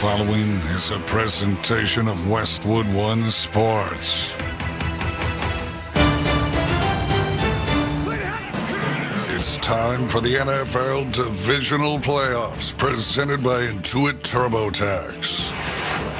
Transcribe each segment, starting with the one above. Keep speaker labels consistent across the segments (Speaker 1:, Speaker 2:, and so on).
Speaker 1: following is a presentation of Westwood One Sports. It's time for the NFL Divisional Playoffs, presented by Intuit TurboTax.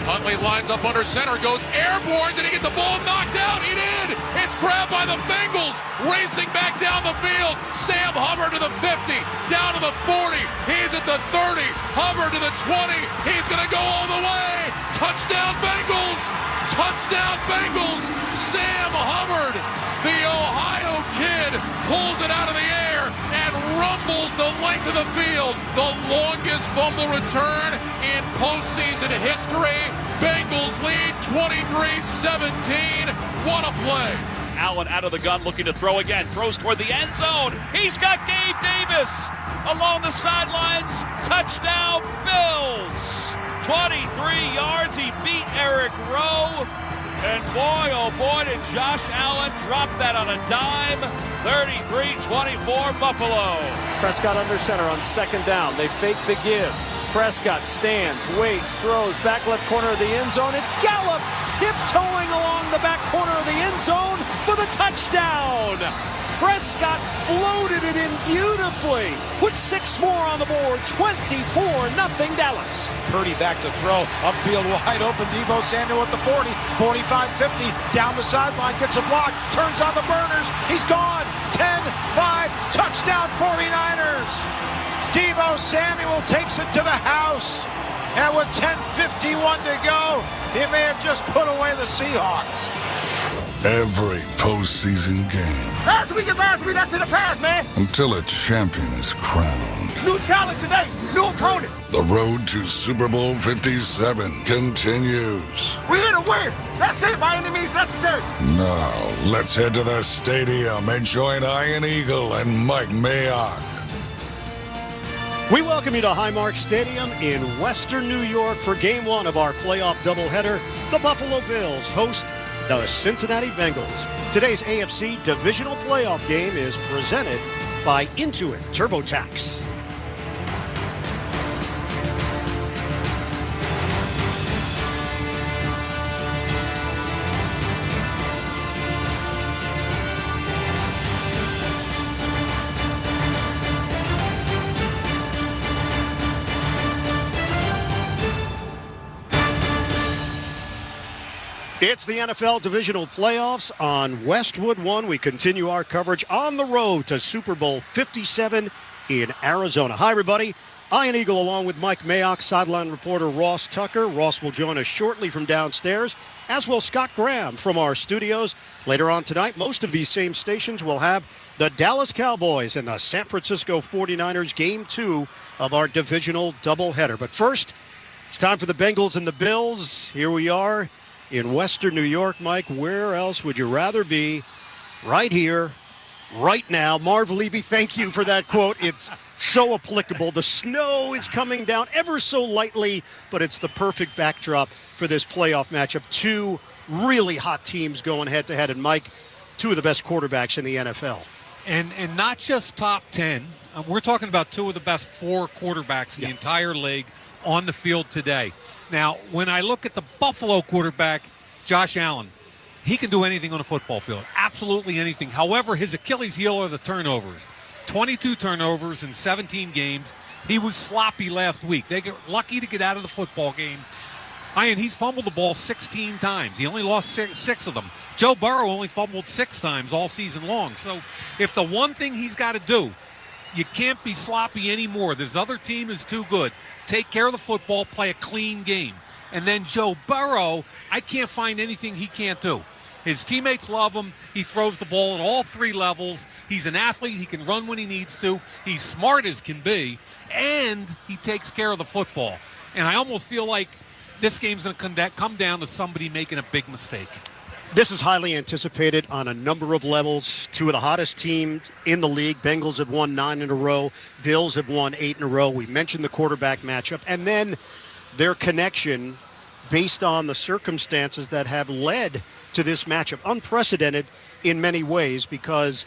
Speaker 2: Huntley lines up under center, goes airborne. Did he get the ball knocked out? He did! It's grabbed by the Bengals, racing back down the field. Sam Hubbard to the 50, down to the 40. He's at the 30, Hubbard to the 20. He's going to go all the way. Touchdown Bengals! Touchdown Bengals! Sam Hubbard, the Ohio kid, pulls it out of the air and rumbles the length of the field. The longest fumble return in postseason history. Bengals lead 23-17. What a play.
Speaker 3: Allen out of the gun, looking to throw again. Throws toward the end zone. He's got Gabe Davis along the sidelines. Touchdown Bills. 23 yards. He beat Eric Rowe. And boy, oh boy, did Josh Allen drop that on a dime. 33-24 Buffalo.
Speaker 4: Prescott under center on second down. They fake the give. Prescott stands, waits, throws, back left corner of the end zone. It's Gallup tiptoeing along the back corner of the end zone for the touchdown. Prescott floated it in beautifully. Put 6 more on the board. 24-0 Dallas.
Speaker 5: Purdy back to throw. Upfield wide open. Deebo Samuel at the 40. 45-50. Down the sideline. Gets a block. Turns on the burners. He's gone. 10-5. Touchdown 49ers. Deebo Samuel takes it to the house. And with 10:51 to go, he may have just put away the Seahawks.
Speaker 1: Every postseason game.
Speaker 6: Last week is last week. That's in the past, man.
Speaker 1: Until a champion is crowned.
Speaker 6: New challenge today. New opponent.
Speaker 1: The road to Super Bowl 57 continues.
Speaker 6: We're here to win. That's it, by any means necessary.
Speaker 1: Now, let's head to the stadium and join Ian Eagle and Mike Mayock.
Speaker 7: We welcome you to Highmark Stadium in Western New York for Game 1 of our playoff doubleheader. The Buffalo Bills host the Cincinnati Bengals. Today's AFC Divisional Playoff game is presented by Intuit TurboTax. It's the NFL Divisional Playoffs on Westwood One. We continue our coverage on the road to Super Bowl 57 in Arizona. Hi, everybody. Ian Eagle along with Mike Mayock, sideline reporter Ross Tucker. Ross will join us shortly from downstairs, as will Scott Graham from our studios. Later on tonight, most of these same stations will have the Dallas Cowboys and the San Francisco 49ers, Game 2 of our divisional doubleheader. But first, it's time for the Bengals and the Bills. Here we are in Western New York. Mike, where else would you rather be? Right here, right now. Marv Levy, thank you for that quote. It's so applicable. The snow is coming down ever so lightly, but it's the perfect backdrop for this playoff matchup. 2 really hot teams going head-to-head. And, Mike, 2 of the best quarterbacks in the NFL.
Speaker 8: And not just top 10. We're talking about 2 of the best 4 quarterbacks in the entire league on the field today. Now, when I look at the Buffalo quarterback, Josh Allen, he can do anything on a football field, absolutely anything. However, his Achilles heel are the turnovers. 22 turnovers in 17 games. He was sloppy last week. They get lucky to get out of the football game. Ian, he's fumbled the ball 16 times. He only lost 6 of them. Joe Burrow only fumbled 6 times all season long. So if the one thing he's got to do, you can't be sloppy anymore. This other team is too good. Take care of the football, play a clean game. And then Joe Burrow, I can't find anything he can't do. His teammates love him. He throws the ball at all 3 levels. He's an athlete. He can run when he needs to. He's smart as can be. And he takes care of the football. And I almost feel like this game's going to come down to somebody making a big mistake.
Speaker 7: This is highly anticipated on a number of levels. 2 of the hottest teams in the league. Bengals have won 9 in a row. Bills have won 8 in a row. We mentioned the quarterback matchup. And then their connection based on the circumstances that have led to this matchup. Unprecedented in many ways because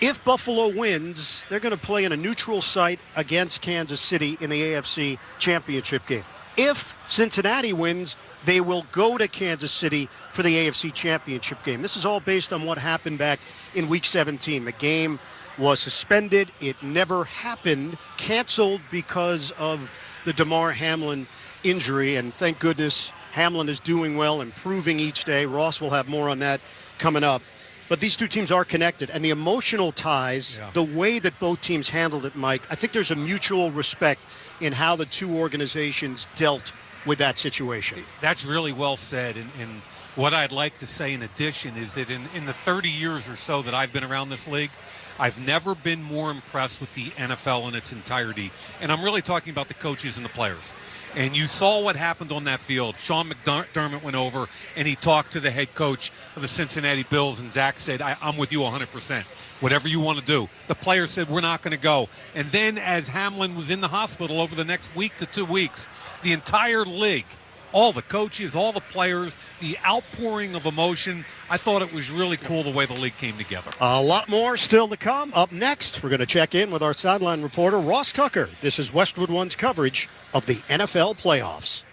Speaker 7: If Buffalo wins, they're going to play in a neutral site against Kansas City in the AFC Championship game. If Cincinnati wins, they will go to Kansas City for the AFC Championship game. This is all based on what happened back in Week 17. The game was suspended. It never happened, canceled because of the Damar Hamlin injury, and thank goodness Hamlin is doing well, improving each day. Ross will have more on that coming up. But these two teams are connected, and the emotional ties, the way that both teams handled it, Mike, I think there's a mutual respect in how the two organizations dealt with that situation.
Speaker 8: That's really well said, and what I'd like to say in addition is that in the 30 years or so that I've been around this league, I've never been more impressed with the NFL in its entirety, and I'm really talking about the coaches and the players. And you saw what happened on that field. Sean McDermott went over and he talked to the head coach of the Cincinnati Bills, and Zach said, I'm with you 100%. Whatever you want to do. The players said, we're not going to go. And then as Hamlin was in the hospital over the next week to 2 weeks, the entire league, all the coaches, all the players, the outpouring of emotion, I thought it was really cool the way the league came together.
Speaker 7: A lot more still to come. Up next, we're going to check in with our sideline reporter, Ross Tucker. This is Westwood One's coverage of the NFL playoffs.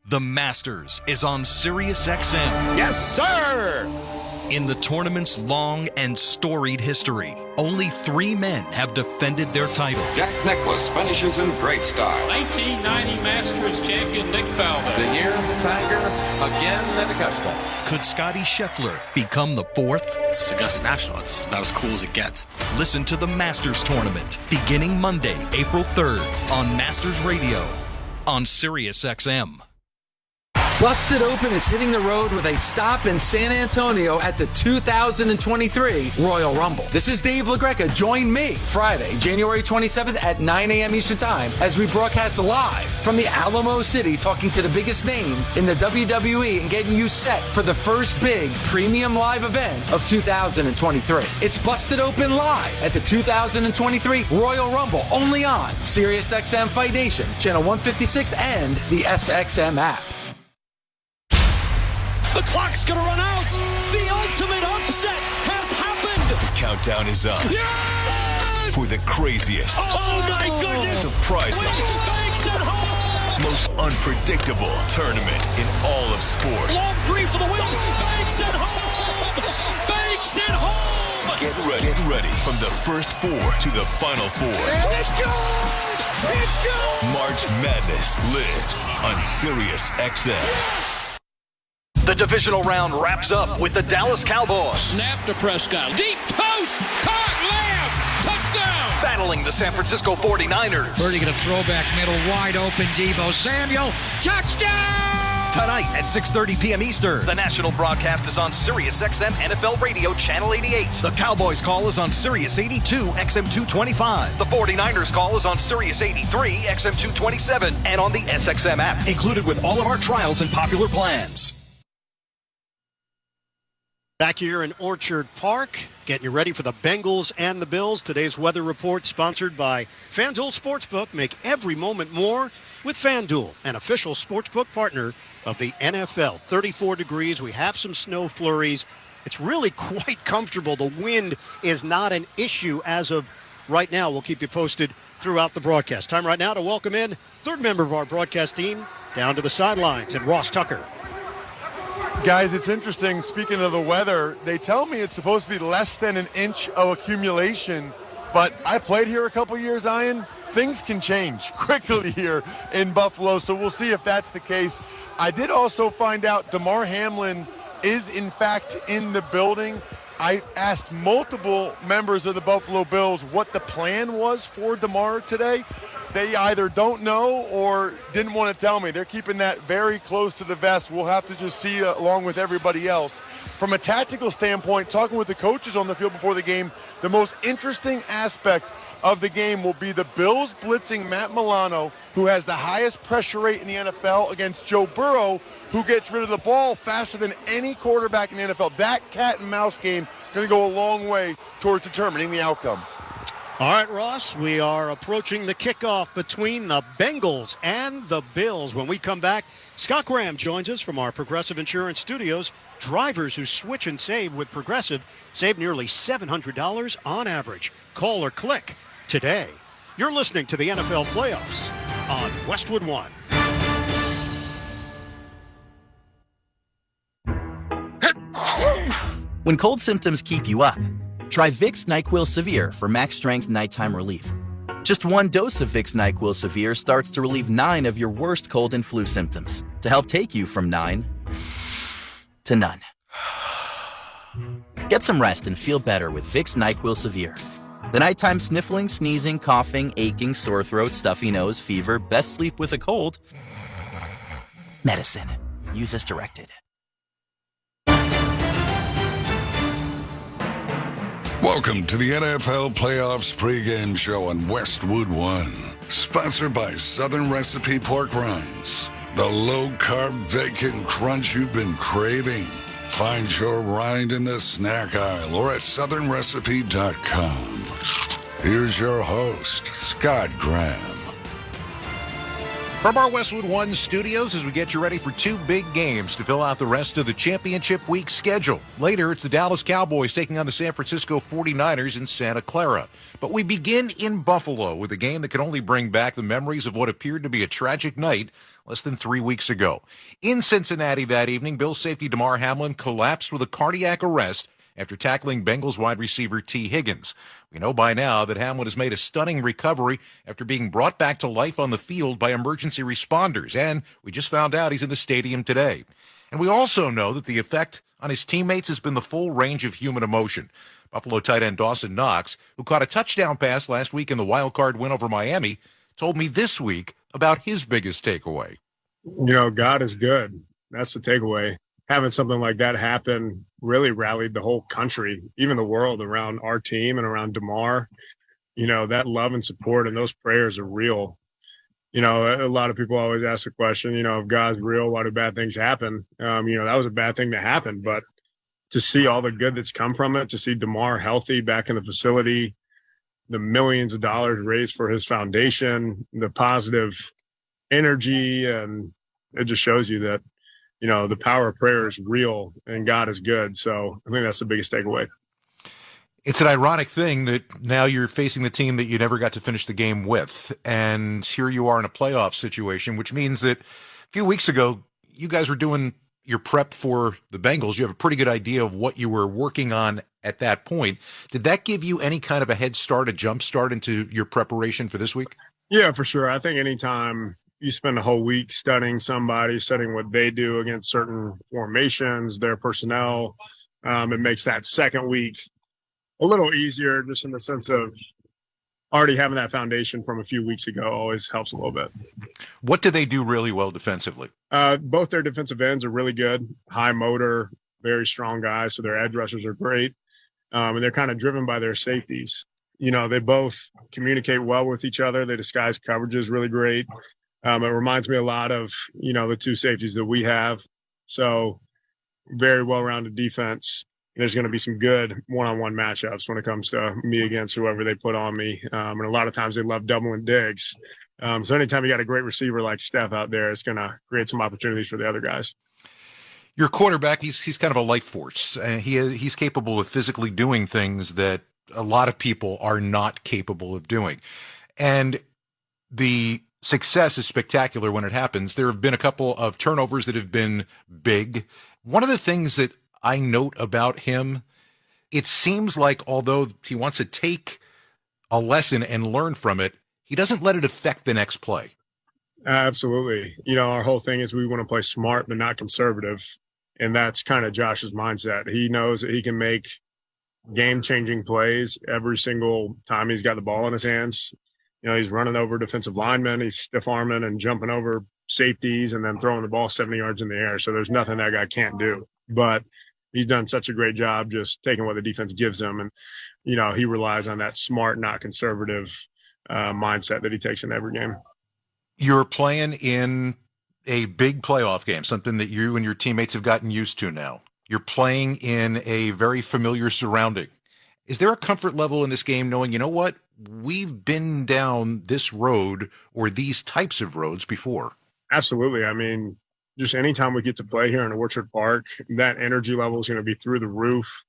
Speaker 9: The Masters is on SiriusXM.
Speaker 5: Yes, sir!
Speaker 9: In the tournament's long and storied history, only 3 men have defended their title.
Speaker 10: Jack Nicklaus finishes in great style.
Speaker 3: 1990 Masters champion Nick Faldo.
Speaker 10: The year of the Tiger, again at Augusta.
Speaker 9: Could Scotty Scheffler become the 4th?
Speaker 11: It's Augusta National. It's about as cool as it gets.
Speaker 9: Listen to the Masters Tournament beginning Monday, April 3rd on Masters Radio on SiriusXM.
Speaker 12: Busted Open is hitting the road with a stop in San Antonio at the 2023 Royal Rumble. This is Dave LaGreca. Join me Friday, January 27th at 9 a.m. Eastern Time as we broadcast live from the Alamo City, talking to the biggest names in the WWE and getting you set for the first big premium live event of 2023. It's Busted Open live at the 2023 Royal Rumble, only on SiriusXM Fight Nation, Channel 156, and the SXM app.
Speaker 4: The clock's going to run out. The ultimate upset has happened.
Speaker 13: The countdown is on.
Speaker 4: Yes!
Speaker 13: For the craziest.
Speaker 4: Oh my goodness.
Speaker 13: Surprising.
Speaker 4: Banks at home.
Speaker 13: Most unpredictable tournament in all of sports.
Speaker 4: Long three for the win. Banks at home. Banks at home.
Speaker 13: Get ready from the first 4 to the final 4.
Speaker 4: It's good. It's good.
Speaker 13: March Madness lives on SiriusXM.
Speaker 4: Yes!
Speaker 9: The divisional round wraps up with the Dallas Cowboys
Speaker 3: Snap to Prescott. Deep toast. Caught. Lamb. Touchdown.
Speaker 9: battling the San Francisco 49ers.
Speaker 5: Birdie going to throw back middle, wide open. Deebo Samuel. Touchdown!
Speaker 9: Tonight at 6:30 p.m. Eastern, the national broadcast is on SiriusXM NFL Radio Channel 88. The Cowboys call is on Sirius 82 XM 225. The 49ers call is on Sirius 83 XM 227 and on the SXM app, included with all of our trials and popular plans.
Speaker 7: Back here in Orchard Park, getting you ready for the Bengals and the Bills. Today's weather report sponsored by FanDuel Sportsbook. Make every moment more with FanDuel, an official sportsbook partner of the NFL. 34 degrees. We have some snow flurries. It's really quite comfortable. The wind is not an issue as of right now. We'll keep you posted throughout the broadcast. Time right now to welcome in third member of our broadcast team down to the sidelines, and Ross Tucker.
Speaker 14: Guys, it's interesting. Speaking of the weather, they tell me it's supposed to be less than an inch of accumulation, but I played here a couple years, Ian. Things can change quickly here in Buffalo, so we'll see if that's the case. I did also find out Damar Hamlin is, in fact, in the building. I asked multiple members of the Buffalo Bills what the plan was for Damar today. They either don't know or didn't want to tell me. They're keeping that very close to the vest. We'll have to just see along with everybody else. From a tactical standpoint, talking with the coaches on the field before the game, the most interesting aspect of the game will be the Bills blitzing Matt Milano, who has the highest pressure rate in the NFL, against Joe Burrow, who gets rid of the ball faster than any quarterback in the NFL. That cat and mouse game is going to go a long way towards determining the outcome.
Speaker 7: All right, Ross, we are approaching the kickoff between the Bengals and the Bills. When we come back, Scott Graham joins us from our Progressive Insurance Studios. Drivers who switch and save with Progressive save nearly $700 on average. Call or click today. You're listening to the NFL Playoffs on Westwood One.
Speaker 15: When cold symptoms keep you up, try Vicks NyQuil Severe for max strength nighttime relief. Just one dose of Vicks NyQuil Severe starts to relieve 9 of your worst cold and flu symptoms to help take you from 9 to none. Get some rest and feel better with Vicks NyQuil Severe. The nighttime sniffling, sneezing, coughing, aching, sore throat, stuffy nose, fever, best sleep with a cold. Medicine. Use as directed.
Speaker 1: Welcome to the NFL Playoffs pregame show on Westwood One. Sponsored by Southern Recipe Pork Rinds. The low-carb bacon crunch you've been craving. Find your rind in the snack aisle or at southernrecipe.com. Here's your host, Scott Graham.
Speaker 5: From our Westwood One studios as we get you ready for 2 big games to fill out the rest of the championship week schedule. Later, it's the Dallas Cowboys taking on the San Francisco 49ers in Santa Clara. But we begin in Buffalo with a game that can only bring back the memories of what appeared to be a tragic night less than 3 weeks ago. In Cincinnati that evening, Bills safety Damar Hamlin collapsed with a cardiac arrest after tackling Bengals wide receiver T. Higgins. We know by now that Hamlin has made a stunning recovery after being brought back to life on the field by emergency responders, and we just found out he's in the stadium today. And we also know that the effect on his teammates has been the full range of human emotion. Buffalo tight end Dawson Knox, who caught a touchdown pass last week in the wild card win over Miami, told me this week about his biggest takeaway.
Speaker 16: You know, God is good. That's the takeaway. Having something like that happen really rallied the whole country, even the world, around our team and around Damar. You know, that love and support and those prayers are real. You know, a lot of people always ask the question, you know, if God's real, why do bad things happen? You know, that was a bad thing that happened. But to see all the good that's come from it, to see Damar healthy back in the facility, the millions of dollars raised for his foundation, the positive energy, and it just shows you that, you know, the power of prayer is real and God is good. So I think that's the biggest takeaway.
Speaker 5: It's an ironic thing that now you're facing the team that you never got to finish the game with. And here you are in a playoff situation, which means that a few weeks ago, you guys were doing your prep for the Bengals. You have a pretty good idea of what you were working on at that point. Did that give you any kind of a head start, a jump start into your preparation for this week?
Speaker 16: Yeah, for sure. I think anytime you spend a whole week studying somebody, studying what they do against certain formations, their personnel, it makes that second week a little easier, just in the sense of already having that foundation from a few weeks ago always helps a little bit.
Speaker 5: What do they do really well defensively?
Speaker 16: Both their defensive ends are really good, high motor, very strong guys, so their edge rushers are great, and they're kind of driven by their safeties. You know, they both communicate well with each other. They disguise coverages really great. It reminds me a lot of, you know, the 2 safeties that we have. So very well-rounded defense. There's going to be some good one-on-one matchups when it comes to me against whoever they put on me. And a lot of times they love doubling digs. So anytime you got a great receiver like Steph out there, it's going to create some opportunities for the other guys.
Speaker 5: Your quarterback, he's kind of a life force. And he's capable of physically doing things that a lot of people are not capable of doing. And the success is spectacular when it happens. There have been a couple of turnovers that have been big. One of the things that I note about him, it seems like although he wants to take a lesson and learn from it, he doesn't let it affect the next play.
Speaker 16: Absolutely. You know, our whole thing is we want to play smart but not conservative. And that's kind of Josh's mindset. He knows that he can make game-changing plays every single time he's got the ball in his hands. You know, he's running over defensive linemen, he's stiff-arming and jumping over safeties and then throwing the ball 70 yards in the air. So there's nothing that guy can't do. But he's done such a great job just taking what the defense gives him. And, you know, he relies on that smart, not conservative mindset that he takes in every game.
Speaker 5: You're playing in a big playoff game, something that you and your teammates have gotten used to now. You're playing in a very familiar surrounding. Is there a comfort level in this game knowing, you know what,
Speaker 17: we've been down this road or these types of roads before.
Speaker 16: Absolutely. I mean, just anytime we get to play here in Orchard Park, that energy level is going to be through the roof.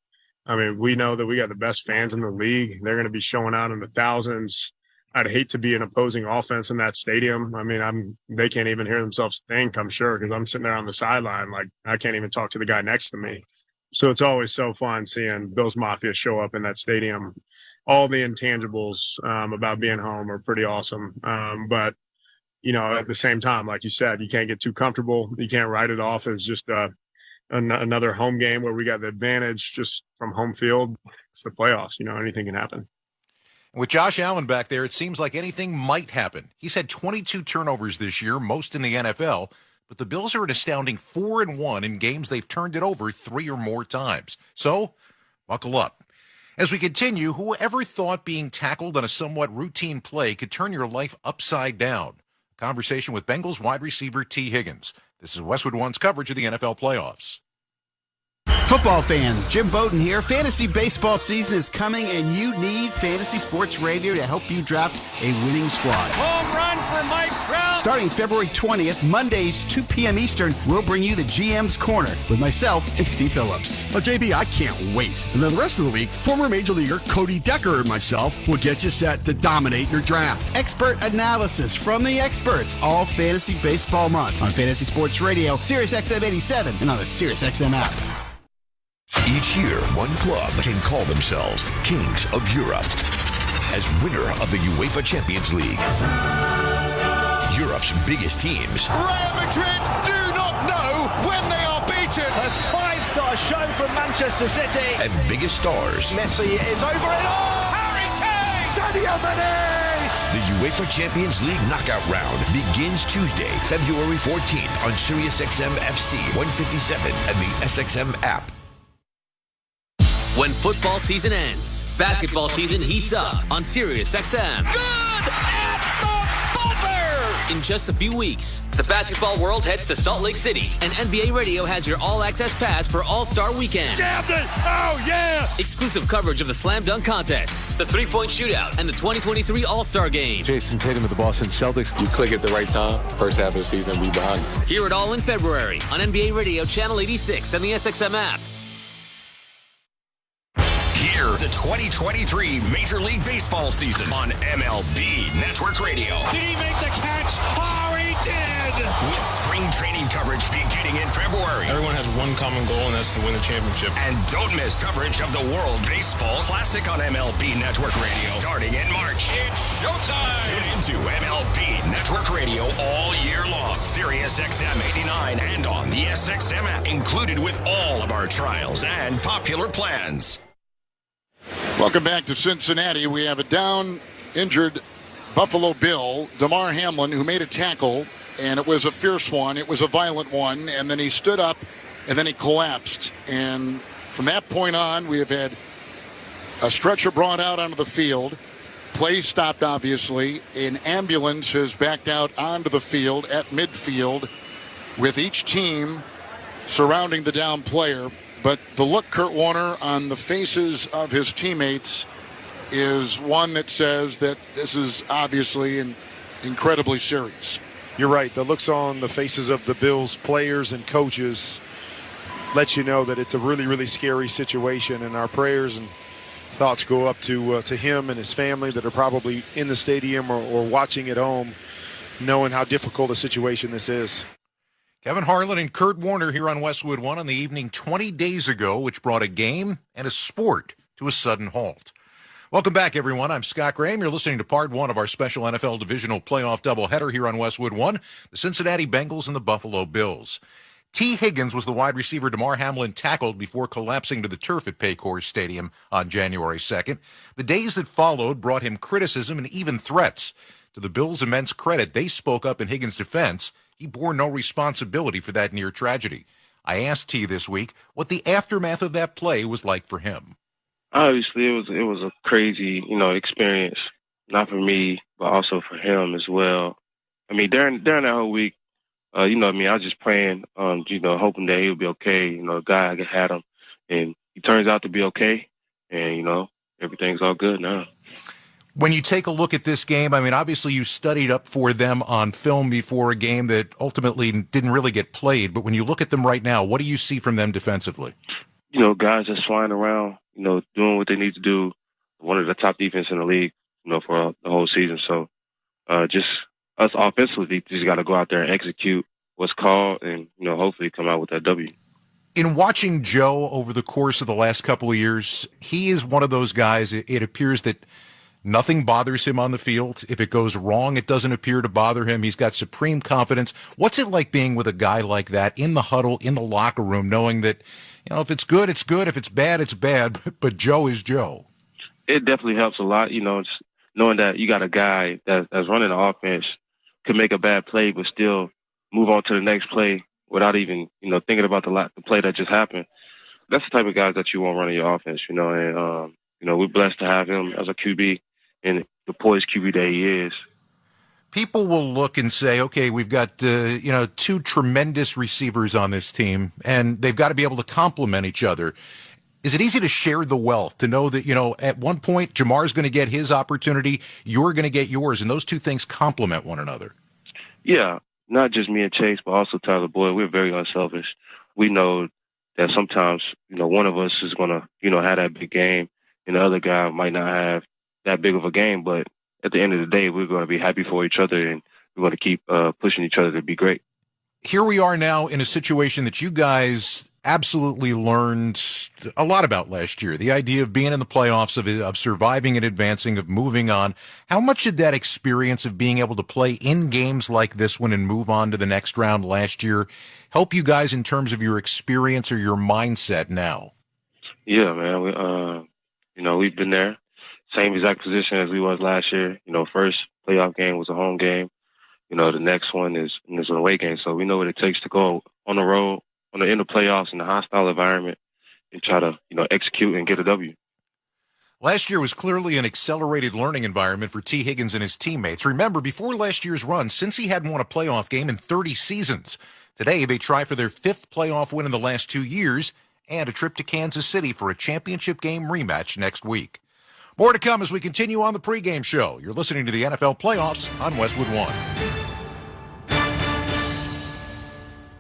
Speaker 16: I mean, we know that we got the best fans in the league. They're going to be showing out in the thousands. I'd hate to be an opposing offense in that stadium. I mean, they can't even hear themselves think, I'm sure, because I'm sitting there on the sideline. Like, I can't even talk to the guy next to me. So it's always so fun seeing Bills Mafia show up in that stadium. All the intangibles about being home are pretty awesome. But, you know, at the same time, like you said, you can't get too comfortable. You can't write it off as just another home game where we got the advantage just from home field. It's the playoffs. You know, anything can happen.
Speaker 17: With Josh Allen back there, it seems like anything might happen. He's had 22 turnovers this year, most in the NFL, but the Bills are an astounding 4-1 in games they've turned it over 3 or more times. So, buckle up. As we continue, whoever thought being tackled on a somewhat routine play could turn your life upside down? Conversation with Bengals wide receiver T. Higgins. This is Westwood One's coverage of the NFL playoffs.
Speaker 18: Football fans, Jim Bowden here. Fantasy baseball season is coming, and you need Fantasy Sports Radio to help you draft a winning squad.
Speaker 5: Home run for Mike Trout.
Speaker 18: Starting February 20th, Mondays, 2 p.m. Eastern, we'll bring you the GM's Corner with myself and Steve Phillips.
Speaker 19: Oh, JB, I can't wait. And then the rest of the week, former Major Leaguer Cody Decker and myself will get you set to dominate your draft.
Speaker 18: Expert analysis from the experts all Fantasy Baseball Month on Fantasy Sports Radio, Sirius XM 87, and on the Sirius XM app.
Speaker 20: Each year, one club can call themselves Kings of Europe as winner of the UEFA Champions League. Europe's biggest teams.
Speaker 5: Real Madrid do not know when they are beaten.
Speaker 4: A 5-star show from Manchester City.
Speaker 20: And biggest stars.
Speaker 5: Messi is over it all. Harry Kane. Sadio Mane.
Speaker 20: The UEFA Champions League knockout round begins Tuesday, February 14th on Sirius XM FC 157 and the SXM app.
Speaker 21: When football season ends, basketball season heats up on Sirius XM.
Speaker 5: Good at the buzzer!
Speaker 21: In just a few weeks, the basketball world heads to Salt Lake City, and NBA Radio has your all-access pass for All-Star Weekend.
Speaker 5: Jammed it! Oh, yeah!
Speaker 21: Exclusive coverage of the Slam Dunk Contest, the three-point shootout, and the 2023 All-Star Game.
Speaker 22: Jason Tatum of the Boston Celtics. You click at the right time, first half of the season, we behind you.
Speaker 21: Hear it all in February on NBA Radio Channel 86 and the SXM app.
Speaker 13: Hear the 2023 Major League Baseball season on MLB Network Radio.
Speaker 5: Did he make the catch? Oh, he did!
Speaker 13: With spring training coverage beginning in February.
Speaker 23: Everyone has one common goal, and that's to win the championship.
Speaker 13: And don't miss coverage of the World Baseball Classic on MLB Network Radio starting in March. It's showtime! Tune into MLB Network Radio all year long. Sirius XM 89 and on the SXM app, included with all of our trials and popular plans.
Speaker 24: Welcome back to Cincinnati. We have a down, injured Buffalo Bill, Damar Hamlin, who made a tackle, and it was a fierce one. It was a violent one, and then he stood up, and then he collapsed. And from that point on, we have had a stretcher brought out onto the field. Play stopped, obviously. An ambulance has backed out onto the field at midfield with each team surrounding the down player. But the look, Kurt Warner, on the faces of his teammates is one that says that this is obviously incredibly serious.
Speaker 5: You're right. The looks on the faces of the Bills players and coaches let you know that it's a really, really scary situation. And our prayers and thoughts go up to him and his family that are probably in the stadium or watching at home, knowing how difficult a situation this is.
Speaker 17: Kevin Harlan and Kurt Warner here on Westwood One on the evening 20 days ago, which brought a game and a sport to a sudden halt. Welcome back, everyone. I'm Scott Graham. You're listening to part one of our special NFL Divisional Playoff doubleheader here on Westwood One, the Cincinnati Bengals and the Buffalo Bills. T. Higgins was the wide receiver Damar Hamlin tackled before collapsing to the turf at Paycor Stadium on January 2nd. The days that followed brought him criticism and even threats. To the Bills' immense credit, they spoke up in Higgins' defense. He bore no responsibility for that near tragedy. I asked T this week what the aftermath of that play was like for him.
Speaker 25: Obviously, it was a crazy, experience, not for me, but also for him as well. I mean, during that whole week, I was just praying, hoping that he would be okay. God had him, and he turns out to be okay, and everything's all good now.
Speaker 17: When you take a look at this game, I mean, obviously you studied up for them on film before a game that ultimately didn't really get played. But when you look at them right now, what do you see from them defensively?
Speaker 25: Guys just flying around, doing what they need to do. One of the top defense in the league, for the whole season. So just us offensively, just got to go out there and execute what's called and, hopefully come out with that W.
Speaker 17: In watching Joe over the course of the last couple of years, he is one of those guys, it appears that nothing bothers him on the field. If it goes wrong, it doesn't appear to bother him. He's got supreme confidence. What's it like being with a guy like that in the huddle, in the locker room, knowing that, if it's good, it's good. If it's bad, it's bad. But Joe is Joe.
Speaker 25: It definitely helps a lot, just knowing that you got a guy that's running the offense, could make a bad play, but still move on to the next play without even, thinking about the play that just happened. That's the type of guys that you want running your offense, and, we're blessed to have him as a QB and the poised QB that he is.
Speaker 17: People will look and say, okay, we've got, two tremendous receivers on this team, and they've got to be able to complement each other. Is it easy to share the wealth, to know that, at one point, Jamar's going to get his opportunity, you're going to get yours, and those two things complement one another?
Speaker 25: Yeah, not just me and Chase, but also Tyler Boyd. We're very unselfish. We know that sometimes, one of us is going to, have that big game, and the other guy might not have that big of a game, but at the end of the day, we're going to be happy for each other, and we're going to keep pushing each other to be great.
Speaker 17: Here we are now in a situation that you guys absolutely learned a lot about last year. The idea of being in the playoffs, of surviving and advancing, of moving on. How much did that experience of being able to play in games like this one and move on to the next round last year help you guys in terms of your experience or your mindset now?
Speaker 25: Yeah, man. We've been there. Same exact position as we was last year. First playoff game was a home game. The next one is an away game. So we know what it takes to go on the road, in the playoffs, in a hostile environment, and try to, execute and get a W.
Speaker 17: Last year was clearly an accelerated learning environment for T. Higgins and his teammates. Remember, before last year's run, Cincy hadn't won a playoff game in 30 seasons. Today, they try for their 5th playoff win in the last 2 years and a trip to Kansas City for a championship game rematch next week. More to come as we continue on the pregame show. You're listening to the NFL Playoffs on Westwood One.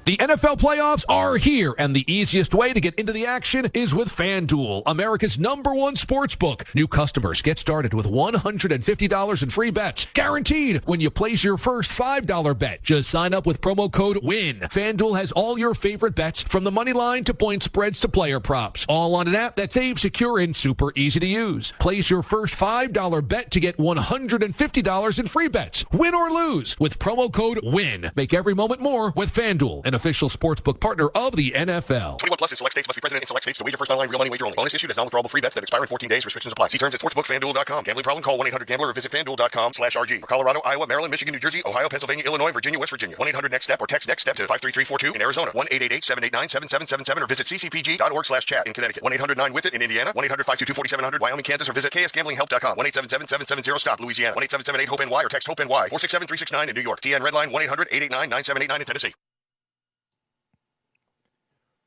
Speaker 2: The NFL playoffs are here, and the easiest way to get into the action is with FanDuel, America's #1 sportsbook. New customers get started with $150 in free bets, guaranteed when you place your first $5 bet. Just sign up with promo code WIN. FanDuel has all your favorite bets, from the money line to point spreads to player props, all on an app that's safe, secure, and super easy to use. Place your first $5 bet to get $150 in free bets, win or lose, with promo code WIN. Make every moment more with FanDuel, an official sportsbook partner of the NFL.
Speaker 6: 21 plus in select states. Must be present in select states to wager. First online real money wager only. Bonus issued as non-withdrawable free bets that expire in 14 days. Restrictions apply. See terms at sportsbookfanduel.com. Gambling problem? Call 1-800-GAMBLER or visit fanduel.com/RG. For Colorado, Iowa, Maryland, Michigan, New Jersey, Ohio, Pennsylvania, Illinois, Virginia, West Virginia. 1-800-NEXT-STEP or text NEXT STEP to 53342 in Arizona. 1-888-789-7777 or visit ccpg.org/chat in Connecticut. 1-800-9-WITH-IT in Indiana. 1-800-522-4700 Wyoming, Kansas, or visit ksgamblinghelp.com. 1-877-770-STOP Louisiana. 1-877-8-HOPE-NY or text HOPE-NY 467-369 in New York. TN Redline 1-800-889-9789 in Tennessee.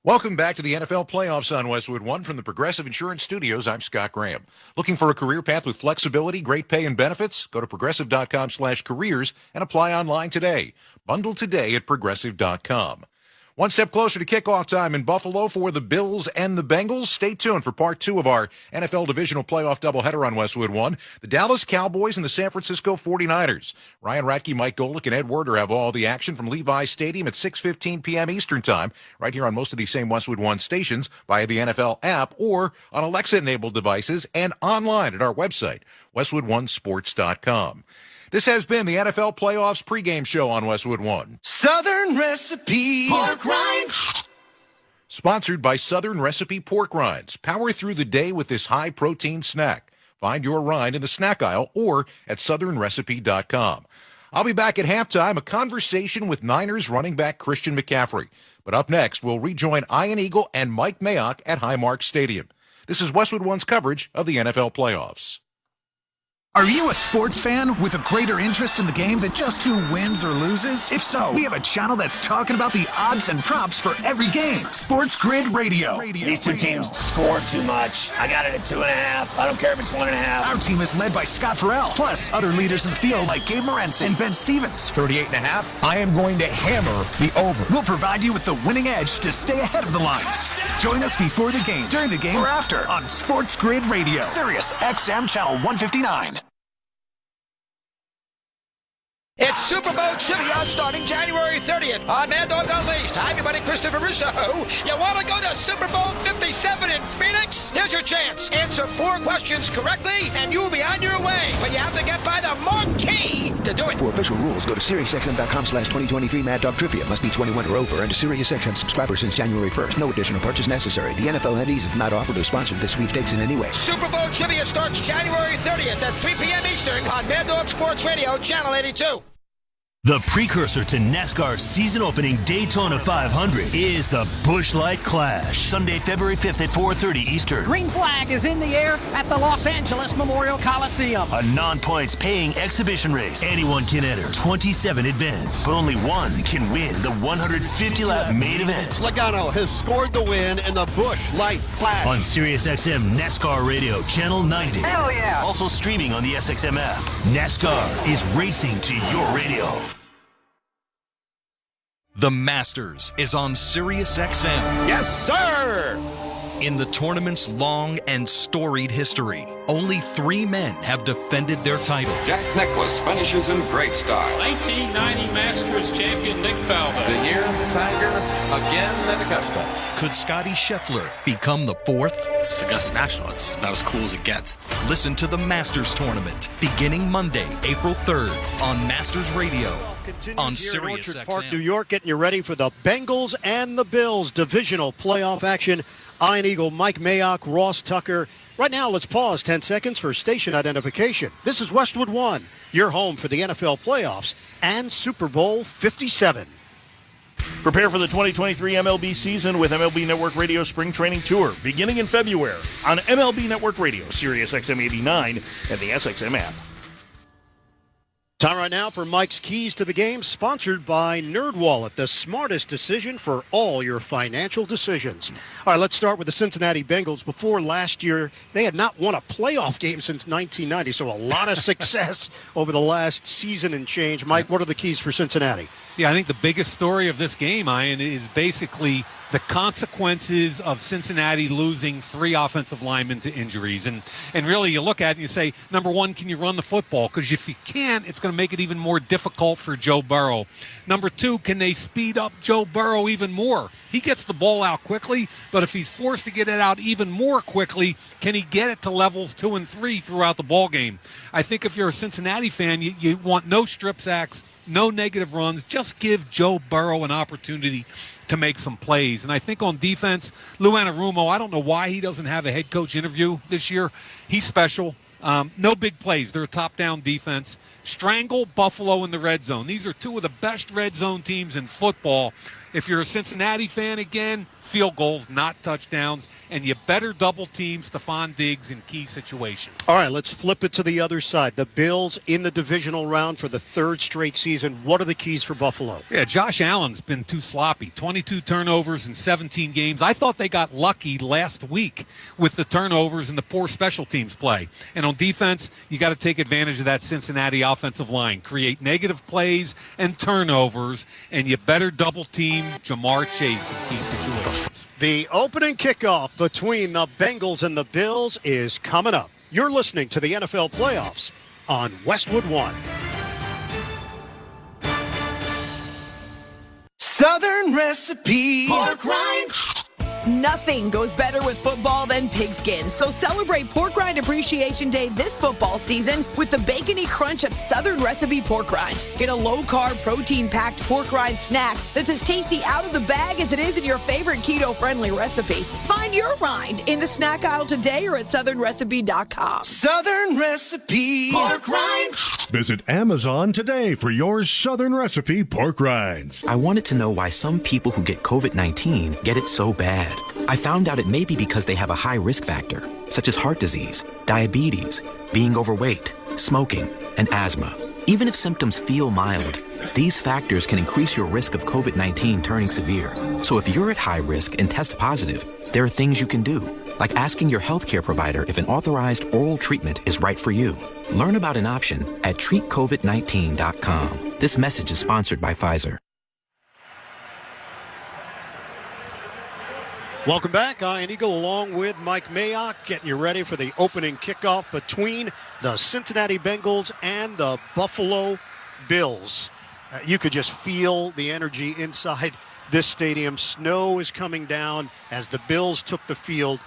Speaker 17: Welcome back to the NFL Playoffs on Westwood One from the Progressive Insurance Studios. I'm Scott Graham. Looking for a career path with flexibility, great pay, and benefits? Go to progressive.com/careers and apply online today. Bundle today at progressive.com. One step closer to kickoff time in Buffalo for the Bills and the Bengals. Stay tuned for part 2 of our NFL Divisional Playoff doubleheader on Westwood One. The Dallas Cowboys and the San Francisco 49ers. Ryan Radke, Mike Golick, and Ed Werder have all the action from Levi's Stadium at 6:15 p.m. Eastern Time, right here on most of these same Westwood One stations via the NFL app or on Alexa-enabled devices and online at our website, westwoodonesports.com. This has been the NFL Playoffs pregame show on Westwood One.
Speaker 8: Southern Recipe Pork Rinds.
Speaker 17: Sponsored by Southern Recipe Pork Rinds. Power through the day with this high-protein snack. Find your rind in the snack aisle or at southernrecipe.com. I'll be back at halftime, a conversation with Niners running back Christian McCaffrey. But up next, we'll rejoin Ian Eagle and Mike Mayock at Highmark Stadium. This is Westwood One's coverage of the NFL playoffs.
Speaker 3: Are you a sports fan with a greater interest in the game than just who wins or loses? If so, we have a channel that's talking about the odds and props for every game. Sports Grid Radio.
Speaker 9: These two teams score too much. I got it at 2.5. I don't care if it's 1.5.
Speaker 3: Our team is led by Scott Farrell, plus other leaders in the field like Gabe Morency and Ben Stevens.
Speaker 9: 38.5. I am going to hammer the over.
Speaker 3: We'll provide you with the winning edge to stay ahead of the lines. Join us before the game, during the game, or after on Sports Grid Radio. Sirius XM Channel 159.
Speaker 10: It's Super Bowl Trivia starting January 30th on Mad Dog Unleashed. Hi, everybody. Christopher Russo. You want to go to Super Bowl 57 in Phoenix? Here's your chance. Answer 4 questions correctly, and you'll be on your way. But you have to get by the marquee to do it.
Speaker 11: For official rules, go to SiriusXM.com/2023 Mad Dog Trivia. Must be 21 or over, and a SiriusXM subscriber since January 1st. No additional purchase necessary. The NFL entities have not offered or sponsored this sweepstakes in any way.
Speaker 10: Super Bowl Trivia starts January 30th at 3 p.m. Eastern on Mad Dog Sports Radio, Channel 82.
Speaker 12: The precursor to NASCAR's season-opening Daytona 500 is the Busch Light Clash. Sunday, February 5th at 4:30 Eastern.
Speaker 26: Green flag is in the air at the Los Angeles Memorial Coliseum.
Speaker 12: A non-points paying exhibition race. Anyone can enter 27 events, but only one can win the 150-lap main event.
Speaker 27: Logano has scored the win in the Busch Light Clash.
Speaker 12: On SiriusXM NASCAR Radio, Channel 90.
Speaker 27: Hell yeah!
Speaker 12: Also streaming on the SXM app. NASCAR is racing to your radio.
Speaker 28: The Masters is on SiriusXM.
Speaker 27: Yes, sir!
Speaker 28: In the tournament's long and storied history, only 3 men have defended their title.
Speaker 29: Jack Nicklaus finishes in great style.
Speaker 30: 1990 Masters champion Nick Faldo.
Speaker 29: The year of the Tiger, again at Augusta. Could Scotty Scheffler become the 4th?
Speaker 31: It's Augusta National. It's about as cool as it gets.
Speaker 28: Listen to the Masters Tournament beginning Monday, April 3rd on Masters Radio. On Sirius
Speaker 7: Orchard Park, New York, getting you ready for the Bengals and the Bills divisional playoff action. Iron Eagle, Mike Mayock, Ross Tucker. Right now, let's pause 10 seconds for station identification. This is Westwood 1, your home for the NFL playoffs and Super Bowl 57.
Speaker 32: Prepare for the 2023 MLB season with MLB Network Radio Spring Training Tour beginning in February on MLB Network Radio, Sirius XM 89, and the SXM app.
Speaker 7: Time right now for Mike's Keys to the Game, sponsored by NerdWallet, the smartest decision for all your financial decisions. All right, let's start with the Cincinnati Bengals. Before last year, they had not won a playoff game since 1990, so a lot of success over the last season and change. Mike, what are the keys for Cincinnati?
Speaker 33: Yeah, I think the biggest story of this game, Ian, is basically the consequences of Cincinnati losing 3 offensive linemen to injuries. And really, you look at it and you say, number one, can you run the football? Because if you can't, it's going to make it even more difficult for Joe Burrow. Number 2, can they speed up Joe Burrow even more? He gets the ball out quickly, but if he's forced to get it out even more quickly, can he get it to levels 2 and 3 throughout the ball game? I think if you're a Cincinnati fan, you want no strip sacks, no negative runs. Just give Joe Burrow an opportunity to make some plays. And I think on defense, Lou Anarumo, I don't know why he doesn't have a head coach interview this year. He's special. No big plays. They're a top-down defense. Strangle Buffalo in the red zone. These are 2 of the best red zone teams in football. If you're a Cincinnati fan, again, field goals, not touchdowns, and you better double team Stephon Diggs in key situations.
Speaker 7: All right, let's flip it to the other side. The Bills in the divisional round for the 3rd straight season. What are the keys for Buffalo?
Speaker 33: Yeah, Josh Allen's been too sloppy. 22 turnovers in 17 games. I thought they got lucky last week with the turnovers and the poor special teams play. And on defense, you got to take advantage of that Cincinnati offensive line. Create negative plays and turnovers, and you better double team Jamar Chase in key situations.
Speaker 7: The opening kickoff between the Bengals and the Bills is coming up. You're listening to the NFL playoffs on Westwood 1.
Speaker 8: Southern Recipe Pork Rinds.
Speaker 34: Nothing goes better with football than pigskin. So celebrate Pork Rind Appreciation Day this football season with the bacony crunch of Southern Recipe Pork Rinds. Get a low-carb, protein-packed pork rind snack that's as tasty out of the bag as it is in your favorite keto-friendly recipe. Find your rind in the snack aisle today or at southernrecipe.com.
Speaker 8: Southern Recipe Pork Rinds.
Speaker 35: Visit Amazon today for your Southern Recipe Pork Rinds.
Speaker 36: I wanted to know why some people who get COVID-19 get it so bad. I found out it may be because they have a high risk factor, such as heart disease, diabetes, being overweight, smoking, and asthma. Even if symptoms feel mild, these factors can increase your risk of COVID-19 turning severe. So if you're at high risk and test positive, there are things you can do, like asking your healthcare provider if an authorized oral treatment is right for you. Learn about an option at treatcovid19.com. This message is sponsored by Pfizer.
Speaker 7: Welcome back. Ian Eagle along with Mike Mayock getting you ready for the opening kickoff between the Cincinnati Bengals and the Buffalo Bills. You could just feel the energy inside this stadium. Snow is coming down as the Bills took the field.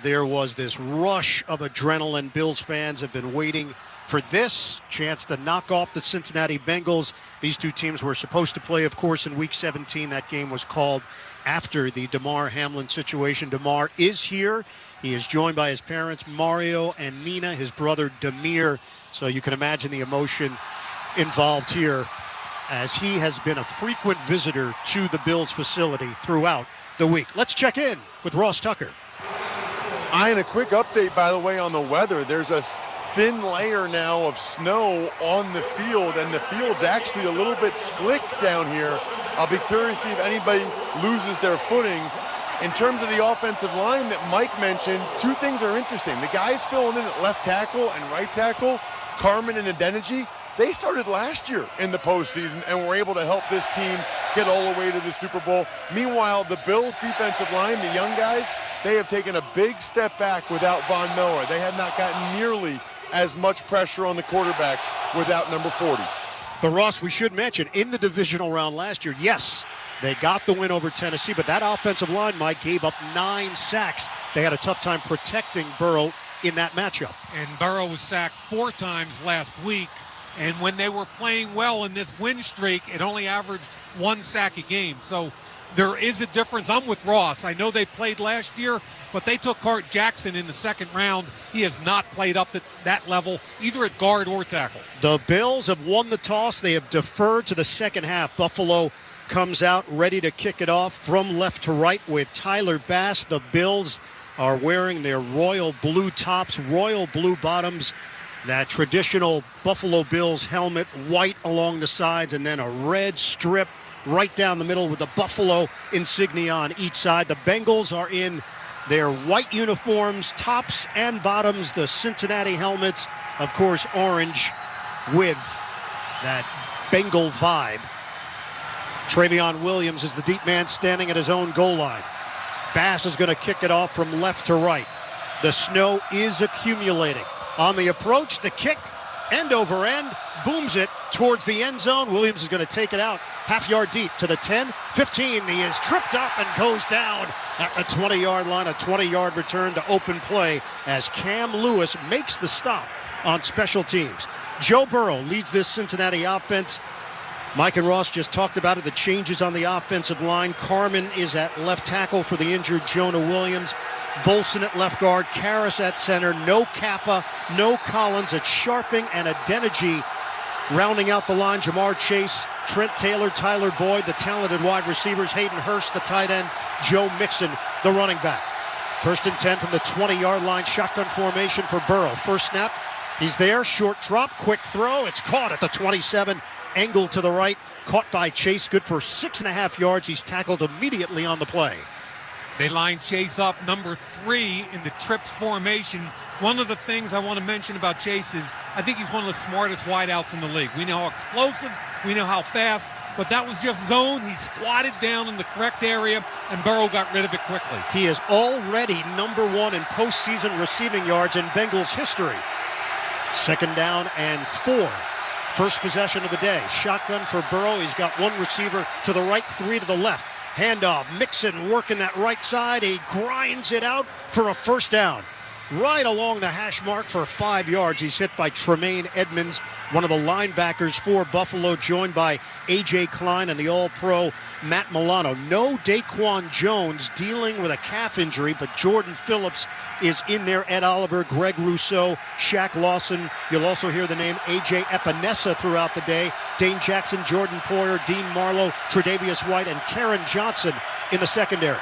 Speaker 7: There was this rush of adrenaline. Bills fans have been waiting for this chance to knock off the Cincinnati Bengals. These two teams were supposed to play, of course, in Week 17. That game was called after the Damar Hamlin situation. Damar is here. He is joined by his parents, Mario and Nina, his brother, Demir. So you can imagine the emotion involved here, as he has been a frequent visitor to the Bills facility throughout the week. Let's check in with Ross Tucker.
Speaker 1: A quick update, by the way, on the weather. There's a thin layer now of snow on the field, and the field's actually a little bit slick down here. I'll be curious to see if anybody loses their footing. In terms of the offensive line that Mike mentioned, two things are interesting. The guys filling in at left tackle and right tackle, Carmen and Adeniji, they started last year in the postseason and were able to help this team get all the way to the Super Bowl. Meanwhile, the Bills' defensive line, the young guys, they have taken a big step back without Von Miller. They have not gotten nearly as much pressure on the quarterback without number 40.
Speaker 7: But Ross, we should mention, in the divisional round last year, yes, they got the win over Tennessee, but that offensive line, Mike, gave up 9 sacks. They had a tough time protecting Burrow in that matchup.
Speaker 33: And Burrow was sacked 4 times last week. And when they were playing well in this win streak, it only averaged 1 sack a game. So there is a difference. I'm with Ross. I know they played last year, but they took Cart Jackson in the second round. He has not played up at that level, either at guard or tackle.
Speaker 7: The Bills have won the toss. They have deferred to the second half. Buffalo comes out ready to kick it off from left to right with Tyler Bass. The Bills are wearing their royal blue tops, royal blue bottoms, that traditional Buffalo Bills helmet, white along the sides, and then a red strip right down the middle with the Buffalo insignia on each side. The Bengals are in their white uniforms, tops and bottoms, the Cincinnati helmets, of course, orange with that Bengal vibe. Travion Williams is the deep man standing at his own goal line. Bass is going to kick it off from left to right. The snow is accumulating. On the approach, the kick, end over end, booms it towards the end zone. Williams is going to take it out half-yard deep to the 10, 15. He is tripped up and goes down at the 20-yard line. A 20-yard return to open play as Cam Lewis makes the stop on special teams. Joe Burrow leads this Cincinnati offense. Mike and Ross just talked about it, the changes on the offensive line. Carmen is at left tackle for the injured Jonah Williams. Volson at left guard, Karras at center, no Kappa, no Collins. It's Sharping and Adeniji rounding out the line. Jamar Chase, Trent Taylor, Tyler Boyd, the talented wide receivers. Hayden Hurst, the tight end. Joe Mixon, the running back. 1st and 10 from the 20-yard line. Shotgun formation for Burrow. First snap, he's there. Short drop, quick throw. It's caught at the 27. Angle to the right, caught by Chase. Good for 6.5 yards. He's tackled immediately on the play.
Speaker 33: They line Chase up number 3 in the trips formation. One of the things I want to mention about Chase is I think he's one of the smartest wideouts in the league. We know how explosive, we know how fast, but that was just zone. He squatted down in the correct area, and Burrow got rid of it quickly.
Speaker 7: He is already number 1 in postseason receiving yards in Bengals history. 2nd down and 4. First possession of the day. Shotgun for Burrow. He's got 1 receiver to the right, 3 to the left. Handoff. Mixon working that right side. He grinds it out for a first down. Right along the hash mark for 5 yards. He's hit by Tremaine Edmonds, one of the linebackers for Buffalo, joined by A.J. Klein and the All-Pro Matt Milano. No Daquan Jones dealing with a calf injury, but Jordan Phillips is in there. Ed Oliver, Greg Rousseau, Shaq Lawson. You'll also hear the name A.J. Epinesa throughout the day. Dane Jackson, Jordan Poyer, Dean Marlowe, Tre'Davious White, and Taron Johnson in the secondary.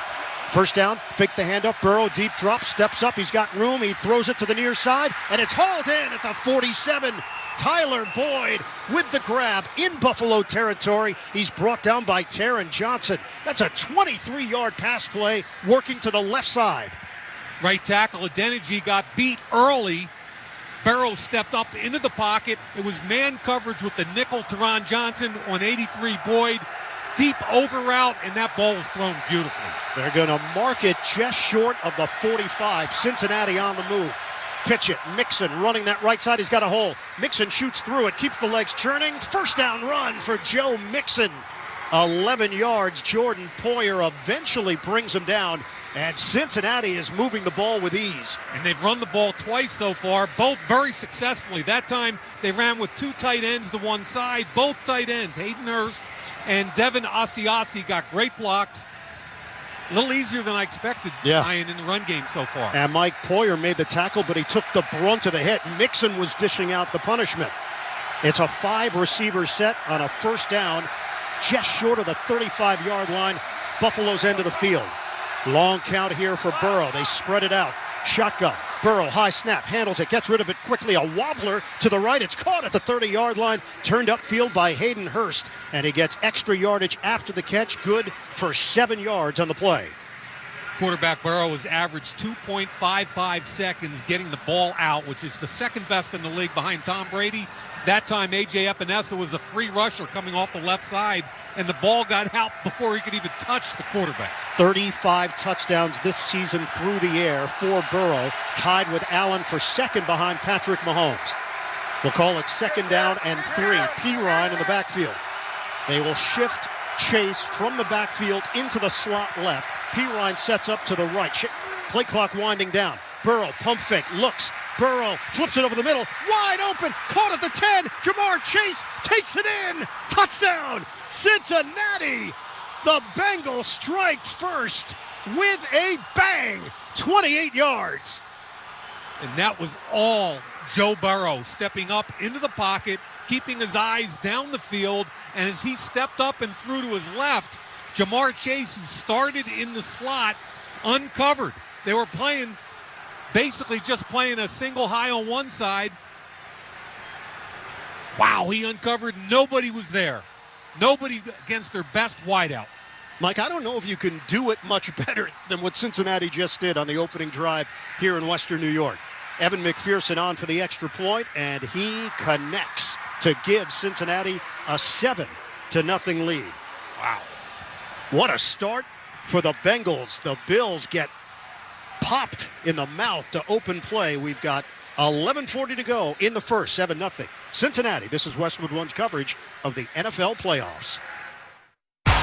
Speaker 7: First down, fake the handoff. Burrow, deep drop, steps up. He's got room. He throws it to the near side, and it's hauled in at the 47. Tyler Boyd with the grab in Buffalo territory. He's brought down by Taron Johnson. That's a 23-yard pass play working to the left side.
Speaker 33: Right tackle Adeniji got beat early. Burrow stepped up into the pocket. It was man coverage with the nickel Taron Johnson on 83 Boyd. Deep over route, and that ball was thrown beautifully.
Speaker 7: They're going to mark it just short of the 45. Cincinnati on the move. Pitch it. Mixon running that right side. He's got a hole. Mixon shoots through it. Keeps the legs churning. First down run for Joe Mixon. 11 yards. Jordan Poyer eventually brings him down. And Cincinnati is moving the ball with ease.
Speaker 33: And they've run the ball twice so far, both very successfully. That time they ran with two tight ends to one side. Both tight ends, Hayden Hurst and Devin Asiasi, got great blocks. A little easier than I expected, Ryan, in the run game so far.
Speaker 7: And Mike Poyer made the tackle, but he took the brunt of the hit. Mixon was dishing out the punishment. It's a 5-receiver set on a first down, just short of the 35-yard line, Buffalo's end of the field. Long count here for Burrow. They spread it out. Shotgun. Burrow, high snap, handles it, gets rid of it quickly. A wobbler to the right. It's caught at the 30-yard line. Turned upfield by Hayden Hurst. And he gets extra yardage after the catch. Good for 7 yards on the play.
Speaker 33: Quarterback Burrow has averaged 2.55 seconds getting the ball out, which is the second best in the league behind Tom Brady. That time, A.J. Epinesa was a free rusher coming off the left side, and the ball got out before he could even touch the quarterback.
Speaker 7: 35 touchdowns this season through the air for Burrow, tied with Allen for second behind Patrick Mahomes. We'll call it second down and 3. Pirine in the backfield. They will shift Chase from the backfield into the slot left. Pirine sets up to the right. Play clock winding down. Burrow, pump fake, looks. Burrow flips it over the middle. Wide open. Caught at the 10. Jamar Chase takes it in. Touchdown, Cincinnati. The Bengals strike first with a bang. 28 yards.
Speaker 33: And that was all Joe Burrow, stepping up into the pocket, keeping his eyes down the field, and as he stepped up and threw to his left, Jamar Chase, who started in the slot, uncovered. They were basically just playing a single high on one side. Wow, he uncovered. Nobody was there. Nobody against their best wideout.
Speaker 7: Mike, I don't know if you can do it much better than what Cincinnati just did on the opening drive here in Western New York. Evan McPherson on for the extra point, and he connects to give Cincinnati a 7-0 lead. Wow. What a start for the Bengals. The Bills get popped in the mouth to open play. We've got 11:40 to go in the first, 7-0. Cincinnati, this is Westwood One's coverage of the NFL playoffs.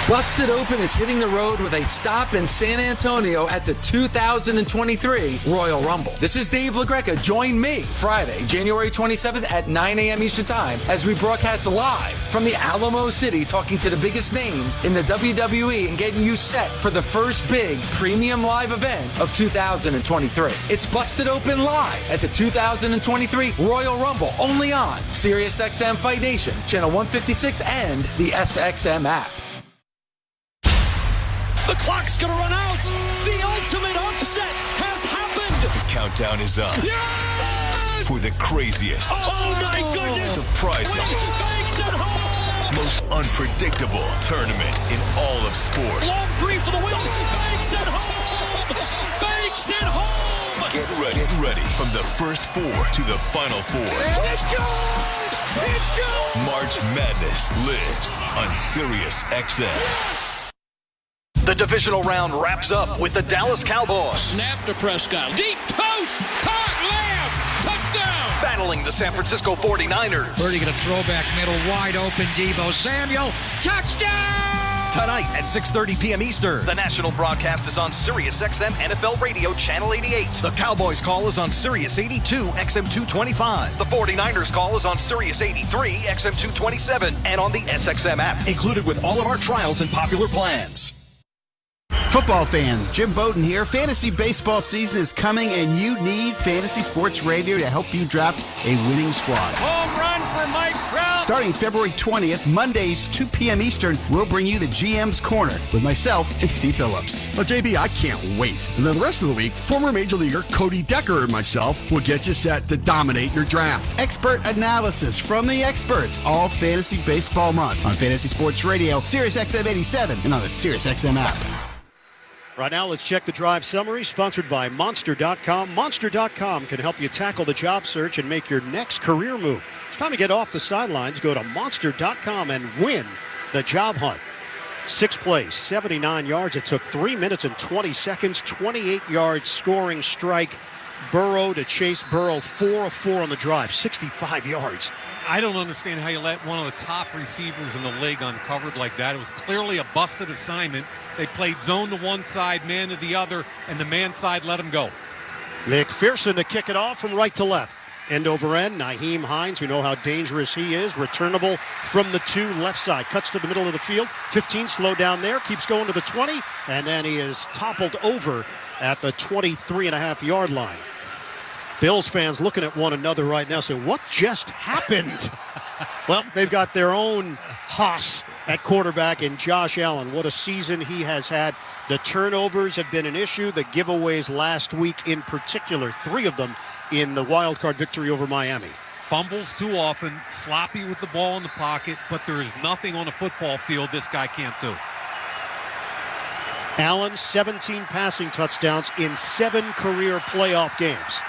Speaker 2: Busted Open is hitting the road with a stop in San Antonio at the 2023 Royal Rumble. This is Dave LaGreca. Join me Friday, January 27th at 9 a.m. Eastern Time as we broadcast live from the Alamo City, talking to the biggest names in the WWE and getting you set for the first big premium live event of 2023. It's Busted Open live at the 2023 Royal Rumble, only on SiriusXM Fight Nation, Channel 156, and the SXM app.
Speaker 4: The clock's gonna run out. The ultimate upset has happened.
Speaker 12: The countdown is up.
Speaker 4: Yes!
Speaker 12: For the craziest,
Speaker 4: oh my goodness,
Speaker 12: surprising, most unpredictable tournament in all of sports.
Speaker 4: Long three for the win. Banks at home. Banks at home.
Speaker 12: Get ready from the first 4 to the final 4.
Speaker 4: Let's go. Let's go.
Speaker 12: March Madness lives on SiriusXM.
Speaker 4: Yes!
Speaker 5: The divisional round wraps up with the Dallas Cowboys.
Speaker 4: Snap to Prescott. Deep toast. Tart Lamb. Touchdown.
Speaker 5: Battling the San Francisco 49ers.
Speaker 10: Birdie going to throw back middle. Wide open. Deebo Samuel. Touchdown.
Speaker 5: Tonight at 6:30 p.m. Eastern. The national broadcast is on SiriusXM NFL Radio Channel 88. The Cowboys call is on Sirius 82 XM 225. The 49ers call is on Sirius 83 XM 227 and on the SXM app. Included with all of our trials and popular plans.
Speaker 6: Football fans, Jim Bowden here. Fantasy baseball season is coming, and you need Fantasy Sports Radio to help you draft a winning squad.
Speaker 4: Home run for Mike Trout.
Speaker 6: Starting February 20th, Mondays, 2 p.m. Eastern, we'll bring you the GM's Corner with myself and Steve Phillips.
Speaker 27: Well, JB, I can't wait. And then the rest of the week, former Major Leaguer Cody Decker and myself will get you set to dominate your draft.
Speaker 6: Expert analysis from the experts all Fantasy Baseball Month on Fantasy Sports Radio, Sirius XM 87, and on the Sirius XM app.
Speaker 7: Right now, let's check the drive summary, sponsored by Monster.com. Monster.com can help you tackle the job search and make your next career move. It's time to get off the sidelines. Go to Monster.com and win the job hunt. 6 plays, 79 yards. It took 3 minutes and 20 seconds, 28-yard scoring strike. Burrow to Chase Burrow, 4 of 4 on the drive, 65 yards.
Speaker 33: I don't understand how you let one of the top receivers in the league uncovered like that. It was clearly a busted assignment. They played zone to one side, man to the other, and the man side let him go.
Speaker 7: McPherson to kick it off from right to left. End over end, Nyheim Hines, we know how dangerous he is. Returnable from the 2, left side. Cuts to the middle of the field. 15, slow down there. Keeps going to the 20, and then he is toppled over at the 23.5-yard line. Bills fans looking at one another right now saying, what just happened? Well, they've got their own Haas at quarterback in Josh Allen. What a season he has had. The turnovers have been an issue. The giveaways last week in particular, 3 of them in the wild card victory over Miami.
Speaker 33: Fumbles too often, sloppy with the ball in the pocket, but there is nothing on the football field this guy can't do.
Speaker 7: Allen, 17 passing touchdowns in 7 career playoff games.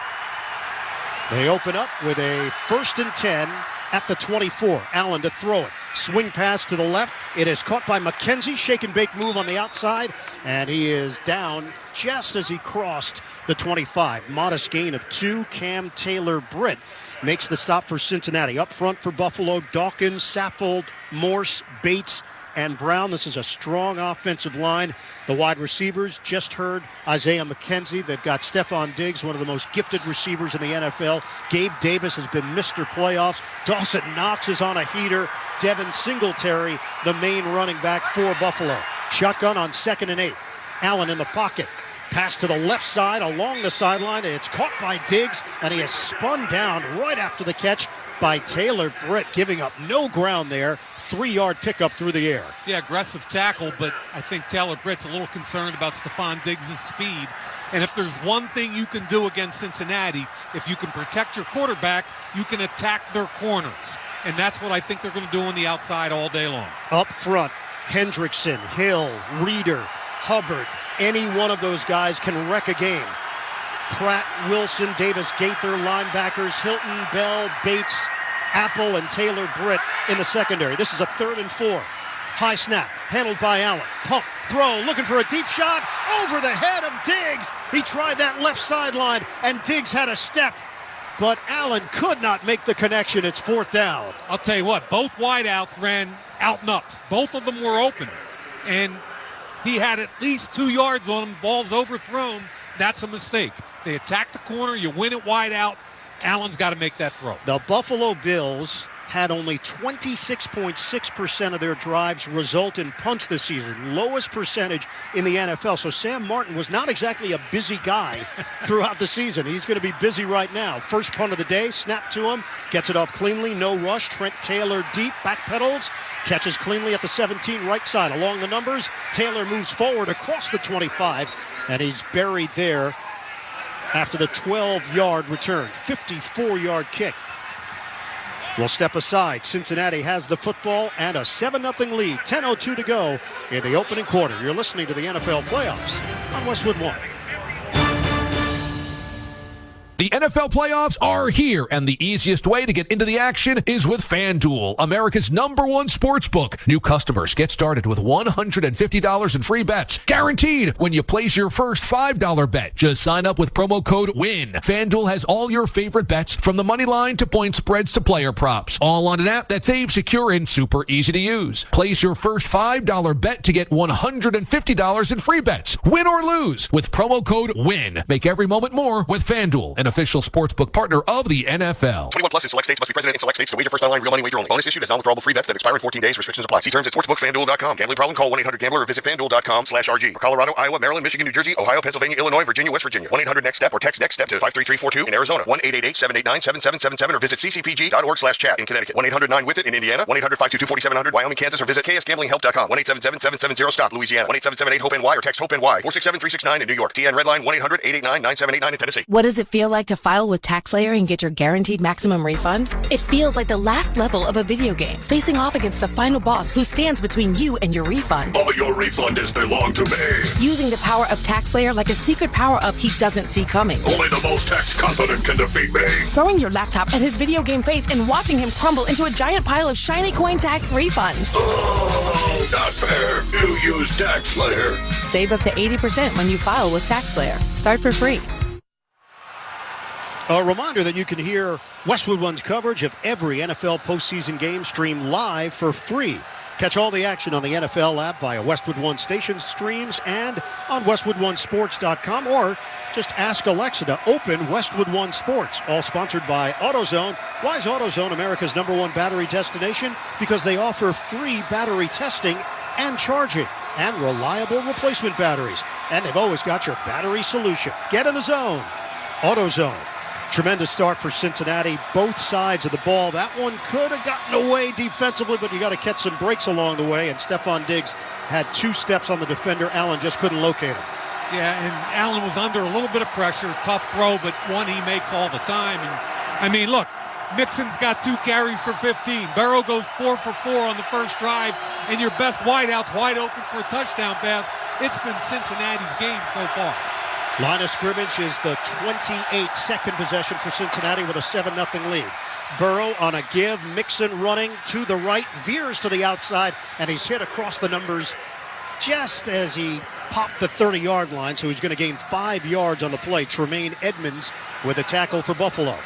Speaker 7: They open up with a 1st and 10 at the 24. Allen to throw it. Swing pass to the left. It is caught by McKenzie. Shake and bake move on the outside. And he is down just as he crossed the 25. Modest gain of 2. Cam Taylor-Britt makes the stop for Cincinnati. Up front for Buffalo, Dawkins, Saffold, Morse, Bates, and Brown. This is a strong offensive line. The wide receivers, just heard Isaiah McKenzie. They've got Stephon Diggs, one of the most gifted receivers in the NFL. Gabe Davis has been Mr. Playoffs. Dawson Knox is on a heater. Devin Singletary, the main running back for Buffalo. Shotgun on 2nd and 8. Allen in the pocket. Pass to the left side along the sideline. It's caught by Diggs, and he is spun down right after the catch by Taylor-Britt, giving up no ground there. 3-yard pickup through the air.
Speaker 33: Yeah, aggressive tackle, but I think Taylor-Britt's a little concerned about Stephon Diggs' speed. And if there's one thing you can do against Cincinnati, if you can protect your quarterback, you can attack their corners. And that's what I think they're going to do on the outside all day long.
Speaker 7: Up front, Hendrickson, Hill, Reeder, Hubbard. Any one of those guys can wreck a game. Pratt, Wilson, Davis, Gaither, linebackers, Hilton, Bell, Bates, Apple, and Taylor-Britt in the secondary. This is a 3rd and 4. High snap, handled by Allen. Pump, throw, looking for a deep shot over the head of Diggs. He tried that left sideline, and Diggs had a step, but Allen could not make the connection. It's 4th down.
Speaker 33: I'll tell you what, both wideouts ran out and up. Both of them were open, and he had at least 2 yards on him. Ball's overthrown. That's a mistake. They attack the corner. You win it wide out. Allen's got to make that throw.
Speaker 7: The Buffalo Bills had only 26.6% of their drives result in punts this season. Lowest percentage in the NFL. So Sam Martin was not exactly a busy guy throughout the season. He's going to be busy right now. First punt of the day, snap to him. Gets it off cleanly, no rush. Trent Taylor deep, backpedals. Catches cleanly at the 17, right side. Along the numbers, Taylor moves forward across the 25, and he's buried there after the 12-yard return. 54-yard kick. We'll step aside. Cincinnati has the football and a 7-0 lead. 10:02 to go in the opening quarter. You're listening to the NFL Playoffs on Westwood One.
Speaker 3: The NFL playoffs are here, and the easiest way to get into the action is with FanDuel, America's #1 sportsbook. New customers get started with $150 in free bets, guaranteed when you place your first $5 bet. Just sign up with promo code WIN. FanDuel has all your favorite bets, from the money line to point spreads to player props, all on an app that's safe, secure, and super easy to use. Place your first $5 bet to get $150 in free bets, win or lose, with promo code WIN. Make every moment more with FanDuel, an an official sportsbook partner of the NFL.
Speaker 9: 21 plus in select states. Must be present in select states to wager first online real money wager only. Bonus issued as non-withdrawable free bets that expire in 14 days. Restrictions apply. See terms at sportsbookfanduel.com. Gambling problem? Call 1-800-GAMBLER or visit fanduel.com/RG. For Colorado, Iowa, Maryland, Michigan, New Jersey, Ohio, Pennsylvania, Illinois, Virginia, West Virginia. 1-800-NEXT-STEP or text NEXT-STEP to 53342 in Arizona. 1-888-789-7777 or visit ccpg.org/chat in Connecticut. 1-800-9-WITH-IT in Indiana. 1-800-522-4700 Wyoming, Kansas or visit ksgamblinghelp.com. 1-877-770-STOP Louisiana. 1-877-8-HOPE-NY or text HOPE-NY. 467-369 in New York. TN Redline 1-800-889-9789 in Tennessee.
Speaker 11: What does it feel like to file with TaxSlayer and get your guaranteed maximum refund? It feels like the last level of a video game, facing off against the final boss who stands between you and your refund.
Speaker 13: All your refund is belong to me.
Speaker 11: Using the power of TaxSlayer like a secret power-up he doesn't see coming.
Speaker 13: Only the most tax-confident can defeat me.
Speaker 11: Throwing your laptop at his video game face and watching him crumble into a giant pile of shiny coin tax refunds.
Speaker 13: Oh, not fair. You use TaxSlayer.
Speaker 11: Save up to 80% when you file with TaxSlayer. Start for free.
Speaker 7: A reminder that you can hear Westwood One's coverage of every NFL postseason game streamed live for free. Catch all the action on the NFL app via Westwood One station streams and on WestwoodOneSports.com, or just ask Alexa to open Westwood One Sports. All sponsored by AutoZone. Why is AutoZone America's #1 battery destination? Because they offer free battery testing and charging and reliable replacement batteries. And they've always got your battery solution. Get in the zone. AutoZone. Tremendous start for Cincinnati, both sides of the ball. That one could have gotten away defensively, but you got to catch some breaks along the way, and Stephon Diggs had 2 steps on the defender. Allen just couldn't locate him.
Speaker 33: Yeah, and Allen was under a little bit of pressure. Tough throw, but one he makes all the time. And I mean, look, Mixon's got 2 carries for 15. Burrow goes 4 for 4 on the first drive, and your best wideout's wide open for a touchdown pass. It's been Cincinnati's game so far.
Speaker 7: Line of scrimmage is the 28-second possession for Cincinnati with a 7-0 lead. Burrow on a give, Mixon running to the right, veers to the outside, and he's hit across the numbers just as he popped the 30-yard line, so he's going to gain 5 yards on the play. Tremaine Edmonds with a tackle for Buffalo.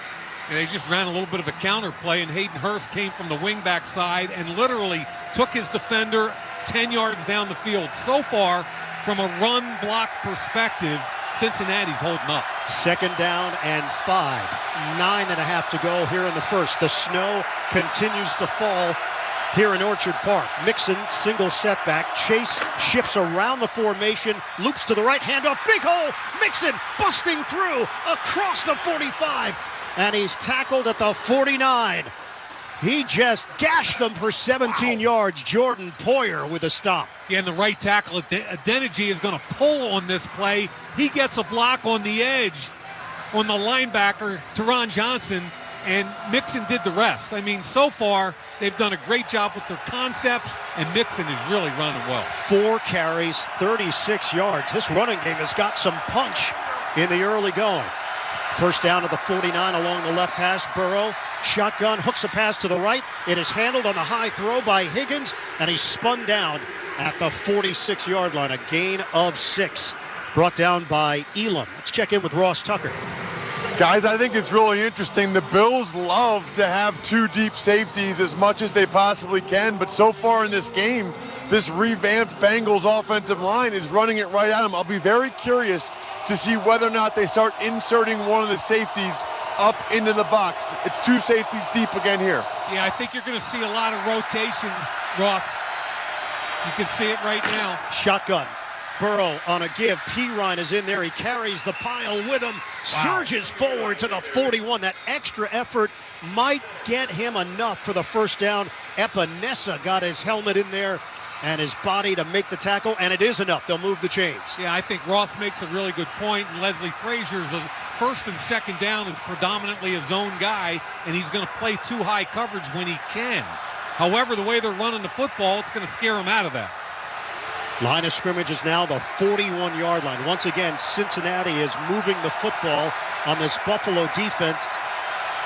Speaker 33: And they just ran a little bit of a counter play, and Hayden Hurst came from the wingback side and literally took his defender 10 yards down the field. So far, from a run block perspective, Cincinnati's holding up.
Speaker 7: 2nd down and 5. 9.5 to go here in the first. The snow continues to fall here in Orchard Park. Mixon, single setback. Chase shifts around the formation, loops to the right, handoff, big hole. Mixon busting through across the 45, and he's tackled at the 49. He just gashed them for 17 yards. Jordan Poyer with a stop.
Speaker 33: Yeah, and the right tackle, Adeniji, is going to pull on this play. He gets a block on the edge on the linebacker, Teron Johnson, and Mixon did the rest. I mean, so far, they've done a great job with their concepts, and Mixon is really running well.
Speaker 7: 4 carries, 36 yards. This running game has got some punch in the early going. First down to the 49 along the left hash. Burrow, shotgun, hooks a pass to the right. It is handled on the high throw by Higgins, and he's spun down at the 46-yard line. A gain of 6. Brought down by Elam. Let's check in with Ross Tucker.
Speaker 1: Guys, I think it's really interesting. The Bills love to have 2 deep safeties as much as they possibly can, but so far in this game, this revamped Bengals offensive line is running it right at them. I'll be very curious to see whether or not they start inserting one of the safeties up into the box. It's 2 safeties deep again here.
Speaker 33: Yeah, I think you're going to see a lot of rotation, Ross. You can see it right now.
Speaker 7: Shotgun. Burrow on a give. Pirine is in there. He carries the pile with him. Surges forward to the 41. That extra effort might get him enough for the first down. Epinesa got his helmet in there and his body to make the tackle, and it is enough. They'll move the chains.
Speaker 33: Yeah, I think Ross makes a really good point. And Leslie Frazier's first and second down is predominantly a zone guy, and he's going to play 2 high coverage when he can. However, the way they're running the football, it's going to scare him out of that.
Speaker 7: Line of scrimmage is now the 41-yard line. Once again, Cincinnati is moving the football on this Buffalo defense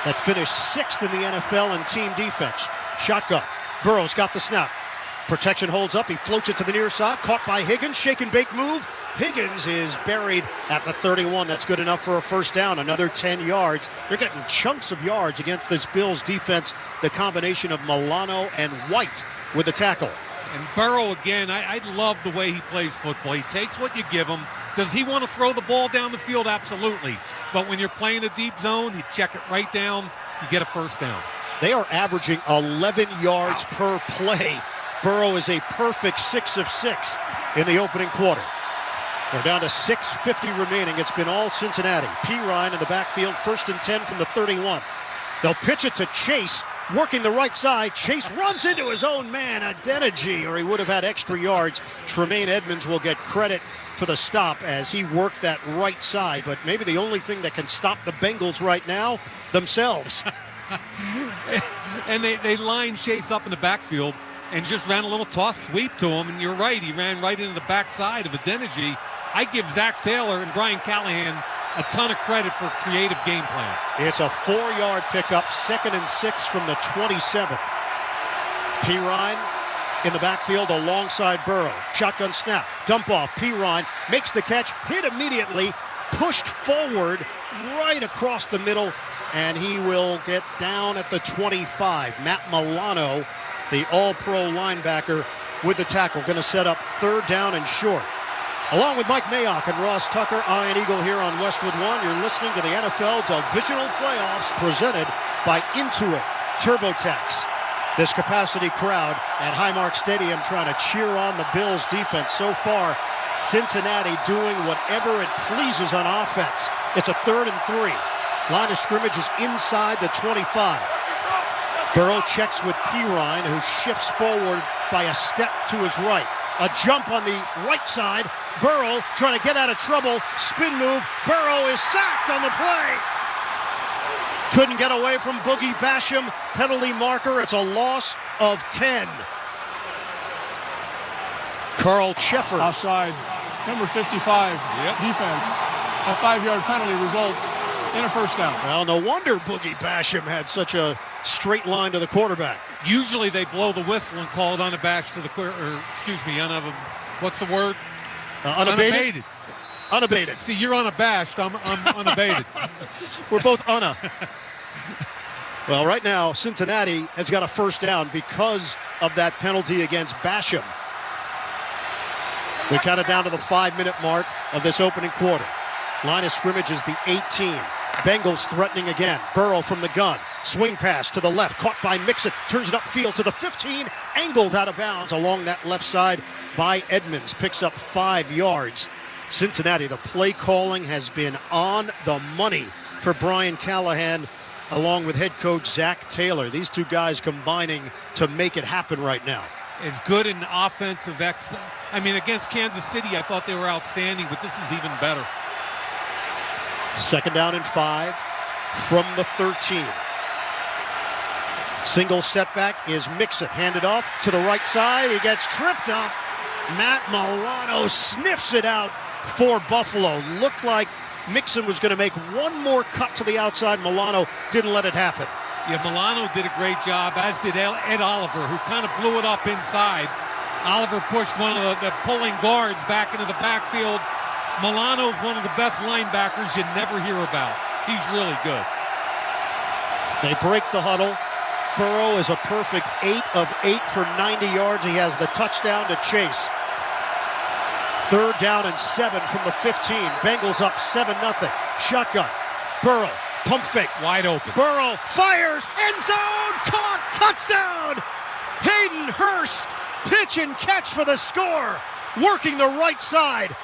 Speaker 7: that finished 6th in the NFL in team defense. Shotgun. Burrow's got the snap. Protection holds up. He floats it to the near side. Caught by Higgins. Shake and bake move. Higgins is buried at the 31. That's good enough for a first down. Another 10 yards. They're getting chunks of yards against this Bills defense. The combination of Milano and White with the tackle.
Speaker 33: And Burrow, again, I love the way he plays football. He takes what you give him, Does he want to throw the ball down the field? Absolutely. But when you're playing a deep zone, you check it right down, you get a first down.
Speaker 7: They are averaging 11 yards per play. Burrow is a perfect 6 of 6 in the opening quarter. We're down to 6:50 remaining. It's been all Cincinnati. P. Ryan in the backfield, 1st and 10 from the 31. They'll pitch it to Chase, working the right side. Chase runs into his own man, Adeniji, or he would have had extra yards. Tremaine Edmonds will get credit for the stop as he worked that right side. But maybe the only thing that can stop the Bengals right now, themselves.
Speaker 33: And they lined Chase up in the backfield and just ran a little toss sweep to him. And you're right, he ran right into the backside of Adeniji. I give Zach Taylor and Brian Callahan a ton of credit for creative game plan.
Speaker 7: It's a 4-yard pickup, 2nd and 6 from the 27. P. Ryan in the backfield alongside Burrow. Shotgun snap, dump off. P. Ryan makes the catch, hit immediately, pushed forward right across the middle, and he will get down at the 25. Matt Milano, the all-pro linebacker, with the tackle. Going to set up 3rd down and short. Along with Mike Mayock and Ross Tucker, Ian Eagle here on Westwood One. You're listening to the NFL Divisional Playoffs presented by Intuit TurboTax. This capacity crowd at Highmark Stadium trying to cheer on the Bills defense. So far, Cincinnati doing whatever it pleases on offense. It's a 3rd and 3. Line of scrimmage is inside the 25. Burrow checks with P. Ryan, who shifts forward by a step to his right. A jump on the right side. Burrow trying to get out of trouble. Spin move. Burrow is sacked on the play. Couldn't get away from Boogie Basham. Penalty marker. It's a loss of 10. Carl Sheffer.
Speaker 14: Offside. Number 55. Defense. A 5-yard penalty results in a first down.
Speaker 7: Well, no wonder Boogie Basham had such a straight line to the quarterback.
Speaker 33: Usually they blow the whistle and call it unabashed to the, what's the word?
Speaker 7: Unabated. Unabated.
Speaker 33: See, you're unabashed. I'm unabated.
Speaker 7: We're both unna. Well, right now, Cincinnati has got a first down because of that penalty against Basham. We count it down to the 5-minute mark of this opening quarter. Line of scrimmage is the 18. Bengals threatening again. Burrow from the gun. Swing pass to the left. Caught by Mixon. Turns it upfield to the 15. Angled out of bounds along that left side by Edmonds. Picks up 5 yards. Cincinnati, the play calling has been on the money for Brian Callahan along with head coach Zach Taylor. These two guys combining to make it happen right now.
Speaker 33: As good in offensive against Kansas City, I thought they were outstanding, but this is even better.
Speaker 7: 2nd down and 5 from the 13. Single setback is Mixon. Handed off to the right side. He gets tripped up. Matt Milano sniffs it out for Buffalo. Looked like Mixon was going to make one more cut to the outside. Milano didn't let it happen.
Speaker 33: Yeah, Milano did a great job, as did Ed Oliver, who kind of blew it up inside. Oliver pushed one of the pulling guards back into the backfield. Milano's one of the best linebackers you never hear about. He's really good.
Speaker 7: They break the huddle. Burrow is a perfect 8 of 8 for 90 yards. He has the touchdown to Chase. 3rd down and 7 from the 15. Bengals up 7-0. Shotgun. Burrow. Pump fake.
Speaker 33: Wide open.
Speaker 7: Burrow fires. End zone. Caught. Touchdown. Hayden Hurst. Pitch and catch for the score. Working the right side.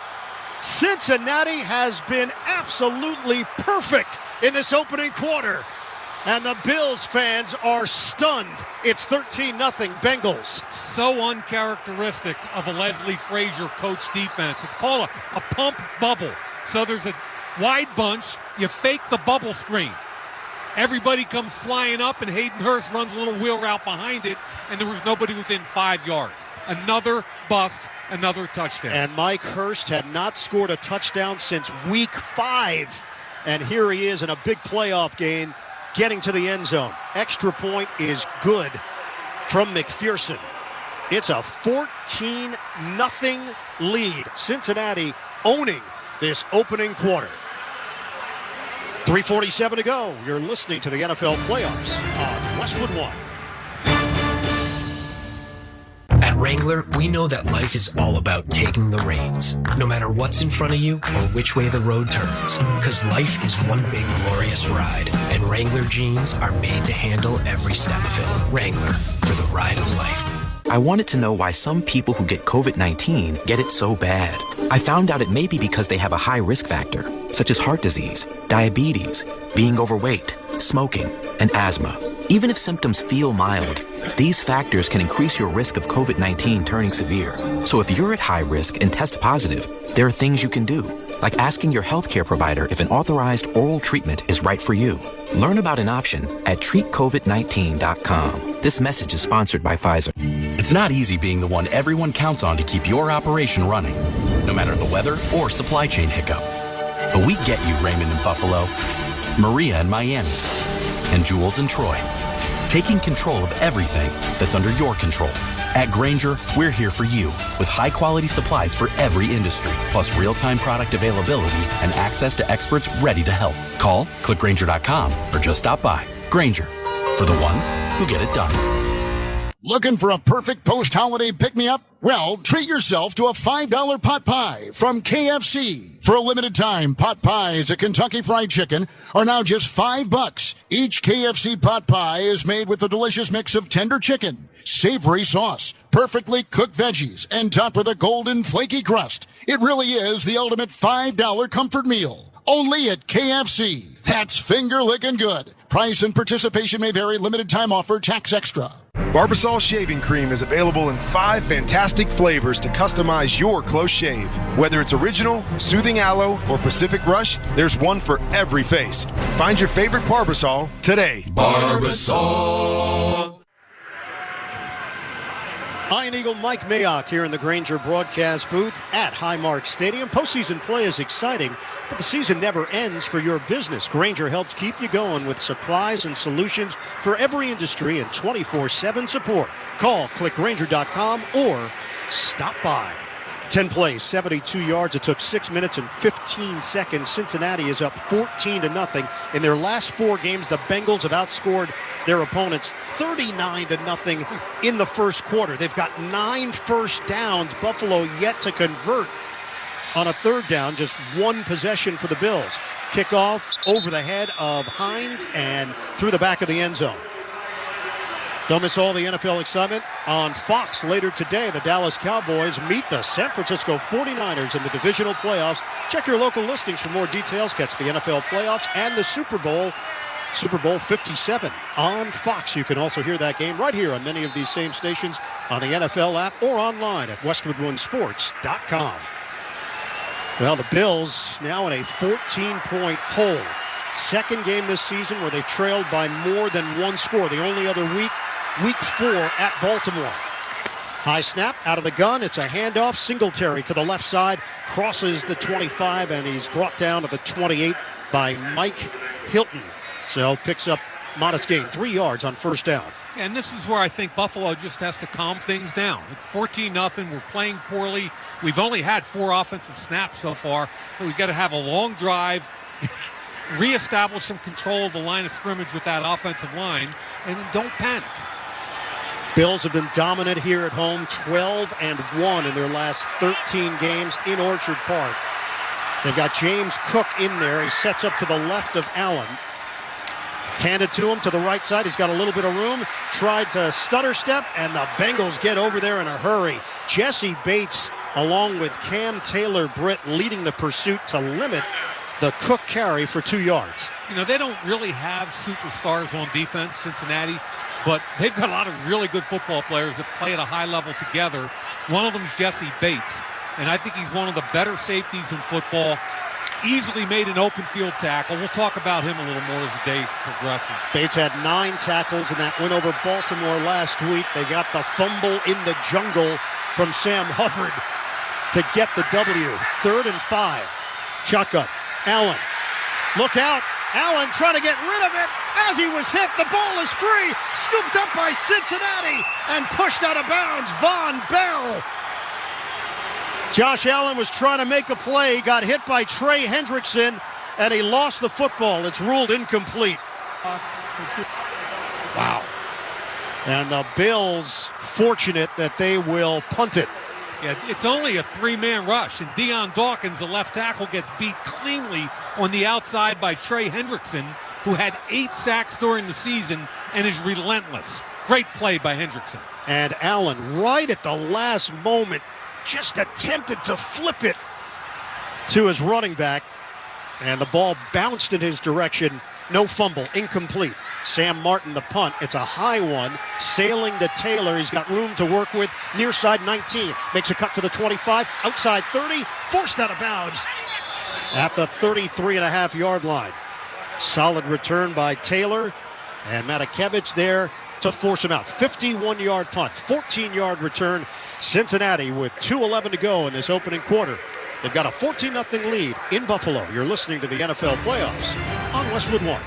Speaker 7: Cincinnati has been absolutely perfect in this opening quarter. And the Bills fans are stunned. It's 13-0 Bengals.
Speaker 33: So uncharacteristic of a Leslie Frazier coach defense. It's called a pump bubble. So there's a wide bunch. You fake the bubble screen. Everybody comes flying up, and Hayden Hurst runs a little wheel route behind it, and there was nobody within 5 yards. Another bust, another touchdown.
Speaker 7: And Mike Hurst had not scored a touchdown since week 5. And here he is in a big playoff game, getting to the end zone. Extra point is good from McPherson. It's a 14-0 lead. Cincinnati owning this opening quarter. 3:47 to go. You're listening to the NFL playoffs on Westwood One.
Speaker 2: At
Speaker 15: Wrangler, we know that life is all about taking the reins, no matter what's in front of you or which way the road turns, because life is one big glorious ride, and Wrangler jeans are made to handle every step of it. Wrangler, for the ride of life.
Speaker 36: I wanted to know why some people who get COVID-19 get it so bad. I found out it may be because they have a high risk factor, such as heart disease, diabetes, being overweight, smoking, and asthma. Even if symptoms feel mild, these factors can increase your risk of COVID-19 turning severe. So if you're at high risk and test positive, there are things you can do, like asking your healthcare provider if an authorized oral treatment is right for you. Learn about an option at treatcovid19.com. This message is sponsored by Pfizer.
Speaker 16: It's not easy being the one everyone counts on to keep your operation running, no matter the weather or supply chain hiccup. But we get you, Raymond in Buffalo, Maria in Miami, and Jules in Troy, taking control of everything that's under your control. At Grainger, we're here for you with high-quality supplies for every industry, plus real-time product availability and access to experts ready to help. Call, click Grainger.com, or just stop by. Grainger, for the ones who get it done.
Speaker 17: Looking for a perfect post-holiday pick-me-up? Well, treat yourself to a $5 pot pie from KFC. For a limited time, pot pies at Kentucky Fried Chicken are now just $5. Each KFC pot pie is made with a delicious mix of tender chicken, savory sauce, perfectly cooked veggies, and topped with a golden flaky crust. It really is the ultimate $5 comfort meal. Only at KFC. That's finger-licking good. Price and participation may vary. Limited time offer. Tax extra.
Speaker 18: Barbasol Shaving Cream is available in 5 fantastic flavors to customize your close shave. Whether it's original, soothing aloe, or Pacific Rush, there's one for every face. Find your favorite Barbasol today. Barbasol.
Speaker 7: Iron Eagle Mike Mayock here in the Grainger broadcast booth at Highmark Stadium. Postseason play is exciting, but the season never ends for your business. Grainger helps keep you going with supplies and solutions for every industry and 24/7 support. Call, click Grainger.com, or stop by. 10 plays, 72 yards. It took 6 minutes and 15 seconds. Cincinnati is up 14-0. In their last 4 games, the Bengals have outscored their opponents 39-0 in the first quarter. They've got 9 first downs. Buffalo yet to convert on a third down. Just 1 possession for the Bills. Kickoff over the head of Hines and through the back of the end zone. Don't miss all the NFL excitement on Fox later today. The Dallas Cowboys meet the San Francisco 49ers in the divisional playoffs. Check your local listings for more details. Catch the NFL playoffs and the Super Bowl 57 on Fox. You can also hear that game right here on many of these same stations on the NFL app or online at westwood1sports.com. Well, the Bills now in a 14-point hole. Second game this season where they've trailed by more than 1 score. The only other week 4 at Baltimore. High snap out of the gun. It's a handoff. Singletary to the left side. Crosses the 25, and he's brought down to the 28 by Mike Hilton. So picks up modest gain, 3 yards on first down.
Speaker 33: And this is where I think Buffalo just has to calm things down. It's 14-0. We're playing poorly. We've only had 4 offensive snaps so far. But we've got to have a long drive, reestablish some control of the line of scrimmage with that offensive line, and then don't panic.
Speaker 7: Bills have been dominant here at home, 12-1 in their last 13 games in Orchard Park. They've got James Cook in there. He sets up to the left of Allen. Handed to him to the right side. He's got a little bit of room. Tried to stutter step, and the Bengals get over there in a hurry. Jesse Bates, along with Cam Taylor-Britt, leading the pursuit to limit the Cook carry for 2 yards.
Speaker 33: You know, they don't really have superstars on defense, Cincinnati, but they've got a lot of really good football players that play at a high level together. One of them is Jesse Bates, and I think he's one of the better safeties in football. Easily made an open field tackle. We'll talk about him a little more as the day progresses.
Speaker 7: Bates had 9 tackles in that win over Baltimore last week. They got the fumble in the jungle from Sam Hubbard to get the W. 3rd and 5. Shotgun. Allen. Look out. Allen trying to get rid of it. As he was hit, the ball is free. Scooped up by Cincinnati and pushed out of bounds. Von Bell. Josh Allen was trying to make a play, got hit by Trey Hendrickson, and he lost the football. It's ruled incomplete.
Speaker 33: Wow.
Speaker 7: And the Bills fortunate that they will punt it.
Speaker 33: Yeah, it's only a three-man rush, and Deion Dawkins, the left tackle, gets beat cleanly on the outside by Trey Hendrickson, who had 8 sacks during the season and is relentless. Great play by Hendrickson.
Speaker 7: And Allen, right at the last moment, just attempted to flip it to his running back, and the ball bounced in his direction. No fumble, incomplete. Sam Martin, the punt. It's a high one, sailing to Taylor. He's got room to work with. Near side 19. Makes a cut to the 25. Outside 30. Forced out of bounds at the 33.5-yard line. Solid return by Taylor. And Matakevich there to force him out. 51-yard punt. 14-yard return. Cincinnati with 2:11 to go in this opening quarter. They've got a 14-0 lead in Buffalo. You're listening to the NFL Playoffs on Westwood One.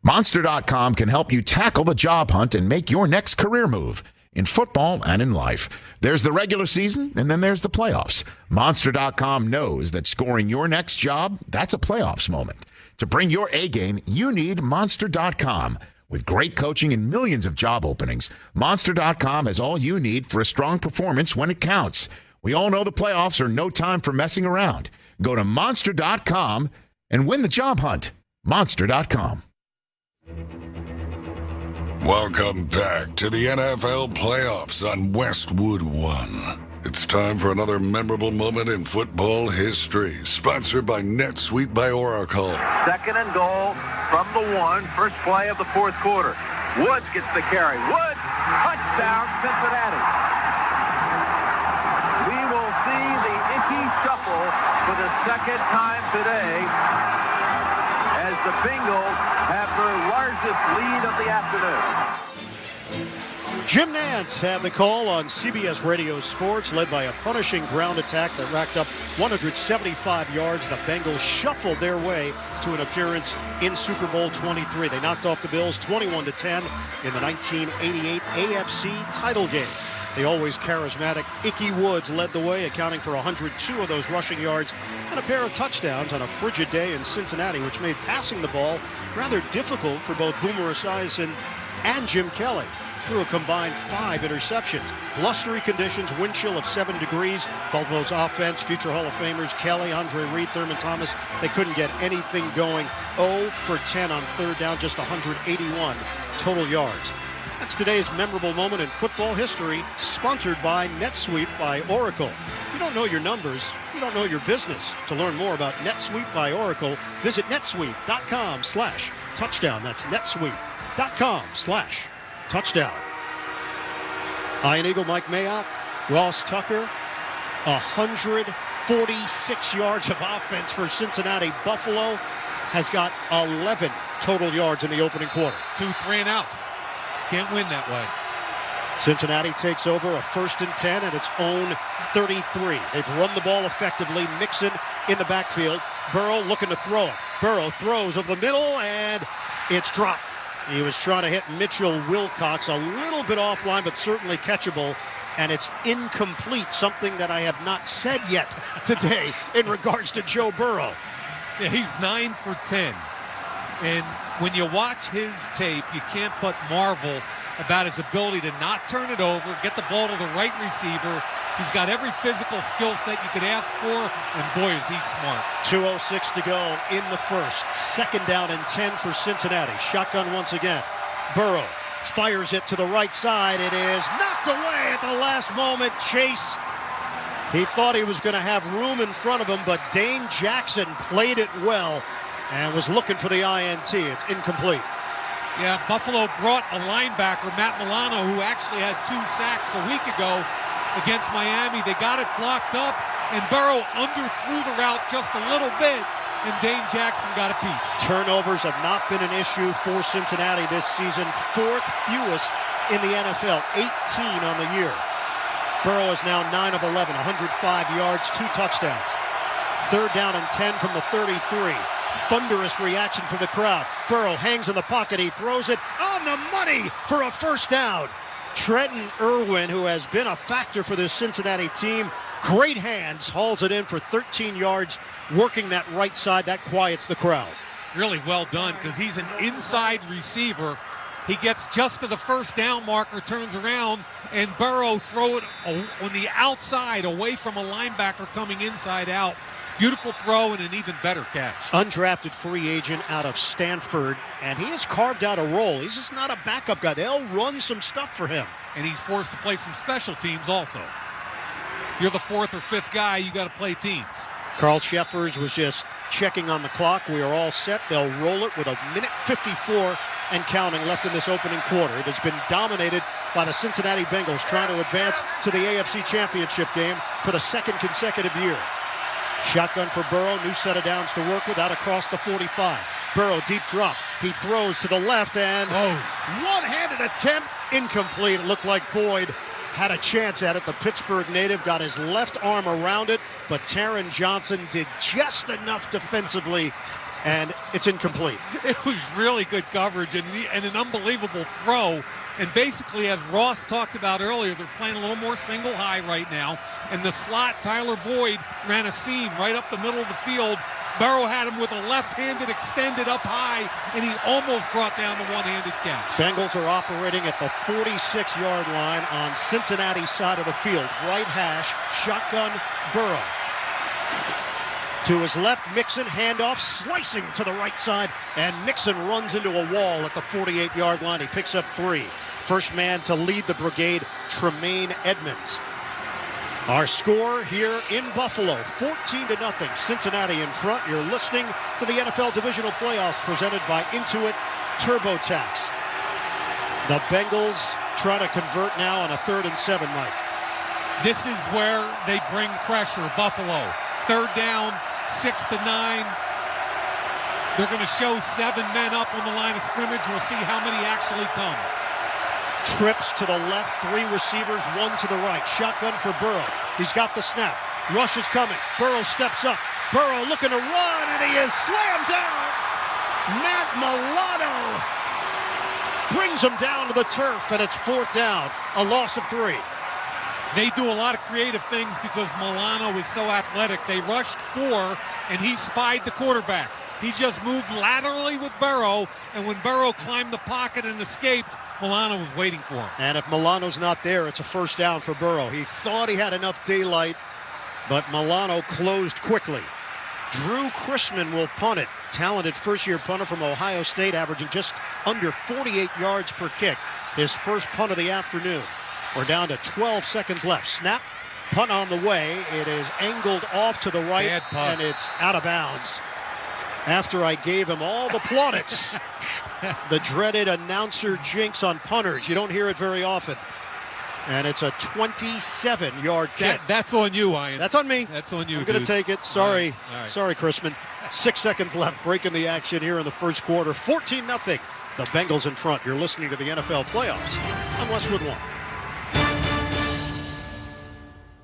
Speaker 8: Monster.com can help you tackle the job hunt and make your next career move in football and in life. There's the regular season, and then there's the playoffs. Monster.com knows that scoring your next job, that's a playoffs moment. To bring your A game, you need Monster.com. With great coaching and millions of job openings, Monster.com has all you need for a strong performance when it counts. We all know the playoffs are no time for messing around. Go to Monster.com and win the job hunt. Monster.com.
Speaker 13: Welcome back to the NFL playoffs on Westwood One. It's time for another memorable moment in football history, sponsored by NetSuite by Oracle.
Speaker 19: 2nd and goal from the 1, first play of the 4th quarter. Woods gets the carry. Woods, touchdown, Cincinnati. We will see the Icky shuffle for the second time today as the Bengals have their largest lead of the afternoon.
Speaker 7: Jim Nantz had the call on CBS Radio Sports, led by a punishing ground attack that racked up 175 yards. The Bengals shuffled their way to an appearance in Super Bowl 23. They knocked off the Bills 21-10 in the 1988 AFC title game. The always charismatic Icky Woods led the way, accounting for 102 of those rushing yards and a pair of touchdowns on a frigid day in Cincinnati, which made passing the ball rather difficult for both Boomer Esiason and Jim Kelly. Through a combined 5 interceptions. Blustery conditions, wind chill of 7 degrees. Both those offense, future Hall of Famers, Kelly, Andre Reed, Thurman Thomas, they couldn't get anything going. 0 for 10 on 3rd down, just 181 total yards. That's today's memorable moment in football history, sponsored by NetSuite by Oracle. If you don't know your numbers, you don't know your business. To learn more about NetSuite by Oracle, visit netsuite.com/touchdown. That's netsuite.com/touchdown. Iron Eagle Mike Mayock, Ross Tucker, 146 yards of offense for Cincinnati. Buffalo has got 11 total yards in the opening quarter.
Speaker 33: 2 3-and-outs. Can't win that way.
Speaker 7: Cincinnati takes over a 1st and 10 at its own 33. They've run the ball effectively. Mixon in the backfield. Burrow looking to throw it. Burrow throws over the middle, and it's dropped. He was trying to hit Mitchell Wilcox, a little bit offline, but certainly catchable, and it's incomplete, something that I have not said yet today in regards to Joe Burrow.
Speaker 33: Yeah, he's 9 for 10, and when you watch his tape, you can't but marvel about his ability to not turn it over, get the ball to the right receiver. He's got every physical skill set you could ask for, and boy, is he smart.
Speaker 7: 2:06 to go in the first. 2nd down and 10 for Cincinnati. Shotgun once again. Burrow fires it to the right side. It is knocked away at the last moment. Chase, he thought he was going to have room in front of him, but Dane Jackson played it well and was looking for the INT. It's incomplete.
Speaker 33: Yeah, Buffalo brought a linebacker, Matt Milano, who actually had 2 sacks a week ago against Miami. They got it blocked up, and Burrow underthrew the route just a little bit, and Dane Jackson got a piece.
Speaker 7: Turnovers have not been an issue for Cincinnati this season. 4th fewest in the NFL, 18 on the year. Burrow is now 9 of 11, 105 yards, 2 touchdowns. 3rd down and 10 from the 33. Thunderous reaction from the crowd. Burrow hangs in the pocket. He throws it on the money for a 1st down. Trenton Irwin, who has been a factor for this Cincinnati team, great hands, hauls it in for 13 yards, working that right side. That quiets the crowd.
Speaker 33: really well done because he's an inside receiver. He gets just to the first down marker, turns around, and Burrow throw it on the outside away from a linebacker coming inside out. Beautiful throw and an even better catch.
Speaker 7: Undrafted free agent out of Stanford, and he has carved out a role. He's just not a backup guy. They'll run some stuff for him.
Speaker 33: And he's forced to play some special teams also. If you're the fourth or fifth guy, you got to play teams.
Speaker 7: Carl Sheffers was just checking on the clock. We are all set. They'll roll it with a minute 54 and counting left in this opening quarter. It has been dominated by the Cincinnati Bengals trying to advance to the AFC Championship game for the second consecutive year. Shotgun for Burrow, new set of downs to work with, out across the 45. Burrow, deep drop. He throws to the left and one-handed attempt, incomplete. It looked like Boyd had a chance at it. The Pittsburgh native got his left arm around it, but Taron Johnson did just enough defensively, and it's incomplete.
Speaker 33: It was really good coverage and an unbelievable throw. And basically, as Ross talked about earlier, they're playing a little more single high right now. And the slot, Tyler Boyd ran a seam right up the middle of the field. Burrow had him with a left-handed extended up high, and he almost brought down the one-handed catch.
Speaker 7: Bengals are operating at the 46-yard line on Cincinnati's side of the field. Right hash, shotgun, Burrow. To his left, Mixon, handoff, slicing to the right side, and Mixon runs into a wall at the 48-yard line. He picks up 3. First man to lead the brigade, Tremaine Edmonds. Our score here in Buffalo, 14-0, Cincinnati in front. You're listening to the NFL Divisional Playoffs presented by Intuit TurboTax. The Bengals try to convert now on a 3rd and 7, Mike.
Speaker 33: This is where they bring pressure, Buffalo. 3rd down, 6-9. They're going to show 7 men up on the line of scrimmage. We'll see how many actually come.
Speaker 7: Trips to the left, 3 receivers, 1 to the right. Shotgun for Burrow. He's got the snap. Rush is coming. Burrow steps up. Burrow looking to run, and he is slammed down. Matt Milano brings him down to the turf, and it's 4th down. A loss of 3.
Speaker 33: They do a lot of creative things because Milano is so athletic. They rushed 4, and he spied the quarterback. He just moved laterally with Burrow, and when Burrow climbed the pocket and escaped, Milano was waiting for him.
Speaker 7: And if Milano's not there, it's a 1st down for Burrow. He thought he had enough daylight, but Milano closed quickly. Drew Chrisman will punt it. Talented first-year punter from Ohio State, averaging just under 48 yards per kick. His first punt of the afternoon. We're down to 12 seconds left. Snap, punt on the way. It is angled off to the right, and it's out of bounds. After I gave him all the plaudits, the dreaded announcer jinx on punters. You don't hear it very often. And it's a 27-yard kick.
Speaker 33: That's on you, Ian.
Speaker 7: That's on me.
Speaker 33: That's on you,
Speaker 7: I'm going to take it. Sorry.
Speaker 33: All right.
Speaker 7: Sorry, Chrisman. 6 seconds left, breaking the action here in the first quarter. 14-0. The Bengals in front. You're listening to the NFL Playoffs on Westwood One.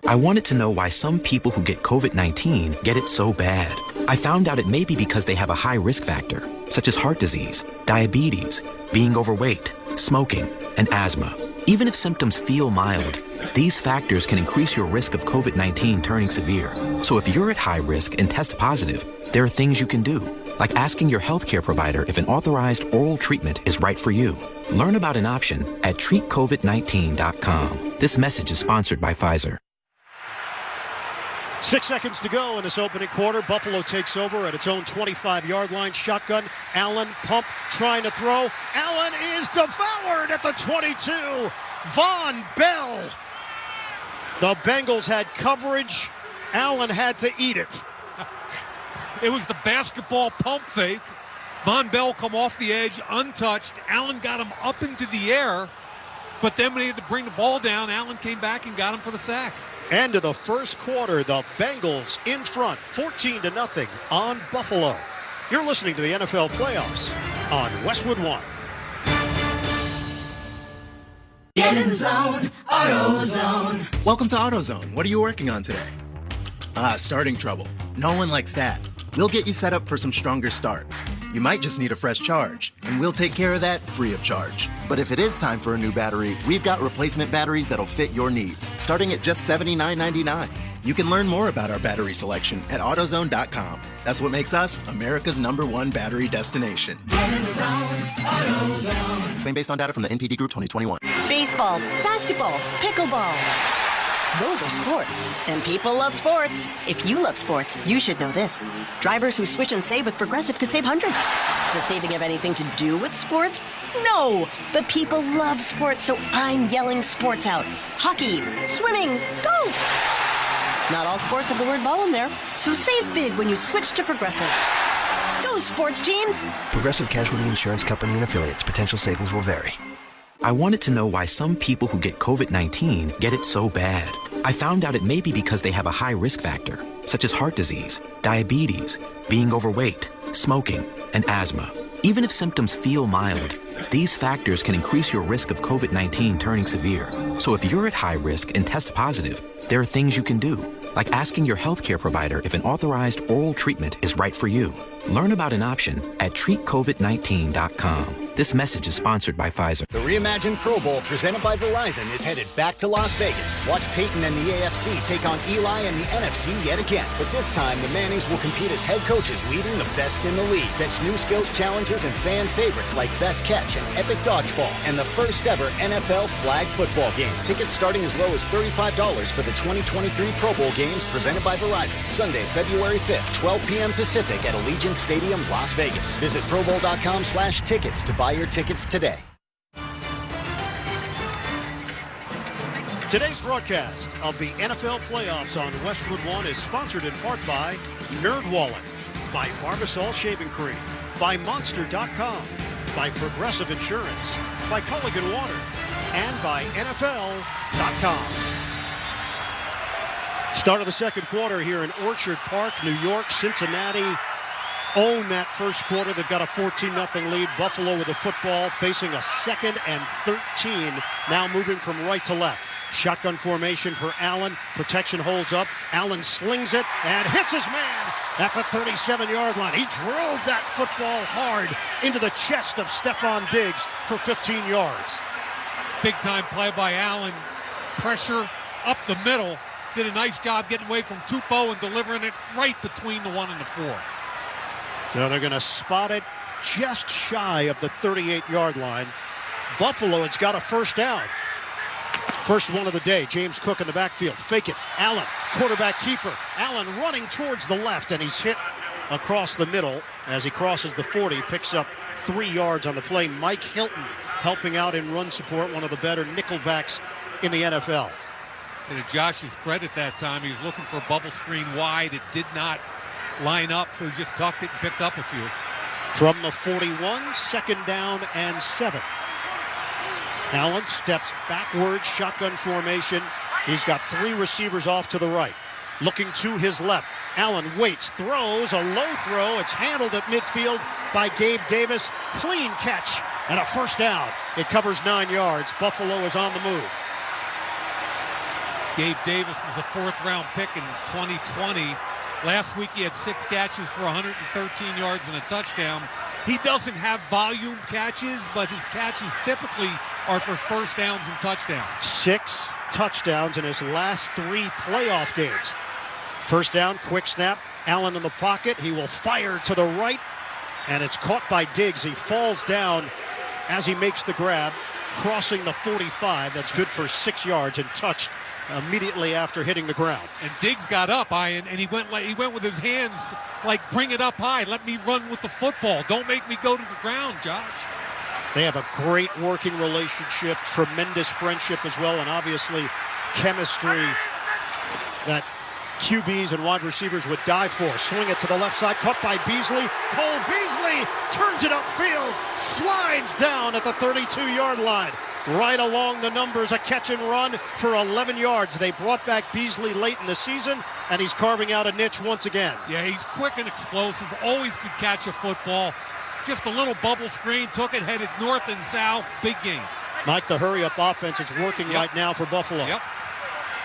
Speaker 36: I wanted to know why some people who get COVID-19 get it so bad. I found out it may be because they have a high risk factor, such as heart disease, diabetes, being overweight, smoking, and asthma. Even if symptoms feel mild, these factors can increase your risk of COVID-19 turning severe. So if you're at high risk and test positive, there are things you can do, like asking your healthcare provider if an authorized oral treatment is right for you. Learn about an option at treatcovid19.com. This message is sponsored by Pfizer.
Speaker 7: 6 seconds to go in this opening quarter. Buffalo takes over at its own 25-yard line. Shotgun. Allen pump trying to throw. Allen is devoured at the 22. Von Bell. The Bengals had coverage. Allen had to eat it.
Speaker 33: It was the basketball pump fake. Von Bell come off the edge untouched. Allen got him up into the air, but then when he had to bring the ball down, Allen came back and got him for the sack.
Speaker 7: End of the first quarter, the Bengals in front, 14-0 on Buffalo. You're listening to the NFL Playoffs on Westwood One.
Speaker 10: Get in the zone, AutoZone. Welcome to AutoZone. What are you working on today? Starting trouble. No one likes that. We'll get you set up for some stronger starts. You might just need a fresh charge, and we'll take care of that free of charge. But if it is time for a new battery, we've got replacement batteries that'll fit your needs, starting at just $79.99. You can learn more about our battery selection at AutoZone.com. That's what makes us America's #1 battery destination.
Speaker 5: Get in the zone, AutoZone.
Speaker 10: Claim based on data from the NPD Group 2021.
Speaker 12: Baseball, basketball, pickleball. Those are sports, and people love sports. If you love sports, you should know this. Drivers who switch and save with Progressive could save hundreds. Does saving have anything to do with sports? No! The people love sports, so I'm yelling sports out. Hockey, swimming, golf! Not all sports have the word ball in there, so save big when you switch to Progressive. Go sports teams!
Speaker 15: Progressive Casualty Insurance Company and Affiliates. Potential savings will vary.
Speaker 36: I wanted to know why some people who get COVID-19 get it so bad. I found out it may be because they have a high risk factor, such as heart disease, diabetes, being overweight, smoking, and asthma. Even if symptoms feel mild, these factors can increase your risk of COVID-19 turning severe. So if you're at high risk and test positive, there are things you can do, like asking your healthcare provider if an authorized oral treatment is right for you. Learn about an option at treatcovid19.com. This message is sponsored by Pfizer.
Speaker 20: The reimagined Pro Bowl presented by Verizon is headed back to Las Vegas. Watch Peyton and the AFC take on Eli and the NFC yet again. But this time, the Mannings will compete as head coaches leading the best in the league. Catch new skills challenges and fan favorites like Best Catch and Epic Dodgeball and the first ever NFL flag football game. Tickets starting as low as $35 for the 2023 Pro Bowl games presented by Verizon. Sunday, February 5th, 12 p.m. Pacific at Allegiant Stadium, Las Vegas. Visit probowl.com/tickets to buy your tickets today.
Speaker 7: Today's broadcast of the NFL playoffs on Westwood One is sponsored in part by NerdWallet, by Barbasol Shaving Cream, by Monster.com, by Progressive Insurance, by Culligan Water, and by NFL.com. Start of the second quarter here in Orchard Park, New York. Cincinnati own that first quarter. They've got a 14-0 lead. Buffalo with the football facing a 2nd and 13. Now moving from right to left. Shotgun formation for Allen. Protection holds up. Allen slings it and hits his man at the 37-yard line. He drove that football hard into the chest of Stephon Diggs for 15 yards.
Speaker 33: Big time play by Allen. Pressure up the middle. Did a nice job getting away from Tupou and delivering it right between the 1 and the 4.
Speaker 7: So they're going to spot it just shy of the 38-yard line. Buffalo has got a first down. First one of the day. James Cook in the backfield. Fake it. Allen, quarterback keeper. Allen running towards the left, and he's hit across the middle as he crosses the 40. Picks up 3 yards on the play. Mike Hilton helping out in run support, one of the better nickelbacks in the NFL.
Speaker 33: And to Josh's credit that time, he was looking for a bubble screen wide. It did not line up, so he just tucked it and picked up a few.
Speaker 7: From the 41, 2nd down and 7. Allen steps backwards, shotgun formation. He's got 3 receivers off to the right. Looking to his left. Allen waits, throws, a low throw. It's handled at midfield by Gabe Davis. Clean catch and a first down. It covers 9 yards. Buffalo is on the move.
Speaker 33: Gabe Davis was a 4th-round pick in 2020. Last week he had 6 catches for 113 yards and a touchdown. He doesn't have volume catches, but his catches typically are for first downs and touchdowns. 6 touchdowns in his last 3 playoff games. First down, quick snap. Allen in the pocket. He will fire to the right, and it's caught by Diggs. He falls down as he makes the grab, crossing the 45. That's good for 6 yards and touched immediately after hitting the ground. And Diggs got up, and he went with his hands like, bring it up high. Let me run with the football. Don't make me go to the ground, Josh.
Speaker 7: They have a great working relationship, tremendous friendship as well, and obviously chemistry that QBs and wide receivers would die for. Swing it to the left side, caught by Beasley. Cole Beasley turns it upfield, slides down at the 32-yard line. Right along the numbers, a catch and run for 11 yards. They brought back Beasley late in the season, and he's carving out a niche once again.
Speaker 33: Yeah, he's quick and explosive, always could catch a football. Just a little bubble screen, took it, headed north and south, big game.
Speaker 7: Mike, the hurry-up offense is working right now for Buffalo.
Speaker 33: Yep.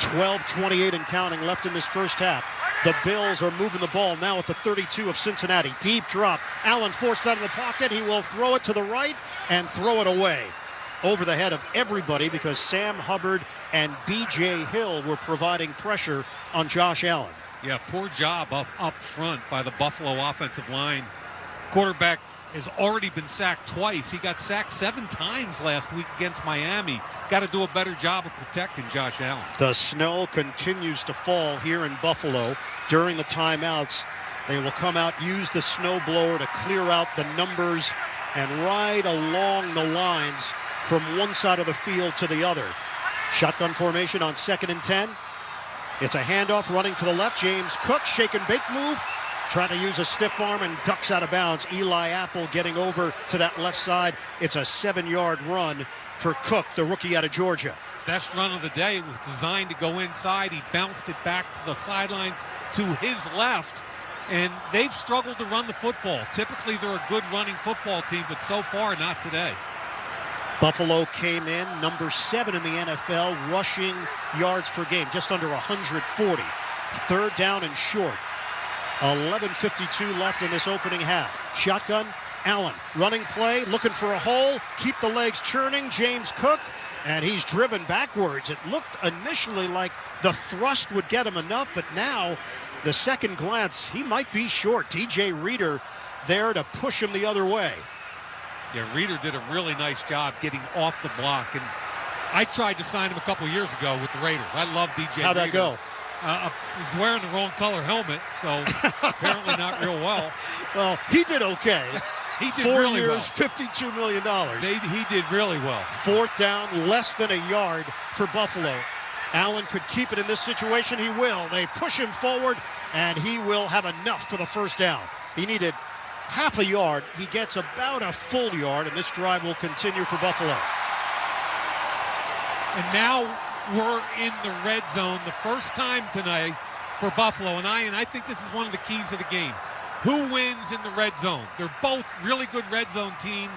Speaker 7: 12:28 and counting left in this first half. The Bills are moving the ball now at the 32 of Cincinnati. Deep drop. Allen forced out of the pocket. He will throw it to the right and throw it away. over the head of everybody because Sam Hubbard and B.J. Hill were providing pressure on Josh Allen.
Speaker 33: Yeah, poor job up front by the Buffalo offensive line. Quarterback has already been sacked twice. He got sacked 7 times last week against Miami. Got to do a better job of protecting Josh Allen.
Speaker 7: The snow continues to fall here in Buffalo. During the timeouts, they will come out, use the snow blower to clear out the numbers and ride along the lines from one side of the field to the other. Shotgun formation on 2nd and 10. It's a handoff running to the left. James Cook, shake and bake move. Trying to use a stiff arm and ducks out of bounds. Eli Apple getting over to that left side. It's a 7-yard run for Cook, the rookie out of Georgia.
Speaker 33: Best run of the day. It was designed to go inside. He bounced it back to the sideline to his left. And they've struggled to run the football. Typically, they're a good running football team, but so far, not today.
Speaker 7: Buffalo came in number 7 in the NFL, rushing yards per game, just under 140. 3rd down and short. 11:52 left in this opening half. Shotgun, Allen, running play, looking for a hole, keep the legs churning, James Cook, and he's driven backwards. It looked initially like the thrust would get him enough, but now the second glance, he might be short. DJ Reader there to push him the other way.
Speaker 33: Yeah, Reader did a really nice job getting off the block, and I tried to sign him a couple years ago with the Raiders. I love DJ
Speaker 7: How'd that
Speaker 33: Reader.
Speaker 7: go?
Speaker 33: He's wearing the wrong color helmet, so apparently not real well.
Speaker 7: Well, he did okay.
Speaker 33: He did
Speaker 7: 4
Speaker 33: really
Speaker 7: years,
Speaker 33: well.
Speaker 7: $52 million.
Speaker 33: He did really well.
Speaker 7: 4th down, less than a yard for Buffalo. Allen could keep it in this situation. He will. They push him forward, and he will have enough for the first down. He needed half a yard. He gets about a full yard, and this drive will continue for Buffalo.
Speaker 33: And now we're in the red zone the first time tonight for Buffalo. And I think this is one of the keys of the game. Who wins in the red zone? They're both really good red zone team.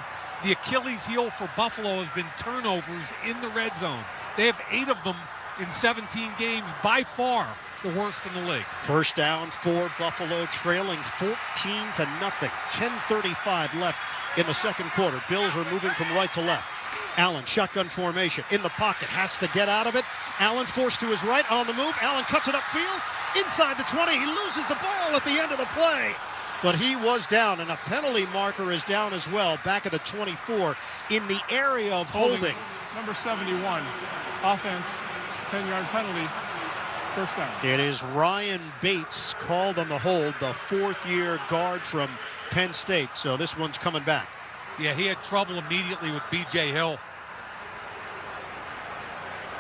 Speaker 33: The Achilles heel for Buffalo has been turnovers in the red zone. They have 8 of them in 17 games, by far the worst in the league.
Speaker 7: First down for Buffalo, trailing 14-0. 10:35 left in the second quarter. Bills are moving from right to left. Allen, shotgun formation, in the pocket, has to get out of it. Allen forced to his right, on the move. Allen cuts it upfield, inside the 20. He loses the ball at the end of the play. But he was down, and a penalty marker is down as well, back at the 24, in the area of holding.
Speaker 14: Number 71, offense, 10-yard penalty, first down.
Speaker 7: It is Ryan Bates called on the hold, the 4th-year guard from Penn State. So this one's coming back.
Speaker 33: Yeah, he had trouble immediately with B.J. Hill.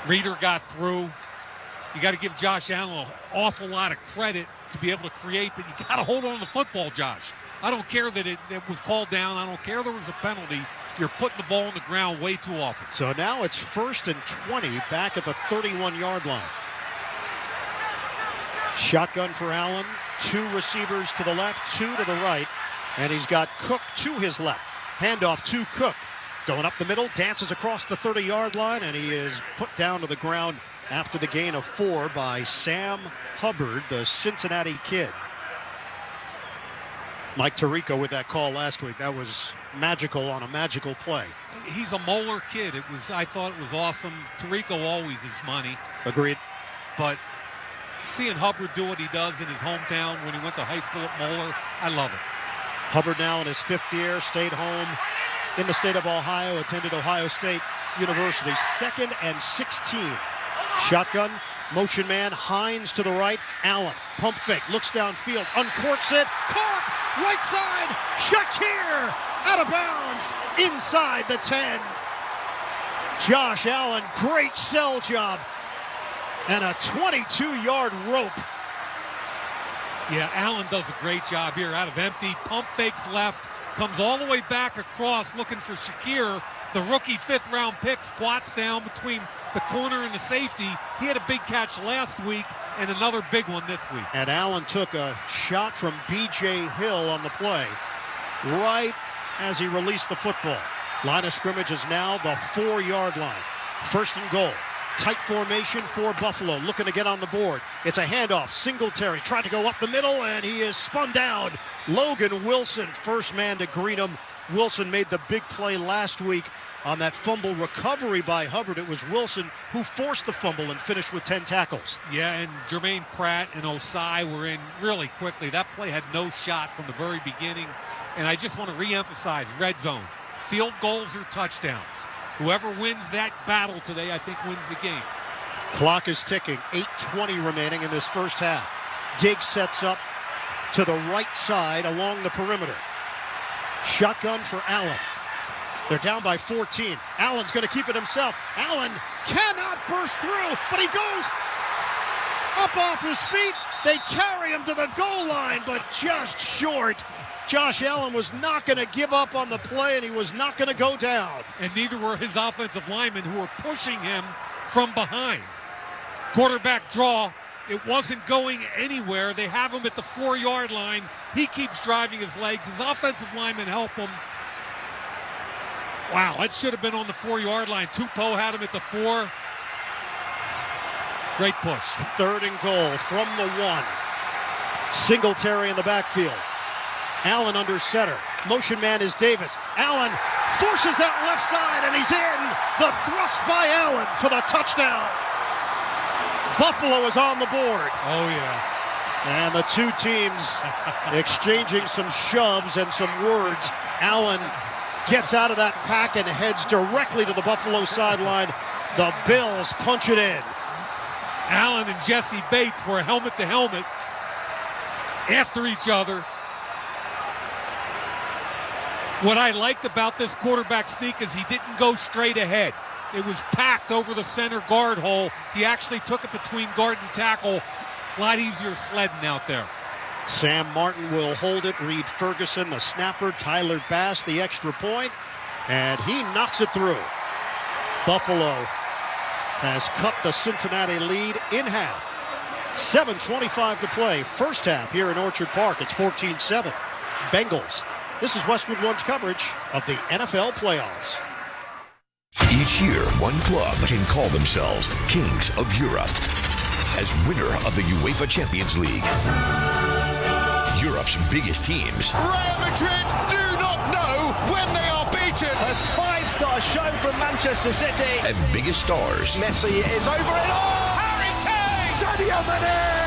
Speaker 33: Reader got through. You got to give Josh Allen an awful lot of credit to be able to create, but you got to hold on to the football, Josh. I don't care that it was called down. I don't care there was a penalty. You're putting the ball on the ground way too often.
Speaker 7: So now it's 1st and 20 back at the 31-yard line. Shotgun for Allen. 2 receivers to the left, 2 to the right, and he's got Cook to his left. Handoff to Cook. Going up the middle, dances across the 30-yard line, and he is put down to the ground after the gain of 4 by Sam Hubbard, the Cincinnati kid. Mike Tirico with that call last week. That was magical on a magical play.
Speaker 33: He's a Moeller kid. I thought it was awesome. Tirico always is money.
Speaker 7: Agreed.
Speaker 33: But seeing Hubbard do what he does in his hometown when he went to high school at Moeller, I love it.
Speaker 7: Hubbard now in his 5th year, stayed home in the state of Ohio, attended Ohio State University. 2nd and 16. Shotgun, motion man, Hines to the right. Allen, pump fake, looks downfield, uncorks it, caught, right side, Shakir, out of bounds, inside the 10. Josh Allen, great sell job, and a 22-yard rope.
Speaker 33: Yeah, Allen does a great job here. Out of empty, pump fakes left, comes all the way back across looking for Shakir. The rookie 5th-round pick squats down between the corner and the safety. He had a big catch last week and another big one this week.
Speaker 7: And Allen took a shot from B.J. Hill on the play right as he released the football. Line of scrimmage is now the 4-yard line. 1st and goal. Tight formation for Buffalo, looking to get on the board. It's a handoff. Singletary tried to go up the middle, and he is spun down. Logan Wilson, first man to greet him. Wilson made the big play last week on that fumble recovery by Hubbard. It was Wilson who forced the fumble and finished with 10 tackles.
Speaker 33: Yeah, and Jermaine Pratt and Osai were in really quickly. That play had no shot from the very beginning. And I just want to reemphasize red zone. Field goals or touchdowns. Whoever wins that battle today, I think, wins the game.
Speaker 7: Clock is ticking. 8:20 remaining in this first half. Diggs sets up to the right side along the perimeter. Shotgun for Allen. They're down by 14. Allen's going to keep it himself. Allen cannot burst through, but he goes up off his feet. They carry him to the goal line, but just short. Josh Allen was not going to give up on the play, and he was not going to go down.
Speaker 33: And neither were his offensive linemen who were pushing him from behind. Quarterback draw. It wasn't going anywhere. They have him at the 4-yard line. He keeps driving his legs. His offensive linemen help him. Wow, that should have been on the 4-yard line. Tupou had him at the 4. Great push.
Speaker 7: 3rd and goal from the 1. Singletary in the backfield. Allen under center. Motion man is Davis. Allen forces that left side, and he's in. The thrust by Allen for the touchdown. Buffalo is on the board.
Speaker 33: Oh, yeah.
Speaker 7: And the two teams exchanging some shoves and some words. Allen gets out of that pack and heads directly to the Buffalo sideline. The Bills punch it in.
Speaker 33: Allen and Jesse Bates were helmet to helmet after each other. What I liked about this quarterback sneak is he didn't go straight ahead. It was packed over the center guard hole. He actually took it between guard and tackle. A lot easier sledding out there.
Speaker 7: Sam Martin will hold it. Reed Ferguson, the snapper. Tyler Bass, the extra point. And he knocks it through. Buffalo has cut the Cincinnati lead in half. 7:25 to play. First half here in Orchard Park. It's 14-7. Bengals. This is Westwood One's coverage of the NFL playoffs.
Speaker 4: Each year, one club can call themselves Kings of Europe as winner of the UEFA Champions League. Europe's biggest teams.
Speaker 5: Real Madrid do not know when they are beaten. A 5-star show from Manchester City.
Speaker 4: And biggest stars.
Speaker 5: Messi is over it all. Harry Kane. Sadio Mane.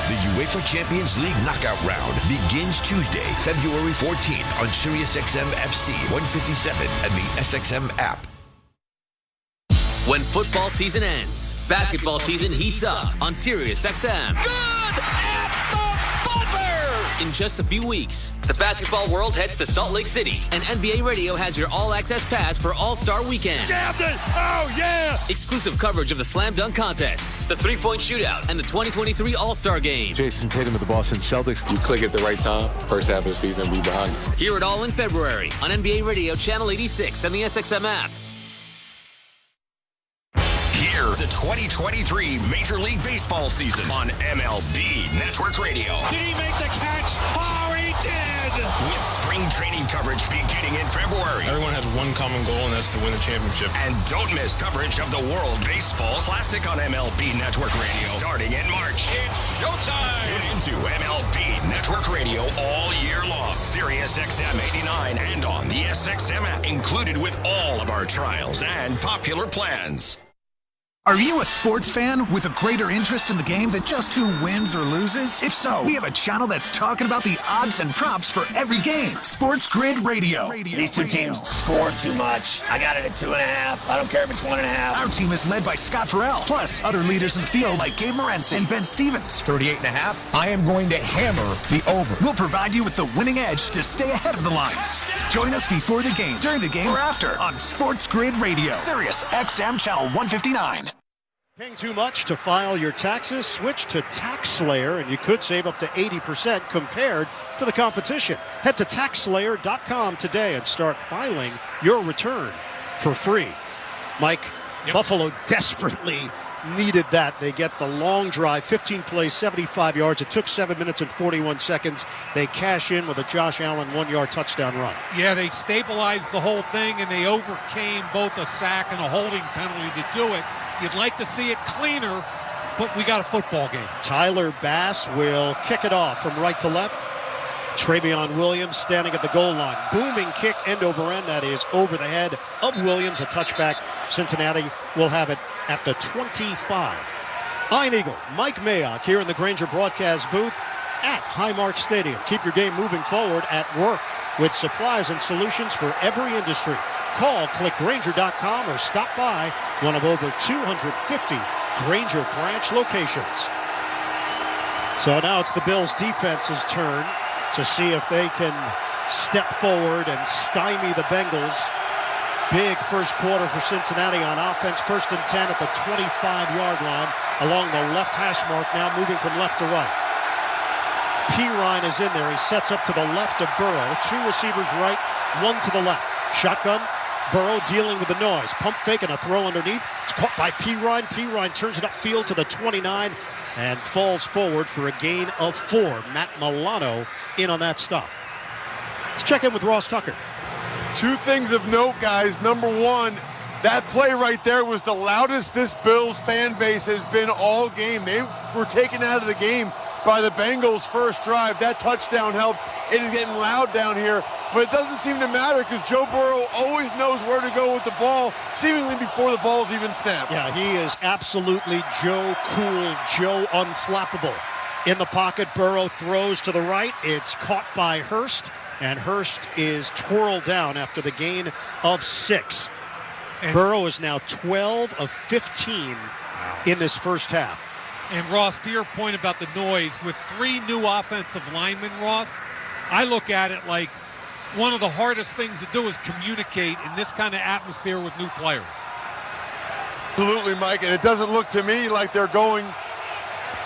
Speaker 4: The UEFA Champions League knockout round begins Tuesday, February 14th on SiriusXM FC 157 and the SXM app.
Speaker 6: When football season ends, basketball season heats up on SiriusXM.
Speaker 5: Good at the buzzer!
Speaker 6: In just a few weeks, the basketball world heads to Salt Lake City, and NBA Radio has your all-access pass for All-Star Weekend.
Speaker 5: Jammed it! Oh, yeah!
Speaker 6: Exclusive coverage of the Slam Dunk Contest, the three-point shootout, and the 2023 All-Star Game.
Speaker 21: Jason Tatum of the Boston Celtics. You click at the right time, first half of the season, we behind you.
Speaker 6: Hear it all in February on NBA Radio Channel 86 and the SXM app.
Speaker 4: Hear the 2023 Major League Baseball season on MLB Network Radio.
Speaker 5: Did he make the catch? Oh, he did!
Speaker 4: With spring training coverage beginning in February.
Speaker 22: Everyone has one common goal, and that's to win the championship.
Speaker 4: And don't miss coverage of the World Baseball Classic on MLB Network Radio starting in March.
Speaker 5: It's showtime!
Speaker 4: Tune into MLB Network Radio all year long. Sirius XM 89 and on the SXM app, included with all of our trials and popular plans.
Speaker 23: Are you a sports fan with a greater interest in the game than just who wins or loses? If so, we have a channel that's talking about the odds and props for every game. Sports Grid Radio.
Speaker 24: These two teams score too much. I got it at 2.5. I don't care if it's 1.5.
Speaker 23: Our team is led by Scott Farrell, plus other leaders in the field like Gabe Morency and Ben Stevens.
Speaker 25: 38.5. I am going to hammer the over.
Speaker 23: We'll provide you with the winning edge to stay ahead of the lines. Join us before the game, during the game, or after on Sports Grid Radio. Sirius XM Channel 159.
Speaker 7: Paying too much to file your taxes? Switch to TaxSlayer, and you could save up to 80% compared to the competition. Head to TaxSlayer.com today and start filing your return for free. Mike, Buffalo desperately needed that. They get the long drive, 15 plays, 75 yards. It took 7 minutes and 41 seconds. They cash in with a Josh Allen 1-yard touchdown run.
Speaker 33: Yeah, they stabilized the whole thing, and they overcame both a sack and a holding penalty to do it. You'd like to see it cleaner, but we got a football game.
Speaker 7: Tyler Bass will kick it off from right to left. Travion Williams standing at the goal line. Booming kick, end over end. That is over the head of Williams. A touchback. Cincinnati will have it at the 25. Iron Eagle, Mike Mayock here in the Grainger broadcast booth at Highmark Stadium. Keep your game moving forward at work with supplies and solutions for every industry. Call, click Grainger.com or stop by one of over 250 Grainger branch locations. So now it's the Bills' defense's turn to see if they can step forward and stymie the Bengals. Big first quarter for Cincinnati on offense. 1st and 10 at the 25-yard line along the left hash mark, now moving from left to right. Pirine is in there. He sets up to the left of Burrow. 2 receivers right, 1 to the left. Shotgun. Burrow dealing with the noise. Pump fake and a throw underneath. It's caught by Pirine. Pirine turns it upfield to the 29 and falls forward for a gain of 4. Matt Milano in on that stop. Let's check in with Ross Tucker.
Speaker 1: 2 things of note, guys. Number 1, that play right there was the loudest this Bills fan base has been all game. They were taken out of the game by the Bengals' first drive. That touchdown helped. It is getting loud down here, but it doesn't seem to matter because Joe Burrow always knows where to go with the ball, seemingly before the ball's even snapped.
Speaker 7: Yeah, he is absolutely Joe Cool, Joe Unflappable. In the pocket, Burrow throws to the right. It's caught by Hurst, and Hurst is twirled down after the gain of 6. And Burrow is now 12 of 15 in this first half.
Speaker 33: And Ross, to your point about the noise, with 3 new offensive linemen, Ross, I look at it like one of the hardest things to do is communicate in this kind of atmosphere with new players.
Speaker 1: Absolutely, Mike, and it doesn't look to me like they're going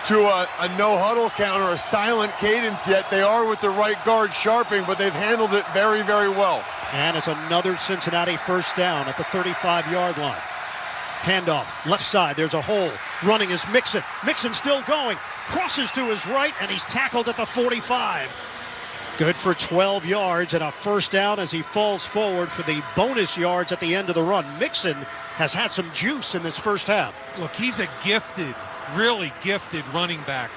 Speaker 1: to a no-huddle count or a silent cadence yet. They are with the right guard sharping, but they've handled it very, very well.
Speaker 7: And it's another Cincinnati first down at the 35-yard line. Handoff, left side, there's a hole. Running is Mixon. Mixon still going. Crosses to his right, and he's tackled at the 45. Good for 12 yards and a first down as he falls forward for the bonus yards at the end of the run. Mixon has had some juice in this first half.
Speaker 33: Look, he's a gifted, really gifted running back.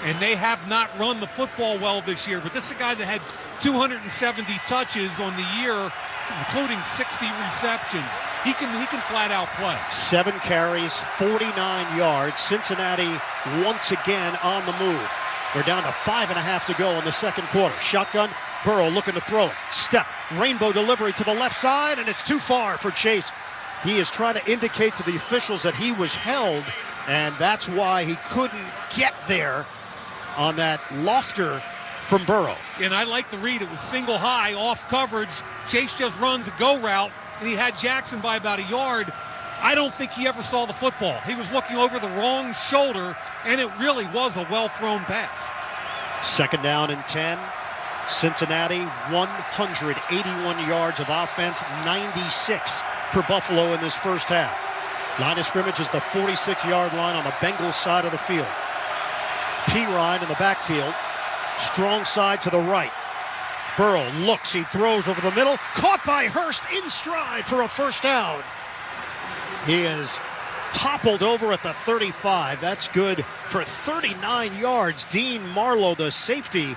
Speaker 33: And they have not run the football well this year. But this is a guy that had 270 touches on the year, including 60 receptions. He can flat out play.
Speaker 7: 7 carries, 49 yards. Cincinnati once again on the move. We're down to 5.5 to go in the second quarter. Shotgun, Burrow looking to throw it. Step, rainbow delivery to the left side, and it's too far for Chase. He is trying to indicate to the officials that he was held, and that's why he couldn't get there on that lofter from Burrow.
Speaker 33: And I like the read. It was single high, off coverage. Chase just runs a go route, and he had Jackson by about a yard. I don't think he ever saw the football. He was looking over the wrong shoulder, and it really was a well-thrown pass.
Speaker 7: Second down and 10. Cincinnati, 181 yards of offense, 96 for Buffalo in this first half. Line of scrimmage is the 46-yard line on the Bengals side of the field. Pirine in the backfield. Strong side to the right. Burrow looks, he throws over the middle. Caught by Hurst in stride for a first down. He is toppled over at the 35. That's good for 39 yards. Dean Marlowe, the safety,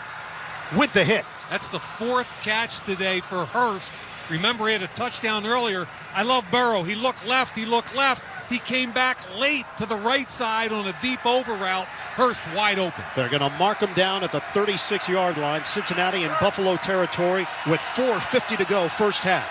Speaker 7: with the hit.
Speaker 33: That's the 4th catch today for Hurst. Remember, he had a touchdown earlier. I love Burrow. He looked left. He came back late to the right side on a deep over route. Hurst wide open.
Speaker 7: They're going to mark him down at the 36-yard line. Cincinnati in Buffalo territory with 4:50 to go first half.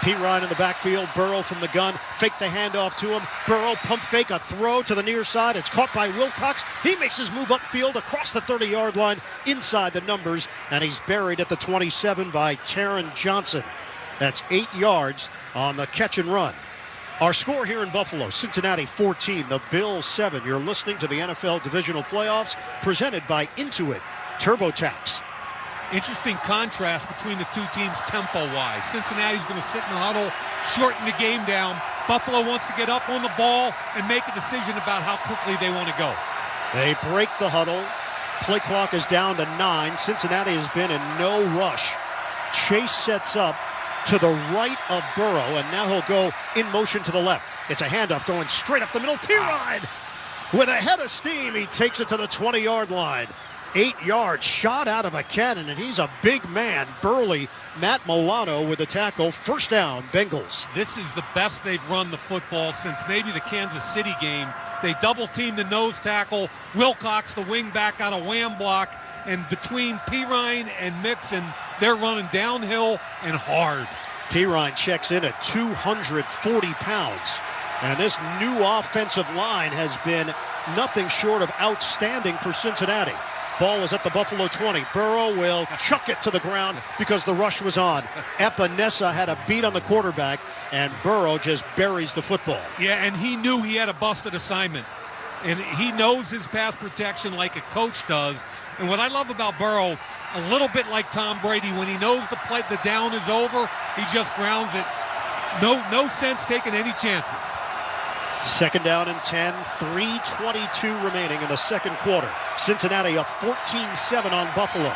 Speaker 7: Pirine in the backfield, Burrow from the gun, fake the handoff to him. Burrow pump fake, a throw to the near side. It's caught by Wilcox. He makes his move upfield across the 30-yard line inside the numbers, and he's buried at the 27 by Taron Johnson. That's 8 yards on the catch and run. Our score here in Buffalo, Cincinnati 14, the Bills 7. You're listening to the NFL Divisional Playoffs presented by Intuit TurboTax.
Speaker 33: Interesting contrast between the two teams tempo-wise. Cincinnati's going to sit in the huddle, shorten the game down. Buffalo wants to get up on the ball and make a decision about how quickly they want to go.
Speaker 7: They break the huddle. Play clock is down to 9. Cincinnati has been in no rush. Chase sets up to the right of Burrow, and now he'll go in motion to the left. It's a handoff going straight up the middle. Pirine with a head of steam. He takes it to the 20-yard line. 8 yards, shot out of a cannon, and he's a big man, burly Matt Milano with a tackle. First down, Bengals.
Speaker 33: This is the best they've run the football since maybe the Kansas City game. They double-teamed the nose tackle. Wilcox, the wing back, out of wham block. And between Pirine and Mixon, they're running downhill and hard.
Speaker 7: Pirine checks in at 240 pounds. And this new offensive line has been nothing short of outstanding for Cincinnati. Ball is at the Buffalo 20. Burrow will chuck it to the ground because the rush was on. Epinesa had a beat on the quarterback, and Burrow just buries the football.
Speaker 33: Yeah, and he knew he had a busted assignment. And he knows his pass protection like a coach does. And what I love about Burrow, a little bit like Tom Brady, when he knows the down is over, he just grounds it. No sense taking any chances.
Speaker 7: Second down and 10, 3:22 remaining in the second quarter. Cincinnati up 14-7 on Buffalo.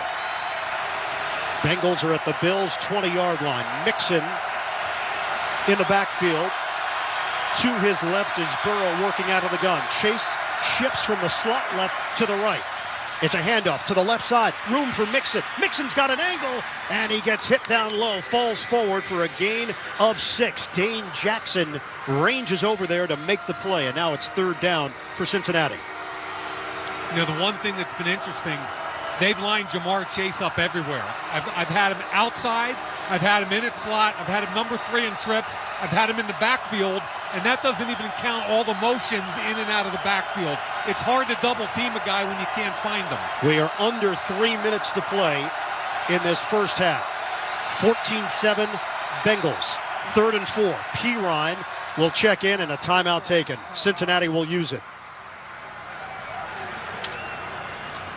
Speaker 7: Bengals are at the Bills' 20-yard line. Mixon in the backfield. To his left is Burrow working out of the gun. Chase shifts from the slot left to the right. It's a handoff to the left side. Room for Mixon. Mixon's got an angle, and he gets hit down low. Falls forward for a gain of 6. Dane Jackson ranges over there to make the play, and now it's third down for Cincinnati.
Speaker 33: You know, the one thing that's been interesting, they've lined Jamar Chase up everywhere. I've had him outside. I've had him in its slot. I've had him number 3 in trips. I've had him in the backfield, and that doesn't even count all the motions in and out of the backfield. It's hard to double team a guy when you can't find him.
Speaker 7: We are under 3 minutes to play in this first half. 14-7 Bengals. 3rd and 4. Pirine will check in and a timeout taken. Cincinnati will use it.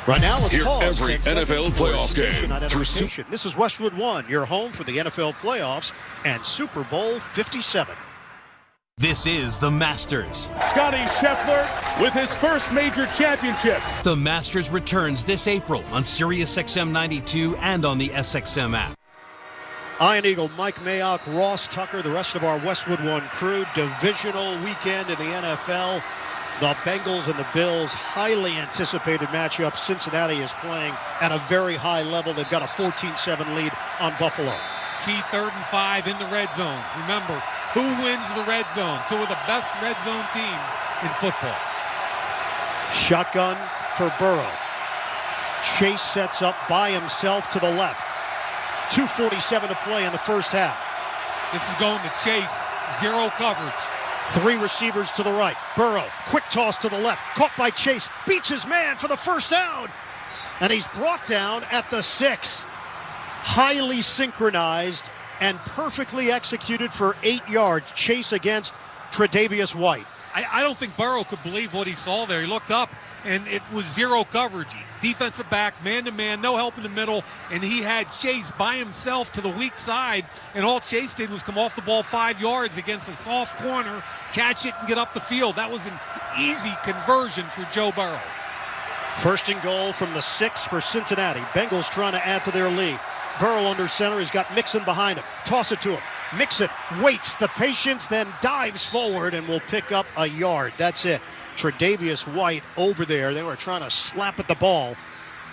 Speaker 7: Right now, let's
Speaker 2: Hear
Speaker 7: pause.
Speaker 2: every NFL playoff game.
Speaker 7: This is Westwood 1, your home for the NFL playoffs and Super Bowl 57.
Speaker 3: This is the Masters.
Speaker 14: Scotty Scheffler with his first major championship.
Speaker 3: The Masters returns this April on SiriusXM 92 and on the SXM app.
Speaker 7: Iron Eagle, Mike Mayock, Ross Tucker, the rest of our Westwood 1 crew. Divisional weekend in the NFL. The Bengals and the Bills, highly anticipated matchup. Cincinnati is playing at a very high level. They've got a 14-7 lead on Buffalo.
Speaker 33: Key 3rd and 5 in the red zone. Remember, who wins the red zone? 2 of the best red zone teams in football.
Speaker 7: Shotgun for Burrow. Chase sets up by himself to the left. 2:47 to play in the first half.
Speaker 33: This is going to Chase. 0 coverage.
Speaker 7: 3 receivers to the right. Burrow, quick toss to the left. Caught by Chase. Beats his man for the first down. And he's brought down at the 6. Highly synchronized and perfectly executed for 8 yards. Chase against Tre'Davious White.
Speaker 33: I don't think Burrow could believe what he saw there. He looked up, and it was 0 coverage. Defensive back, man-to-man, no help in the middle, and he had Chase by himself to the weak side, and all Chase did was come off the ball 5 yards against a soft corner, catch it, and get up the field. That was an easy conversion for Joe Burrow.
Speaker 7: First and goal from the 6 for Cincinnati. Bengals trying to add to their lead. Burrow under center. He's got Mixon behind him. Toss it to him. Mixon waits the patience, then dives forward and will pick up a yard. That's it. Tre'Davious White over there. They were trying to slap at the ball.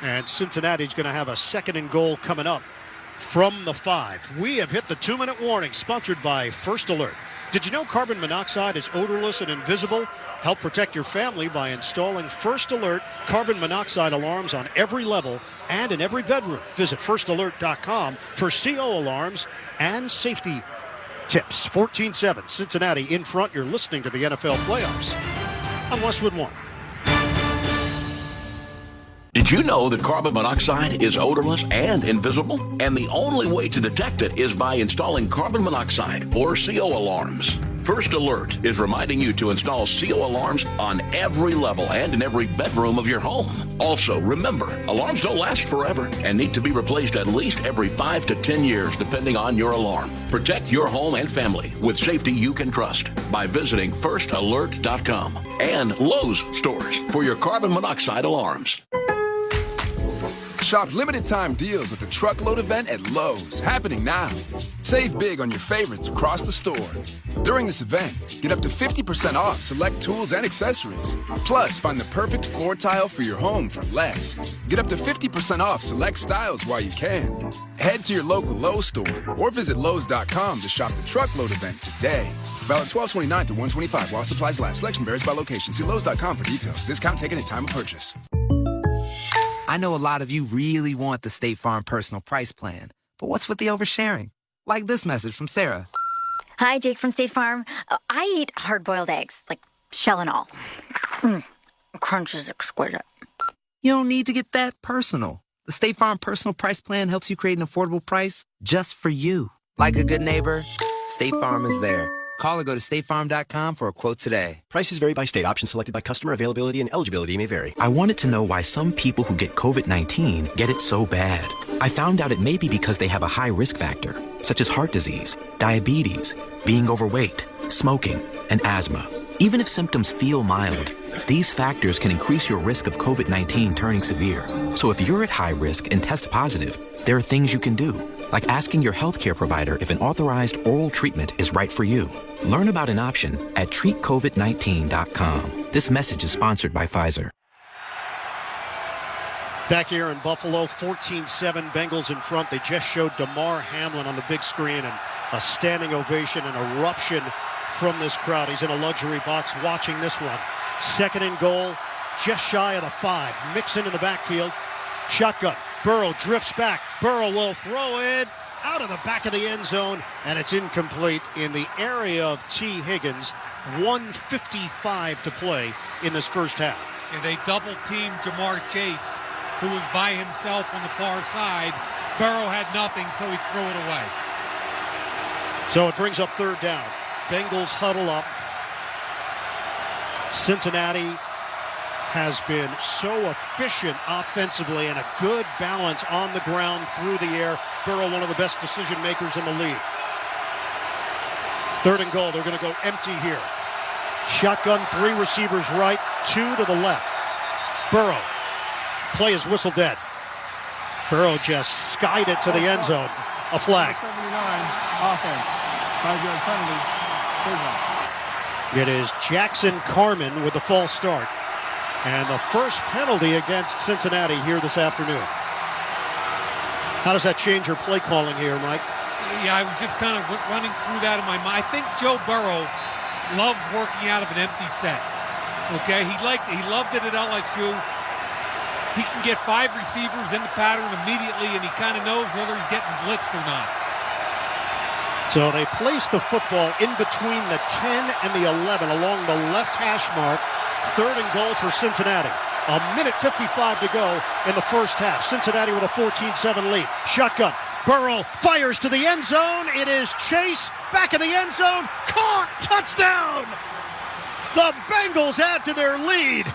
Speaker 7: And Cincinnati's going to have a 2nd and goal coming up from the 5. We have hit the 2-minute warning, sponsored by First Alert. Did you know carbon monoxide is odorless and invisible? Help protect your family by installing First Alert carbon monoxide alarms on every level and in every bedroom. Visit firstalert.com for CO alarms and safety tips. 14-7, Cincinnati in front. You're listening to the NFL playoffs on Westwood 1.
Speaker 9: Did you know that carbon monoxide is odorless and invisible? And the only way to detect it is by installing carbon monoxide or CO alarms. First Alert is reminding you to install CO alarms on every level and in every bedroom of your home. Also, remember, alarms don't last forever and need to be replaced at least every 5 to 10 years, depending on your alarm. Protect your home and family with safety you can trust by visiting firstalert.com and Lowe's stores for your carbon monoxide alarms.
Speaker 11: Shop limited time deals at the Truckload event at Lowe's, happening now.
Speaker 8: Save big on your favorites across the store. During this event, get up to 50% off select tools and accessories. Plus, find the perfect floor tile for your home for less. Get up to 50% off select styles while you can. Head to your local Lowe's store or visit Lowes.com to shop the truckload event today. Valid 12/29 to 1/25 while supplies last. Selection varies by location. See Lowes.com for details. Discount taken at time of purchase.
Speaker 11: I know a lot of you really want the State Farm Personal Price Plan, but what's with the oversharing? Like this message from Sarah.
Speaker 13: Hi, Jake from State Farm. I eat hard-boiled eggs, like shell and all. Crunch is exquisite.
Speaker 11: You don't need to get that personal. The State Farm Personal Price Plan helps you create an affordable price just for you. Like a good neighbor, State Farm is there. Call or go to statefarm.com for a quote today.
Speaker 16: Prices vary by state. Options selected by customer. Availability and eligibility may vary.
Speaker 36: I wanted to know why some people who get COVID-19 get it so bad. I found out it may be because they have a high risk factor, such as heart disease, diabetes, being overweight, smoking, and asthma. Even if symptoms feel mild, these factors can increase your risk of COVID-19 turning severe. So if you're at high risk and test positive, there are things you can do, like asking your healthcare provider if an authorized oral treatment is right for you. Learn about an option at treatcovid19.com. This message is sponsored by Pfizer.
Speaker 7: Back here in Buffalo, 14-7 Bengals in front. They just showed Damar Hamlin on the big screen, and a standing ovation and eruption from this crowd. He's in a luxury box watching this one. Second and goal, just shy of the 5. Mixon in the backfield. Shotgun. Burrow drifts back. Burrow will throw it out of the back of the end zone, and it's incomplete in the area of T. Higgins. 1:55 to play in this first half.
Speaker 33: And they double-teamed Jamar Chase, who was by himself on the far side. Burrow had nothing, so he threw it away.
Speaker 7: So it brings up third down. Bengals huddle up. Cincinnati has been so efficient offensively and a good balance on the ground through the air. Burrow, one of the best decision makers in the league. Third and goal, they're going to go empty here. Shotgun, 3 receivers right, 2 to the left. Burrow, play is whistle dead. Burrow just skied it to the end zone. A flag.
Speaker 14: 79 offense, 5-yard penalty, third down.
Speaker 7: It is Jackson Carman with the false start. And the first penalty against Cincinnati here this afternoon. How does that change your play calling here, Mike?
Speaker 33: Yeah, I was just kind of running through that in my mind. I think Joe Burrow loves working out of an empty set. Okay, he loved it at LSU. He can get 5 receivers in the pattern immediately, and he kind of knows whether he's getting blitzed or not.
Speaker 7: So they place the football in between the 10 and the 11 along the left hash mark. Third and goal for Cincinnati. 1:55 to go in the first half. Cincinnati with a 14-7 lead. Shotgun. Burrow fires to the end zone. It is Chase. Back of the end zone. Caught. Touchdown. The Bengals add to their lead.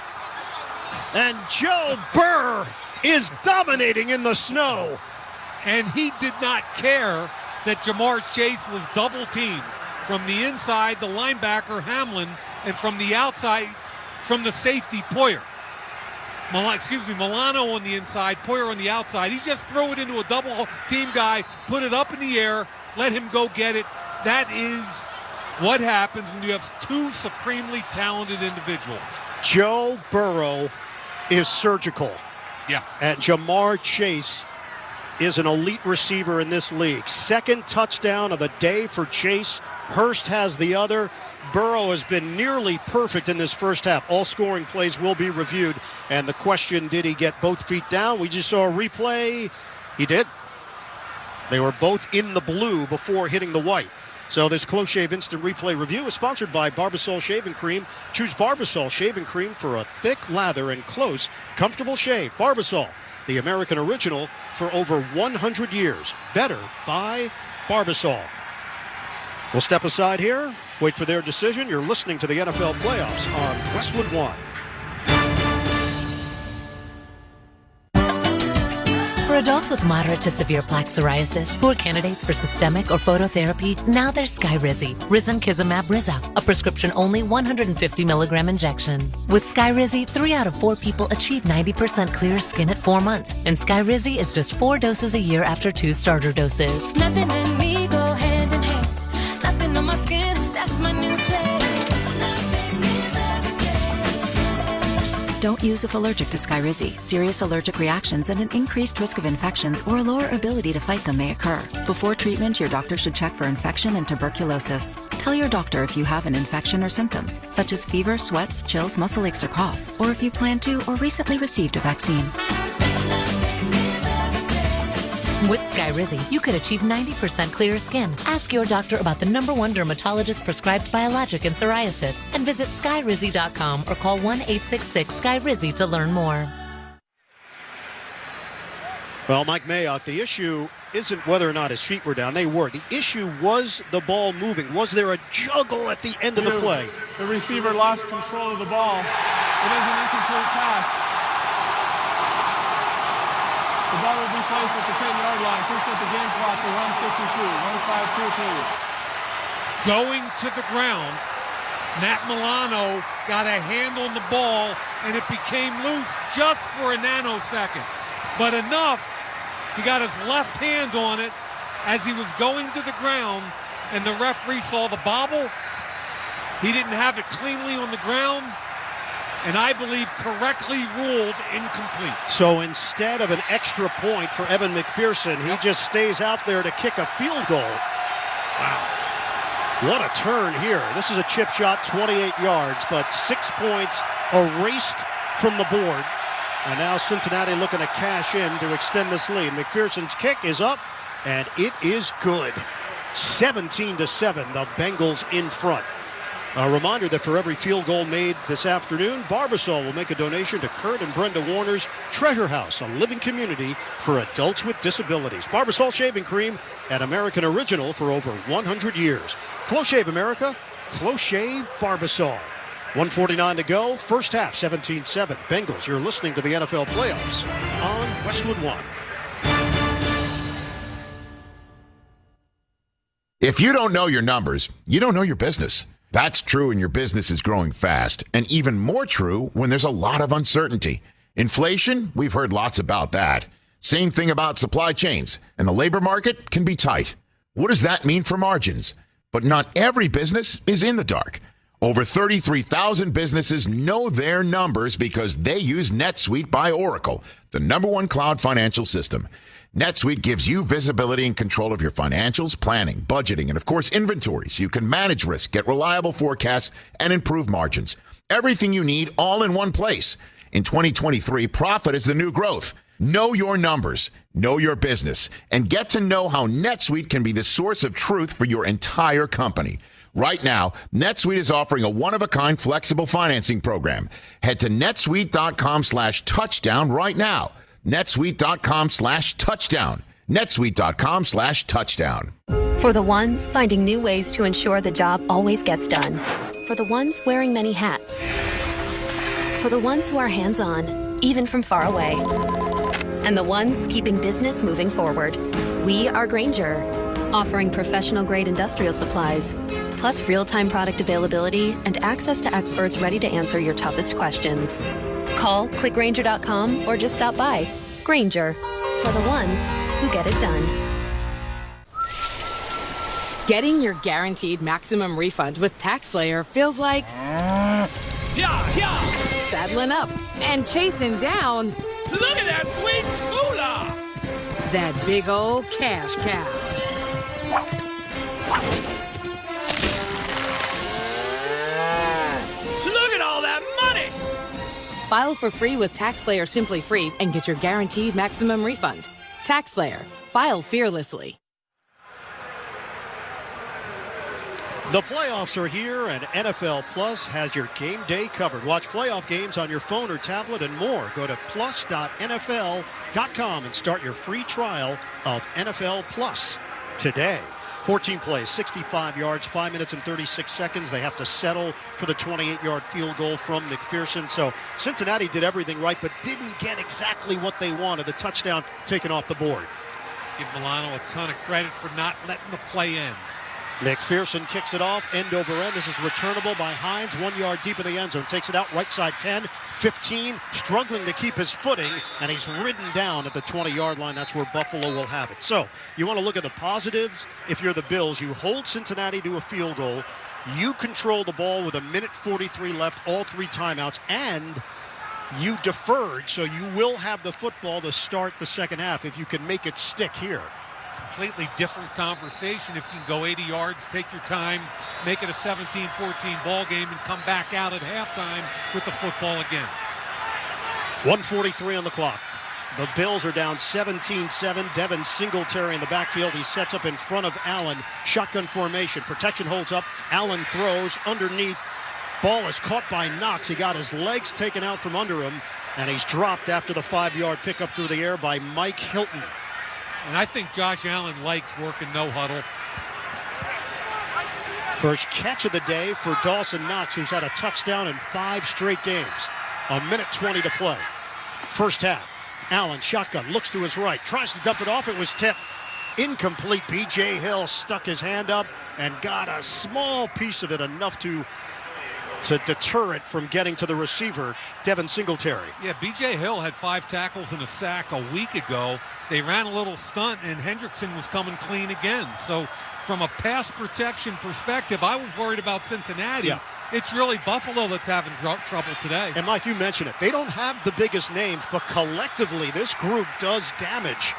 Speaker 7: And Joe Burr is dominating in the snow.
Speaker 33: And he did not care that Jamar Chase was double-teamed. From the inside, the linebacker, Hamlin, and from the outside, from the safety, Poyer. Milano on the inside, Poyer on the outside. He just threw it into a double-team guy, put it up in the air, let him go get it. That is what happens when you have 2 supremely talented individuals.
Speaker 7: Joe Burrow is surgical.
Speaker 33: Yeah.
Speaker 7: And Jamar Chase is an elite receiver in this league. Second touchdown of the day for Chase. Hurst has the other. Burrow has been nearly perfect in this first half. All scoring plays will be reviewed. And the question, did he get both feet down? We just saw a replay. He did. They were both in the blue before hitting the white. So this Close Shave Instant Replay Review is sponsored by Barbasol Shaving Cream. Choose Barbasol Shaving Cream for a thick lather and close, comfortable shave. Barbasol, the American original for over 100 years. Better by Barbasol. We'll step aside here, wait for their decision. You're listening to the NFL Playoffs on Westwood 1.
Speaker 17: For adults with moderate to severe plaque psoriasis who are candidates for systemic or phototherapy, now there's Skyrizi, Risankizumab Riza, a prescription-only 150 milligram injection. With Skyrizi, 3 out of 4 people achieve 90% clear skin at 4 months, and Skyrizi is just 4 doses a year after 2 starter doses.
Speaker 18: Nothing in me go ahead.
Speaker 10: skin on my skin, that's my new place. Nothing is everyday.
Speaker 12: Don't use if allergic to Skyrizi. Serious allergic reactions and an increased risk of infections or a lower ability to fight them may occur. Before treatment, your doctor should check for infection and tuberculosis. Tell your doctor if you have an infection or symptoms, such as fever, sweats, chills, muscle aches, or cough, or if you plan to or recently received a vaccine.
Speaker 17: With Skyrizi, you could achieve 90% clearer skin. Ask your doctor about the #1 dermatologist-prescribed biologic in psoriasis and visit skyrizi.com or call 1-866-SKYRIZI to learn more.
Speaker 7: Well, Mike Mayock, the issue isn't whether or not his feet were down. They were. The issue was the ball moving. Was there a juggle at the end of the play?
Speaker 14: The receiver lost control of the ball. It is an incomplete pass. The ball will be placed at the 10-yard line. Please set the game clock to 1:52. 1:52, please.
Speaker 33: Going to the ground, Matt Milano got a hand on the ball, and it became loose just for a nanosecond. But enough, he got his left hand on it as he was going to the ground, and the referee saw the bobble. He didn't have it cleanly on the ground, and I believe correctly ruled incomplete.
Speaker 7: So instead of an extra point for Evan McPherson, he just stays out there to kick a field goal. Wow. What a turn here. This is a chip shot, 28 yards, but 6 points erased from the board. And now Cincinnati looking to cash in to extend this lead. McPherson's kick is up, and it is good. 17-7, the Bengals in front. A reminder that for every field goal made this afternoon, Barbasol will make a donation to Kurt and Brenda Warner's Treasure House, a living community for adults with disabilities. Barbasol Shaving Cream, an American original for over 100 years. Close Shave America, Close Shave Barbasol. 1:49 to go, first half, 17-7. Bengals, you're listening to the NFL Playoffs on Westwood One.
Speaker 15: If you don't know your numbers, you don't know your business. That's true when your business is growing fast, and even more true when there's a lot of uncertainty. Inflation, we've heard lots about that. Same thing about supply chains, and the labor market can be tight. What does that mean for margins? But not every business is in the dark. Over 33,000 businesses know their numbers because they use NetSuite by Oracle, the #1 cloud financial system. NetSuite gives you visibility and control of your financials, planning, budgeting, and of course, inventory, so you can manage risk, get reliable forecasts, and improve margins. Everything you need all in one place. In 2023, profit is the new growth. Know your numbers, know your business, and get to know how NetSuite can be the source of truth for your entire company. Right now, NetSuite is offering a one-of-a-kind flexible financing program. Head to netsuite.com/touchdown right now. netsuite.com/touchdown. netsuite.com/touchdown.
Speaker 18: For the ones finding new ways to ensure the job always gets done. For the ones wearing many hats. For the ones who are hands-on, even from far away. And the ones keeping business moving forward. We are Grainger, offering professional-grade industrial supplies, plus real-time product availability and access to experts ready to answer your toughest questions. Call, click Grainger.com, or just stop by. Grainger, for the ones who get it done.
Speaker 19: Getting your guaranteed maximum refund with TaxSlayer feels like saddling up and chasing down.
Speaker 5: Look at that sweet moolah!
Speaker 19: That big old cash cow.
Speaker 5: Look at all that money!
Speaker 19: File for free with TaxSlayer Simply Free and get your guaranteed maximum refund. TaxSlayer. File fearlessly.
Speaker 7: The playoffs are here, and NFL Plus has your game day covered. Watch playoff games on your phone or tablet and more. Go to plus.nfl.com and start your free trial of NFL Plus today. 14 plays, 65 yards, 5 minutes and 36 seconds. They have to settle for the 28-yard field goal from McPherson. So Cincinnati did everything right, but didn't get exactly what they wanted. The touchdown taken off the board.
Speaker 33: Give Milano a ton of credit for not letting the play end.
Speaker 7: McPherson kicks it off, end over end. This is returnable by Hines, 1 yard deep in the end zone. Takes it out, right side 10, 15, struggling to keep his footing, and he's ridden down at the 20-yard line. That's where Buffalo will have it. So you want to look at the positives. If you're the Bills, you hold Cincinnati to a field goal. You control the ball with 1:43 left, all 3 timeouts, and you deferred, so you will have the football to start the second half if you can make it stick here.
Speaker 33: Completely different conversation if you can go 80 yards, take your time, make it a 17-14 ball game, and come back out at halftime with the football again.
Speaker 7: 1:43 on the clock. The Bills are down 17-7. Devin Singletary in the backfield. He sets up in front of Allen. Shotgun formation. Protection holds up. Allen throws underneath. Ball is caught by Knox. He got his legs taken out from under him, and he's dropped after the 5-yard pickup through the air by Mike Hilton.
Speaker 33: And I think Josh Allen likes working no huddle.
Speaker 7: First catch of the day for Dawson Knox, who's had a touchdown in 5 straight games. 1:20 to play. First half. Allen, shotgun, looks to his right, tries to dump it off. It was tipped. Incomplete. B.J. Hill stuck his hand up and got a small piece of it, enough to deter it from getting to the receiver, Devin Singletary.
Speaker 33: Yeah, B.J. Hill had 5 tackles and a sack a week ago. They ran a little stunt, and Hendrickson was coming clean again. So from a pass protection perspective, I was worried about Cincinnati. Yeah. It's really Buffalo that's having trouble today.
Speaker 7: And Mike, you mentioned it. They don't have the biggest names, but collectively this group does damage.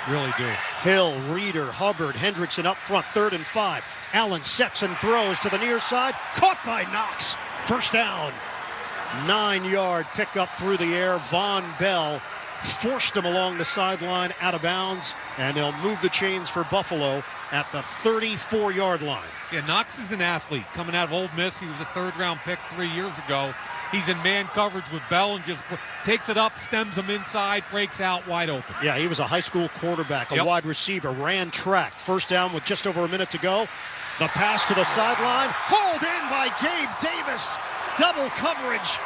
Speaker 33: Really do.
Speaker 7: Hill, Reeder, Hubbard, Hendrickson up front, 3rd and 5. Allen sets and throws to the near side. Caught by Knox. First down. 9-yard pickup through the air. Von Bell forced him along the sideline out of bounds, and they'll move the chains for Buffalo at the 34-yard line.
Speaker 33: Yeah, Knox is an athlete. Coming out of Ole Miss, he was a 3rd-round pick 3 years ago. He's in man coverage with Bell and just takes it up, stems him inside, breaks out wide open.
Speaker 7: Yeah, he was a high school quarterback, a wide receiver, ran track. First down with just over a minute to go. The pass to the sideline, hauled in by Gabe Davis. Double coverage.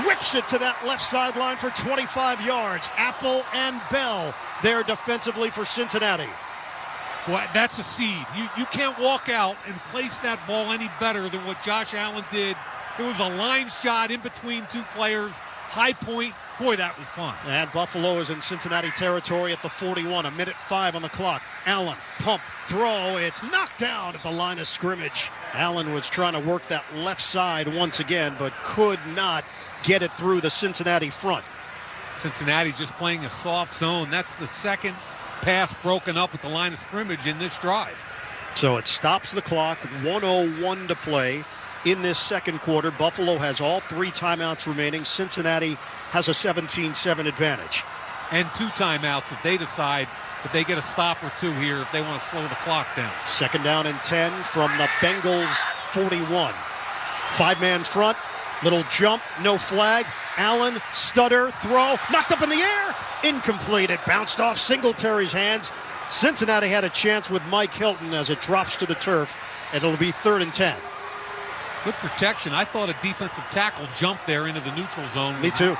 Speaker 7: Whips it to that left sideline for 25 yards. Apple and Bell there defensively for Cincinnati.
Speaker 33: Boy, that's a seed. You can't walk out and place that ball any better than what Josh Allen did. It was a line shot in between 2 players, high point. Boy, that was fun.
Speaker 7: And Buffalo is in Cincinnati territory at the 41, 1:05 on the clock. Allen, pump, throw. It's knocked down at the line of scrimmage. Allen was trying to work that left side once again, but could not get it through the Cincinnati front.
Speaker 33: Cincinnati just playing a soft zone. That's the second pass broken up at the line of scrimmage in this drive.
Speaker 7: So it stops the clock, 1:01 to play in this second quarter. Buffalo has all 3 timeouts remaining. Cincinnati has a 17-7 advantage.
Speaker 33: And 2 timeouts if they decide, if they get a stop or 2 here, if they want to slow the clock down.
Speaker 7: Second down and 10 from the Bengals 41. 5-man front, little jump, no flag. Allen, stutter, throw, knocked up in the air. Incomplete. It bounced off Singletary's hands. Cincinnati had a chance with Mike Hilton as it drops to the turf. It'll be 3rd and 10.
Speaker 33: Good protection. I thought a defensive tackle jumped there into the neutral zone.
Speaker 7: Me too.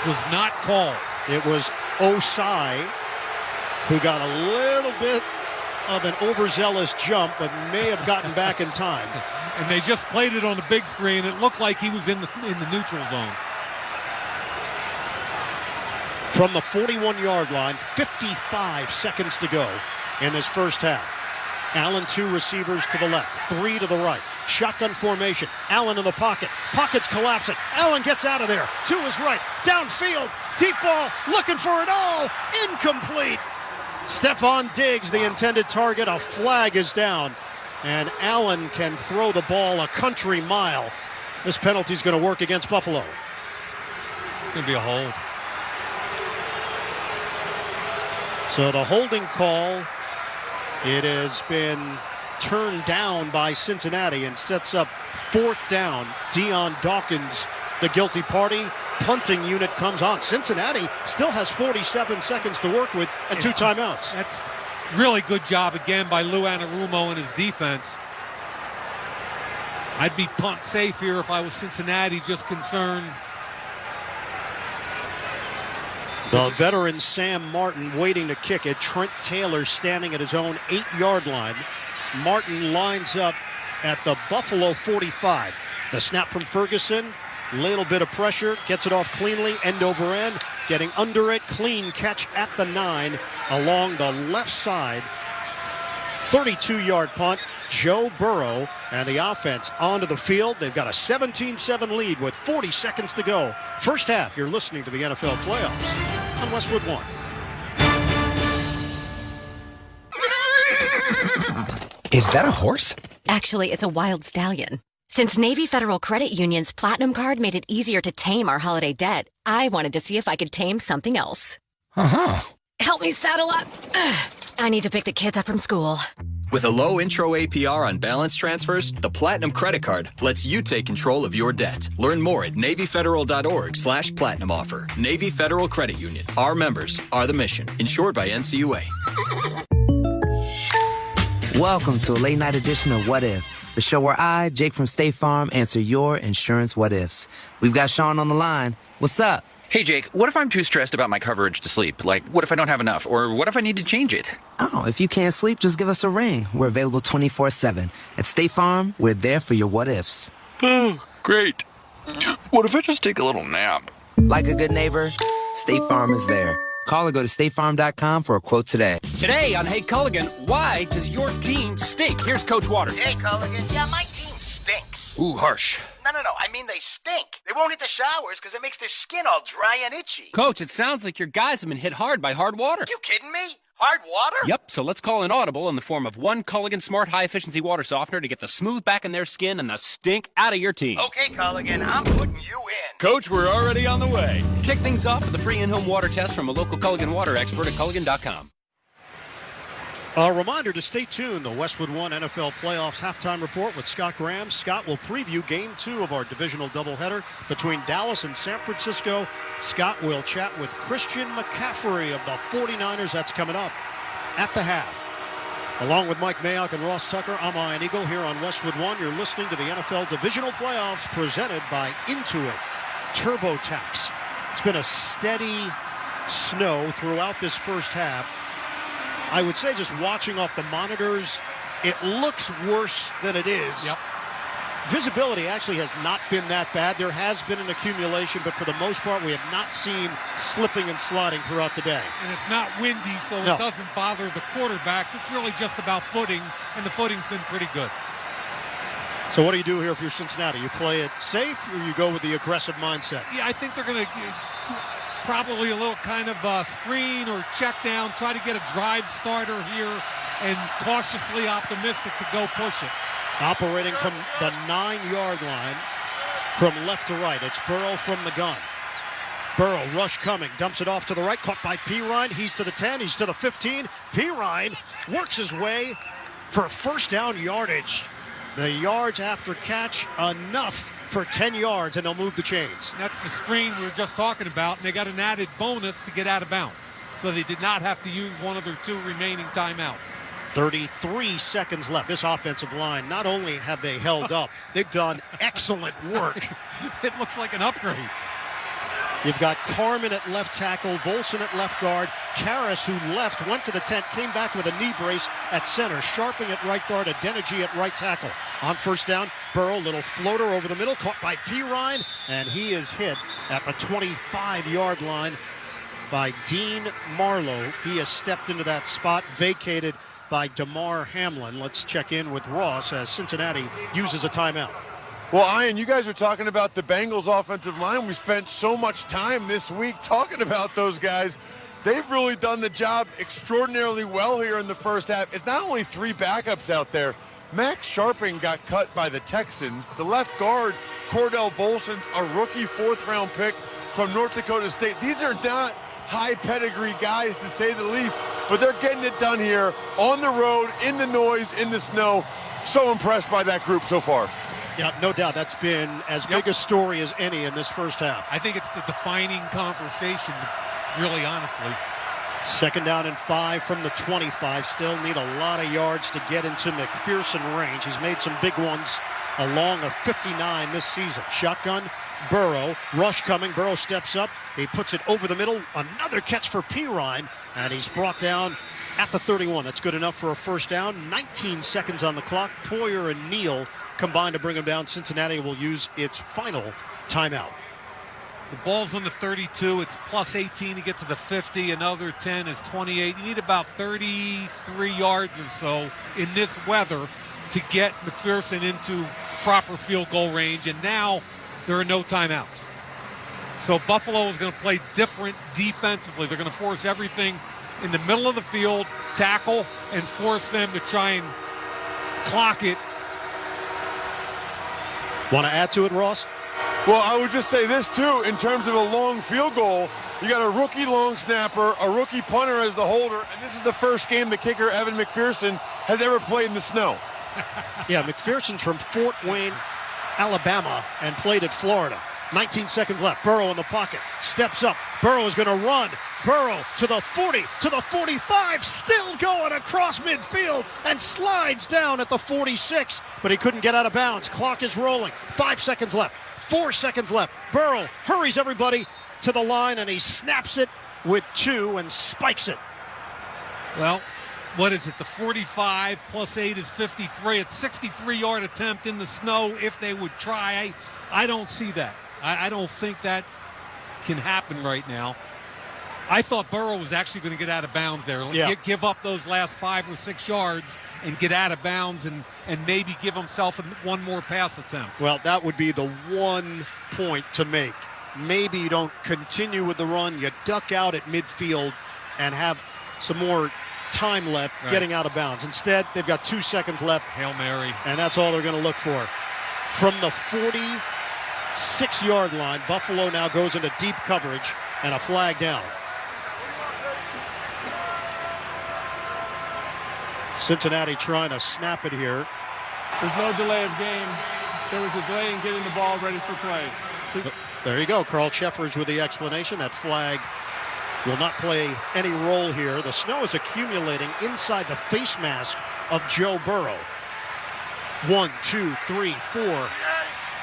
Speaker 33: Was not called.
Speaker 7: It was Osai who got a little bit of an overzealous jump, but may have gotten back in time.
Speaker 33: And they just played it on the big screen. It looked like he was in the neutral zone.
Speaker 7: From the 41-yard line, 55 seconds to go in this first half. Allen, 2 receivers to the left, 3 to the right. Shotgun formation. Allen in the pocket. Pocket's collapsing. Allen gets out of there. To his right. Downfield. Deep ball. Looking for it all. Incomplete. Stephon Diggs, the intended target. A flag is down. And Allen can throw the ball a country mile. This penalty is going to work against Buffalo.
Speaker 33: It's going to be a hold.
Speaker 7: So the holding call, it has been turned down by Cincinnati and sets up 4th down. Deion Dawkins, the guilty party. Punting unit comes on. Cincinnati still has 47 seconds to work with and 2 timeouts.
Speaker 33: That's really good job again by Lou Anarumo and his defense. I'd be punt safe here if I was Cincinnati, just concerned.
Speaker 7: The veteran Sam Martin waiting to kick it. Trent Taylor standing at his own 8-yard line. Martin lines up at the Buffalo 45. The snap from Ferguson. Little bit of pressure. Gets it off cleanly. End over end. Getting under it. Clean catch at the 9 along the left side. 32-yard punt. Joe Burrow and the offense onto the field. They've got a 17-7 lead with 40 seconds to go. First half, you're listening to the NFL playoffs on Westwood 1.
Speaker 4: Is that a horse?
Speaker 6: Actually, it's a wild stallion. Since Navy Federal Credit Union's Platinum Card made it easier to tame our holiday debt, I wanted to see if I could tame something else.
Speaker 4: Uh-huh.
Speaker 6: Help me saddle up. I need to pick the kids up from school.
Speaker 20: With a low intro APR on balance transfers, the Platinum Credit Card lets you take control of your debt. Learn more at NavyFederal.org/Platinum offer. Navy Federal Credit Union. Our members are the mission. Insured by NCUA.
Speaker 11: Welcome to a late night edition of What If, the show where I, Jake from State Farm, answer your insurance what ifs. We've got Sean on the line. What's up?
Speaker 21: Hey, Jake, what if I'm too stressed about my coverage to sleep? Like, what if I don't have enough? Or what if I need to change it?
Speaker 11: Oh, if you can't sleep, just give us a ring. We're available 24/7. At State Farm, we're there for your what ifs.
Speaker 21: Oh, great. What if I just take a little nap?
Speaker 11: Like a good neighbor, State Farm is there. Call or go to statefarm.com for a quote today.
Speaker 22: Today on Hey Culligan, why does your team stink? Here's Coach Waters.
Speaker 24: Hey Culligan, yeah, my team stinks.
Speaker 22: Ooh, harsh.
Speaker 24: No, I mean they stink. They won't hit the showers because it makes their skin all dry and itchy.
Speaker 22: Coach, it sounds like your guys have been hit hard by hard water.
Speaker 24: You kidding me? Hard water?
Speaker 22: Yep, so let's call an audible in the form of one Culligan Smart High-Efficiency Water Softener to get the smooth back in their skin and the stink out of your team.
Speaker 24: Okay, Culligan, I'm putting you in.
Speaker 22: Coach, we're already on the way. Kick things off with a free in-home water test from a local Culligan water expert at Culligan.com.
Speaker 7: A reminder to stay tuned. The Westwood 1 NFL Playoffs halftime report with Scott Graham. Scott will preview Game 2 of our divisional doubleheader between Dallas and San Francisco. Scott will chat with Christian McCaffrey of the 49ers. That's coming up at the half. Along with Mike Mayock and Ross Tucker, I'm Ian Eagle here on Westwood 1. You're listening to the NFL divisional playoffs presented by Intuit TurboTax. It's been a steady snow throughout this first half. I would say just watching off the monitors, it looks worse than it is.
Speaker 33: Yep.
Speaker 7: Visibility actually has not been that bad. There has been an accumulation, but for the most part, we have not seen slipping and sliding throughout the day.
Speaker 33: And it's not windy, so it doesn't bother the quarterbacks. It's really just about footing, and the footing's been pretty good.
Speaker 7: So what do you do here if you're Cincinnati? You play it safe, or you go with the aggressive mindset?
Speaker 33: Yeah, I think they're going to probably a little kind of screen or check down, try to get a drive starter here, and cautiously optimistic to go push it.
Speaker 7: Operating from the 9-yard line from left to right. It's Burrow from the gun. Burrow, rush coming, dumps it off to the right, caught by Pirine. He's to the 10, he's to the 15. Pirine works his way for first down yardage. The yards after catch, enough for 10 yards, and they'll move the chains.
Speaker 33: And that's the screen we were just talking about, and they got an added bonus to get out of bounds. So they did not have to use one of their 2 remaining timeouts.
Speaker 7: 33 seconds left. This offensive line, not only have they held up, they've done excellent work.
Speaker 33: It looks like an upgrade.
Speaker 7: You've got Carmen at left tackle, Volson at left guard, Karras, who left, went to the tent, came back with a knee brace at center, Sharping at right guard, Adeniji at right tackle. On first down, Burrow, little floater over the middle, caught by Pirine, and he is hit at the 25-yard line by Dean Marlowe. He has stepped into that spot, vacated by DeMar Hamlin. Let's check in with Ross as Cincinnati uses a timeout.
Speaker 1: Well, Ian, you guys are talking about the Bengals offensive line. We spent so much time this week talking about those guys. They've really done the job extraordinarily well here in the first half. It's not only 3 backups out there. Max Sharping got cut by the Texans. The left guard, Cordell Volson's a rookie 4th-round pick from North Dakota State. These are not high pedigree guys, to say the least, but they're getting it done here on the road, in the noise, in the snow. So impressed by that group so far.
Speaker 7: Yeah, no doubt. That's been as big a story as any in this first half.
Speaker 33: I think it's the defining conversation, really honestly.
Speaker 7: 2nd down and 5 from the 25. Still need a lot of yards to get into McPherson range. He's made some big ones along of 59 this season. Shotgun, Burrow, rush coming. Burrow steps up. He puts it over the middle. Another catch for Pirine, and he's brought down at the 31. That's good enough for a first down. 19 seconds on the clock. Poyer and Neal combined to bring him down. Cincinnati will use its final timeout.
Speaker 33: The ball's on the 32. It's plus 18 to get to the 50. Another 10 is 28. You need about 33 yards or so in this weather to get McPherson into proper field goal range. And now there are no timeouts. So Buffalo is going to play different defensively. They're going to force everything in the middle of the field, tackle, and force them to try and clock it.
Speaker 7: Want to add to it, Ross?
Speaker 1: Well, I would just say this, too, in terms of a long field goal. You got a rookie long snapper, a rookie punter as the holder, and this is the first game the kicker, Evan McPherson, has ever played in the snow.
Speaker 7: Yeah, McPherson's from Fort Wayne, Alabama, and played at Florida. 19 seconds left. Burrow in the pocket. Steps up. Burrow is going to run. Burrow to the 40, to the 45, still going across midfield and slides down at the 46, but he couldn't get out of bounds. Clock is rolling. 5 seconds left. 4 seconds left. Burrow hurries everybody to the line, and he snaps it with 2 and spikes it.
Speaker 33: Well, what is it? The 45 plus 8 is 53. It's 63-yard attempt in the snow if they would try. I don't see that. I don't think that can happen right now. I thought Burrow was actually going to get out of bounds there.
Speaker 7: Yeah.
Speaker 33: Give up those last 5 or 6 yards and get out of bounds and maybe give himself one more pass attempt.
Speaker 7: Well, that would be the one point to make. Maybe you don't continue with the run. You duck out at midfield and have some more time left getting out of bounds. Instead, they've got 2 seconds left.
Speaker 33: Hail Mary.
Speaker 7: And that's all they're going to look for. From the 46-yard line, Buffalo now goes into deep coverage and a flag down. Cincinnati trying to snap it here.
Speaker 14: There's no delay of game. There was a delay in getting the ball ready for play.
Speaker 7: There you go. Carl Sheffers with the explanation. That flag will not play any role here. The snow is accumulating inside the face mask of Joe Burrow. 1, 2, 3, 4,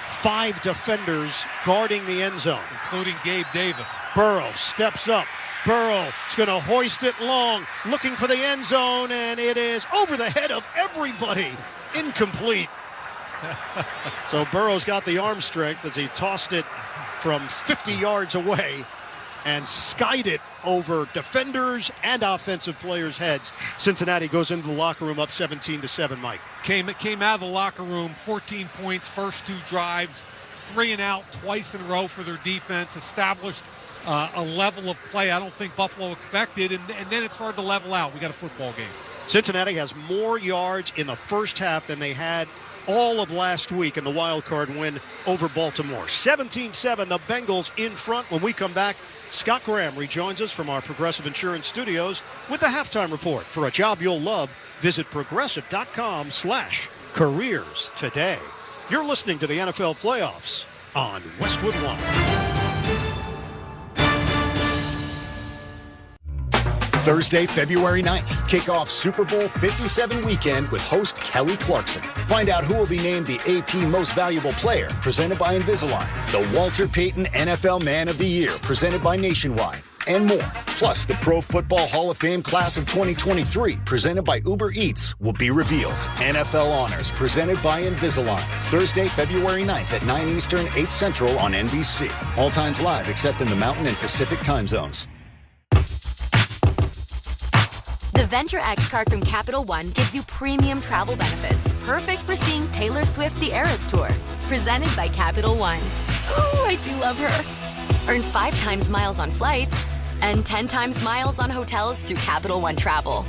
Speaker 7: 5 defenders guarding the end zone,
Speaker 33: including Gabe Davis.
Speaker 7: Burrow steps up. Burrow is going to hoist it long, looking for the end zone, and it is over the head of everybody. Incomplete. So Burrow's got the arm strength as he tossed it from 50 yards away and skied it over defenders and offensive players' heads. Cincinnati goes into the locker room up 17-7, Mike.
Speaker 33: Came out of the locker room, 14 points, first 2 drives, 3 and out twice in a row for their defense, established a level of play I don't think Buffalo expected, and then it started to level out. We got a football game.
Speaker 7: Cincinnati has more yards in the first half than they had all of last week in the wild card win over Baltimore. 17-7, the Bengals in front. When we come back, Scott Graham rejoins us from our Progressive Insurance Studios with the halftime report. For a job you'll love, visit progressive.com/careers today. You're listening to the NFL Playoffs on Westwood One.
Speaker 2: Thursday, February 9th, kick off Super Bowl 57 weekend with host Kelly Clarkson. Find out who will be named the AP Most Valuable Player, presented by Invisalign, the Walter Payton NFL Man of the Year, presented by Nationwide, and more. Plus, the Pro Football Hall of Fame Class of 2023, presented by Uber Eats, will be revealed. NFL Honors, presented by Invisalign. Thursday, February 9th at 9 Eastern, 8 Central on NBC. All times live except in the Mountain and Pacific time zones.
Speaker 6: The Venture X card from Capital One gives you premium travel benefits, perfect for seeing Taylor Swift the Eras Tour. Presented by Capital One. Ooh, I do love her. Earn 5 times miles on flights and 10 times miles on hotels through Capital One Travel.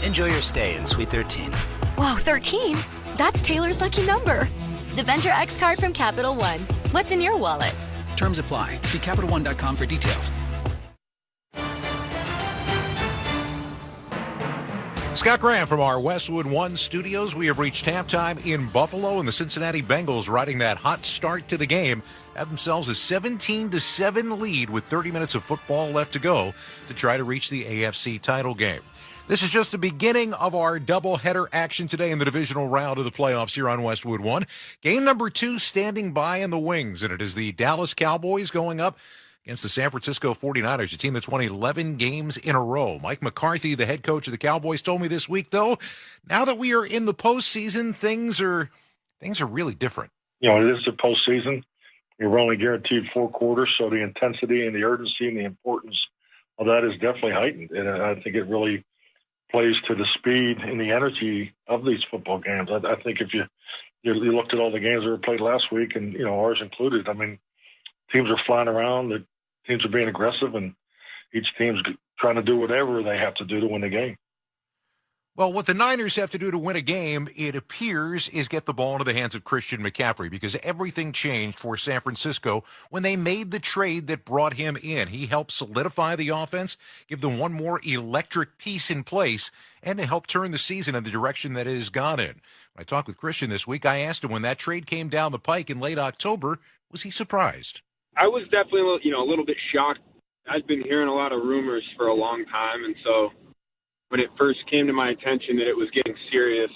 Speaker 11: Enjoy your stay in Suite 13.
Speaker 6: Wow, 13? That's Taylor's lucky number. The Venture X card from Capital One. What's in your wallet?
Speaker 36: Terms apply. See CapitalOne.com for details.
Speaker 3: Scott Graham from our Westwood One studios. We have reached halftime in Buffalo, and the Cincinnati Bengals, riding that hot start to the game, have themselves a 17-7 lead with 30 minutes of football left to go to try to reach the AFC title game. This is just the beginning of our doubleheader action today in the divisional round of the playoffs here on Westwood 1. Game number 2 standing by in the wings, and it is the Dallas Cowboys going up against the San Francisco 49ers, a team that's won 11 games in a row. Mike McCarthy, the head coach of the Cowboys, told me this week, though, now that we are in the postseason, things are really different.
Speaker 8: You know, it is the postseason. You're only guaranteed 4 quarters, so the intensity and the urgency and the importance of that is definitely heightened. And I think it really plays to the speed and the energy of these football games. I think if you looked at all the games that were played last week, and ours included, I mean, teams are flying around, the teams are being aggressive, and each team's trying to do whatever they have to do to win the game.
Speaker 3: Well, what the Niners have to do to win a game, it appears, is get the ball into the hands of Christian McCaffrey, because everything changed for San Francisco when they made the trade that brought him in. He helped solidify the offense, give them one more electric piece in place, and to help turn the season in the direction that it has gone in. When I talked with Christian this week, I asked him when that trade came down the pike in late October, was he surprised?
Speaker 9: I was definitely a little bit shocked. I'd been hearing a lot of rumors for a long time, and so when it first came to my attention that it was getting serious,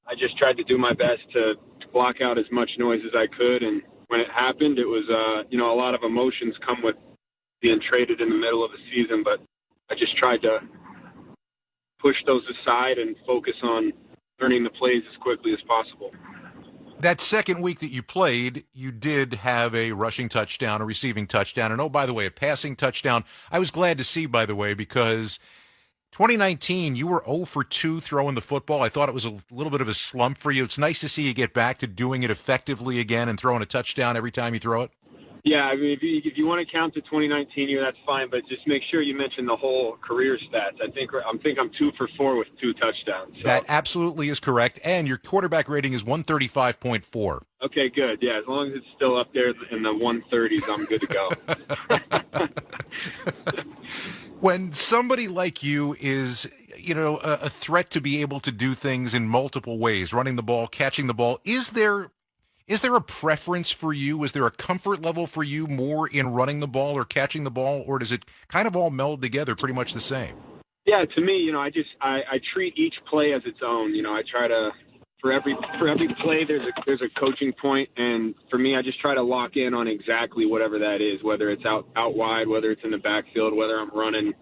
Speaker 9: I just tried to do my best to block out as much noise as I could. And when it happened, it was, a lot of emotions come with being traded in the middle of the season. But I just tried to push those aside and focus on learning the plays as quickly as possible.
Speaker 3: That second week that you played, you did have a rushing touchdown, a receiving touchdown, and, oh, by the way, a passing touchdown. I was glad to see, by the way, because 2019, you were 0 for 2 throwing the football. I thought it was a little bit of a slump for you. It's nice to see you get back to doing it effectively again and throwing a touchdown every time you throw it.
Speaker 9: Yeah, I mean, if you want to count the 2019 year, that's fine, but just make sure you mention the whole career stats. I think I'm 2 for 4 with 2 touchdowns. So.
Speaker 3: That absolutely is correct, and your quarterback rating is 135.4.
Speaker 9: Okay, good. Yeah, as long as it's still up there in the 130s, I'm good to go.
Speaker 3: When somebody like you is, a threat to be able to do things in multiple ways, running the ball, catching the ball, is there a preference for you? Is there a comfort level for you more in running the ball or catching the ball, or does it kind of all meld together pretty much the same?
Speaker 9: Yeah, to me, I treat each play as its own. I try to, for every play, there's a coaching point, and for me, I just try to lock in on exactly whatever that is, whether it's out wide, whether it's in the backfield, whether I'm running,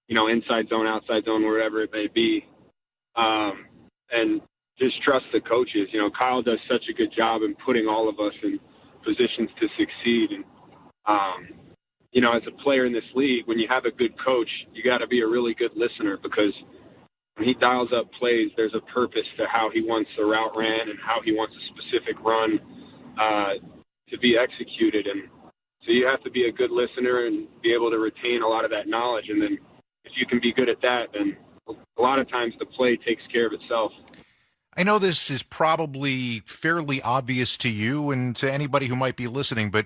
Speaker 9: inside zone, outside zone, wherever it may be, and just trust the coaches. Kyle does such a good job in putting all of us in positions to succeed, and as a player in this league, when you have a good coach, you got to be a really good listener, because when he dials up plays, there's a purpose to how he wants the route ran and how he wants a specific run to be executed. And so you have to be a good listener and be able to retain a lot of that knowledge. And then if you can be good at that, then a lot of times the play takes care of itself.
Speaker 3: I know this is probably fairly obvious to you and to anybody who might be listening, but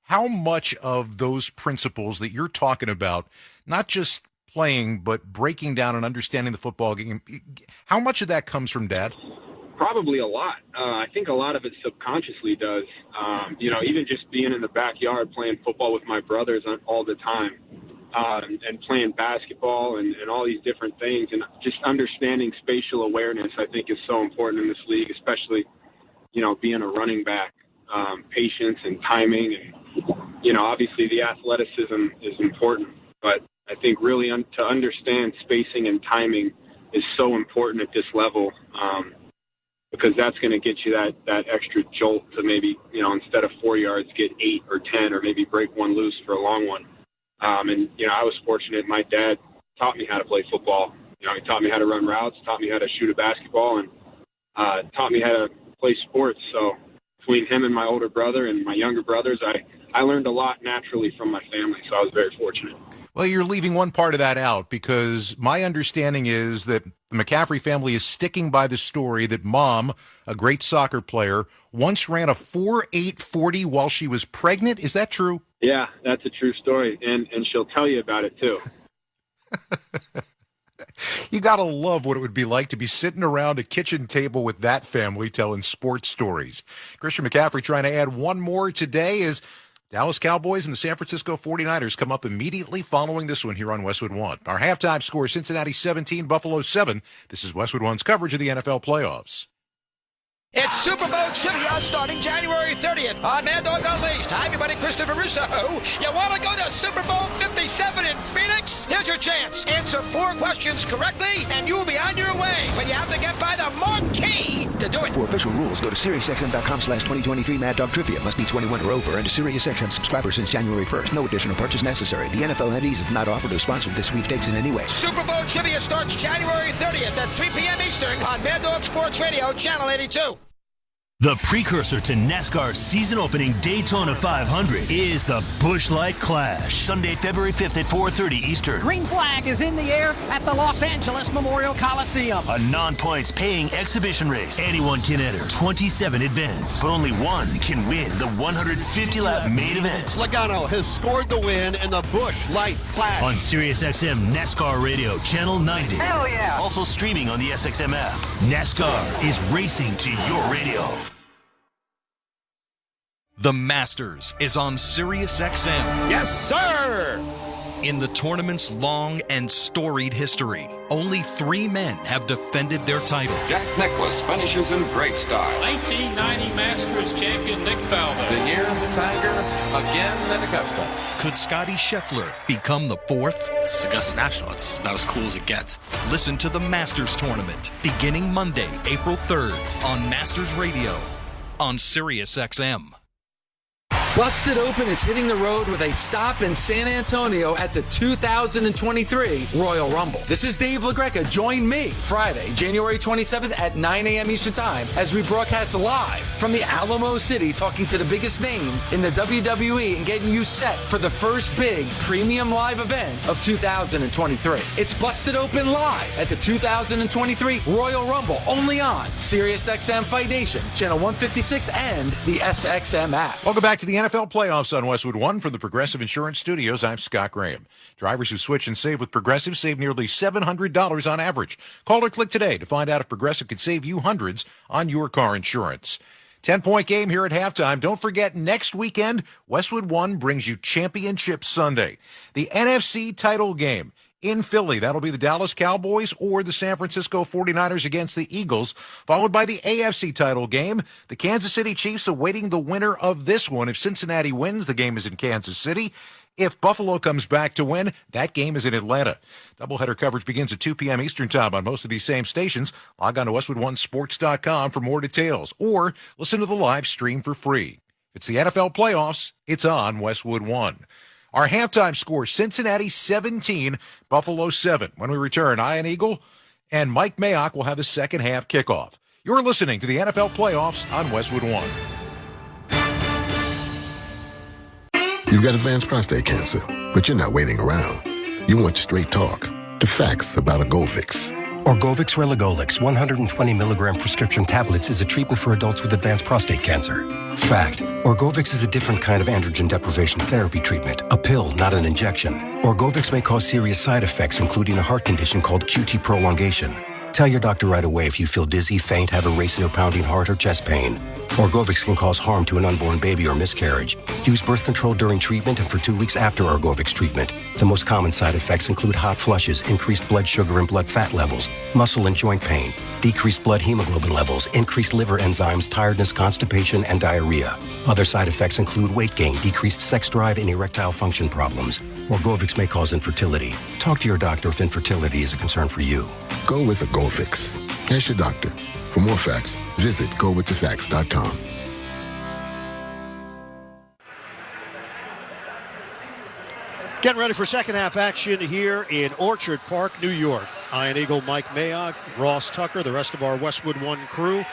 Speaker 3: how much of those principles that you're talking about, not just playing, but breaking down and understanding the football game, how much of that comes from Dad?
Speaker 9: Probably a lot. I think a lot of it subconsciously does. Even just being in the backyard playing football with my brothers all the time, and playing basketball and all these different things, and just understanding spatial awareness, I think, is so important in this league, especially, being a running back, patience and timing, and, obviously the athleticism is important, but I think really to understand spacing and timing is so important at this level, because that's going to get you that extra jolt to maybe, instead of 4 yards, get 8 or 10, or maybe break one loose for a long one. And I was fortunate. My dad taught me how to play football. He taught me how to run routes, taught me how to shoot a basketball, and taught me how to play sports. So between him and my older brother and my younger brothers, I learned a lot naturally from my family, so I was very fortunate.
Speaker 3: Well, you're leaving one part of that out, because my understanding is that the McCaffrey family is sticking by the story that Mom, a great soccer player, once ran a 4.8 40 while she was pregnant. Is that true?
Speaker 9: Yeah, that's a true story, and she'll tell you about it, too.
Speaker 3: You got to love what it would be like to be sitting around a kitchen table with that family telling sports stories. Christian McCaffrey trying to add one more today as Dallas Cowboys and the San Francisco 49ers come up immediately following this one here on Westwood One. Our halftime score, Cincinnati 17, Buffalo 7. This is Westwood One's coverage of the NFL playoffs.
Speaker 5: It's Super Bowl Trivia starting January 30th on Mad Dog Unleashed. Hi, everybody. Christopher Russo. You want to go to Super Bowl 57 in Phoenix? Here's your chance. Answer 4 questions correctly, and you'll be on your way. But you have to get by the marquee to do it.
Speaker 10: For official rules, go to SiriusXM.com/2023 Mad Dog Trivia. Must be 21 or over and a SiriusXM subscriber since January 1st. No additional purchase necessary. The NFL entities have not offered or sponsored this sweepstakes in any way.
Speaker 5: Super Bowl Trivia starts January 30th at 3 p.m. Eastern on Mad Dog Sports Radio, Channel 82.
Speaker 12: The precursor to NASCAR's season-opening Daytona 500 is the Busch Light Clash, Sunday, February 5th at 4:30 Eastern.
Speaker 13: Green flag is in the air at the Los Angeles Memorial Coliseum.
Speaker 12: A non-points paying exhibition race. Anyone can enter 27 events, but only one can win the 150-lap main event.
Speaker 16: Logano has scored the win in the Busch Light Clash.
Speaker 12: On SiriusXM NASCAR Radio, Channel 90.
Speaker 13: Hell yeah!
Speaker 12: Also streaming on the SXM app. NASCAR is racing to your radio.
Speaker 17: The Masters is on SiriusXM.
Speaker 16: Yes, sir!
Speaker 17: In the tournament's long and storied history, only 3 men have defended their title.
Speaker 23: Jack Nicklaus finishes in great style.
Speaker 25: 1990 Masters champion Nick Faldo.
Speaker 23: The year of the Tiger, again at Augusta.
Speaker 17: Could Scotty Scheffler become the 4th?
Speaker 22: It's Augusta National. It's about as cool as it gets.
Speaker 17: Listen to the Masters Tournament beginning Monday, April 3rd on Masters Radio on SiriusXM.
Speaker 11: Busted Open is hitting the road with a stop in San Antonio at the 2023 Royal Rumble. This is Dave LaGreca. Join me Friday, January 27th at 9 a.m. Eastern Time as we broadcast live from the Alamo City, talking to the biggest names in the WWE and getting you set for the first big premium live event of 2023. It's Busted Open live at the 2023 Royal Rumble, only on SiriusXM Fight Nation, Channel 156, and the SXM app.
Speaker 3: Welcome back to the NFL playoffs on Westwood One from the Progressive Insurance Studios. I'm Scott Graham. Drivers who switch and save with Progressive save nearly $700 on average. Call or click today to find out if Progressive could save you hundreds on your car insurance. 10-point game here at halftime. Don't forget, next weekend, Westwood One brings you Championship Sunday, the NFC title game in Philly. That'll be the Dallas Cowboys or the San Francisco 49ers against the Eagles, followed by the AFC title game. The Kansas City Chiefs awaiting the winner of this one. If Cincinnati wins, the game is in Kansas City. If Buffalo comes back to win, that game is in Atlanta. Doubleheader coverage begins at 2 p.m. Eastern Time on most of these same stations. Log on to WestwoodOneSports.com for more details, or listen to the live stream for free. If it's the NFL playoffs, it's on Westwood One. Our halftime score, Cincinnati 17, Buffalo 7. When we return, Ian Eagle and Mike Mayock will have the second half kickoff. You're listening to the NFL playoffs on Westwood One.
Speaker 26: You've got advanced prostate cancer, but you're not waiting around. You want straight talk, the facts about Orgovix.
Speaker 27: Orgovix Relagolix 120 milligram prescription tablets is a treatment for adults with advanced prostate cancer. Fact: Orgovix is a different kind of androgen deprivation therapy treatment, a pill, not an injection. Orgovix may cause serious side effects, including a heart condition called QT prolongation. Tell your doctor right away if you feel dizzy, faint, have a racing or pounding heart, or chest pain. Orgovix can cause harm to an unborn baby or miscarriage. Use birth control during treatment and for 2 weeks after Orgovix treatment. The most common side effects include hot flushes, increased blood sugar and blood fat levels, muscle and joint pain, decreased blood hemoglobin levels, increased liver enzymes, tiredness, constipation, and diarrhea. Other side effects include weight gain, decreased sex drive, and erectile function problems. Orgovix may cause infertility. Talk to your doctor if infertility is a concern for you.
Speaker 26: Go with Orgovix. Ask your doctor. For more facts, visit gowiththefacts.com.
Speaker 7: Getting ready for second half action here in Orchard Park, New York. Ian Eagle, Mike Mayock, Ross Tucker, the rest of our Westwood One crew.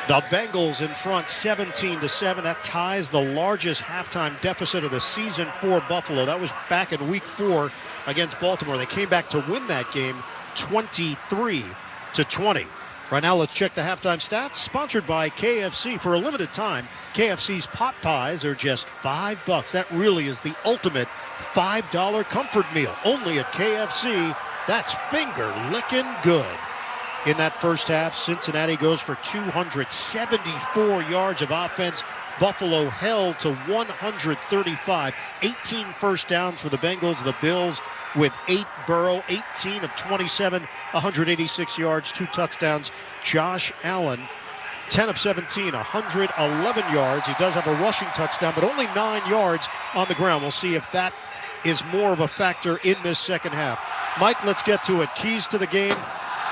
Speaker 7: The Bengals in front 17-7. That ties the largest halftime deficit of the season for Buffalo. That was back in week 4 against Baltimore. They came back to win that game 23-20. Right now, let's check the halftime stats. Sponsored by KFC. For a limited time, KFC's pot pies are just $5. That really is the ultimate $5 comfort meal. Only at KFC. That's finger-licking good. In that first half, Cincinnati goes for 274 yards of offense, Buffalo held to 135. 18 first downs for the Bengals. The Bills with 8. Burrow, 18 of 27, 186 yards, 2 touchdowns. Josh Allen, 10 of 17, 111 yards. He does have a rushing touchdown, but only 9 yards on the ground. We'll see if that is more of a factor in this second half. Mike, let's get to it. Keys to the game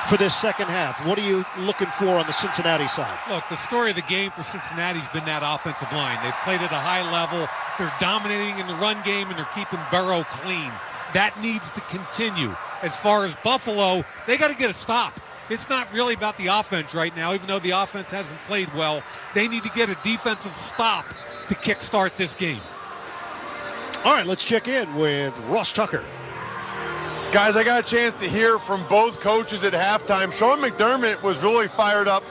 Speaker 7: for this second half. What are you looking for on the Cincinnati side?
Speaker 33: Look, the story of the game for Cincinnati's been that offensive line. They've played at a high level. They're dominating in the run game, and they're keeping Burrow clean. That needs to continue. As far as Buffalo, they got to get a stop. It's not really about the offense right now, even though the offense hasn't played well. They need to get a defensive stop to kickstart this game.
Speaker 7: All right, let's check in with Ross Tucker.
Speaker 1: Guys, I got a chance to hear from both coaches at halftime. Sean McDermott was really fired up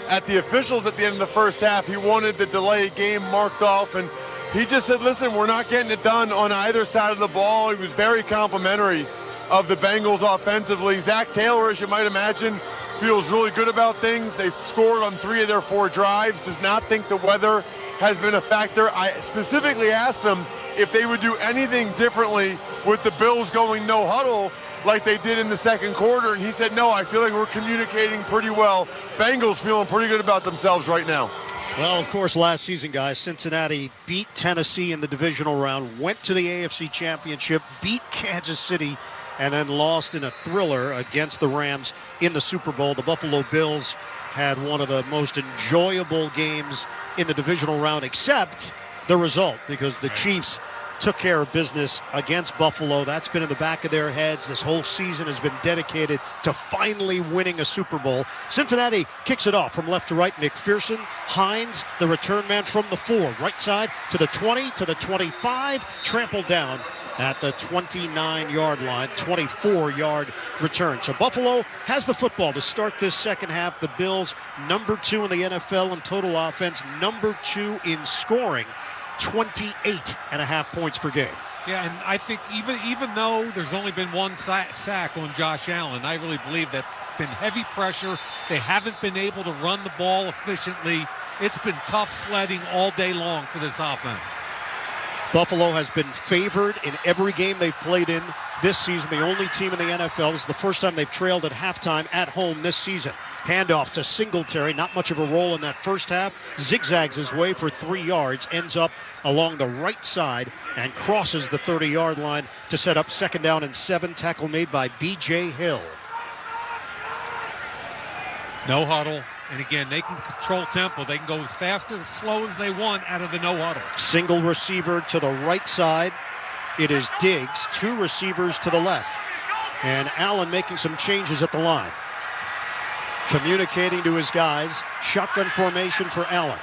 Speaker 1: at the officials at the end of the first half. He wanted the delayed game marked off, and he just said, listen, we're not getting it done on either side of the ball. He was very complimentary of the Bengals offensively. Zach Taylor, as you might imagine, feels really good about things. They scored on 3 of their 4 drives, does not think the weather has been a factor. I specifically asked him if they would do anything differently with the Bills going no huddle like they did in the second quarter, and he said, no, I feel like we're communicating pretty well. Bengals feeling pretty good about themselves right now.
Speaker 7: Well, of course, last season, guys, Cincinnati beat Tennessee in the divisional round, went to the AFC Championship, beat Kansas City, and then lost in a thriller against the Rams in the Super Bowl. The Buffalo Bills had one of the most enjoyable games in the divisional round, except the result, because the Chiefs took care of business against Buffalo. That's been in the back of their heads. This whole season has been dedicated to finally winning a Super Bowl. Cincinnati kicks it off from left to right. McPherson, Hines, the return man from the 4. Right side to the 20, to the 25. Trampled down at the 29-yard line. 24-yard return. So Buffalo has the football to start this second half. The Bills, number 2 in the NFL in total offense, number 2 in scoring. 28.5 points per game.
Speaker 33: Yeah, and I think even though there's only been 1 sack on Josh Allen, I really believe that been heavy pressure. They haven't been able to run the ball efficiently. It's been tough sledding all day long for this offense.
Speaker 7: Buffalo has been favored in every game they've played in this season. The only team in the NFL. This is the first time they've trailed at halftime at home this season. Handoff to Singletary. Not much of a role in that first half. Zigzags his way for 3 yards. Ends up along the right side and crosses the 30-yard line to set up 2nd down and 7. Tackle made by B.J. Hill.
Speaker 33: No huddle. And again, they can control tempo. They can go as fast or as slow as they want out of the no huddle.
Speaker 7: Single receiver to the right side. It is Diggs. 2 receivers to the left. And Allen making some changes at the line. Communicating to his guys. Shotgun formation for Allen.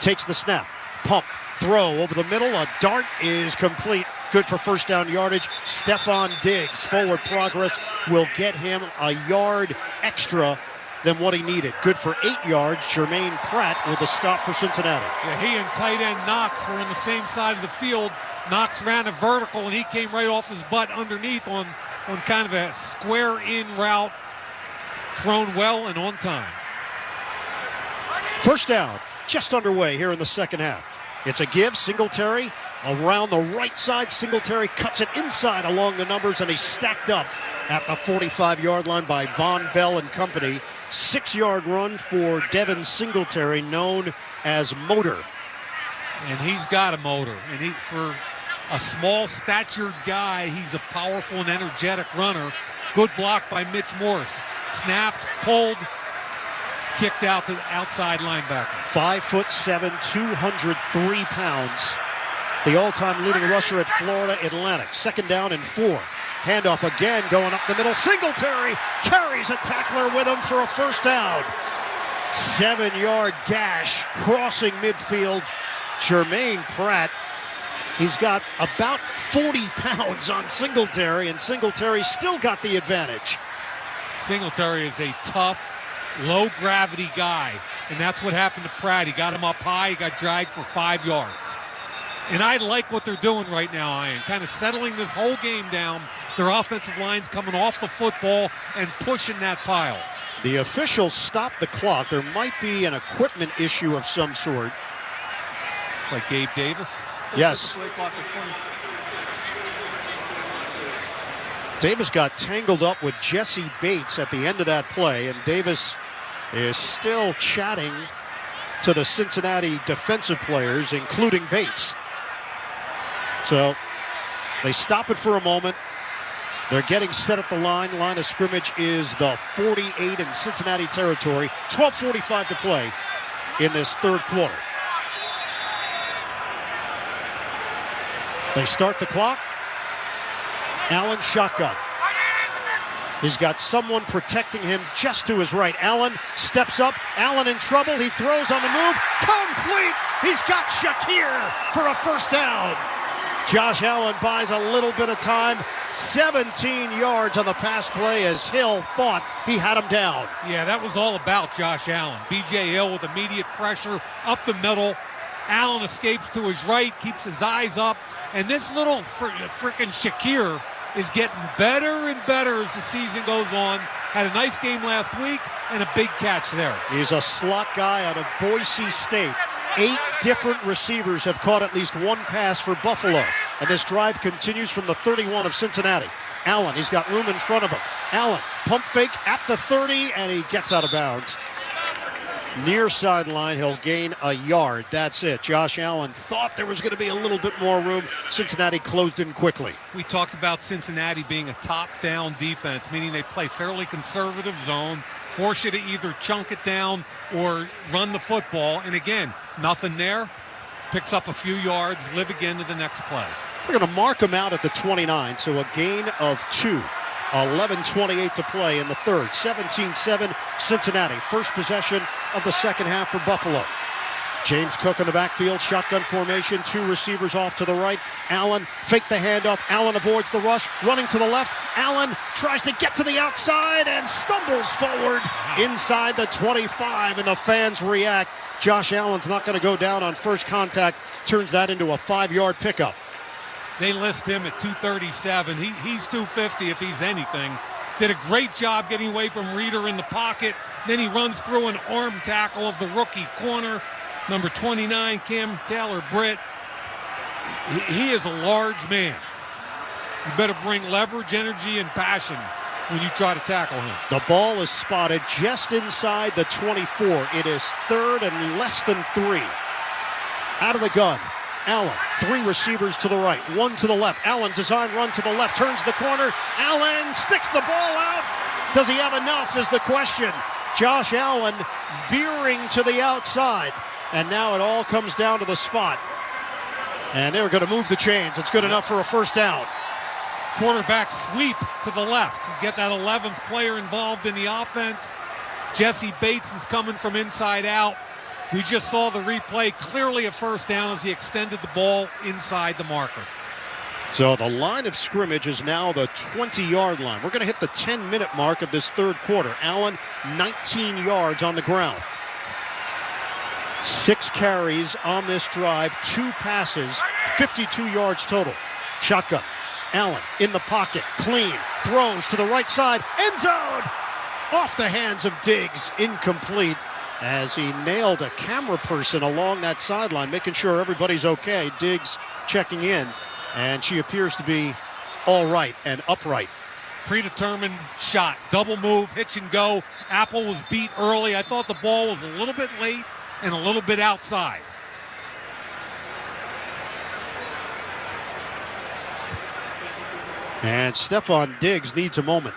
Speaker 7: Takes the snap. Pump. Throw over the middle. A dart is complete. Good for 1st down yardage. Stephon Diggs. Forward progress will get him a yard extra than what he needed. Good for 8 yards. Jermaine Pratt with a stop for Cincinnati.
Speaker 33: Yeah, he and tight end Knox were on the same side of the field. Knox ran a vertical, and he came right off his butt underneath on kind of a square-in route, thrown well and on time.
Speaker 7: 1st down, just underway here in the second half. It's a give. Singletary around the right side. Singletary cuts it inside along the numbers, and he's stacked up at the 45-yard line by Von Bell and company. 6-yard run for Devin Singletary, known as Motor.
Speaker 33: And he's got a motor. And for a small statured guy, he's a powerful and energetic runner. Good block by Mitch Morse. Snapped, pulled, kicked out to the outside linebacker.
Speaker 7: 5'7", 203 pounds. The all-time leading rusher at Florida Atlantic. 2nd down and 4. Handoff again, going up the middle. Singletary carries a tackler with him for a 1st down. 7-yard gash crossing midfield. Jermaine Pratt, he's got about 40 pounds on Singletary, and Singletary still got the advantage.
Speaker 33: Singletary is a tough, low-gravity guy, and that's what happened to Pratt. He got him up high. He got dragged for 5 yards. And I like what they're doing right now, Ian. Kind of settling this whole game down. Their offensive line's coming off the football and pushing that pile.
Speaker 7: The officials stopped the clock. There might be an equipment issue of some sort.
Speaker 33: It's like Gabe Davis.
Speaker 7: Yes. Davis got tangled up with Jesse Bates at the end of that play, and Davis is still chatting to the Cincinnati defensive players, including Bates. So they stop it for a moment. They're getting set at the line. Line of scrimmage is the 48 in Cincinnati territory. 12:45 to play in this third quarter. They start the clock. Allen shotgun. He's got someone protecting him just to his right. Allen steps up. Allen in trouble. He throws on the move. Complete. He's got Shakir for a first down. Josh Allen buys a little bit of time. 17 yards on the pass play as Hill thought he had him down.
Speaker 33: Yeah, that was all about Josh Allen. B.J. Hill with immediate pressure up the middle. Allen escapes to his right, keeps his eyes up. And this little frickin' Shakir is getting better and better as the season goes on. Had a nice game last week and a big catch there.
Speaker 7: He's a slot guy out of Boise State. 8 different receivers have caught at least one pass for Buffalo. And this drive continues from the 31 of Cincinnati. Allen, he's got room in front of him. Allen, pump fake at the 30, and he gets out of bounds. Near sideline, he'll gain a yard. That's it. Josh Allen thought there was going to be a little bit more room. Cincinnati closed in quickly.
Speaker 33: We talked about Cincinnati being a top-down defense, meaning they play fairly conservative zone, force you to either chunk it down or run the football. And again, nothing there. Picks up a few yards, live again to the next play.
Speaker 7: We're going to mark him out at the 29, so a gain of 2. 11:28 to play in the third. 17-7 Cincinnati. First possession of the second half for Buffalo. James Cook in the backfield, shotgun formation, 2 receivers off to the right. Allen fake the handoff. Allen avoids the rush, running to the left. Allen tries to get to the outside and stumbles forward inside the 25, and the fans react. Josh Allen's not going to go down on first contact. Turns that into a 5-yard pickup.
Speaker 33: They list him at 237. He's 250 if he's anything. Did a great job getting away from Reeder in the pocket. Then he runs through an arm tackle of the rookie corner, number 29, Cam Taylor-Britt. He is a large man. You better bring leverage, energy, and passion when you try to tackle him.
Speaker 7: The ball is spotted just inside the 24. It is third and less than 3. Out of the gun. Allen, 3 receivers to the right, 1 to the left. Allen, design run to the left, turns the corner. Allen sticks the ball out. Does he have enough is the question. Josh Allen veering to the outside. And now it all comes down to the spot. And they're going to move the chains. It's good enough for a first down.
Speaker 33: Quarterback sweep to the left. You get that 11th player involved in the offense. Jesse Bates is coming from inside out. We just saw the replay, clearly a first down as he extended the ball inside the marker.
Speaker 7: So the line of scrimmage is now the 20-yard line. We're going to hit the 10-minute mark of this third quarter. Allen, 19 yards on the ground. 6 carries on this drive, 2 passes, 52 yards total. Shotgun. Allen in the pocket, clean, throws to the right side, end zone! Off the hands of Diggs, incomplete. As he nailed a camera person along that sideline, making sure everybody's okay. Diggs checking in, and she appears to be all right and upright.
Speaker 33: Predetermined shot, double move, hitch and go. Apple was beat early. I thought the ball was a little bit late and a little bit outside.
Speaker 7: And Stephon Diggs needs a moment.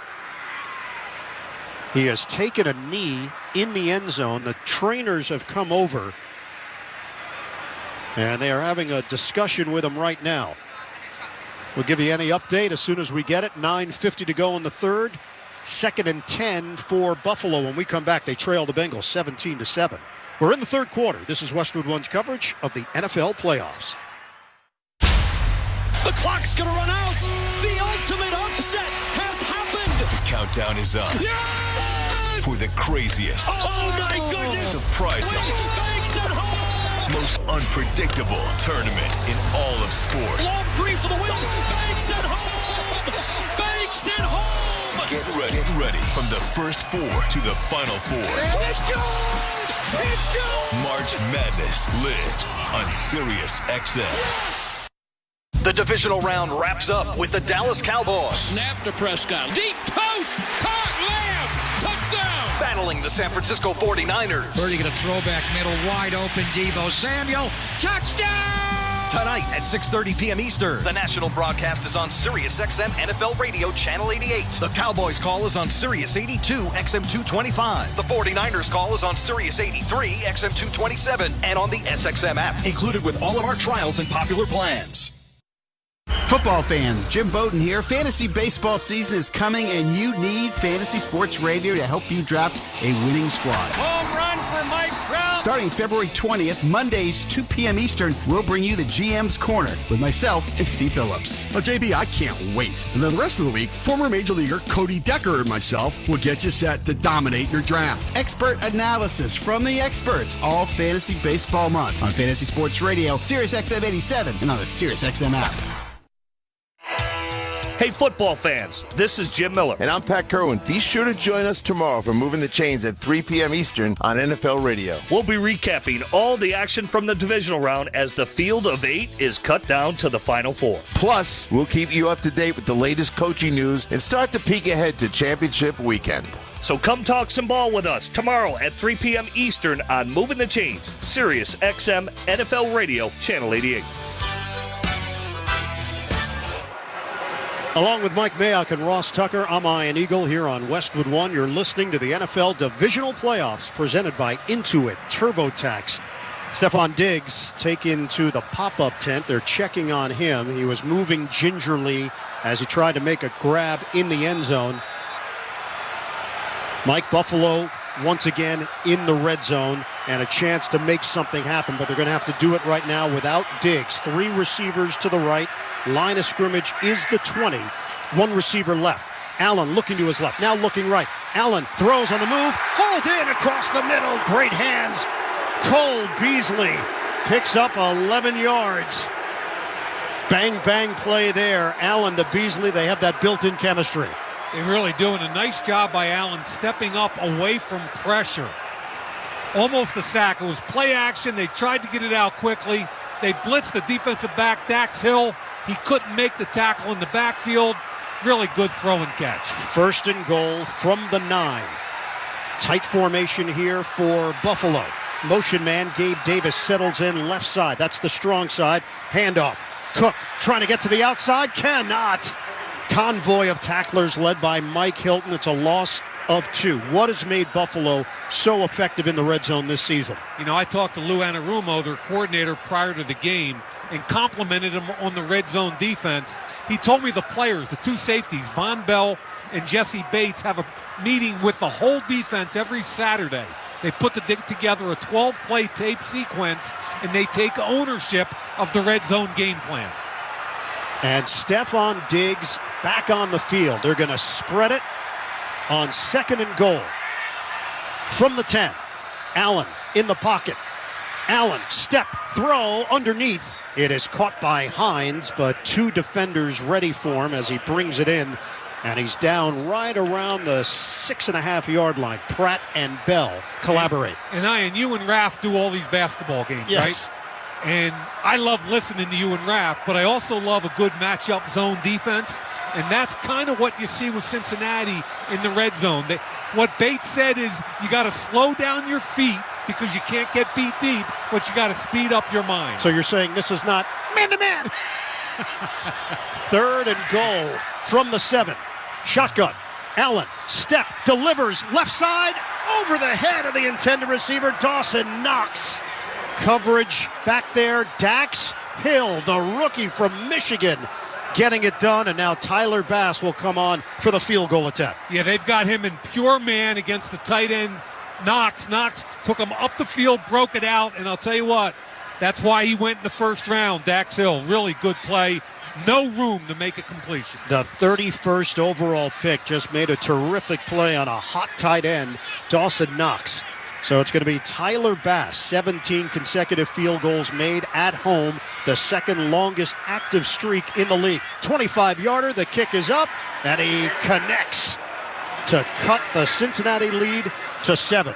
Speaker 7: He has taken a knee in the end zone. The trainers have come over, and they are having a discussion with him right now. We'll give you any update as soon as we get it. 9:50 to go in the third. 2nd and 10 for Buffalo. When we come back, they trail the Bengals 17-7. We're in the third quarter. This is Westwood One's coverage of the NFL playoffs.
Speaker 5: The clock's going to run out. The ultimate upset has happened.
Speaker 12: The countdown is up.
Speaker 5: Yes!
Speaker 12: For the craziest,
Speaker 5: oh my goodness,
Speaker 12: surprising, most unpredictable tournament in all of sports.
Speaker 5: Long 3 for the win. Banks at home. Banks at home.
Speaker 12: Get ready from the first 4 to the final 4.
Speaker 5: Let's go.
Speaker 12: Let's go! March Madness lives on Sirius XM.
Speaker 2: The divisional round wraps up with the Dallas Cowboys.
Speaker 25: Snap to Prescott. Deep toast. Caught. Lamb. Touchdown.
Speaker 2: Battling the San Francisco 49ers.
Speaker 5: Purdy going to throw back middle. Wide open. Deebo Samuel. Touchdown.
Speaker 2: Tonight at 6:30 p.m. Eastern. The national broadcast is on Sirius XM NFL Radio Channel 88. The Cowboys call is on Sirius 82 XM 225. The 49ers call is on Sirius 83 XM 227 and on the SXM app. Included with all of our trials and popular plans.
Speaker 4: Football fans, Jim Bowden here. Fantasy baseball season is coming, and you need Fantasy Sports Radio to help you draft a winning squad.
Speaker 13: Home run for Mike Trout.
Speaker 4: Starting February 20th, Mondays, 2 p.m. Eastern, we'll bring you the GM's Corner with myself and Steve Phillips.
Speaker 16: Oh, JB, I can't wait. And then the rest of the week, former Major Leaguer Cody Decker and myself will get you set to dominate your draft.
Speaker 4: Expert analysis from the experts all Fantasy Baseball Month on Fantasy Sports Radio, Sirius XM 87, and on the Sirius XM app.
Speaker 14: Hey, football fans, this is Jim Miller.
Speaker 15: And I'm Pat Kerwin. Be sure to join us tomorrow for Moving the Chains at 3 p.m. Eastern on NFL Radio.
Speaker 14: We'll be recapping all the action from the divisional round as the field of 8 is cut down to the final 4.
Speaker 15: Plus, we'll keep you up to date with the latest coaching news and start to peek ahead to championship weekend.
Speaker 14: So come talk some ball with us tomorrow at 3 p.m. Eastern on Moving the Chains, Sirius XM NFL Radio, Channel 88.
Speaker 7: Along with Mike Mayock and Ross Tucker, I'm Ian Eagle here on Westwood One. You're listening to the NFL Divisional Playoffs presented by Intuit TurboTax. Stephon Diggs taken to the pop-up tent. They're checking on him. He was moving gingerly as he tried to make a grab in the end zone. Mike Buffalo once again in the red zone and a chance to make something happen, but they're going to have to do it right now without Diggs. 3 receivers to the right. Line of scrimmage is the 20. 1 receiver left. Allen looking to his left, now looking right. Allen throws on the move, hauled in across the middle. Great hands. Cole Beasley picks up 11 yards. Bang, bang play there. Allen to Beasley, they have that built-in chemistry.
Speaker 33: They're really doing a nice job by Allen stepping up away from pressure. Almost a sack. It was play action. They tried to get it out quickly. They blitzed the defensive back, Dax Hill. He couldn't make the tackle in the backfield. Really good throw and catch. 1st and goal from the 9. Tight formation here for Buffalo. Motion man Gabe Davis settles in left side. That's the strong side. Handoff. Cook trying to get to the outside. Cannot. Convoy of tacklers led by Mike Hilton. It's a loss of 2. What has made Buffalo so effective in the red zone this season? You know, I talked to Lou Anarumo, their coordinator, prior to the game and complimented him on the red zone defense. He told me the players, the 2 safeties, Von Bell and Jesse Bates, have a meeting with the whole defense every Saturday. They put together a 12-play tape sequence, and they take ownership of the red zone game plan. And Stephon Diggs back on the field. They're going to spread it on 2nd and goal. From the 10, Allen in the pocket. Allen, step, throw, underneath. It is caught by Hines, but 2 defenders ready for him as he brings it in. And he's down right around the 6.5-yard line. Pratt and Bell collaborate. And Ian, you and Raph do all these basketball games, yes, right? And I love listening to you and Raph, but I also love a good matchup zone defense. And that's kind of what you see with Cincinnati in the red zone. What Bates said is you got to slow down your feet because you can't get beat deep, but you got to speed up your mind. So you're saying this is not man-to-man. 3rd and goal from the 7. Shotgun. Allen, step, delivers, left side, over the head of the intended receiver, Dawson Knox. Coverage back there, Dax Hill, the rookie from Michigan, getting it done, and now Tyler Bass will come on for the field goal attempt. Yeah, they've got him in pure man against the tight end, Knox. Knox took him up the field, broke it out, and I'll tell you what, that's why he went in the 1st round, Dax Hill. Really good play. No room to make a completion. The 31st overall pick just made a terrific play on a hot tight end, Dawson Knox. So it's going to be Tyler Bass, 17 consecutive field goals made at home, the 2nd longest active streak in the league. 25-yarder, the kick is up, and he connects to cut the Cincinnati lead to 7.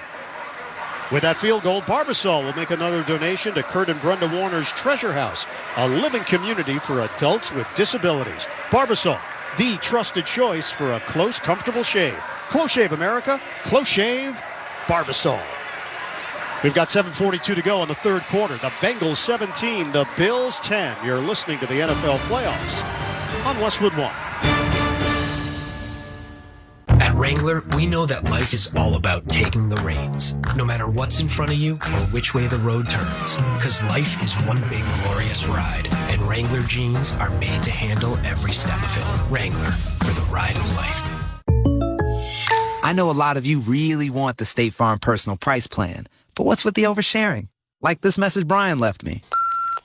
Speaker 7: With that field goal, Barbasol will make another donation to Kurt and Brenda Warner's Treasure House, a living community for adults with disabilities. Barbasol, the trusted choice for a close, comfortable shave. Close Shave America, Close Shave Barbasol. We've got 7:42 to go in the third quarter. The Bengals 17, the Bills 10. You're listening to the NFL playoffs on Westwood 1.
Speaker 6: At Wrangler, we know that life is all about taking the reins, no matter what's in front of you or which way the road turns, because life is one big glorious ride, and Wrangler jeans are made to handle every step of it. Wrangler, for the ride of life.
Speaker 11: I know a lot of you really want the State Farm Personal Price Plan, but what's with the oversharing? Like this message Brian left me.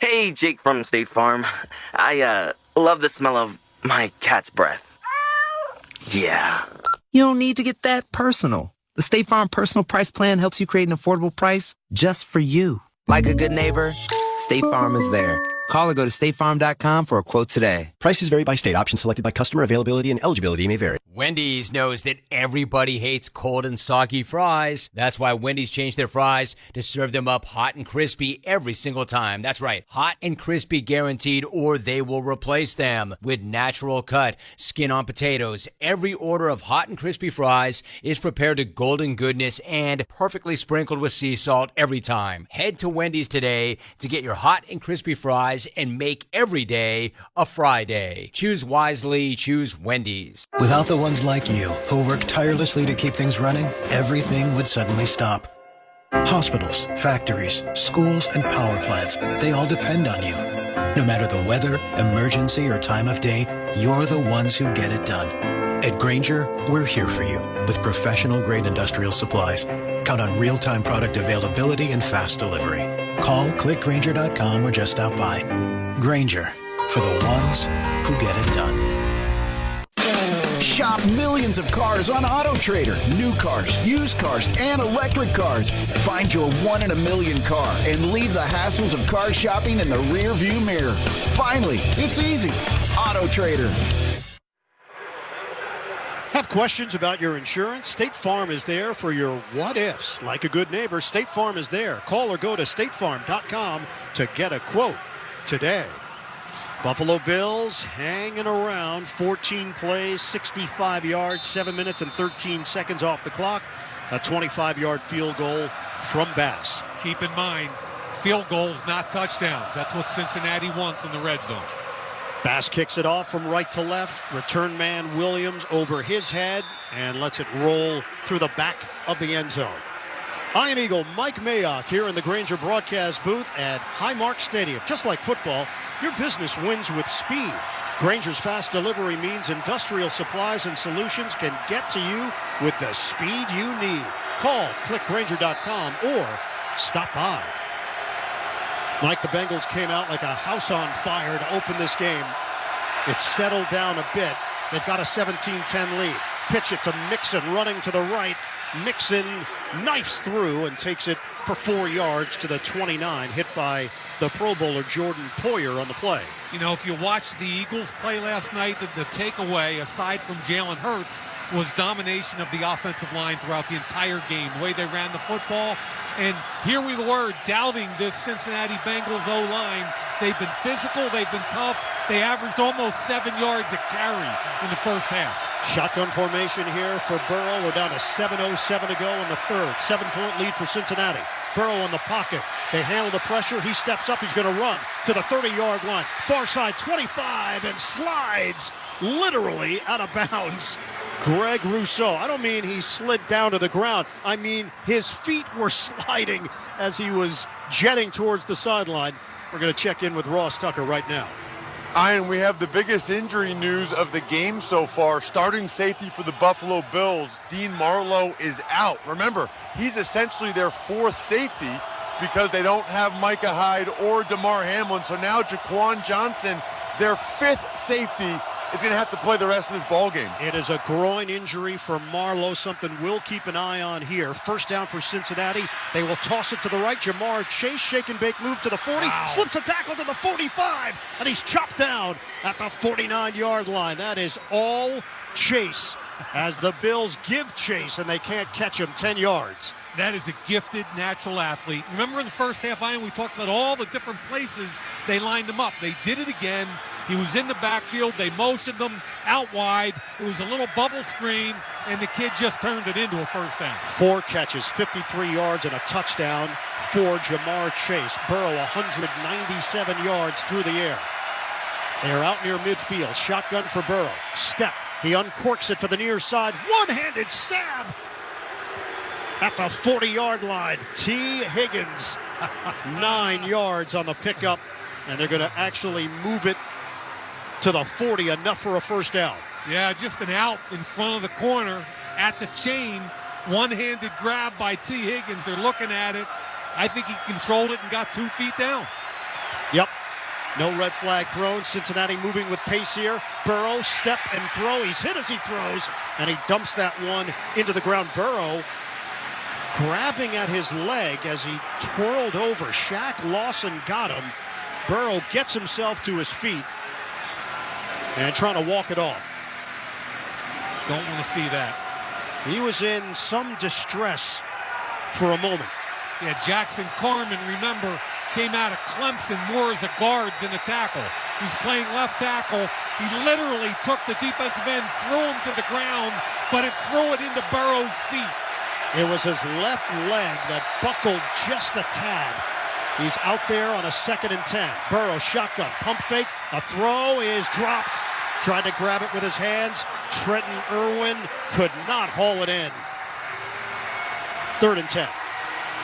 Speaker 8: Hey, Jake from State Farm. I love the smell of my cat's breath. Yeah.
Speaker 11: You don't need to get that personal. The State Farm Personal Price Plan helps you create an affordable price just for you. Like a good neighbor, State Farm is there. Call or go to statefarm.com for a quote today.
Speaker 9: Prices vary by state. Options selected by customer. Availability and eligibility may vary.
Speaker 18: Wendy's knows that everybody hates cold and soggy fries. That's why Wendy's changed their fries to serve them up hot and crispy every single time. That's right, hot and crispy guaranteed, or they will replace them with natural cut, skin on potatoes. Every order of hot and crispy fries is prepared to golden goodness and perfectly sprinkled with sea salt every time. Head to Wendy's today to get your hot and crispy fries and make every day a fry day. Choose wisely, choose Wendy's.
Speaker 19: Without the ones like you who work tirelessly to keep things running, everything would suddenly stop. Hospitals, factories, schools, and power plants, they all depend on you. No matter the weather, emergency, or time of day, you're the ones who get it done. At Grainger, we're here for you with professional-grade industrial supplies. Count on real-time product availability and fast delivery. Call, click Grainger.com, or just stop by. Grainger, for the ones who get it done.
Speaker 20: Shop millions of cars on AutoTrader. New cars, used cars, and electric cars. Find your 1 in a million car and leave the hassles of car shopping in the rear view mirror. Finally, it's easy. AutoTrader.
Speaker 7: Have questions about your insurance? State Farm is there for your what-ifs. Like a good neighbor, State Farm is there. Call or go to statefarm.com to get a quote today. Buffalo Bills hanging around, 14 plays, 65 yards, 7 minutes and 13 seconds off the clock. A 25-yard field goal from Bass.
Speaker 33: Keep in mind, field goals, not touchdowns. That's what Cincinnati wants in the red zone.
Speaker 7: Bass kicks it off from right to left. Return man Williams over his head and lets it roll through the back of the end zone. Iron Eagle Mike Mayock here in the Grainger broadcast booth at Highmark Stadium. Just like football, your business wins with speed. Grainger's fast delivery means industrial supplies and solutions can get to you with the speed you need. Call, click Grainger.com, or stop by. Mike, the Bengals came out like a house on fire to open this game. It's settled down a bit. They've got a 17-10 lead. Pitch it to Mixon, running to the right. Mixon knifes through and takes it for 4 yards to the 29, hit by the Pro Bowler Jordan Poyer on the play.
Speaker 33: You know, if you watched the Eagles play last night, the takeaway, aside from Jalen Hurts, was domination of the offensive line throughout the entire game, the way they ran the football. And here we were doubting this Cincinnati Bengals O-line. They've been physical, they've been tough. They averaged almost 7 yards a carry in the first half.
Speaker 7: Shotgun formation here for Burrow. We're down to 7:07 to go in the third. 7-point lead for Cincinnati. Burrow in the pocket. They handle the pressure. He steps up. He's going to run to the 30-yard line. Far side 25 and slides literally out of bounds. Greg Rousseau. I don't mean he slid down to the ground. I mean his feet were sliding as he was jetting towards the sideline. We're going to check in with Ross Tucker right now.
Speaker 1: Ian, we have the biggest injury news of the game so far. Starting safety for the Buffalo Bills, Dean Marlowe, is out. Remember, he's essentially their fourth safety because they don't have Micah Hyde or DeMar Hamlin. So now Jaquan Johnson, their fifth safety, is going to have to play the rest of this ball game.
Speaker 7: It is a groin injury for Marlowe, something we'll keep an eye on here. First down for Cincinnati. They will toss it to the right. Jamar Chase, shake and bake move to the 40, slips a tackle to the 45, and he's chopped down at the 49-yard line. That is all Chase as the Bills give chase, and they can't catch him 10 yards.
Speaker 33: That is a gifted natural athlete. Remember in the first half, Ian, we talked about all the different places they lined him up. They did it again. He was in the backfield. They motioned him out wide. It was a little bubble screen, and the kid just turned it into a first down.
Speaker 7: 4 catches, 53 yards, and a touchdown for Jamar Chase. Burrow, 197 yards through the air. They're out near midfield. Shotgun for Burrow. Step. He uncorks it to the near side. One-handed stab at the 40-yard line. T. Higgins, 9 yards on the pickup, and they're going to actually move it to the 40, enough for a first down.
Speaker 33: Yeah, just an out in front of the corner at the chain. One-handed grab by T. Higgins. They're looking at it. I think he controlled it and got 2 feet down.
Speaker 7: Yep. No red flag thrown. Cincinnati moving with pace here. Burrow, step and throw. He's hit as he throws, and he dumps that one into the ground. Burrow grabbing at his leg as he twirled over. Shaq Lawson got him. Burrow gets himself to his feet and trying to walk it off.
Speaker 33: Don't want to see that.
Speaker 7: He was in some distress for a moment.
Speaker 33: Yeah, Jackson Carman, remember, came out of Clemson more as a guard than a tackle. He's playing left tackle. He literally took the defensive end, threw him to the ground, but it threw it into Burrow's feet.
Speaker 7: It was his left leg that buckled just a tad. He's out there on a 2nd and 10. Burrow, shotgun, pump fake. A throw is dropped. Tried to grab it with his hands. Trenton Irwin could not haul it in. 3rd and 10.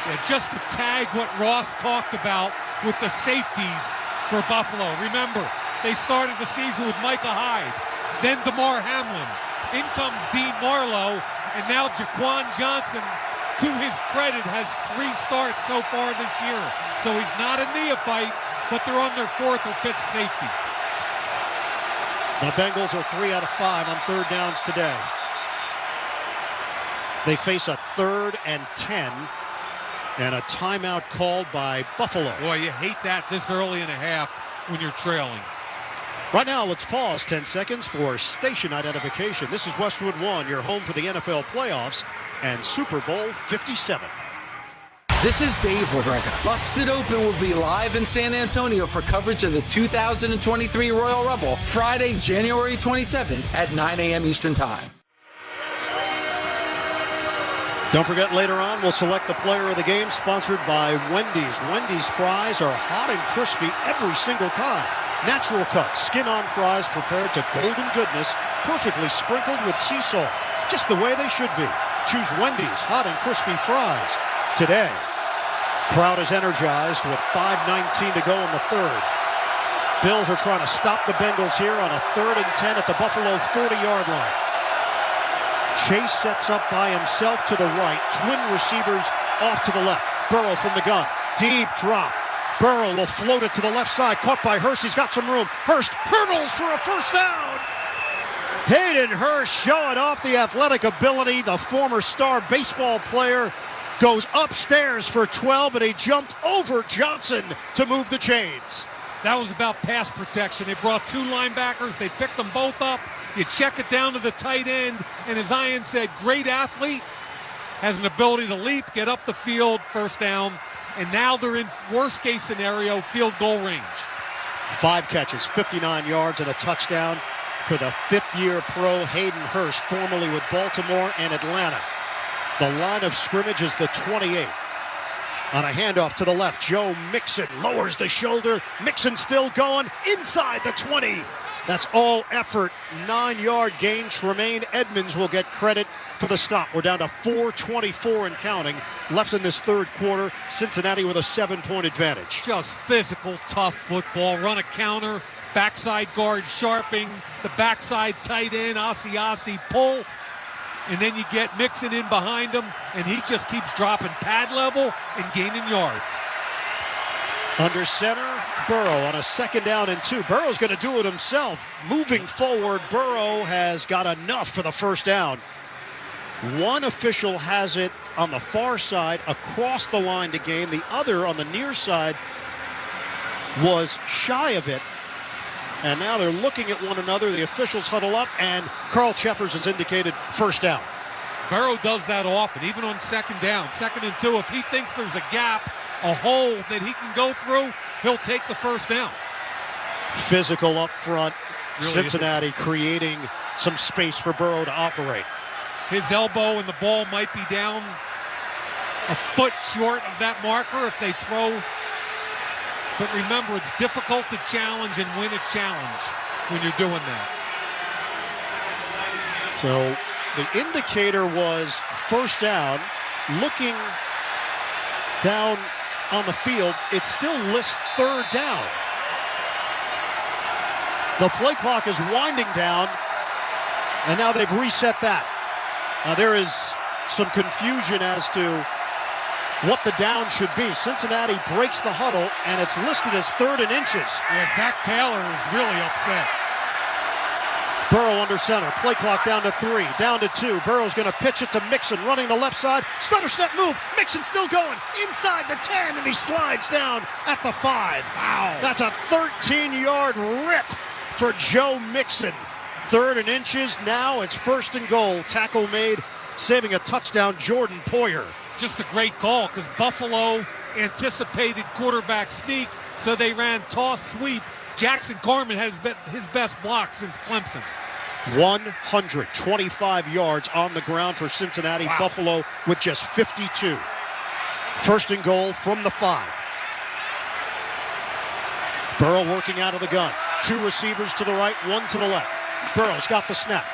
Speaker 33: Yeah, just to tag what Ross talked about with the safeties for Buffalo. Remember, they started the season with Micah Hyde, then DeMar Hamlin. In comes Dean Marlowe, and now Jaquan Johnson, to his credit, has 3 starts so far this year. So he's not a neophyte, but they're on their 4th or 5th safety.
Speaker 7: The Bengals are 3 out of 5 on 3rd downs today. They face a 3rd and 10. And a timeout called by Buffalo.
Speaker 33: Boy, you hate that this early in a half when you're trailing.
Speaker 7: Right now, let's pause 10 seconds for station identification. This is Westwood 1, your home for the NFL playoffs and Super Bowl 57.
Speaker 3: This is Dave LaGreca. Busted Open will be live in San Antonio for coverage of the 2023 Royal Rumble, Friday, January 27th at 9 a.m. Eastern Time.
Speaker 7: Don't forget, later on, we'll select the player of the game, sponsored by Wendy's. Wendy's fries are hot and crispy every single time. Natural cut, skin-on fries prepared to golden goodness, perfectly sprinkled with sea salt, just the way they should be. Choose Wendy's hot and crispy fries today. Crowd is energized with 5:19 to go in the 3rd. Bills are trying to stop the Bengals here on a 3rd and 10 at the Buffalo 40-yard line. Chase sets up by himself to the right. Twin receivers off to the left. Burrow from the gun. Deep drop. Burrow will float it to the left side. Caught by Hurst. He's got some room. Hurst hurdles for a first down. Hayden Hurst showing off the athletic ability. The former star baseball player goes upstairs for 12, and he jumped over Johnson to move the chains.
Speaker 33: That was about pass protection. They brought 2 linebackers. They picked them both up. You check it down to the tight end, and as Ian said, great athlete, has an ability to leap, get up the field, first down, and now they're in worst-case scenario, field goal range.
Speaker 7: 5 catches, 59 yards, and a touchdown for the 5th-year pro Hayden Hurst, formerly with Baltimore and Atlanta. The line of scrimmage is the 28. On a handoff to the left, Joe Mixon lowers the shoulder. Mixon still going inside the 20. That's all effort. 9-yard gain. Tremaine Edmonds will get credit for the stop. We're down to 4:24 and counting left in this 3rd quarter. Cincinnati with a 7-point advantage.
Speaker 33: Just physical, tough football. Run a counter. Backside guard Sharping. The backside tight end, Asiasi pull. And then you get Mixon in behind him, and he just keeps dropping pad level and gaining yards.
Speaker 7: Under center, Burrow on a 2nd down and 2. Burrow's going to do it himself. Moving forward, Burrow has got enough for the first down. One official has it on the far side across the line to gain. The other on the near side was shy of it. And now they're looking at one another. The officials huddle up, and Carl Cheffers has indicated first down.
Speaker 33: Burrow does that often, even on second down, 2nd and 2. If he thinks there's a gap, a hole that he can go through, he'll take the first down.
Speaker 7: Physical up front.
Speaker 33: Really
Speaker 7: Cincinnati creating some space for Burrow to operate.
Speaker 33: His elbow and the ball might be down a foot short of that marker if they throw. But remember, it's difficult to challenge and win a challenge when you're doing that.
Speaker 7: So the indicator was first down. Looking down on the field, it still lists 3rd down. The play clock is winding down, and now they've reset that. There is some confusion as to what the down should be. Cincinnati breaks the huddle, and it's listed as 3rd and inches.
Speaker 33: Yeah, Zach Taylor is really upset.
Speaker 7: Burrow under center. Play clock down to 3, down to 2. Burrow's going to pitch it to Mixon, running the left side. Stutter step move. Mixon still going inside the 10, and he slides down at the 5. Wow. That's a 13-yard rip for Joe Mixon. 3rd and inches. Now it's 1st and goal. Tackle made, saving a touchdown. Jordan Poyer.
Speaker 33: Just a great call because Buffalo anticipated quarterback sneak, so they ran toss sweep. Jackson Carman had his best block since Clemson.
Speaker 7: 125 yards on the ground for Cincinnati. Wow. Buffalo with just 52. 1st and goal from the 5. Burrow working out of the gun. 2 receivers to the right, 1 to the left. Burrow's got the snap.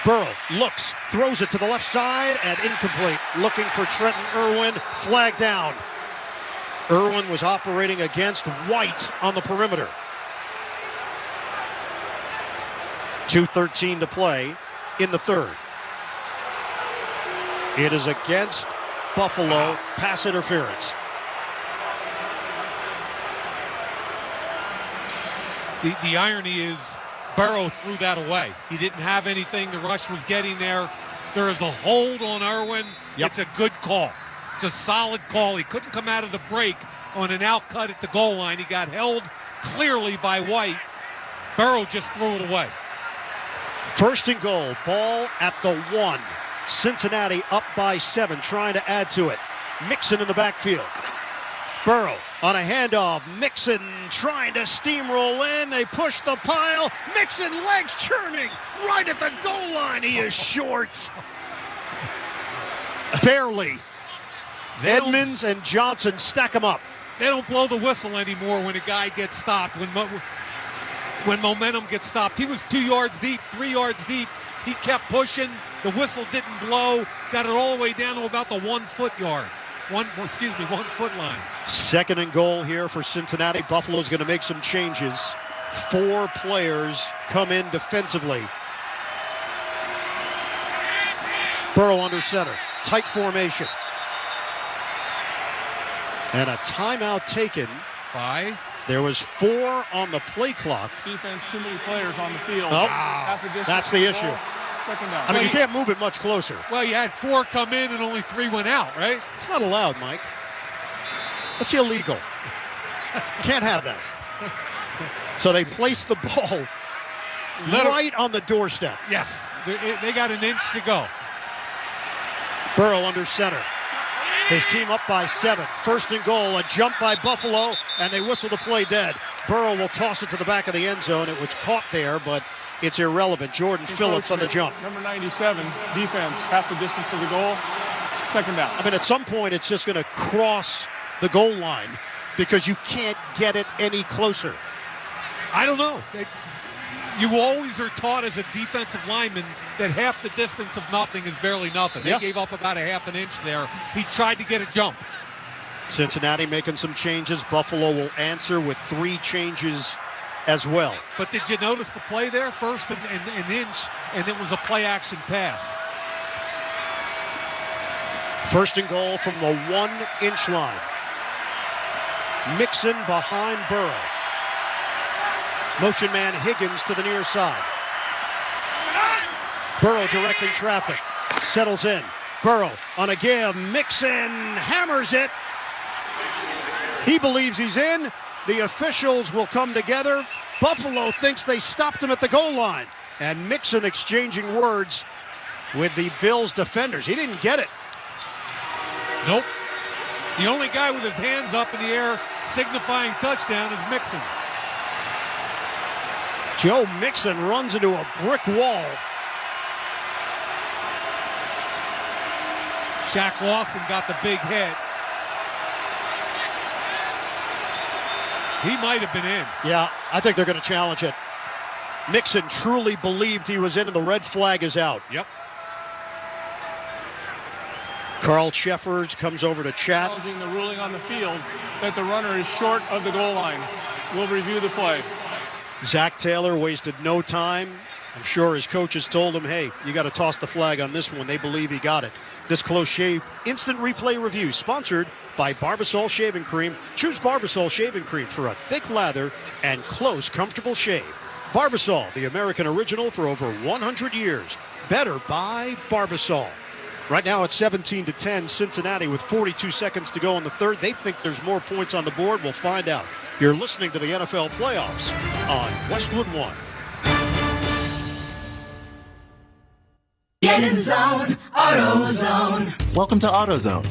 Speaker 7: Burrow looks, throws it to the left side, and incomplete. Looking for Trenton Irwin, flag down. Irwin was operating against White on the perimeter. 2:13 to play in the 3rd. It is against Buffalo, pass interference.
Speaker 33: The irony is Burrow threw that away. He didn't have anything. The rush was getting there. There is a hold on Irwin. Yep. It's a good call. It's a solid call. He couldn't come out of the break on an out cut at the goal line. He got held clearly by White. Burrow just threw it away.
Speaker 7: 1st and goal. Ball at the 1. Cincinnati up by 7, trying to add to it. Mixon in the backfield. Burrow on a handoff. Mixon trying to steamroll in. They push the pile. Mixon legs churning right at the goal line. He is short. Barely. Edmonds and Johnson stack him up.
Speaker 33: They don't blow the whistle anymore when a guy gets stopped, when momentum gets stopped. He was 2 yards deep, 3 yards deep. He kept pushing. The whistle didn't blow. Got it all the way down to about the 1 foot line. 1 foot line.
Speaker 7: 2nd and goal here for Cincinnati. Buffalo's going to make some changes. 4 players come in defensively. Burrow under center. Tight formation. And a timeout taken
Speaker 33: by?
Speaker 7: There was 4 on the play clock.
Speaker 10: Defense, too many players on the field.
Speaker 7: Oh, that's the issue.
Speaker 10: Second down.
Speaker 7: I mean, you can't move it much closer.
Speaker 33: Well, you had 4 come in and only 3 went out, right?
Speaker 7: It's not allowed, Mike. That's illegal. Can't have that. So they placed the ball right on the doorstep.
Speaker 33: Yes, they got an inch to go.
Speaker 7: Burrow under center. His team up by 7. 1st and goal, a jump by Buffalo, and they whistle the play dead. Burrow will toss it to the back of the end zone. It was caught there, but it's irrelevant. Jordan Phillips on the jump.
Speaker 10: Number 97, defense, half the distance to the goal. 2nd down.
Speaker 7: I mean, at some point, it's just going to cross the goal line because you can't get it any closer.
Speaker 33: I don't know. You always are taught as a defensive lineman that half the distance of nothing is barely nothing. They gave up about a half an inch there. He tried to get a jump.
Speaker 7: Cincinnati making some changes. Buffalo will answer with 3 changes as well.
Speaker 33: But did you notice the play there? First an inch, and it was a play-action pass.
Speaker 7: 1st and goal from the 1-inch line. Mixon behind Burrow. Motion man Higgins to the near side. Burrow directing traffic. Settles in. Burrow on a give. Mixon hammers it. He believes he's in. The officials will come together. Buffalo thinks they stopped him at the goal line. And Mixon exchanging words with the Bills defenders. He didn't get it.
Speaker 33: Nope. The only guy with his hands up in the air signifying touchdown is Mixon.
Speaker 7: Joe Mixon runs into a brick wall.
Speaker 33: Shaq Lawson got the big hit. He might have been in.
Speaker 7: Yeah, I think they're going to challenge it. Mixon truly believed he was in, and the red flag is out.
Speaker 33: Yep.
Speaker 7: Carl Sheffords comes over to chat.
Speaker 10: Challenging the ruling on the field that the runner is short of the goal line. We'll review the play.
Speaker 7: Zach Taylor wasted no time. I'm sure his coaches told him, hey, you got to toss the flag on this one. They believe he got it. This close shave instant replay review sponsored by Barbasol Shaving Cream. Choose Barbasol Shaving Cream for a thick lather and close, comfortable shave. Barbasol, the American original for over 100 years. Better buy Barbasol. Right now it's 17-10, Cincinnati with 42 seconds to go in the third. They think there's more points on the board. We'll find out. You're listening to the NFL Playoffs on Westwood One.
Speaker 12: Get in the zone, AutoZone.
Speaker 17: Welcome to AutoZone.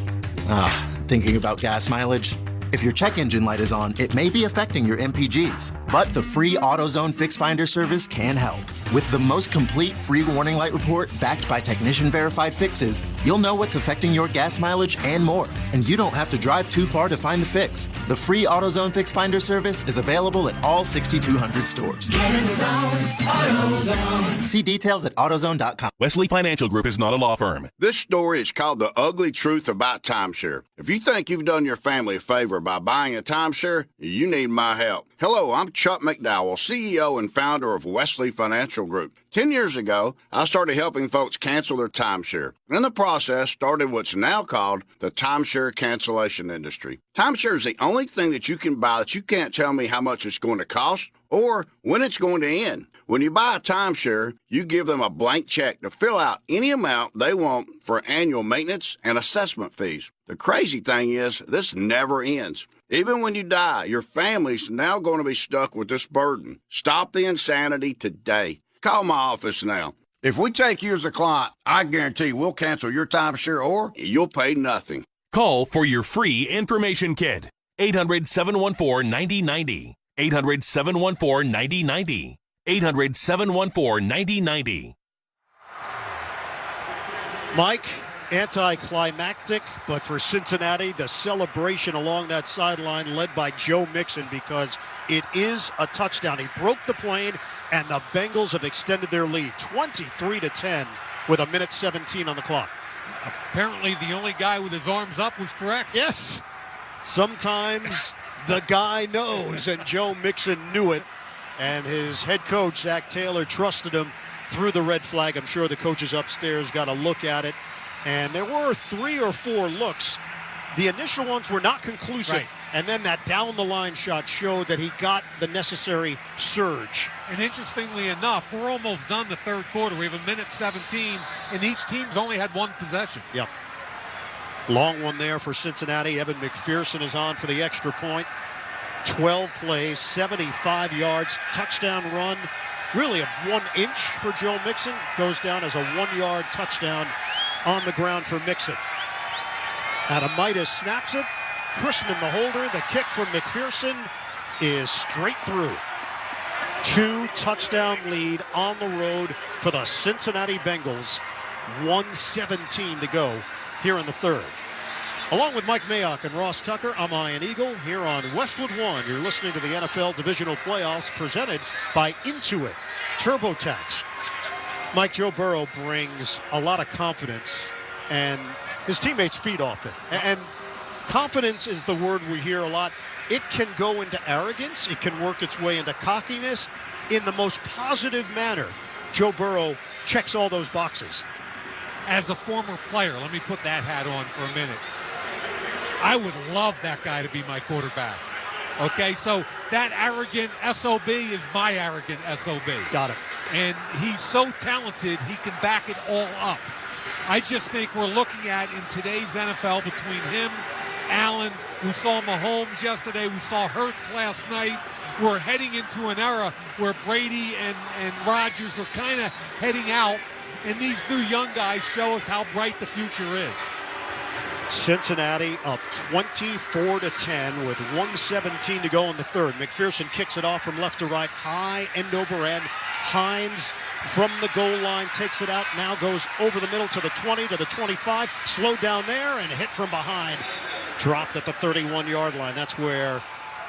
Speaker 17: Thinking about gas mileage? If your check engine light is on, it may be affecting your MPGs. But the free AutoZone Fix Finder service can help. With the most complete free warning light report backed by technician-verified fixes, you'll know what's affecting your gas mileage and more. And you don't have to drive too far to find the fix. The free AutoZone Fix Finder service is available at all 6,200 stores.
Speaker 12: Get in the zone, AutoZone.
Speaker 17: See details at AutoZone.com.
Speaker 21: Wesley Financial Group is not a law firm.
Speaker 22: This story is called The Ugly Truth About Timeshare. If you think you've done your family a favor by buying a timeshare, you need my help. Hello, I'm Chuck McDowell, CEO and founder of Wesley Financial Group. 10 years ago, I started helping folks cancel their timeshare. In the process, started what's now called the timeshare cancellation industry. Timeshare is the only thing that you can buy that you can't tell me how much it's going to cost or when it's going to end. When you buy a timeshare, you give them a blank check to fill out any amount they want for annual maintenance and assessment fees. The crazy thing is, this never ends. Even when you die, your family's now going to be stuck with this burden. Stop the insanity today. Call my office now. If we take you as a client, I guarantee we'll cancel your timeshare or you'll pay nothing.
Speaker 21: Call for your free information kit. 800-714-9090. 800-714-9090. 800-714-9090.
Speaker 7: Mike, anticlimactic, but for Cincinnati, the celebration along that sideline led by Joe Mixon because it is a touchdown. He broke the plane, and the Bengals have extended their lead 23-10 with 1:17 on the clock.
Speaker 33: Apparently the only guy with his arms up was correct.
Speaker 7: Yes. Sometimes the guy knows, and Joe Mixon knew it. And his head coach, Zach Taylor, trusted him through the red flag. I'm sure the coaches upstairs got a look at it. And there were 3 or 4 looks. The initial ones were not conclusive.
Speaker 33: Right.
Speaker 7: And then that down-the-line shot showed that he got the necessary surge.
Speaker 33: And interestingly enough, we're almost done the third quarter. We have 1:17, and each team's only had one possession.
Speaker 7: Yep. Long one there for Cincinnati. Evan McPherson is on for the extra point. 12 plays, 75 yards, touchdown run. Really a 1 inch for Joe Mixon. Goes down as a 1-yard touchdown on the ground for Mixon. Adamitis snaps it. Chrisman the holder. The kick from McPherson is straight through. 2-touchdown lead on the road for the Cincinnati Bengals. 1:17 to go here in the third. Along with Mike Mayock and Ross Tucker, I'm Ian Eagle here on Westwood One. You're listening to the NFL Divisional Playoffs presented by Intuit TurboTax. Mike, Joe Burrow brings a lot of confidence, and his teammates feed off it. And confidence is the word we hear a lot. It can go into arrogance. It can work its way into cockiness in the most positive manner. Joe Burrow checks all those boxes.
Speaker 33: As a former player, let me put that hat on for a minute. I would love that guy to be my quarterback. Okay, so that arrogant SOB is my arrogant SOB.
Speaker 7: Got it.
Speaker 33: And he's so talented, he can back it all up. I just think we're looking at, in today's NFL, between him, Allen, we saw Mahomes yesterday, we saw Hurts last night. We're heading into an era where Brady and Rodgers are kind of heading out. and these new young guys show us how bright the future is.
Speaker 7: Cincinnati up 24-10 with 1:17 to go in the third. McPherson kicks it off from left to right, high end over end. Hines from the goal line takes it out, now goes over the middle to the 20, to the 25, slowed down there and hit from behind. Dropped at the 31-yard line. That's where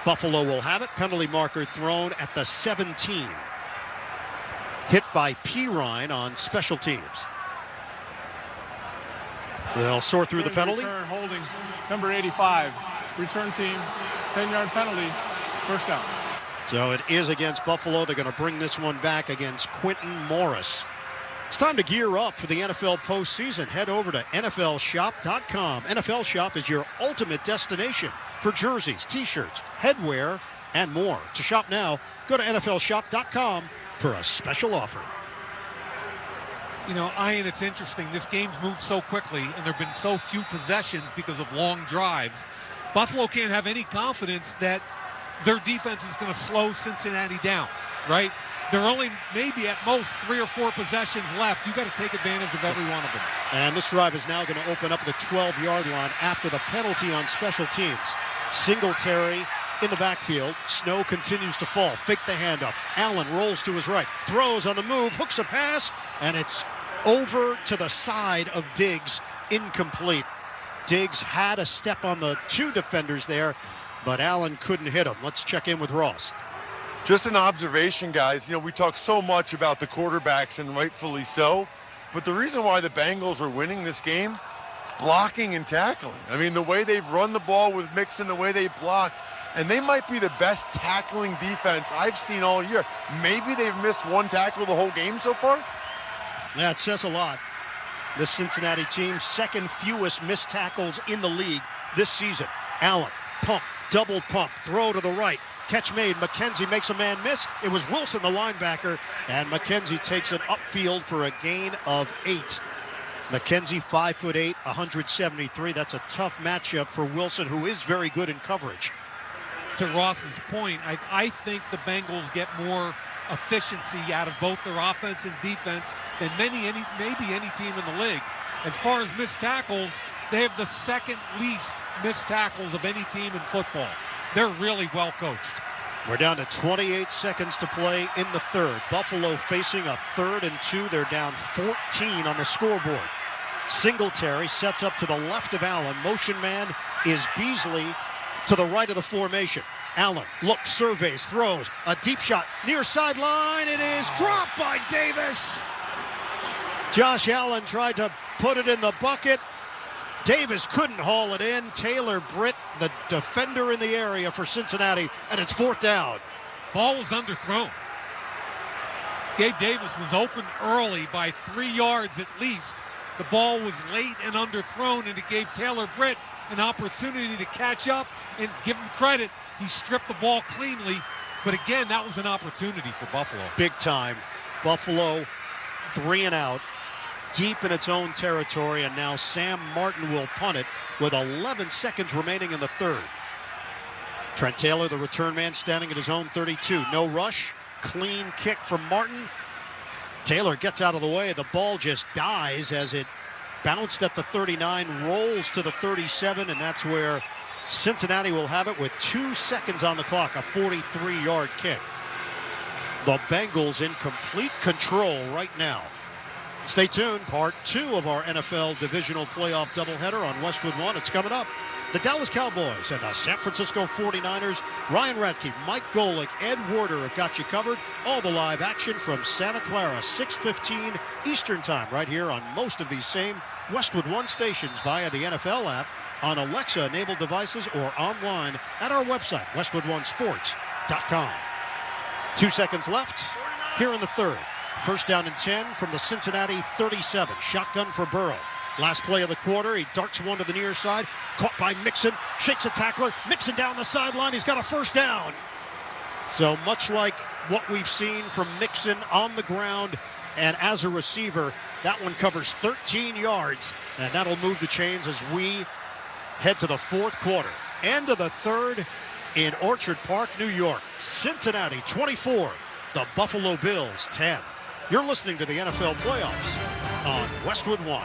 Speaker 7: Buffalo will have it. Penalty marker thrown at the 17. Hit by Pirine on special teams. They'll sort through the penalty.
Speaker 10: Return holding number 85. Return team, 10-yard penalty, first down.
Speaker 7: So it is against Buffalo. They're going to bring this one back against Quentin Morris. It's time to gear up for the NFL postseason. Head over to NFLShop.com. NFL Shop is your ultimate destination for jerseys, t-shirts, headwear, and more. To shop now, go to NFLShop.com for a special offer.
Speaker 33: You know, Ian, it's interesting. This game's moved so quickly, and there have been so few possessions because of long drives. Buffalo can't have any confidence that their defense is going to slow Cincinnati down, right? There are only maybe at most 3 or 4 possessions left. You've got to take advantage of every one of them.
Speaker 7: And this drive is now going to open up the 12-yard line after the penalty on special teams. Singletary in the backfield. Snow continues to fall. Fake the handoff. Allen rolls to his right. Throws on the move. Hooks a pass. And it's over to the side of Diggs. Incomplete. Diggs had a step on the 2 defenders there, but Allen couldn't hit him. Let's check in with Ross.
Speaker 1: Just an observation, guys. You know, we talk so much about the quarterbacks, and rightfully so, but the reason why the Bengals are winning this game is blocking and tackling. I mean, the way they've run the ball with Mixon, the way they blocked, and they might be the best tackling defense I've seen all year. Maybe they've missed 1 tackle the whole game so far?
Speaker 7: Yeah, it says a lot. The Cincinnati team, second fewest missed tackles in the league this season. Allen, pump, double pump, throw to the right. Catch made. McKenzie makes a man miss. It was Wilson, the linebacker, and McKenzie takes it upfield for a gain of 8. McKenzie, 5'8", 173. That's a tough matchup for Wilson, who is very good in coverage.
Speaker 33: To Ross's point, I think the Bengals get more efficiency out of both their offense and defense than maybe any team in the league. As far as missed tackles, they have the second least missed tackles of any team in football. They're really well coached.
Speaker 7: We're down to 28 seconds to play in the third. Buffalo facing a 3rd and 2. They're down 14 on the scoreboard. Singletary sets up to the left of Allen. Motion man is Beasley to the right of the formation. Allen looks, surveys, throws. A deep shot near sideline. It is dropped by Davis. Josh Allen tried to put it in the bucket. Davis couldn't haul it in. Taylor Britt, the defender in the area for Cincinnati, and it's 4th down.
Speaker 33: Ball was underthrown. Gabe Davis was open early by 3 yards at least. The ball was late and underthrown, and it gave Taylor Britt an opportunity to catch up and give him credit. He stripped the ball cleanly, but again, that was an opportunity for Buffalo.
Speaker 7: Big time. Buffalo 3 and out, deep in its own territory, and now Sam Martin will punt it with 11 seconds remaining in the third. Trent Taylor, the return man, standing at his own 32. No rush, clean kick from Martin. Taylor gets out of the way. The ball just dies as it bounced at the 39, rolls to the 37, and that's where Cincinnati will have it with 2 seconds on the clock, a 43-yard kick. The Bengals in complete control right now. Stay tuned. Part 2 of our NFL Divisional Playoff doubleheader on Westwood 1. It's coming up. The Dallas Cowboys and the San Francisco 49ers. Ryan Radke, Mike Golick, Ed Warder have got you covered. All the live action from Santa Clara, 6:15 Eastern Time, right here on most of these same Westwood 1 stations via the NFL app, on Alexa-enabled devices, or online at our website, westwood1sports.com. 2 seconds left here in the third. 1st down and 10 from the Cincinnati 37. Shotgun for Burrow. Last play of the quarter, he darts one to the near side. Caught by Mixon, shakes a tackler. Mixon down the sideline, he's got a 1st down. So much like what we've seen from Mixon on the ground and as a receiver, that one covers 13 yards, and that'll move the chains as we head to the 4th quarter. End of the third in Orchard Park, New York. Cincinnati 24, the Buffalo Bills 10. You're listening to the NFL Playoffs on Westwood 1.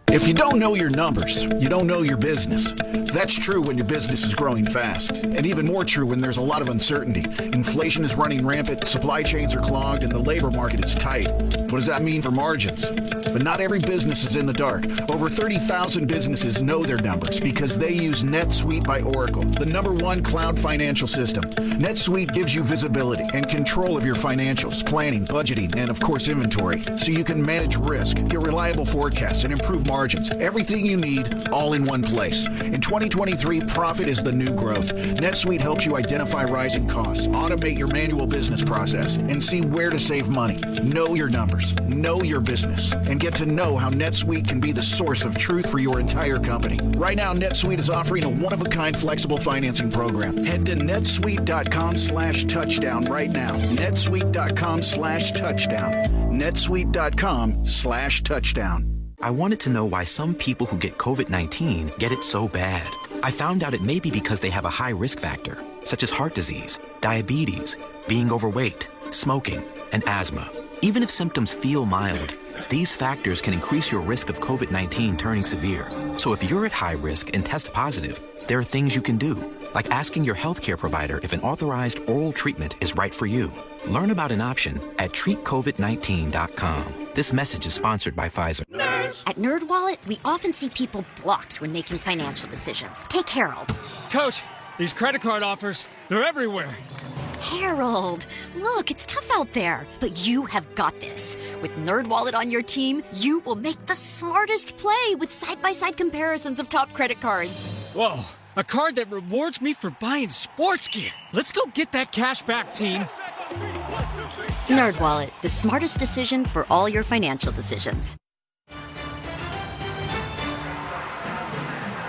Speaker 20: If you don't know your numbers, you don't know your business. That's true when your business is growing fast, and even more true when there's a lot of uncertainty. Inflation is running rampant, supply chains are clogged, and the labor market is tight. What does that mean for margins? But not every business is in the dark. Over 30,000 businesses know their numbers because they use NetSuite by Oracle, the #1 cloud financial system. NetSuite gives you visibility and control of your financials, planning, budgeting, and of course inventory, so you can manage risk, get reliable forecasts, and improve margins. Everything you need, all in one place. In 2023, profit is the new growth. NetSuite helps you identify rising costs, automate your manual business process, and see where to save money. Know your numbers, know your business, and get to know how NetSuite can be the source of truth for your entire company. Right now, NetSuite is offering a one-of-a-kind flexible financing program. Head to netsuite.com/touchdown right now. netsuite.com/touchdown. netsuite.com/touchdown.
Speaker 2: I wanted to know why some people who get COVID-19 get it so bad. I found out it may be because they have a high risk factor, such as heart disease, diabetes, being overweight, smoking, and asthma. Even if symptoms feel mild, these factors can increase your risk of COVID-19 turning severe. So if you're at high risk and test positive, there are things you can do, like asking your healthcare provider if an authorized oral treatment is right for you. Learn about an option at treatcovid19.com. This message is sponsored by Pfizer.
Speaker 5: At NerdWallet, we often see people blocked when making financial decisions. Take Harold.
Speaker 13: Coach, these credit card offers, they're everywhere.
Speaker 5: Harold, look, it's tough out there, but you have got this. With NerdWallet on your team, you will make the smartest play with side-by-side comparisons of top credit cards.
Speaker 13: Whoa, a card that rewards me for buying sports gear. Let's go get that cash back, team.
Speaker 5: NerdWallet, the smartest decision for all your financial decisions.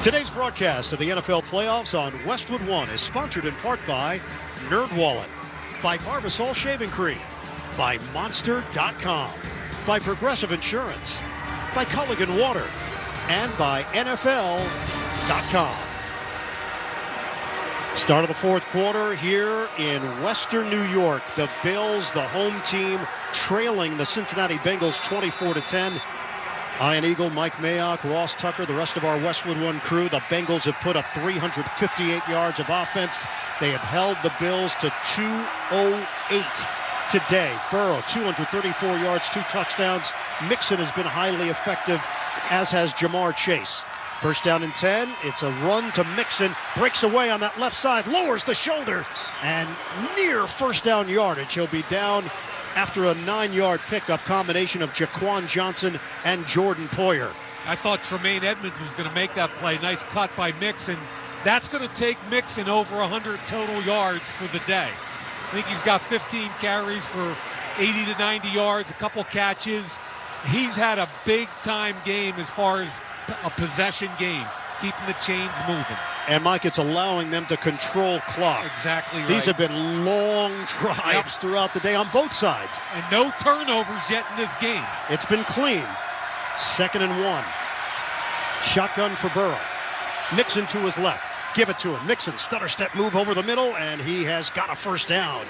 Speaker 7: Today's broadcast of the NFL playoffs on Westwood 1 is sponsored in part by NerdWallet, by Barbasol Shaving Cream, by Monster.com, by Progressive Insurance, by Culligan Water, and by NFL.com. Start of the fourth quarter here in Western New York. The Bills, the home team, trailing the Cincinnati Bengals 24-10. Ian Eagle, Mike Mayock, Ross Tucker, the rest of our Westwood 1 crew. The Bengals have put up 358 yards of offense. They have held the Bills to 208 today. Burrow, 234 yards, 2 touchdowns. Mixon has been highly effective, as has Jamar Chase. First down and 10. It's a run to Mixon. Breaks away on that left side. Lowers the shoulder. And near first down yardage. He'll be down after a 9-yard pickup combination of Jaquan Johnson and Jordan Poyer.
Speaker 33: I thought Tremaine Edmonds was going to make that play. Nice cut by Mixon. That's going to take Mixon over 100 total yards for the day. I think he's got 15 carries for 80 to 90 yards, a couple catches. He's had a big-time game as far as a possession game, keeping the chains moving.
Speaker 7: And, Mike, it's allowing them to control clock.
Speaker 33: Exactly right.
Speaker 7: These have been long drives throughout the day on both sides.
Speaker 33: And no turnovers yet in this game.
Speaker 7: It's been clean. 2nd and 1. Shotgun for Burrow. Mixon to his left. Give it to him. Mixon, stutter step move over the middle, and he has got a first down.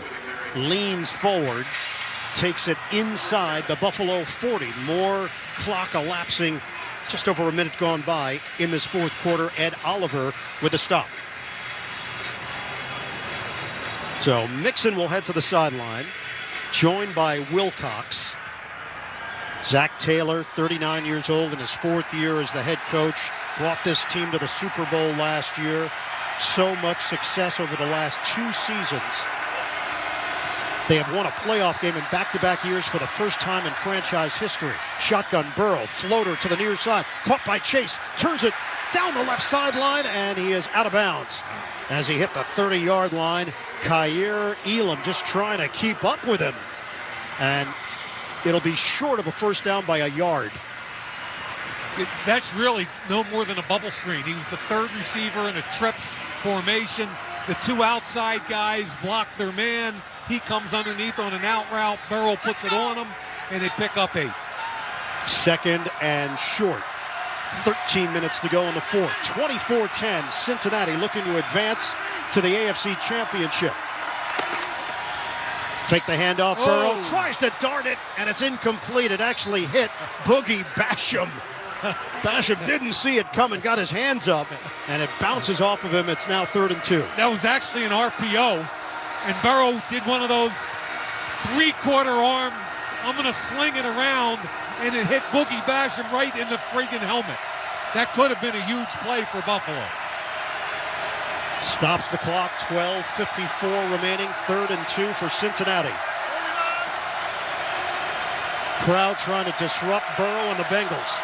Speaker 7: Leans forward. Takes it inside the Buffalo 40. More clock elapsing. Just over a minute gone by in this fourth quarter. Ed Oliver with a stop. So Mixon will head to the sideline, joined by Wilcox. Zach Taylor, 39 years old in his 4th year as the head coach, brought this team to the Super Bowl last year. So much success over the last 2 seasons. They have won a playoff game in back-to-back years for the first time in franchise history. Shotgun Burrow, floater to the near side, caught by Chase, turns it down the left sideline, and he is out of bounds. As he hit the 30-yard line, Kaiir Elam just trying to keep up with him. And it'll be short of a first down by a yard.
Speaker 33: That's really no more than a bubble screen. He was the 3rd receiver in a trip formation. The 2 outside guys block their man. He comes underneath on an out route. Burrow puts it on him, and they pick up 8.
Speaker 7: 2nd and short. 13 minutes to go in the fourth. 24-10. Cincinnati looking to advance to the AFC Championship. Fake the handoff. Burrow tries to dart it, and it's incomplete. It actually hit Boogie Basham. Basham didn't see it coming, got his hands up, and it bounces off of him. It's now 3rd and 2.
Speaker 33: That was actually an RPO, and Burrow did one of those three-quarter arm, I'm going to sling it around, and it hit Boogie Basham right in the friggin' helmet. That could have been a huge play for Buffalo.
Speaker 7: Stops the clock, 12:54 remaining, 3rd and 2 for Cincinnati. Crowd trying to disrupt Burrow and the Bengals.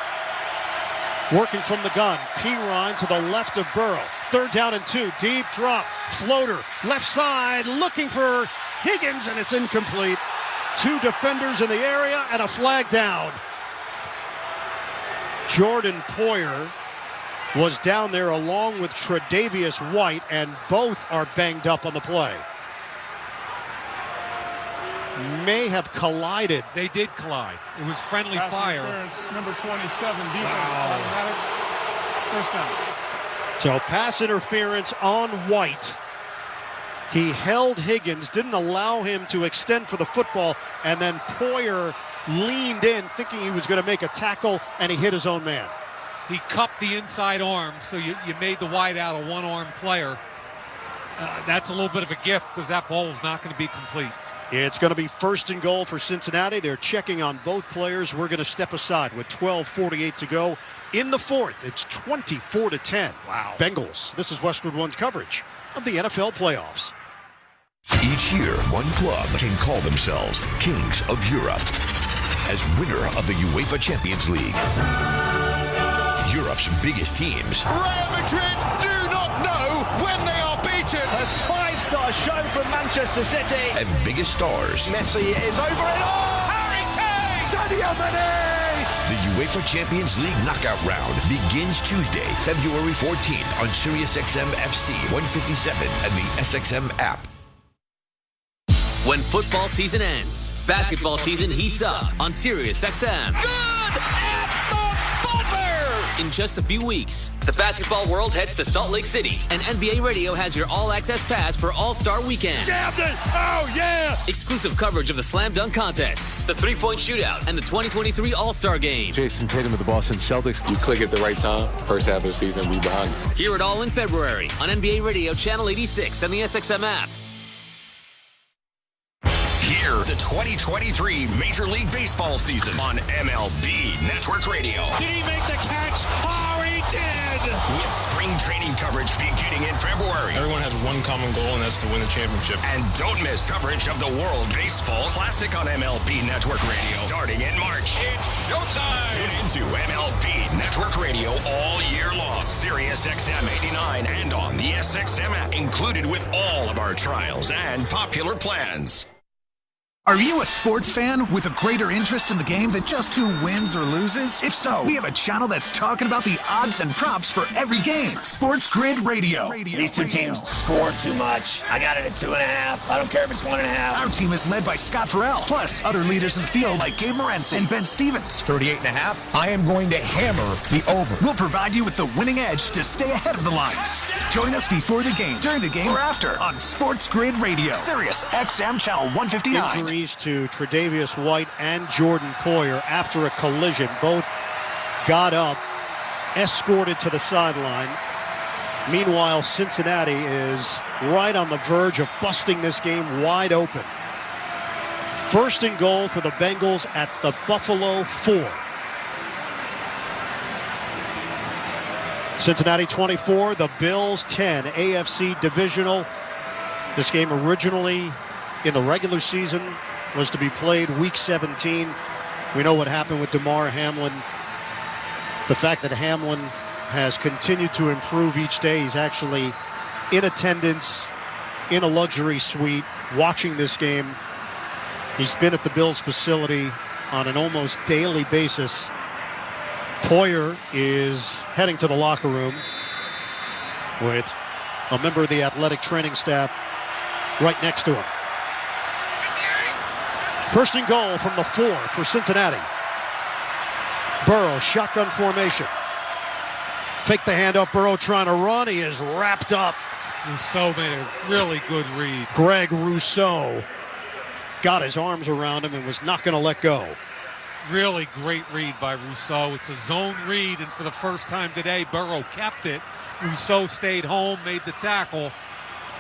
Speaker 7: Working from the gun, Pirine to the left of Burrow. 3rd down and 2, deep drop, floater, left side, looking for Higgins, and it's incomplete. 2 defenders in the area and a flag down. Jordan Poyer was down there along with Tre'Davious White, and both are banged up on the play. May have collided.
Speaker 33: They did collide. It was friendly
Speaker 10: Pass
Speaker 33: fire.
Speaker 10: Interference, number 27, defense. Automatic first down.
Speaker 7: So pass interference on White. He held Higgins, didn't allow him to extend for the football, and then Poyer leaned in thinking he was going to make a tackle, and he hit his own man.
Speaker 33: He cupped the inside arm, so you made the wide out a one-armed player. That's a little bit of a gift because that ball was not going to be complete.
Speaker 7: It's going to be 1st and goal for Cincinnati. They're checking on both players. We're going to step aside with 12:48 to go in the 4th. It's 24-10. Wow. Bengals. This is Westwood One's coverage of the NFL playoffs.
Speaker 4: Each year, one club can call themselves Kings of Europe as winner of the UEFA Champions League. Europe's biggest teams.
Speaker 12: Real Madrid do not know when they are beaten. A 5-star show from Manchester City.
Speaker 4: And biggest stars.
Speaker 12: Messi is over it all. Harry Kane! Sadio Mane!
Speaker 4: The UEFA Champions League knockout round begins Tuesday, February 14th on SiriusXM FC 157 and the SXM app.
Speaker 15: When football season ends, basketball season heats up on SiriusXM.
Speaker 12: Good at the buzzer!
Speaker 15: In just a few weeks, the basketball world heads to Salt Lake City, and NBA Radio has your all-access pass for All-Star Weekend.
Speaker 12: Jammed it! Oh, yeah!
Speaker 15: Exclusive coverage of the Slam Dunk Contest, the three-point shootout, and the 2023 All-Star Game.
Speaker 16: Jason Tatum of the Boston Celtics. You click at the right time, first half of the season, we behind you.
Speaker 15: Hear it all in February on NBA Radio Channel 86 and the SXM app.
Speaker 4: Hear the 2023 Major League Baseball season on MLB Network Radio.
Speaker 12: Did he make the catch? Oh, he did!
Speaker 4: With spring training coverage beginning in February.
Speaker 23: Everyone has one common goal, and that's to win a championship.
Speaker 4: And don't miss coverage of the World Baseball Classic on MLB Network Radio starting in March.
Speaker 12: It's showtime!
Speaker 4: Tune into MLB Network Radio all year long. Sirius XM 89 and on the SXM app, included with all of our trials and popular plans.
Speaker 20: Are you a sports fan with a greater interest in the game than just who wins or loses? If so, we have a channel that's talking about the odds and props for every game. Sports Grid Radio.
Speaker 24: These two teams score too much. I got it at 2.5. I don't care if it's 1.5.
Speaker 20: Our team is led by Scott Farrell, plus other leaders in the field like Gabe Morency and Ben Stevens.
Speaker 24: 38.5. I am going to hammer the over.
Speaker 20: We'll provide you with the winning edge to stay ahead of the lines. Join us before the game, during the game, or after on Sports Grid Radio. Sirius XM Channel 159.
Speaker 7: Injuries to Tre'Davious White and Jordan Poyer after a collision. Both got up, escorted to the sideline. Meanwhile, Cincinnati is right on the verge of busting this game wide open. 1st and goal for the Bengals at the Buffalo 4. Cincinnati 24, the Bills 10. AFC Divisional. This game originally in the regular season was to be played week 17. We know what happened with DeMar Hamlin. The fact that Hamlin has continued to improve each day. He's actually in attendance in a luxury suite watching this game. He's been at the Bills facility on an almost daily basis. Poyer is heading to the locker room with a member of the athletic training staff right next to him. 1st and goal from the 4 for Cincinnati. Burrow, shotgun formation. Fake the handoff. Burrow trying to run. He is wrapped up.
Speaker 33: Rousseau made a really good read.
Speaker 7: Greg Rousseau got his arms around him and was not going to let go.
Speaker 33: Really great read by Rousseau. It's a zone read, and for the first time today, Burrow kept it. Rousseau stayed home, made the tackle.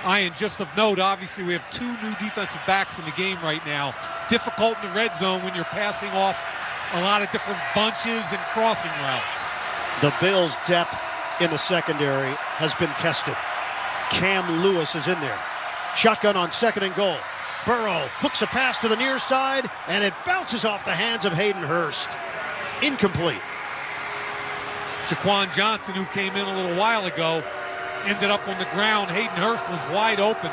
Speaker 33: Ian, just of note, obviously we have 2 new defensive backs in the game right now. Difficult in the red zone when you're passing off a lot of different bunches and crossing routes.
Speaker 7: The Bills' depth in the secondary has been tested. Cam Lewis is in there. Shotgun on 2nd and goal. Burrow hooks a pass to the near side, and it bounces off the hands of Hayden Hurst. Incomplete.
Speaker 33: Jaquan Johnson, who came in a little while ago, ended up on the ground. Hayden Hurst was wide open.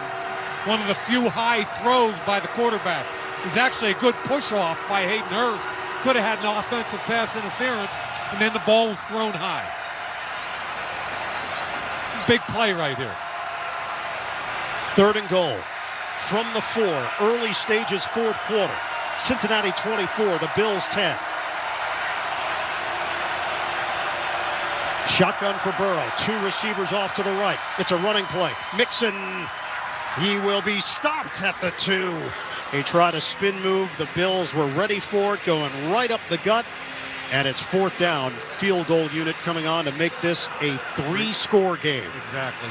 Speaker 33: One of the few high throws by the quarterback. It was actually a good push-off by Hayden Hurst. Could have had an offensive pass interference, and then the ball was thrown high. Big play right here.
Speaker 7: 3rd and goal. From the 4, early stages, 4th quarter. Cincinnati 24, the Bills 10. Shotgun for Burrow. 2 receivers off to the right. It's a running play. Mixon, he will be stopped at the 2. He tried a spin move. The Bills were ready for it, going right up the gut. And it's 4th down. Field goal unit coming on to make this a 3-score game.
Speaker 33: Exactly.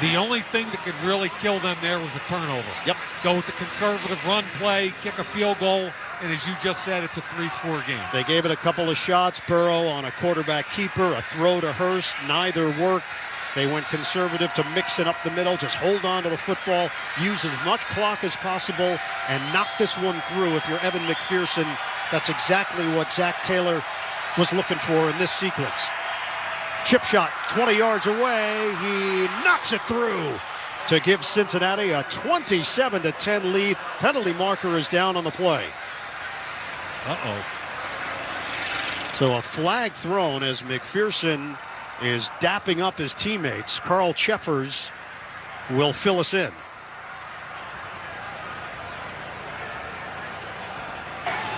Speaker 33: The only thing that could really kill them there was a turnover.
Speaker 7: Yep.
Speaker 33: Go with the conservative run play, kick a field goal, and as you just said, it's a 3-score game.
Speaker 7: They gave it a couple of shots. Burrow on a quarterback keeper, a throw to Hurst. Neither worked. They went conservative to Mixon up the middle. Just hold on to the football, use as much clock as possible, and knock this one through. If you're Evan McPherson, that's exactly what Zach Taylor was looking for in this sequence. Chip shot, 20 yards away. He knocks it through to give Cincinnati a 27-10 lead. Penalty marker is down on the play.
Speaker 33: Uh-oh.
Speaker 7: So a flag thrown as McPherson is dapping up his teammates. Carl Cheffers will fill us in.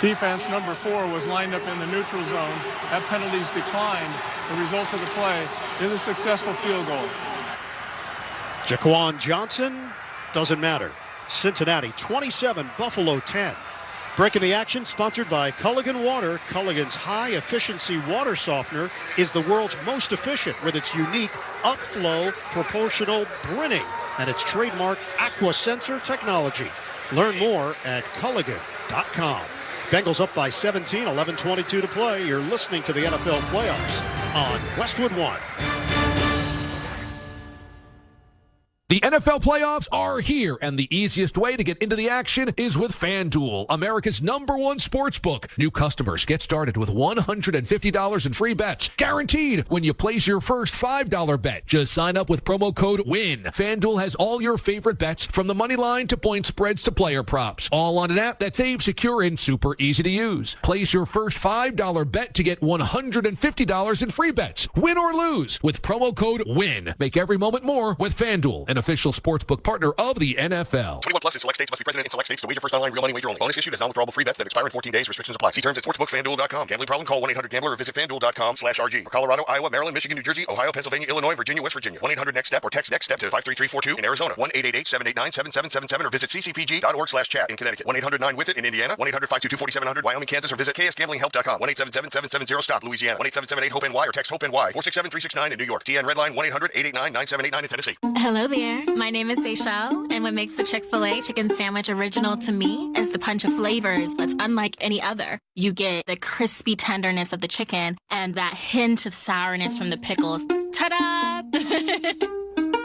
Speaker 10: Defense number 4 was lined up in the neutral zone. That penalty's declined. The result of the play is a successful field goal.
Speaker 7: Jaquan Johnson, doesn't matter. Cincinnati 27, Buffalo 10. Breaking the action, sponsored by Culligan Water. Culligan's high-efficiency water softener is the world's most efficient with its unique upflow proportional brinning and its trademark aqua sensor technology. Learn more at Culligan.com. Bengals up by 17, 11:22 to play. You're listening to the NFL playoffs on Westwood One.
Speaker 6: The NFL playoffs are here, and the easiest way to get into the action is with FanDuel, America's #1 sportsbook. New customers get started with $150 in free bets, guaranteed when you place your first $5 bet. Just sign up with promo code WIN. FanDuel has all your favorite bets, from the money line to point spreads to player props, all on an app that's safe, secure, and super easy to use. Place your first $5 bet to get $150 in free bets, win or lose, with promo code WIN. Make every moment more with FanDuel, an official sportsbook partner of the NFL.
Speaker 8: 21 plus in select states. Must be present in select states to wager. First online real money wager only. Bonus issued as non-withdrawable free bets that expire in 14 days. Restrictions apply. See terms at sportsbookfanduel.com. Gambling problem? Call 1-800-GAMBLER or visit fanduel.com/RG. For Colorado, Iowa, Maryland, Michigan, New Jersey, Ohio, Pennsylvania, Illinois, Virginia, West Virginia. 1-800-NEXT-STEP or text NEXT STEP to 53342 in Arizona. 1-888-789-7777 or visit ccpg.org/chat in Connecticut. 1-800-9-WITH-IT in Indiana. 1-800-522-4700 Wyoming, Kansas, or visit ksgamblinghelp.com. 1-877-770-STOP Louisiana. 1-877-8-HOPE-NY or text HOPE-NY. 467-369 in New York. TN Redline 1-800-889-9789 in Tennessee.
Speaker 9: Hello there. My name is Seychelle, and what makes the Chick-fil-A chicken sandwich original to me is the punch of flavors that's unlike any other. You get the crispy tenderness of the chicken and that hint of sourness from the pickles. Ta-da!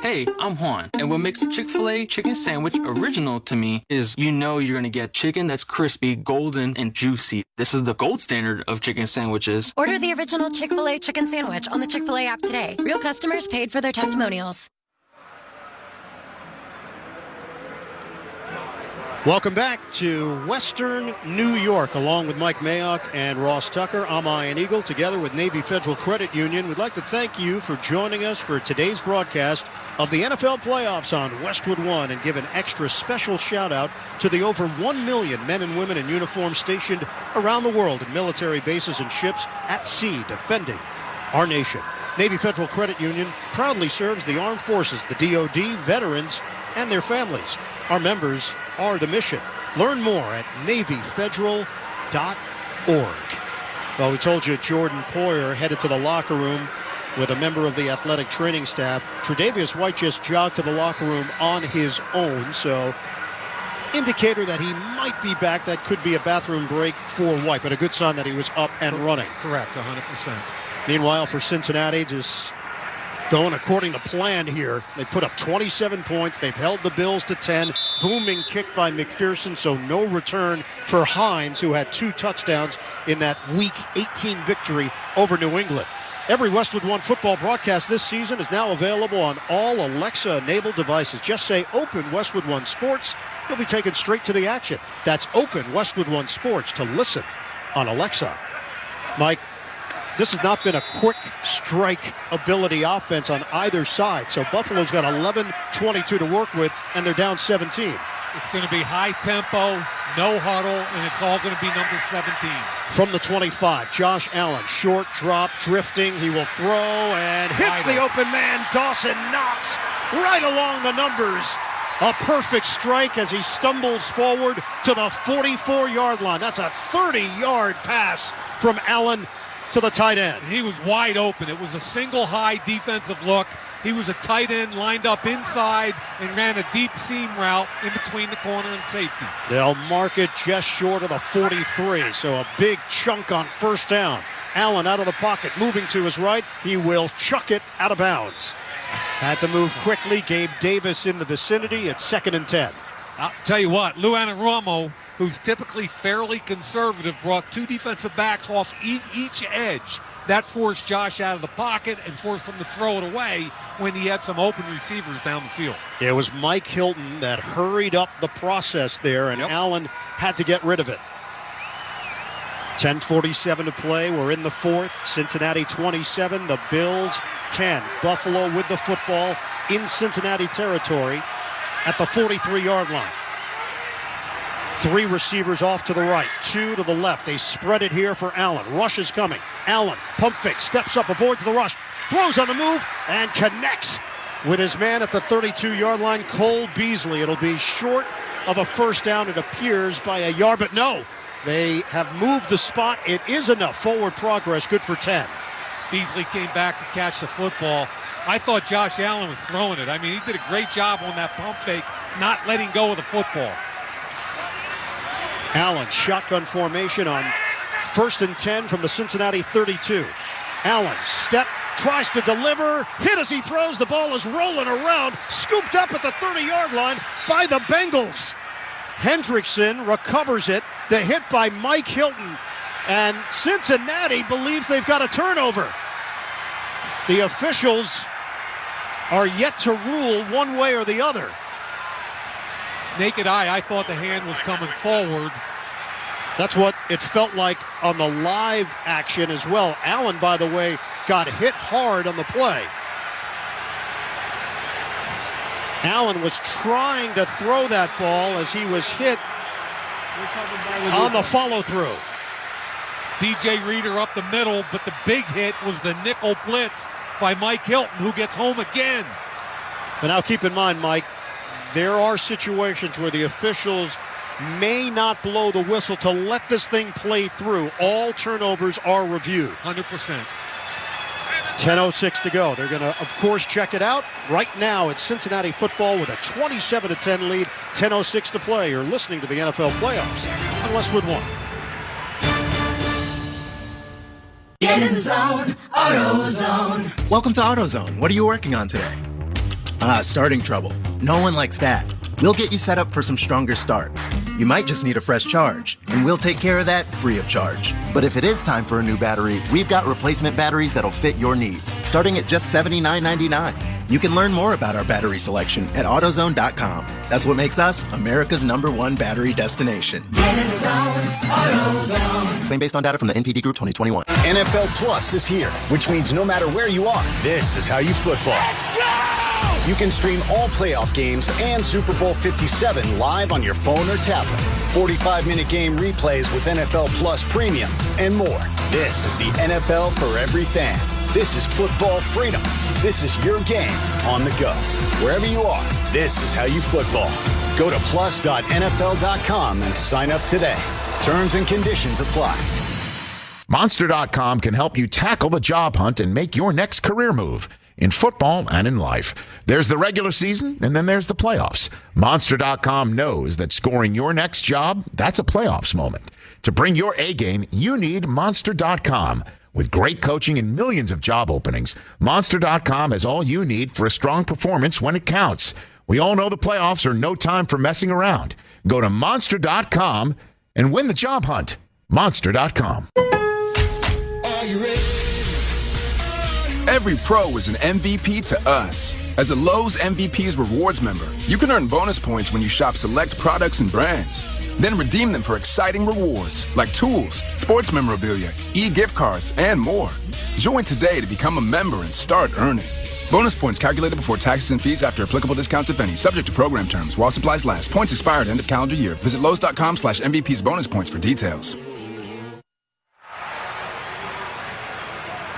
Speaker 11: Hey, I'm Juan, and what makes the Chick-fil-A chicken sandwich original to me is you're going to get chicken that's crispy, golden, and juicy. This is the gold standard of chicken sandwiches.
Speaker 14: Order the original Chick-fil-A chicken sandwich on the Chick-fil-A app today. Real customers paid for their testimonials.
Speaker 7: Welcome back to Western New York, along with Mike Mayock and Ross Tucker. I'm Ian Eagle, together with Navy Federal Credit Union. We'd like to thank you for joining us for today's broadcast of the NFL playoffs on Westwood One, and give an extra special shout out to the over 1 million men and women in uniform stationed around the world in military bases and ships at sea defending our nation. Navy Federal Credit Union proudly serves the armed forces, the DoD, veterans, and their families. Our members are the mission. Learn more at NavyFederal.org. Well, we told you Jordan Poyer headed to the locker room with a member of the athletic training staff. Tre'Davious White just jogged to the locker room on his own, so indicator that he might be back. That could be a bathroom break for White, but a good sign that he was up and running.
Speaker 33: Correct, 100%.
Speaker 7: Meanwhile, for Cincinnati, just going according to plan here. They put up 27 points. They've held the Bills to 10. Booming kick by McPherson, so no return for Hines, who had 2 touchdowns in that Week 18 victory over New England. Every Westwood One football broadcast this season is now available on all Alexa-enabled devices. Just say Open Westwood One Sports. You'll be taken straight to the action. That's Open Westwood One Sports to listen on Alexa. Mike, this has not been a quick strike ability offense on either side. So Buffalo's got 11-22 to work with, and they're down 17.
Speaker 33: It's going to be high tempo, no huddle, and it's all going to be number 17.
Speaker 7: From the 25, Josh Allen, short drop, drifting. He will throw and hits the open man. Dawson Knox right along the numbers. A perfect strike as he stumbles forward to the 44-yard line. That's a 30-yard pass from Allen to the tight end.
Speaker 33: And he was wide open. It was a single high defensive look. He was a tight end lined up inside and ran a deep seam route in between the corner and safety.
Speaker 7: They'll mark it just short of the 43, so a big chunk on first down. Allen out of the pocket, moving to his right. He will chuck it out of bounds. Had to move quickly. Gabe Davis in the vicinity at 2nd and 10.
Speaker 33: I'll tell you what, Lou Anarumo, who's typically fairly conservative, brought 2 defensive backs off each edge. That forced Josh out of the pocket and forced him to throw it away when he had some open receivers down the field.
Speaker 7: It was Mike Hilton that hurried up the process there, and Allen had to get rid of it. 10:47 to play. We're in the 4th. Cincinnati 27, the Bills 10. Buffalo with the football in Cincinnati territory at the 43-yard line. 3 receivers off to the right, 2 to the left. They spread it here for Allen. Rush is coming. Allen, pump fake, steps up, avoids the rush, throws on the move, and connects with his man at the 32-yard line, Cole Beasley. It'll be short of a first down, it appears, by a yard, but no. They have moved the spot. It is enough. Forward progress, good for 10.
Speaker 33: Beasley came back to catch the football. I thought Josh Allen was throwing it. I mean, he did a great job on that pump fake, not letting go of the football.
Speaker 7: Allen, shotgun formation on 1st and 10 from the Cincinnati 32. Allen, step, tries to deliver, hit as he throws. The ball is rolling around, scooped up at the 30-yard line by the Bengals. Hendrickson recovers it. The hit by Mike Hilton. And Cincinnati believes they've got a turnover. The officials are yet to rule one way or the other.
Speaker 33: Naked eye, I thought the hand was coming forward.
Speaker 7: That's what it felt like on the live action as well. Allen, by the way, got hit hard on the play. Allen was trying to throw that ball as he was hit on the follow-through.
Speaker 33: DJ Reader up the middle, but the big hit was the nickel blitz by Mike Hilton, who gets home again.
Speaker 7: But now keep in mind, Mike, there are situations where the officials may not blow the whistle to let this thing play through. All turnovers are reviewed.
Speaker 33: 100%.
Speaker 7: 10:06 to go. They're going to, of course, check it out. Right now, it's Cincinnati football with a 27-10 lead. 10:06 to play. You're listening to the NFL playoffs on Westwood One.
Speaker 3: Get in the zone, AutoZone. Welcome to AutoZone. What are you working on today? Starting trouble. No one likes that. We'll get you set up for some stronger starts. You might just need a fresh charge, and we'll take care of that free of charge. But if it is time for a new battery, we've got replacement batteries that'll fit your needs, starting at just $79.99. You can learn more about our battery selection at AutoZone.com. That's what makes us America's #1 battery destination.
Speaker 17: Get in the zone, AutoZone.
Speaker 3: Claim based on data from the NPD Group 2021.
Speaker 18: NFL Plus is here, which means no matter where you are, this is how you football. You can stream all playoff games and Super Bowl 57 live on your phone or tablet. 45-minute game replays with NFL Plus Premium and more. This is the NFL for every fan. This is football freedom. This is your game on the go. Wherever you are, this is how you football. Go to plus.nfl.com and sign up today. Terms and conditions apply.
Speaker 1: Monster.com can help you tackle the job hunt and make your next career move. In football and in life. There's the regular season, and then there's the playoffs. Monster.com knows that scoring your next job, that's a playoffs moment. To bring your A game, you need Monster.com. With great coaching and millions of job openings, Monster.com has all you need for a strong performance when it counts. We all know the playoffs are no time for messing around. Go to Monster.com and win the job hunt. Monster.com.
Speaker 2: Are you ready? Every pro is an MVP to us. As a Lowe's MVP's Rewards member, you can earn bonus points when you shop select products and brands. Then redeem them for exciting rewards like tools, sports memorabilia, e-gift cards, and more. Join today to become a member and start earning. Bonus points calculated before taxes and fees after applicable discounts, if any, subject to program terms. While supplies last. Points expire at end of calendar year. Visit Lowe's.com/MVP's bonus points for details.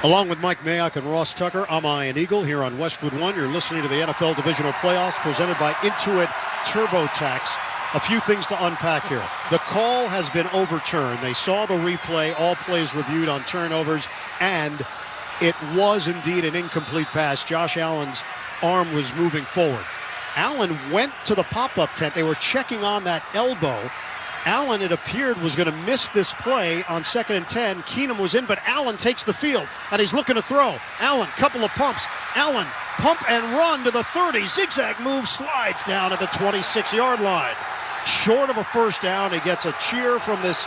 Speaker 7: Along with Mike Mayock and Ross Tucker, I'm Ian Eagle here on Westwood One. You're listening to the NFL Divisional Playoffs presented by Intuit TurboTax. A few things to unpack here. The call has been overturned. They saw the replay, all plays reviewed on turnovers, and it was indeed an incomplete pass. Josh Allen's arm was moving forward. Allen went to the pop-up tent. They were checking on that elbow. Allen, it appeared, was going to miss this play on 2nd and 10. Keenum was in, but Allen takes the field, and he's looking to throw. Allen, couple of pumps. Allen, pump and run to the 30. Zigzag move, slides down at the 26-yard line. Short of a first down, he gets a cheer from this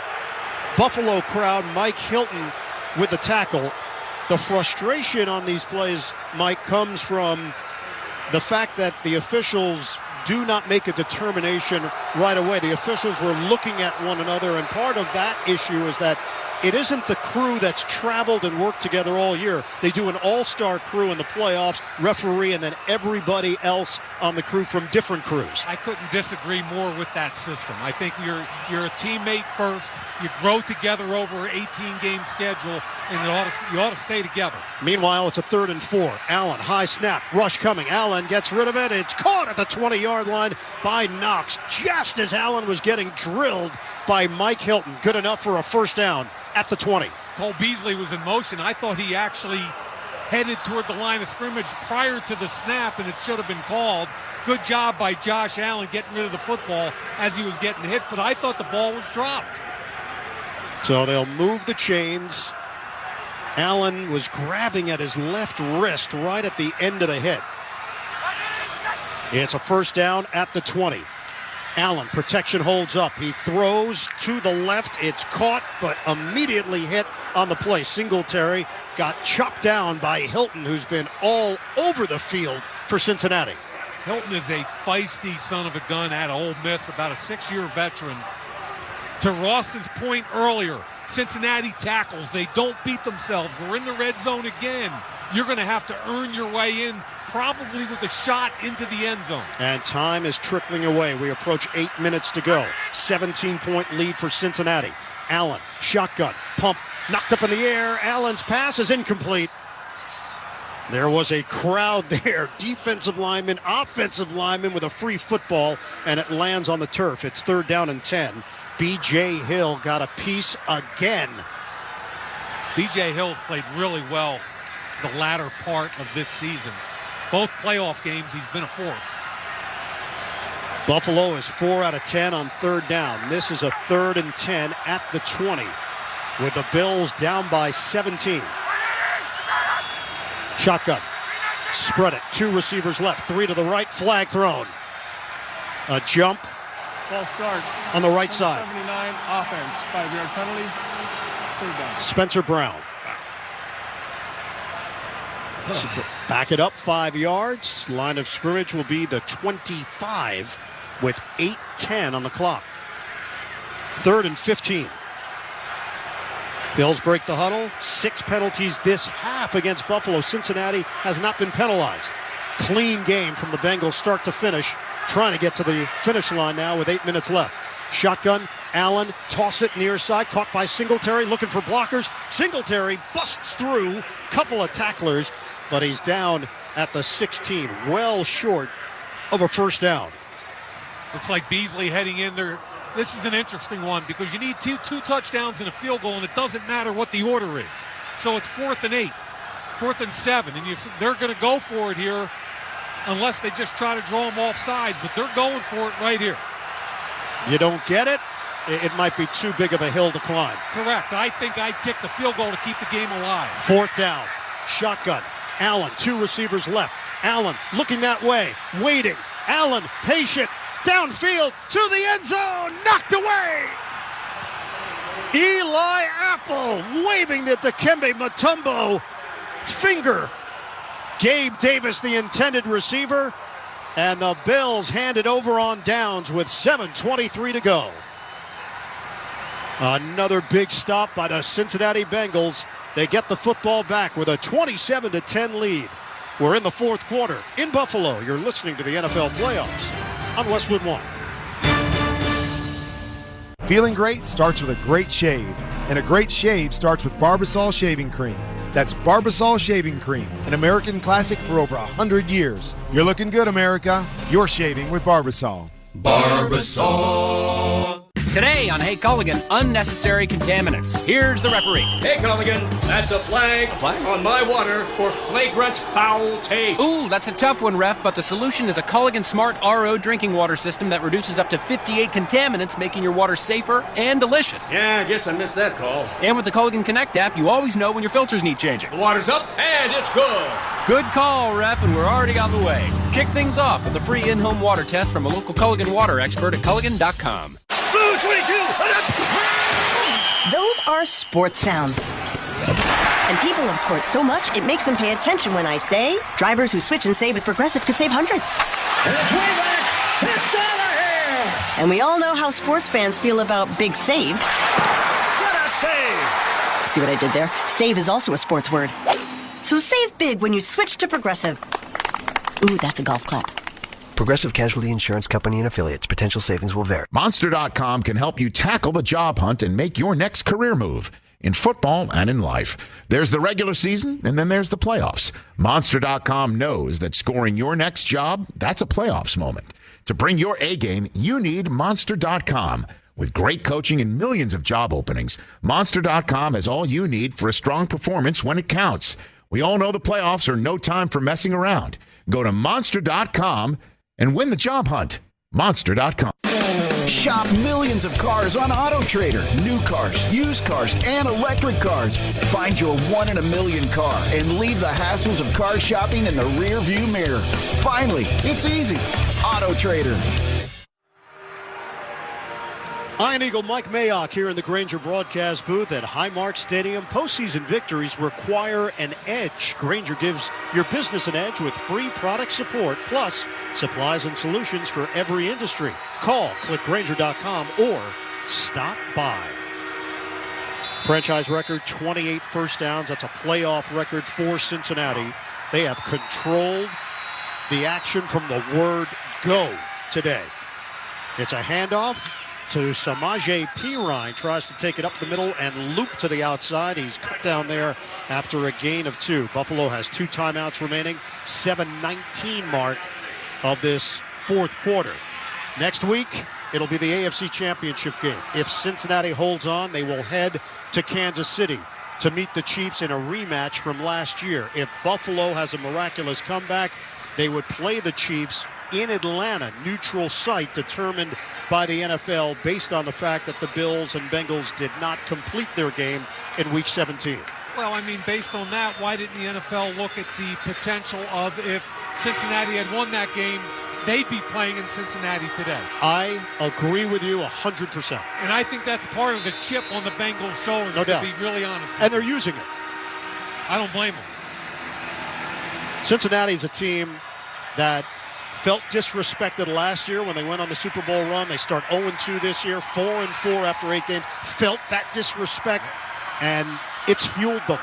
Speaker 7: Buffalo crowd. Mike Hilton with the tackle. The frustration on these plays, Mike, comes from the fact that the officials do not make a determination right away. The officials were looking at one another, and part of that issue is that it isn't the crew that's traveled and worked together all year. They do an all-star crew in the playoffs, referee, and then everybody else on the crew from different crews.
Speaker 33: I couldn't disagree more with that system. I think you're a teammate first. You grow together over an 18-game schedule, and you ought to stay together.
Speaker 7: Meanwhile, it's a 3rd and 4. Allen, high snap, rush coming. Allen gets rid of it. It's caught at the 20-yard line by Knox, just as Allen was getting drilled by Mike Hilton. Good enough for a first down at the 20.
Speaker 33: Cole Beasley was in motion. I thought he actually headed toward the line of scrimmage prior to the snap, and it should have been called. Good job by Josh Allen getting rid of the football as he was getting hit, but I thought the ball was dropped.
Speaker 7: So they'll move the chains. Allen was grabbing at his left wrist right at the end of the hit. It's a first down at the 20. Allen, protection holds up. He throws to the left. It's caught, but immediately hit on the play. Singletary got chopped down by Hilton, who's been all over the field for Cincinnati.
Speaker 33: Hilton is a feisty son of a gun at Ole Miss, about a 6-year veteran. To Ross's point earlier, Cincinnati tackles. They don't beat themselves. We're in the red zone again. You're going to have to earn your way in, probably with a shot into the end zone.
Speaker 7: And time is trickling away. We approach 8 minutes to go. 17-point lead for Cincinnati. Allen, shotgun, pump, knocked up in the air. Allen's pass is incomplete. There was a crowd there. Defensive lineman, offensive lineman with a free football, and it lands on the turf. It's 3rd down and 10. B.J. Hill got a piece again.
Speaker 33: B.J. Hill's played really well the latter part of this season. Both playoff games, he's been a force.
Speaker 7: Buffalo is 4 out of 10 on 3rd down. This is a 3rd and 10 at the 20 with the Bills down by 17. Shotgun. Spread it. 2 receivers left. 3 to the right. Flag thrown. A jump.
Speaker 10: False start.
Speaker 7: On the right side.
Speaker 10: 79 offense. 5-yard penalty. 3rd down.
Speaker 7: Spencer Brown. Back it up 5 yards. Line of scrimmage will be the 25 with 8:10 on the clock. 3rd and 15. Bills break the huddle. 6 penalties this half against Buffalo. Cincinnati has not been penalized. Clean game from the Bengals start to finish. Trying to get to the finish line now with 8 minutes left. Shotgun, Allen, toss it near side, caught by Singletary, looking for blockers. Singletary busts through, couple of tacklers, but he's down at the 16, well short of a first down.
Speaker 33: It's like Beasley heading in there. This is an interesting one because you need two touchdowns and a field goal, and it doesn't matter what the order is. So it's 4th and 8, 4th and 7, and they're going to go for it here unless they just try to draw them off sides, but they're going for it right here.
Speaker 7: You don't get it, it might be too big of a hill to climb.
Speaker 33: Correct. I think I'd kick the field goal to keep the game alive.
Speaker 7: 4th down, shotgun. Allen, 2 receivers left. Allen looking that way, waiting. Allen, patient, downfield to the end zone, knocked away. Eli Apple waving the Dikembe Mutombo finger. Gabe Davis, the intended receiver, and the Bills hand it over on downs with 7:23 to go. Another big stop by the Cincinnati Bengals. They get the football back with a 27-10 lead. We're in the 4th quarter in Buffalo. You're listening to the NFL Playoffs on Westwood 1.
Speaker 5: Feeling great starts with a great shave, and a great shave starts with Barbasol Shaving Cream. That's Barbasol Shaving Cream, an American classic for over 100 years. You're looking good, America. You're shaving with Barbasol.
Speaker 13: Barbasol. Today on Hey Culligan, unnecessary contaminants. Here's the referee.
Speaker 12: Hey Culligan, that's a flag on my water for flagrant foul taste.
Speaker 13: Ooh, that's a tough one, ref, but the solution is a Culligan Smart RO drinking water system that reduces up to 58 contaminants, making your water safer and delicious.
Speaker 12: Yeah, I guess I missed that call.
Speaker 13: And with the Culligan Connect app, you always know when your filters need changing.
Speaker 12: The water's up and it's good.
Speaker 13: Good call, ref, and we're already on the way. Kick things off with a free in-home water test from a local Culligan water expert at Culligan.com.
Speaker 12: Blue 22!
Speaker 19: Those are sports sounds. And people love sports so much, it makes them pay attention when I say, drivers who switch and save with Progressive could save hundreds.
Speaker 12: And it's way back! It's out of here!
Speaker 19: And we all know how sports fans feel about big saves.
Speaker 12: What a save!
Speaker 19: See what I did there? Save is also a sports word. So save big when you switch to Progressive. Ooh, that's a golf clap.
Speaker 21: Progressive Casualty Insurance Company and Affiliates. Potential savings will vary.
Speaker 1: Monster.com can help you tackle the job hunt and make your next career move in football and in life. There's the regular season, and then there's the playoffs. Monster.com knows that scoring your next job, that's a playoffs moment. To bring your A game, you need Monster.com. With great coaching and millions of job openings, Monster.com has all you need for a strong performance when it counts. We all know the playoffs are no time for messing around. Go to Monster.com and win the job hunt. Monster.com.
Speaker 20: Shop millions of cars on AutoTrader. New cars, used cars, and electric cars. Find your 1 in a million car and leave the hassles of car shopping in the rear view mirror. Finally, it's easy. AutoTrader.
Speaker 7: Iron Eagle Mike Mayock here in the Grainger broadcast booth at Highmark Stadium. Postseason victories require an edge. Grainger gives your business an edge with free product support, plus supplies and solutions for every industry. Call, click Grainger.com, or stop by. Franchise record, 28 first downs. That's a playoff record for Cincinnati. They have controlled the action from the word go today. It's a handoff to Samaje Perine, tries to take it up the middle and loop to the outside. He's cut down there after a gain of 2. Buffalo has 2 timeouts remaining, 7:19 mark of this 4th quarter. Next week, it'll be the AFC Championship game. If Cincinnati holds on, they will head to Kansas City to meet the Chiefs in a rematch from last year. If Buffalo has a miraculous comeback, they would play the Chiefs in Atlanta, neutral site determined by the NFL based on the fact that the Bills and Bengals did not complete their game in Week 17.
Speaker 33: Well, I mean, based on that, why didn't the NFL look at the potential of if Cincinnati had won that game, they'd be playing in Cincinnati today?
Speaker 7: I agree with you 100%.
Speaker 33: And I think that's part of the chip on the Bengals' shoulders,
Speaker 7: no
Speaker 33: to
Speaker 7: doubt.
Speaker 33: be really honest.
Speaker 7: And they're using it.
Speaker 33: I don't blame them.
Speaker 7: Cincinnati's a team that felt disrespected last year when they went on the Super Bowl run. They start 0-2 this year, 4-4 after 8 games. Felt that disrespect, and it's fueled them.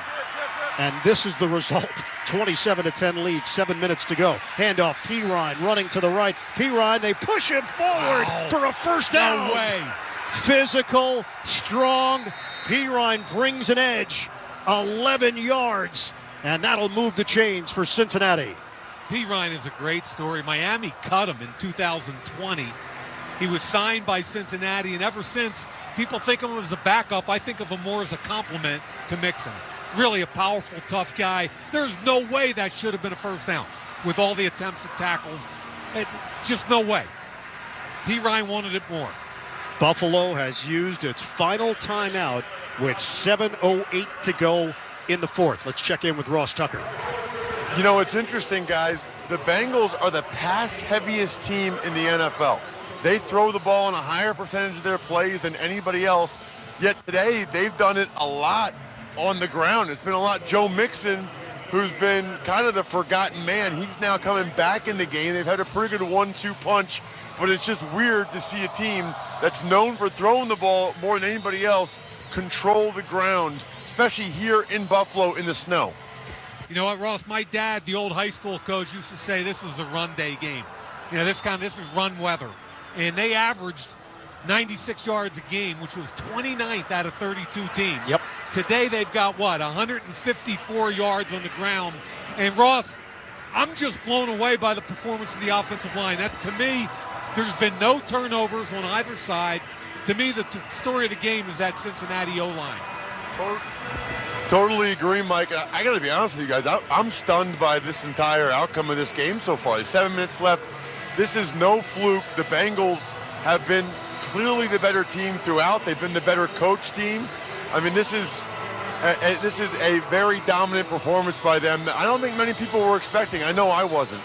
Speaker 7: And this is the result. 27-10 lead, 7 minutes to go. Handoff, Perine running to the right. Perine, they push him forward for a first down.
Speaker 33: No way.
Speaker 7: Physical, strong. Perine brings an edge, 11 yards, and that'll move the chains for Cincinnati.
Speaker 33: Perine is a great story. Miami cut him in 2020, He was signed by Cincinnati, and ever since, people think of him as a backup. I think of him more as a compliment to Mixon. Really a powerful, tough guy. There's no way that should have been a first down with all the attempts at tackles. Just no way. P. Ryan wanted it more.
Speaker 7: Buffalo has used its final timeout with 7:08 to go in the fourth. Let's check in with Ross Tucker.
Speaker 4: You know, it's interesting, guys. The Bengals are the pass-heaviest team in the NFL. They throw the ball on a higher percentage of their plays than anybody else, yet today they've done it a lot on the ground. It's been a lot Joe Mixon, who's been kind of the forgotten man. He's now coming back in the game. They've had a pretty good 1-2 punch, but it's just weird to see a team that's known for throwing the ball more than anybody else control the ground, especially here in Buffalo in the snow.
Speaker 33: You know what, Ross? My dad, the old high school coach, used to say this was a run day game. You know, this is run weather. And they averaged 96 yards a game, which was 29th out of 32 teams.
Speaker 7: Yep.
Speaker 33: Today they've got, 154 yards on the ground. And, Ross, I'm just blown away by the performance of the offensive line. That, to me, there's been no turnovers on either side. To me, the story of the game is that Cincinnati O-line.
Speaker 4: Totally agree, Mike. I got to be honest with you guys. I'm stunned by this entire outcome of this game so far. There's 7 minutes left. This is no fluke. The Bengals have been clearly the better team throughout. They've been the better coach team. I mean, this is a very dominant performance by them that I don't think many people were expecting. I know I wasn't.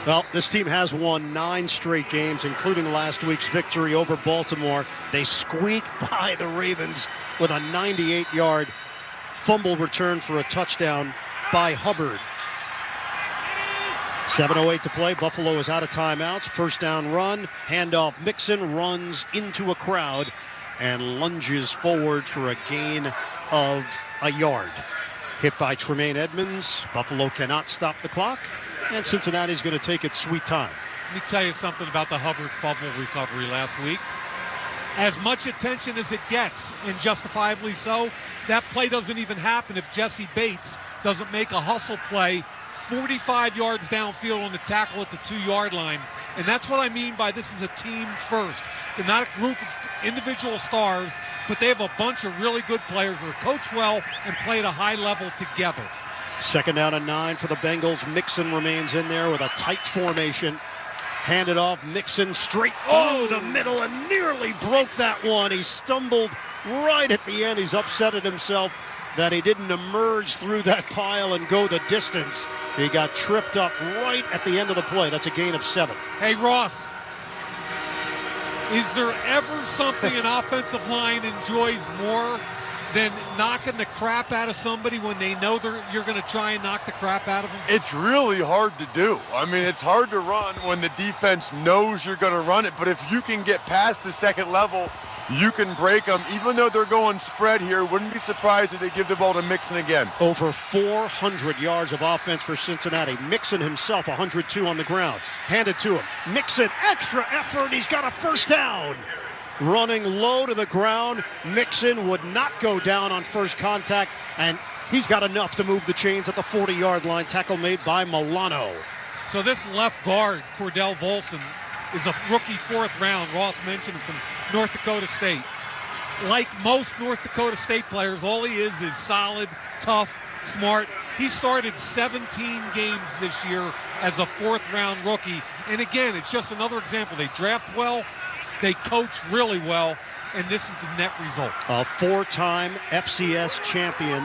Speaker 7: Well, this team has won 9 straight games, including last week's victory over Baltimore. They squeaked by the Ravens with a 98-yard fumble return for a touchdown by Hubbard. 7:08 to play. Buffalo is out of timeouts. First down run. Handoff. Mixon runs into a crowd and lunges forward for a gain of a yard. Hit by Tremaine Edmonds. Buffalo cannot stop the clock. And Cincinnati's going to take its sweet time.
Speaker 33: Let me tell you something about the Hubbard fumble recovery last week. As much attention as it gets, and justifiably so, that play doesn't even happen if Jesse Bates doesn't make a hustle play 45 yards downfield on the tackle at the 2-yard line. And that's what I mean by this is a team first. They're not a group of individual stars, but they have a bunch of really good players that are coached well and play at a high level together.
Speaker 7: Second down and 9 for the Bengals. Mixon remains in there with a tight formation. Handed off, Mixon straight through the middle and nearly broke that one. He stumbled right at the end. He's upset at himself that he didn't emerge through that pile and go the distance. He got tripped up right at the end of the play. That's a gain of 7.
Speaker 33: Hey, Ross, is there ever something an offensive line enjoys more than knocking the crap out of somebody when they know you're going to try and knock the crap out of them?
Speaker 4: It's really hard to do. I mean, it's hard to run when the defense knows you're going to run it, but if you can get past the second level, you can break them. Even though they're going spread here, wouldn't be surprised if they give the ball to Mixon again.
Speaker 7: Over 400 yards of offense for Cincinnati. Mixon himself, 102 on the ground. Handed to him. Mixon, extra effort. He's got a first down. Running low to the ground. Mixon would not go down on first contact, and he's got enough to move the chains at the 40-yard line. Tackle made by Milano.
Speaker 33: So this left guard, Cordell Volson, is a rookie 4th round. Ross mentioned him from North Dakota State. Like most North Dakota State players, all he is solid, tough, smart. He started 17 games this year as a 4th round rookie. And again, it's just another example. They draft well, they coach really well, and this is the net result.
Speaker 7: A 4-time FCS champion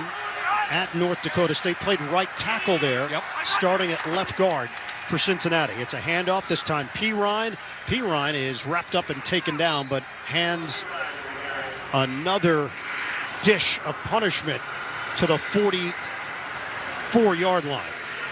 Speaker 7: at North Dakota State. Played right tackle there, starting at left guard for Cincinnati. It's a handoff, this time P. Ryan. P. Ryan is wrapped up and taken down, but hands another dish of punishment to the 44-yard line.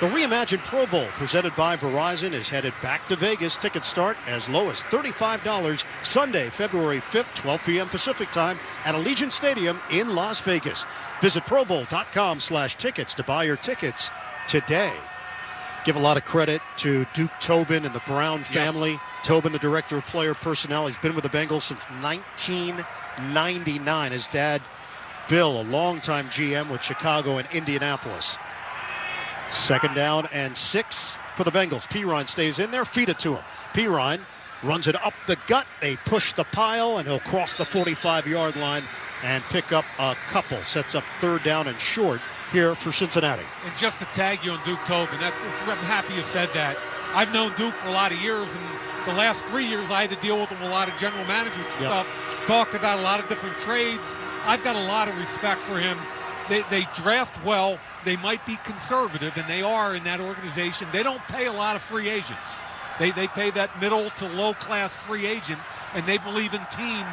Speaker 7: The reimagined Pro Bowl presented by Verizon is headed back to Vegas. Tickets start as low as $35 Sunday, February 5th, 12 p.m. Pacific time at Allegiant Stadium in Las Vegas. Visit ProBowl.com/tickets to buy your tickets today. Give a lot of credit to Duke Tobin and the Brown family. Yes. Tobin, the director of player personnel, he's been with the Bengals since 1999. His dad, Bill, a longtime GM with Chicago and Indianapolis. Second down and 6 for the Bengals. P. Ryan stays in there. Feed it to him. P. Ryan runs it up the gut. They push the pile, and he'll cross the 45-yard line and pick up a couple. Sets up third down and short here for Cincinnati.
Speaker 33: And just to tag you on Duke Tobin, I'm happy you said that. I've known Duke for a lot of years, and the last 3 years I had to deal with him a lot of general management stuff. Talked about a lot of different trades. I've got a lot of respect for him. They draft well. They might be conservative, and they are in that organization. They don't pay a lot of free agents. They pay that middle to low-class free agent, and they believe in team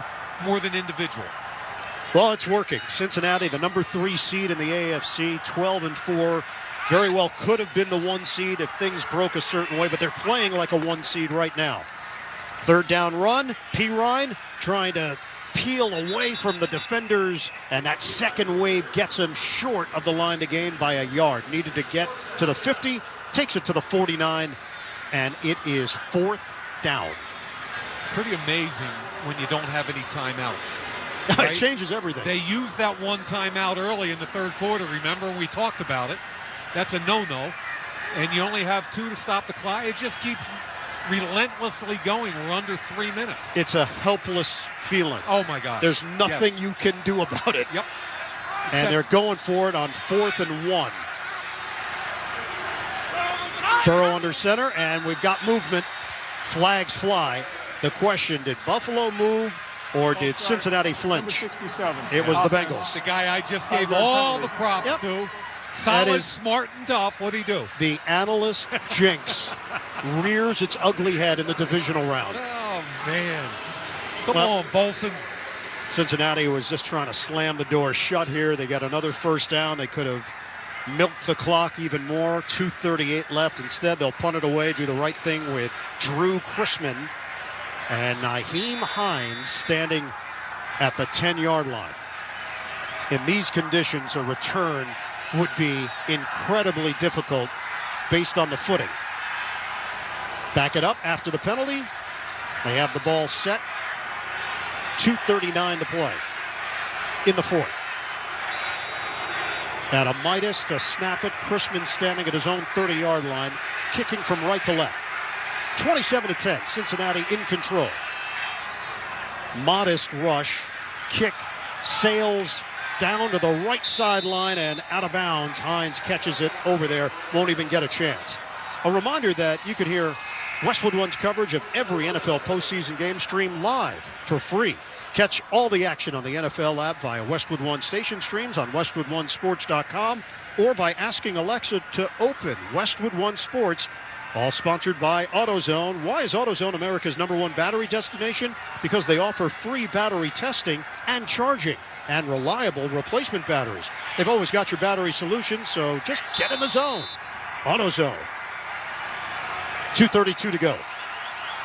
Speaker 33: more than individual.
Speaker 7: Well, it's working. Cincinnati, the number 3 seed in the AFC, 12-4. Very well could have been the 1 seed if things broke a certain way, but they're playing like a 1 seed right now. Third down run, Pirine trying to peel away from the defenders, and that second wave gets him short of the line to gain by a yard. Needed to get to the 50, takes it to the 49, and it is fourth down.
Speaker 33: Pretty amazing when you don't have any timeouts.
Speaker 7: Right? It changes everything.
Speaker 33: They used that one timeout early in the third quarter, remember? We talked about it. That's a no-no. And you only have 2 to stop the clock. It just keeps relentlessly going. We're under 3 minutes.
Speaker 7: It's a helpless feeling.
Speaker 33: Oh, my gosh.
Speaker 7: There's nothing you can do about it.
Speaker 33: Yep.
Speaker 7: And they're going for it on 4th and 1. Burrow under center, and we've got movement. Flags fly. The question, did Buffalo move or did Cincinnati flinch?
Speaker 10: 67.
Speaker 7: It was the Bengals.
Speaker 33: The guy I just gave all the props to. Solid, smart, and tough. What'd he do?
Speaker 7: The analyst jinx rears its ugly head in the divisional round.
Speaker 33: Oh, man. Come on, Bolson.
Speaker 7: Cincinnati was just trying to slam the door shut here. They got another first down. They could have milked the clock even more. 2:38 left. Instead, they'll punt it away, do the right thing with Drew Chrisman and Nyheim Hines standing at the 10-yard line. In these conditions, a return would be incredibly difficult based on the footing. Back it up after the penalty. They have the ball set. 2:39 to play in the fourth. At a Midas to snap it. Chrisman standing at his own 30-yard line, kicking from right to left. 27-10, Cincinnati in control. Modest rush, kick, sails down to the right sideline and out of bounds. Hines catches it over there, won't even get a chance. A reminder that you can hear Westwood One's coverage of every NFL postseason game streamed live for free. Catch all the action on the NFL app via Westwood One station streams on WestwoodOneSports.com or by asking Alexa to open Westwood One Sports. All sponsored by AutoZone. Why is AutoZone America's #1 battery destination? Because they offer free battery testing and charging and reliable replacement batteries. They've always got your battery solution, so just get in the zone. AutoZone. 2:32 to go.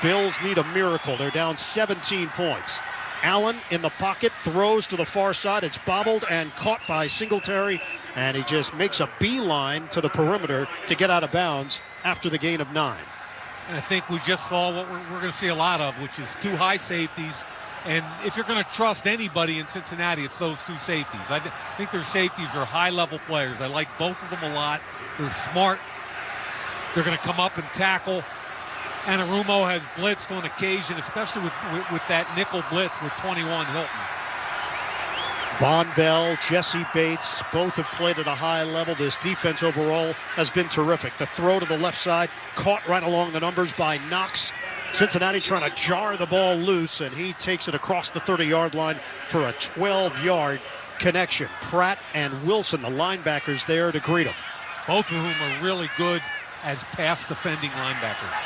Speaker 7: Bills need a miracle. They're down 17 points. Allen in the pocket, throws to the far side. It's bobbled and caught by Singletary, and he just makes a beeline to the perimeter to get out of bounds after the gain of 9.
Speaker 33: And I think we just saw what we're going to see a lot of, which is 2 high safeties. And if you're going to trust anybody in Cincinnati, it's those 2 safeties. I think their safeties are high-level players. I like both of them a lot. They're smart. They're going to come up and tackle. Anarumo has blitzed on occasion, especially with that nickel blitz with 21 Hilton.
Speaker 7: Von Bell, Jesse Bates, both have played at a high level. This defense overall has been terrific. The throw to the left side, caught right along the numbers by Knox. Cincinnati trying to jar the ball loose, and he takes it across the 30-yard line for a 12-yard connection. Pratt and Wilson, the linebackers, there to greet him.
Speaker 33: Both of whom are really good as pass defending linebackers.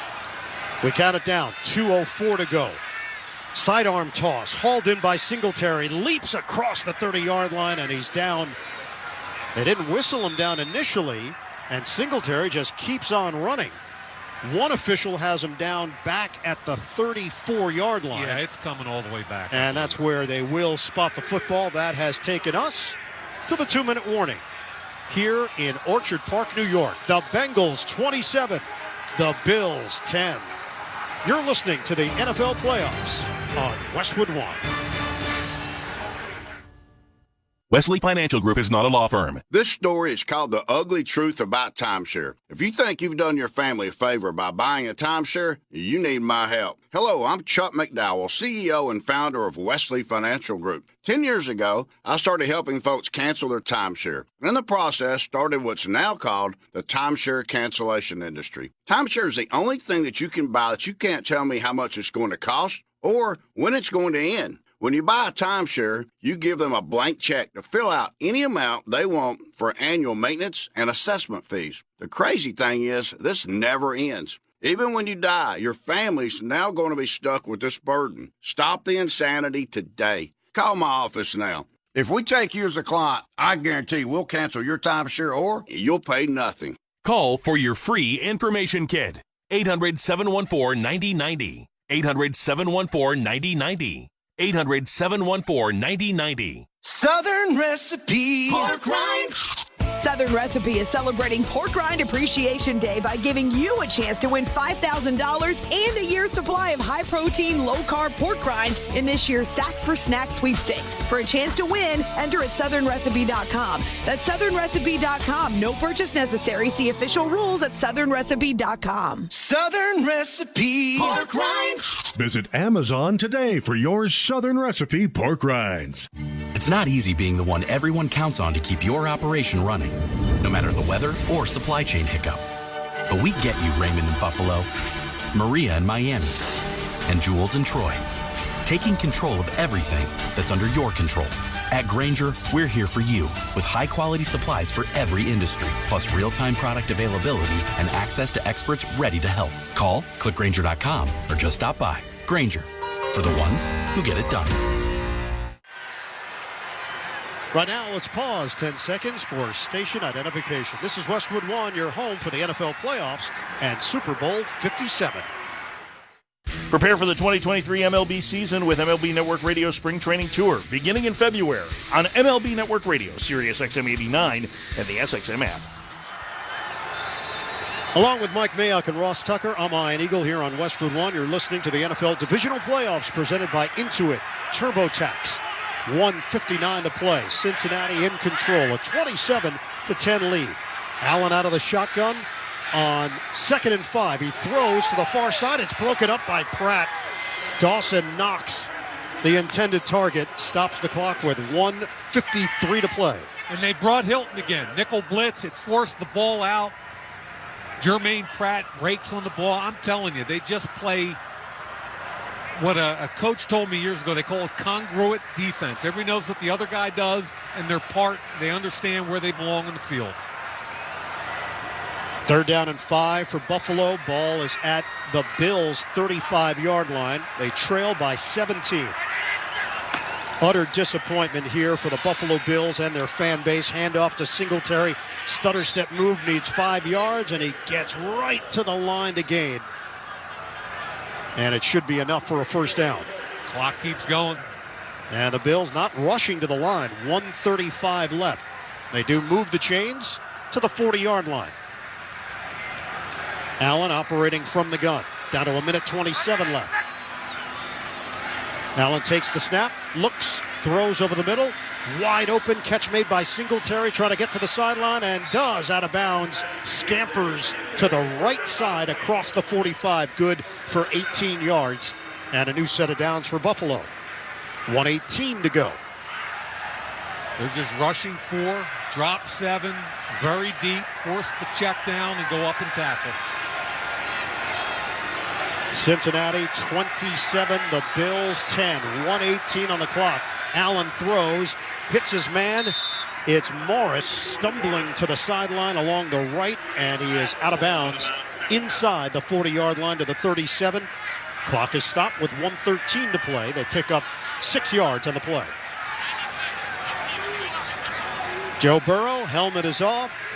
Speaker 7: We count it down, 2:04 to go. Sidearm toss, hauled in by Singletary, leaps across the 30-yard line, and he's down. They didn't whistle him down initially, and Singletary just keeps on running. One official has him down back at the 34-yard line.
Speaker 33: Yeah, it's coming all the way back.
Speaker 7: And that's where they will spot the football. That has taken us to the 2-minute warning here in Orchard Park, New York. The Bengals 27, the Bills 10. You're listening to the NFL Playoffs on Westwood One.
Speaker 15: Wesley Financial Group is not a law firm.
Speaker 16: This story is called The Ugly Truth About Timeshare. If you think you've done your family a favor by buying a timeshare, you need my help. Hello, I'm Chuck McDowell, CEO and founder of Wesley Financial Group. 10 years ago, I started helping folks cancel their timeshare. In the process, started what's now called the timeshare cancellation industry. Timeshare is the only thing that you can buy that you can't tell me how much it's going to cost or when it's going to end. When you buy a timeshare, you give them a blank check to fill out any amount they want for annual maintenance and assessment fees. The crazy thing is, this never ends. Even when you die, your family's now going to be stuck with this burden. Stop the insanity today. Call my office now. If we take you as a client, I guarantee we'll cancel your timeshare or you'll pay nothing.
Speaker 15: Call for your free information kit. 800-714-9090. 800-714-9090. 800-714-9090.
Speaker 22: Southern Recipe Pork Rinds. Southern Recipe is celebrating Pork Rind Appreciation Day by giving you a chance to win $5,000 and a year's supply of high-protein, low-carb pork rinds in this year's Sacks for Snacks sweepstakes. For a chance to win, enter at southernrecipe.com. That's southernrecipe.com. No purchase necessary. See official rules at southernrecipe.com.
Speaker 17: Southern Recipe Pork Rinds.
Speaker 23: Visit Amazon today for your Southern Recipe pork rinds.
Speaker 24: It's not easy being the one everyone counts on to keep your operation running, no matter the weather or supply chain hiccup. But we get you, Raymond in Buffalo, Maria in Miami, and Jules in Troy, taking control of everything that's under your control. At Grainger, we're here for you with high-quality supplies for every industry, plus real-time product availability and access to experts ready to help. Call, click Grainger.com, or just stop by. Grainger, for the ones who get it done.
Speaker 7: Right now, let's pause 10 seconds for station identification. This is Westwood 1, your home for the NFL playoffs and Super Bowl 57.
Speaker 25: Prepare for the 2023 MLB season with MLB Network Radio Spring Training Tour beginning in February on MLB Network Radio, Sirius XM 89, and the SXM app.
Speaker 7: Along with Mike Mayock and Ross Tucker, I'm Ian Eagle here on Westwood 1. You're listening to the NFL Divisional Playoffs presented by Intuit TurboTax. 1:59 to play. Cincinnati in control. A 27-10 lead. Allen out of the shotgun on 2nd and 5. He throws to the far side. It's broken up by Pratt. Dawson knocks the intended target. Stops the clock with 1:53 to play.
Speaker 33: And they brought Hilton again. Nickel blitz. It forced the ball out. Jermaine Pratt breaks on the ball. I'm telling you, they just play what a coach told me years ago. They call it congruent defense. Everybody knows what the other guy does, and they're part. They understand where they belong on the field.
Speaker 7: 3rd down and 5 for Buffalo. Ball is at the Bills' 35-yard line. They trail by 17. Utter disappointment here for the Buffalo Bills and their fan base. Handoff to Singletary. Stutter step move, needs 5 yards, and he gets right to the line to gain. And it should be enough for a first down.
Speaker 33: Clock keeps going.
Speaker 7: And the Bills not rushing to the line. 1:35 left. They do move the chains to the 40-yard line. Allen operating from the gun. Down to 1:27 left. Allen takes the snap, looks, throws over the middle. Wide open catch made by Singletary, trying to get to the sideline, and does, out of bounds. Scampers to the right side across the 45. Good for 18 yards. And a new set of downs for Buffalo. 1:18 to go.
Speaker 33: They're just rushing 4, drop 7, very deep, force the check down and go up and tackle.
Speaker 7: Cincinnati 27, the Bills 10. 1:18 on the clock. Allen throws, hits his man. It's Morris stumbling to the sideline along the right, and he is out of bounds inside the 40-yard line to the 37. Clock is stopped with 1:13 to play. They pick up 6 yards on the play. Joe Burrow, helmet is off.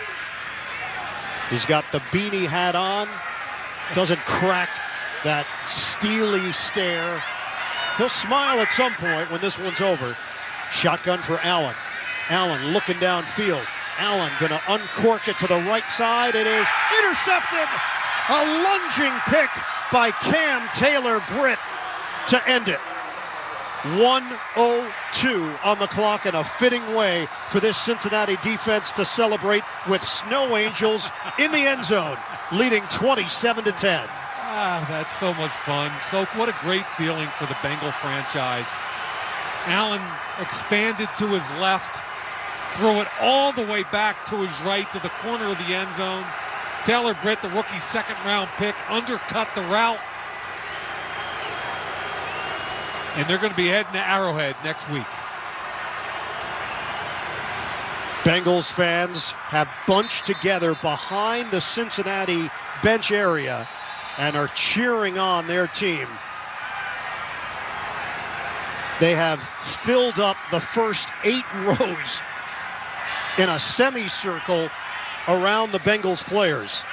Speaker 7: He's got the beanie hat on. Doesn't crack that steely stare. He'll smile at some point when this one's over. Shotgun for Allen. Allen looking downfield. Allen going to uncork it to the right side. It is intercepted. A lunging pick by Cam Taylor-Britt to end it. 1:02 2:02 on the clock, and a fitting way for this Cincinnati defense to celebrate with snow angels in the end zone, leading 27-10.
Speaker 33: That's so much fun. So what a great feeling for the Bengal franchise. Allen expanded to his left, threw it all the way back to his right to the corner of the end zone. Taylor Britt, the rookie second-round pick, undercut the route. And they're going to be heading to Arrowhead next week.
Speaker 7: Bengals fans have bunched together behind the Cincinnati bench area and are cheering on their team. They have filled up the first 8 rows in a semicircle around the Bengals players.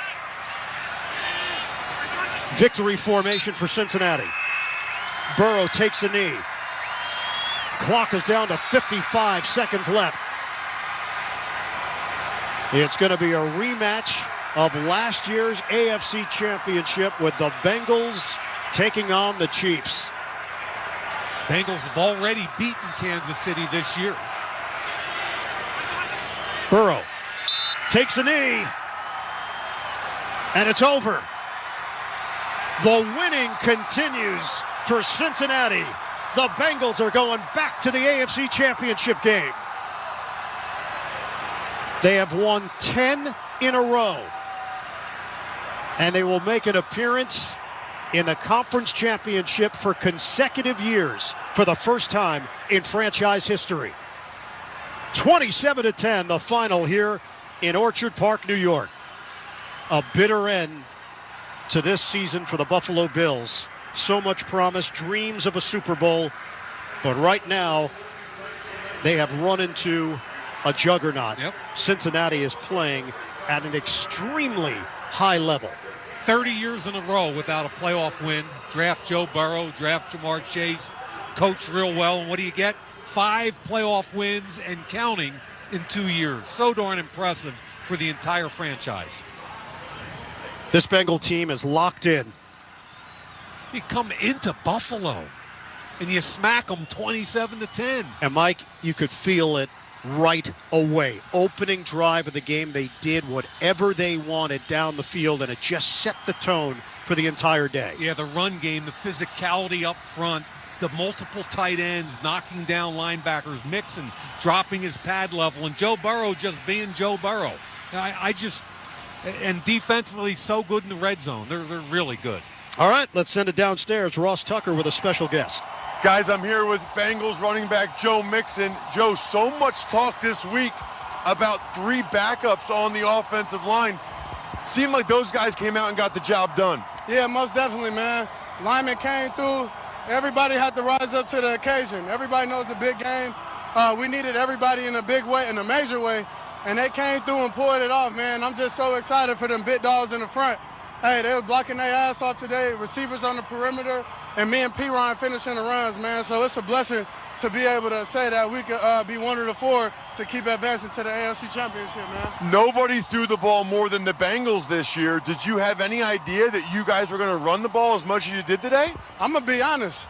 Speaker 7: Victory formation for Cincinnati. Burrow takes a knee. Clock is down to 55 seconds left. It's going to be a rematch of last year's AFC Championship with the Bengals taking on the Chiefs.
Speaker 33: Bengals have already beaten Kansas City this year.
Speaker 7: Burrow takes a knee, and it's over. The winning continues for Cincinnati. The Bengals are going back to the AFC Championship game. They have won 10 in a row, and they will make an appearance in the conference championship for consecutive years for the first time in franchise history. 27-10, the final here in Orchard Park, New York. A bitter end to this season for the Buffalo Bills. So much promise, dreams of a Super Bowl, but right now they have run into a juggernaut.
Speaker 33: Yep.
Speaker 7: Cincinnati is playing at an extremely high level.
Speaker 33: 30 years in a row without a playoff win. Draft Joe Burrow, draft Jamar Chase, coach real well, and what do you get? 5 playoff wins and counting in 2 years. So darn impressive for the entire franchise.
Speaker 7: This Bengal team is locked in.
Speaker 33: You come into Buffalo and you smack them 27-10.
Speaker 7: And Mike, you could feel it right away. Opening drive of the game, they did whatever they wanted down the field, and it just set the tone for the entire day.
Speaker 33: Yeah, the run game, the physicality up front, the multiple tight ends knocking down linebackers, Mixon dropping his pad level, and Joe Burrow just being Joe Burrow. And defensively so good in the red zone. They're really good.
Speaker 7: All right, let's send it downstairs. Ross Tucker with a special guest.
Speaker 4: Guys, I'm here with Bengals running back Joe Mixon. Joe, so much talk this week about 3 backups on the offensive line. Seemed like those guys came out and got the job done.
Speaker 3: Yeah, most definitely, man. Linemen came through. Everybody had to rise up to the occasion. Everybody knows the big game. We needed everybody in a big way, in a major way, and they came through and pulled it off, man. I'm just so excited for them big dogs in the front. Hey, they were blocking their ass off today, receivers on the perimeter, and me and P. Ryan finishing the runs, man. So it's a blessing to be able to say that we could be one of the 4 to keep advancing to the AFC Championship, man.
Speaker 4: Nobody threw the ball more than the Bengals this year. Did you have any idea that you guys were going to run the ball as much as you did today?
Speaker 3: I'm going to be honest.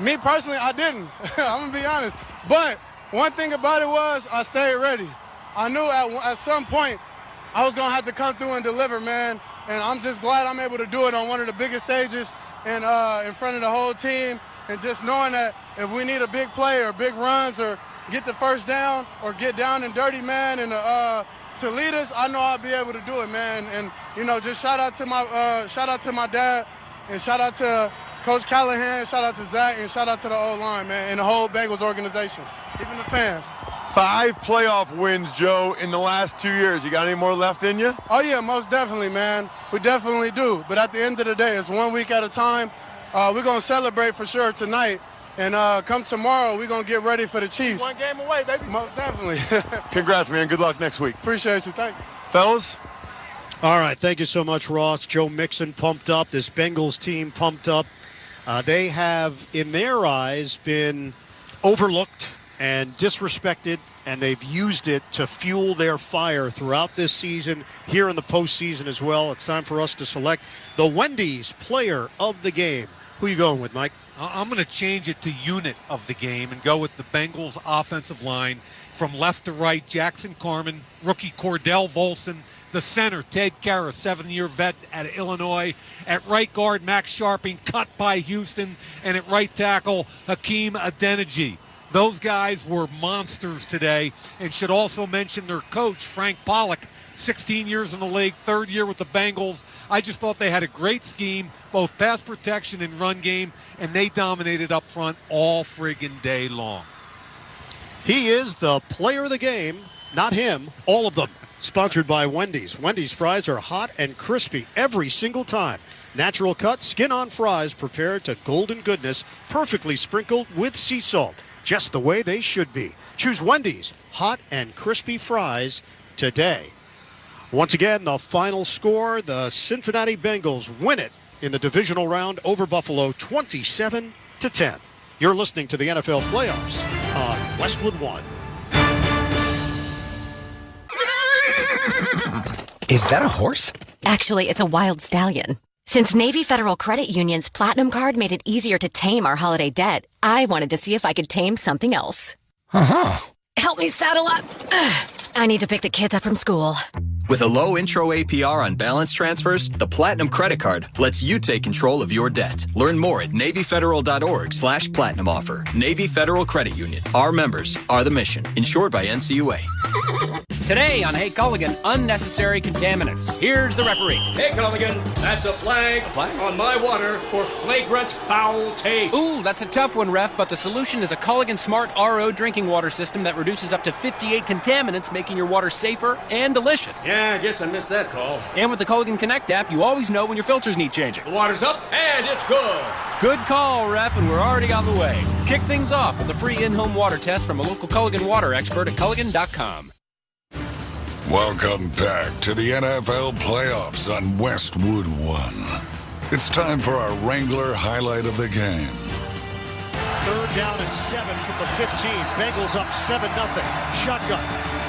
Speaker 3: Me personally, I didn't. I'm going to be honest. But one thing about it was I stayed ready. I knew at some point I was going to have to come through and deliver, man. And I'm just glad I'm able to do it on one of the biggest stages and in front of the whole team. And just knowing that if we need a big play or big runs or get the first down or get down and dirty, man, and to lead us, I know I'll be able to do it, man. And, you know, just shout out to my dad and shout out to Coach Callahan, shout out to Zach, and shout out to the O-line, man, and the whole Bengals organization, even the fans.
Speaker 4: 5 playoff wins, Joe, in the last 2 years. You got any more left in you?
Speaker 3: Oh, yeah, most definitely, man. We definitely do. But at the end of the day, it's 1 week at a time. We're going to celebrate for sure tonight. And come tomorrow, we're going to get ready for the Chiefs. 1 game away, baby. Most definitely.
Speaker 4: Congrats, man. Good luck next week.
Speaker 3: Appreciate you. Thank you.
Speaker 4: Fellas?
Speaker 7: All right, thank you so much, Ross. Joe Mixon pumped up. This Bengals team pumped up. They have, in their eyes, been overlooked and disrespected, and they've used it to fuel their fire throughout this season, here in the postseason as well. It's time for us to select the Wendy's Player of the Game. Who are you going with, Mike?
Speaker 33: I'm going to change it to unit of the game and go with the Bengals offensive line from left to right. Jackson Carman, rookie Cordell Volson, the center, Ted Karras, 7-year vet at Illinois. At right guard, Max Sharping, cut by Houston. And at right tackle, Hakeem Adeniji. Those guys were monsters today, and should also mention their coach, Frank Pollock, 16 years in the league, 3rd year with the Bengals. I just thought they had a great scheme, both pass protection and run game, and they dominated up front all friggin' day long.
Speaker 7: He is the player of the game, not him, all of them. Sponsored by Wendy's. Wendy's fries are hot and crispy every single time. Natural cut, skin-on fries prepared to golden goodness, perfectly sprinkled with sea salt, just the way they should be. Choose Wendy's hot and crispy fries today. Once again, the final score, the Cincinnati Bengals win it in the divisional round over Buffalo, 27-10. You're listening to the NFL Playoffs on Westwood One.
Speaker 6: Is that a horse?
Speaker 8: Actually, it's a wild stallion. Since Navy Federal Credit Union's Platinum Card made it easier to tame our holiday debt, I wanted to see if I could tame something else.
Speaker 6: Uh-huh.
Speaker 8: Help me saddle up. I need to pick the kids up from school.
Speaker 9: With a low intro APR on balance transfers, the Platinum Credit Card lets you take control of your debt. Learn more at NavyFederal.org/Platinum Offer. Navy Federal Credit Union. Our members are the mission. Insured by NCUA.
Speaker 13: Today on Hey Culligan, unnecessary contaminants. Here's the referee.
Speaker 11: Hey Culligan, that's a flag, on my water for flagrant foul taste.
Speaker 13: Ooh, that's a tough one, ref, but the solution is a Culligan Smart RO drinking water system that reduces up to 58 contaminants, making your water safer and delicious.
Speaker 11: Yeah, I guess I missed that call.
Speaker 13: And with the Culligan Connect app, you always know when your filters need changing.
Speaker 11: The water's up and it's good.
Speaker 13: Good call, ref, and we're already on the way. Kick things off with a free in-home water test from a local Culligan water expert at Culligan.com.
Speaker 14: Welcome back to the NFL playoffs on Westwood One. It's time for our Wrangler highlight of the game.
Speaker 7: 3rd down and 7 from the 15. Bengals up 7-0. Shotgun.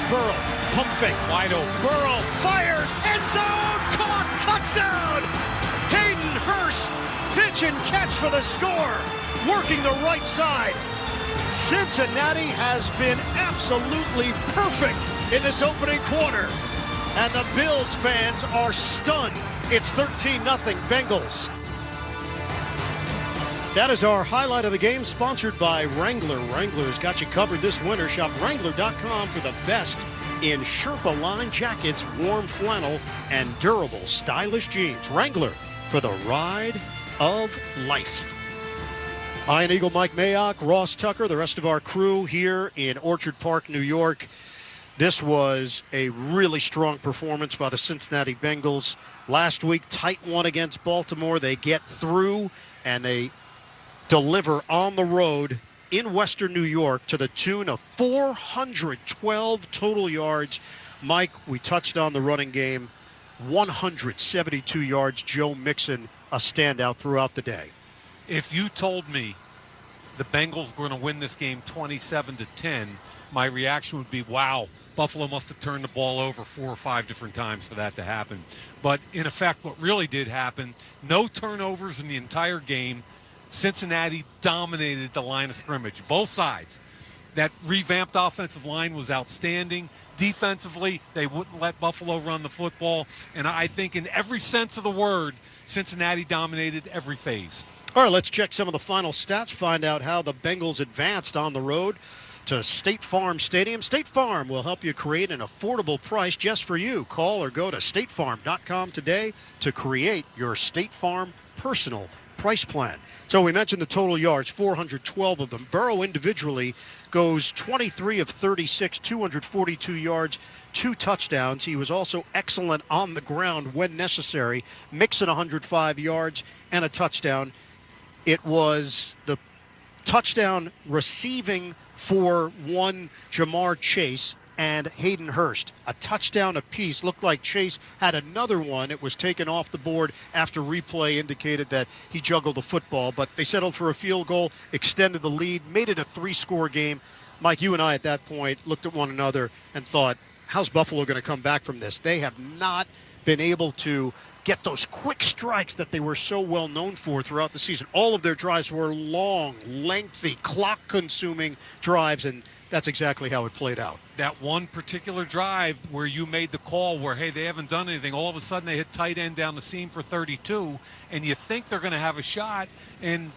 Speaker 7: Burrow. Pump fake.
Speaker 33: Wide open.
Speaker 7: Burrow fires. End zone. Caught. Touchdown. Hayden Hurst. Pitch and catch for the score. Working the right side. Cincinnati has been absolutely perfect in this opening quarter. And the Bills fans are stunned. It's 13-0 Bengals. That is our highlight of the game, sponsored by Wrangler. Wrangler's got you covered this winter. Shop Wrangler.com for the best in Sherpa line jackets, warm flannel, and durable, stylish jeans. Wrangler for the ride of life. Ian Eagle, Mike Mayock, Ross Tucker, the rest of our crew here in Orchard Park, New York. This was a really strong performance by the Cincinnati Bengals. Last week, tight one against Baltimore. They get through, and they deliver on the road in Western New York to the tune of 412 total yards. Mike, we touched on the running game. 172 yards. Joe Mixon, a standout throughout the day.
Speaker 33: If you told me the Bengals were going to win this game 27-10, my reaction would be, wow, Buffalo must have turned the ball over 4 or 5 different times for that to happen. But in effect, what really did happen, no turnovers in the entire game. Cincinnati dominated the line of scrimmage, both sides. That revamped offensive line was outstanding. Defensively, they wouldn't let Buffalo run the football. And I think in every sense of the word, Cincinnati dominated every phase.
Speaker 7: All right, let's check some of the final stats, find out how the Bengals advanced on the road to State Farm Stadium. State Farm will help you create an affordable price just for you. Call or go to statefarm.com today to create your State Farm personal price plan. So we mentioned the total yards, 412 of them. Burrow individually goes 23 of 36, 242 yards, 2 touchdowns. He was also excellent on the ground when necessary. Mixon 105 yards and a touchdown. It was the touchdown receiving for one Jamar Chase and Hayden Hurst. A touchdown apiece. Looked like Chase had another one. It was taken off the board after replay indicated that he juggled the football. But they settled for a field goal, extended the lead, made it a 3-score game. Mike, you and I at that point looked at one another and thought, how's Buffalo going to come back from this? They have not been able to get those quick strikes that they were so well known for throughout the season. All of their drives were long, lengthy, clock-consuming drives, and that's exactly how it played out.
Speaker 33: That one particular drive where you made the call where, hey, they haven't done anything. All of a sudden they hit tight end down the seam for 32, and you think they're going to have a shot, and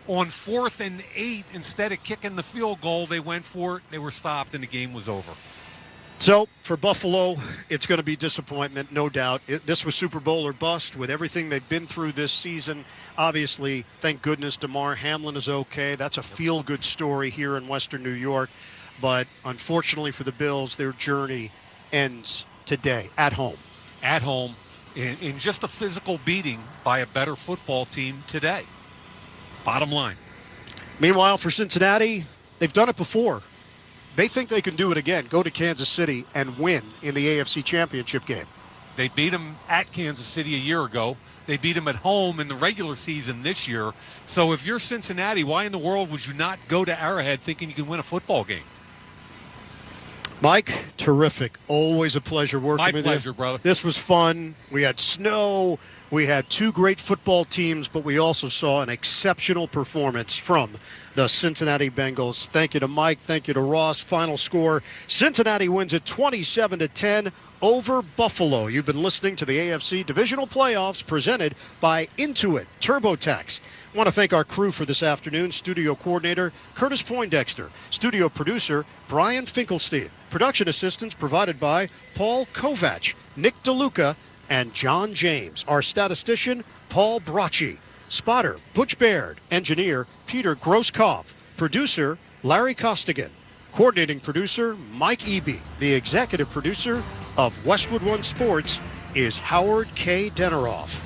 Speaker 33: on 4th and 8, instead of kicking the field goal, they went for it. They were stopped, and the game was over.
Speaker 7: So, for Buffalo, it's going to be disappointment, no doubt. This was Super Bowl or bust with everything they've been through this season. Obviously, thank goodness DeMar Hamlin is okay. That's a feel-good story here in Western New York. But unfortunately for the Bills, their journey ends today at home.
Speaker 33: At home, in just a physical beating by a better football team today. Bottom line.
Speaker 7: Meanwhile, for Cincinnati, they've done it before. They think they can do it again, go to Kansas City and win in the AFC Championship game.
Speaker 33: They beat them at Kansas City a year ago. They beat them at home in the regular season this year. So if you're Cincinnati, why in the world would you not go to Arrowhead thinking you can win a football game?
Speaker 7: Mike, terrific. Always a pleasure working with you.
Speaker 33: My pleasure, brother.
Speaker 7: This was fun. We had snow. We had two great football teams, but we also saw an exceptional performance from the Cincinnati Bengals. Thank you to Mike. Thank you to Ross. Final score, Cincinnati wins it 27-10 over Buffalo. You've been listening to the AFC Divisional Playoffs presented by Intuit TurboTax. I want to thank our crew for this afternoon. Studio coordinator Curtis Poindexter. Studio producer Brian Finkelstein. Production assistance provided by Paul Kovac, Nick DeLuca, and John James. Our statistician, Paul Bracci. Spotter, Butch Baird. Engineer, Peter Grosskopf. Producer, Larry Costigan. Coordinating producer, Mike Eby. The executive producer of Westwood One Sports is Howard K. Deneroff.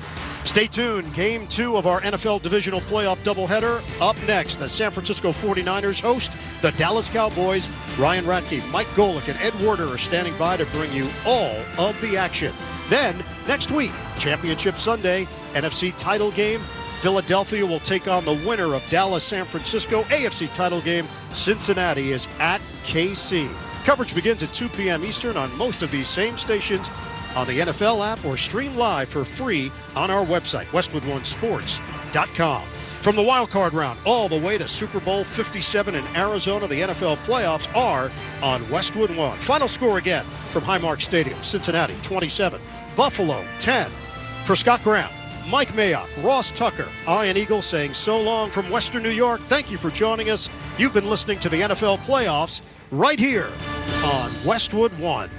Speaker 7: Stay tuned. Game 2 of our NFL Divisional Playoff doubleheader. Up next, the San Francisco 49ers host the Dallas Cowboys. Ryan Radke, Mike Golick, and Ed Werder are standing by to bring you all of the action. Then, next week, Championship Sunday, NFC title game. Philadelphia will take on the winner of Dallas-San Francisco. AFC title game, Cincinnati is at KC. Coverage begins at 2 p.m. Eastern on most of these same stations, on the NFL app, or stream live for free on our website, westwoodonesports.com. From the wild card round all the way to Super Bowl 57 in Arizona, the NFL playoffs are on Westwood One. Final score again from Highmark Stadium, Cincinnati 27, Buffalo 10. For Scott Graham, Mike Mayock, Ross Tucker, Ian Eagle saying so long from Western New York. Thank you for joining us. You've been listening to the NFL playoffs right here on Westwood One.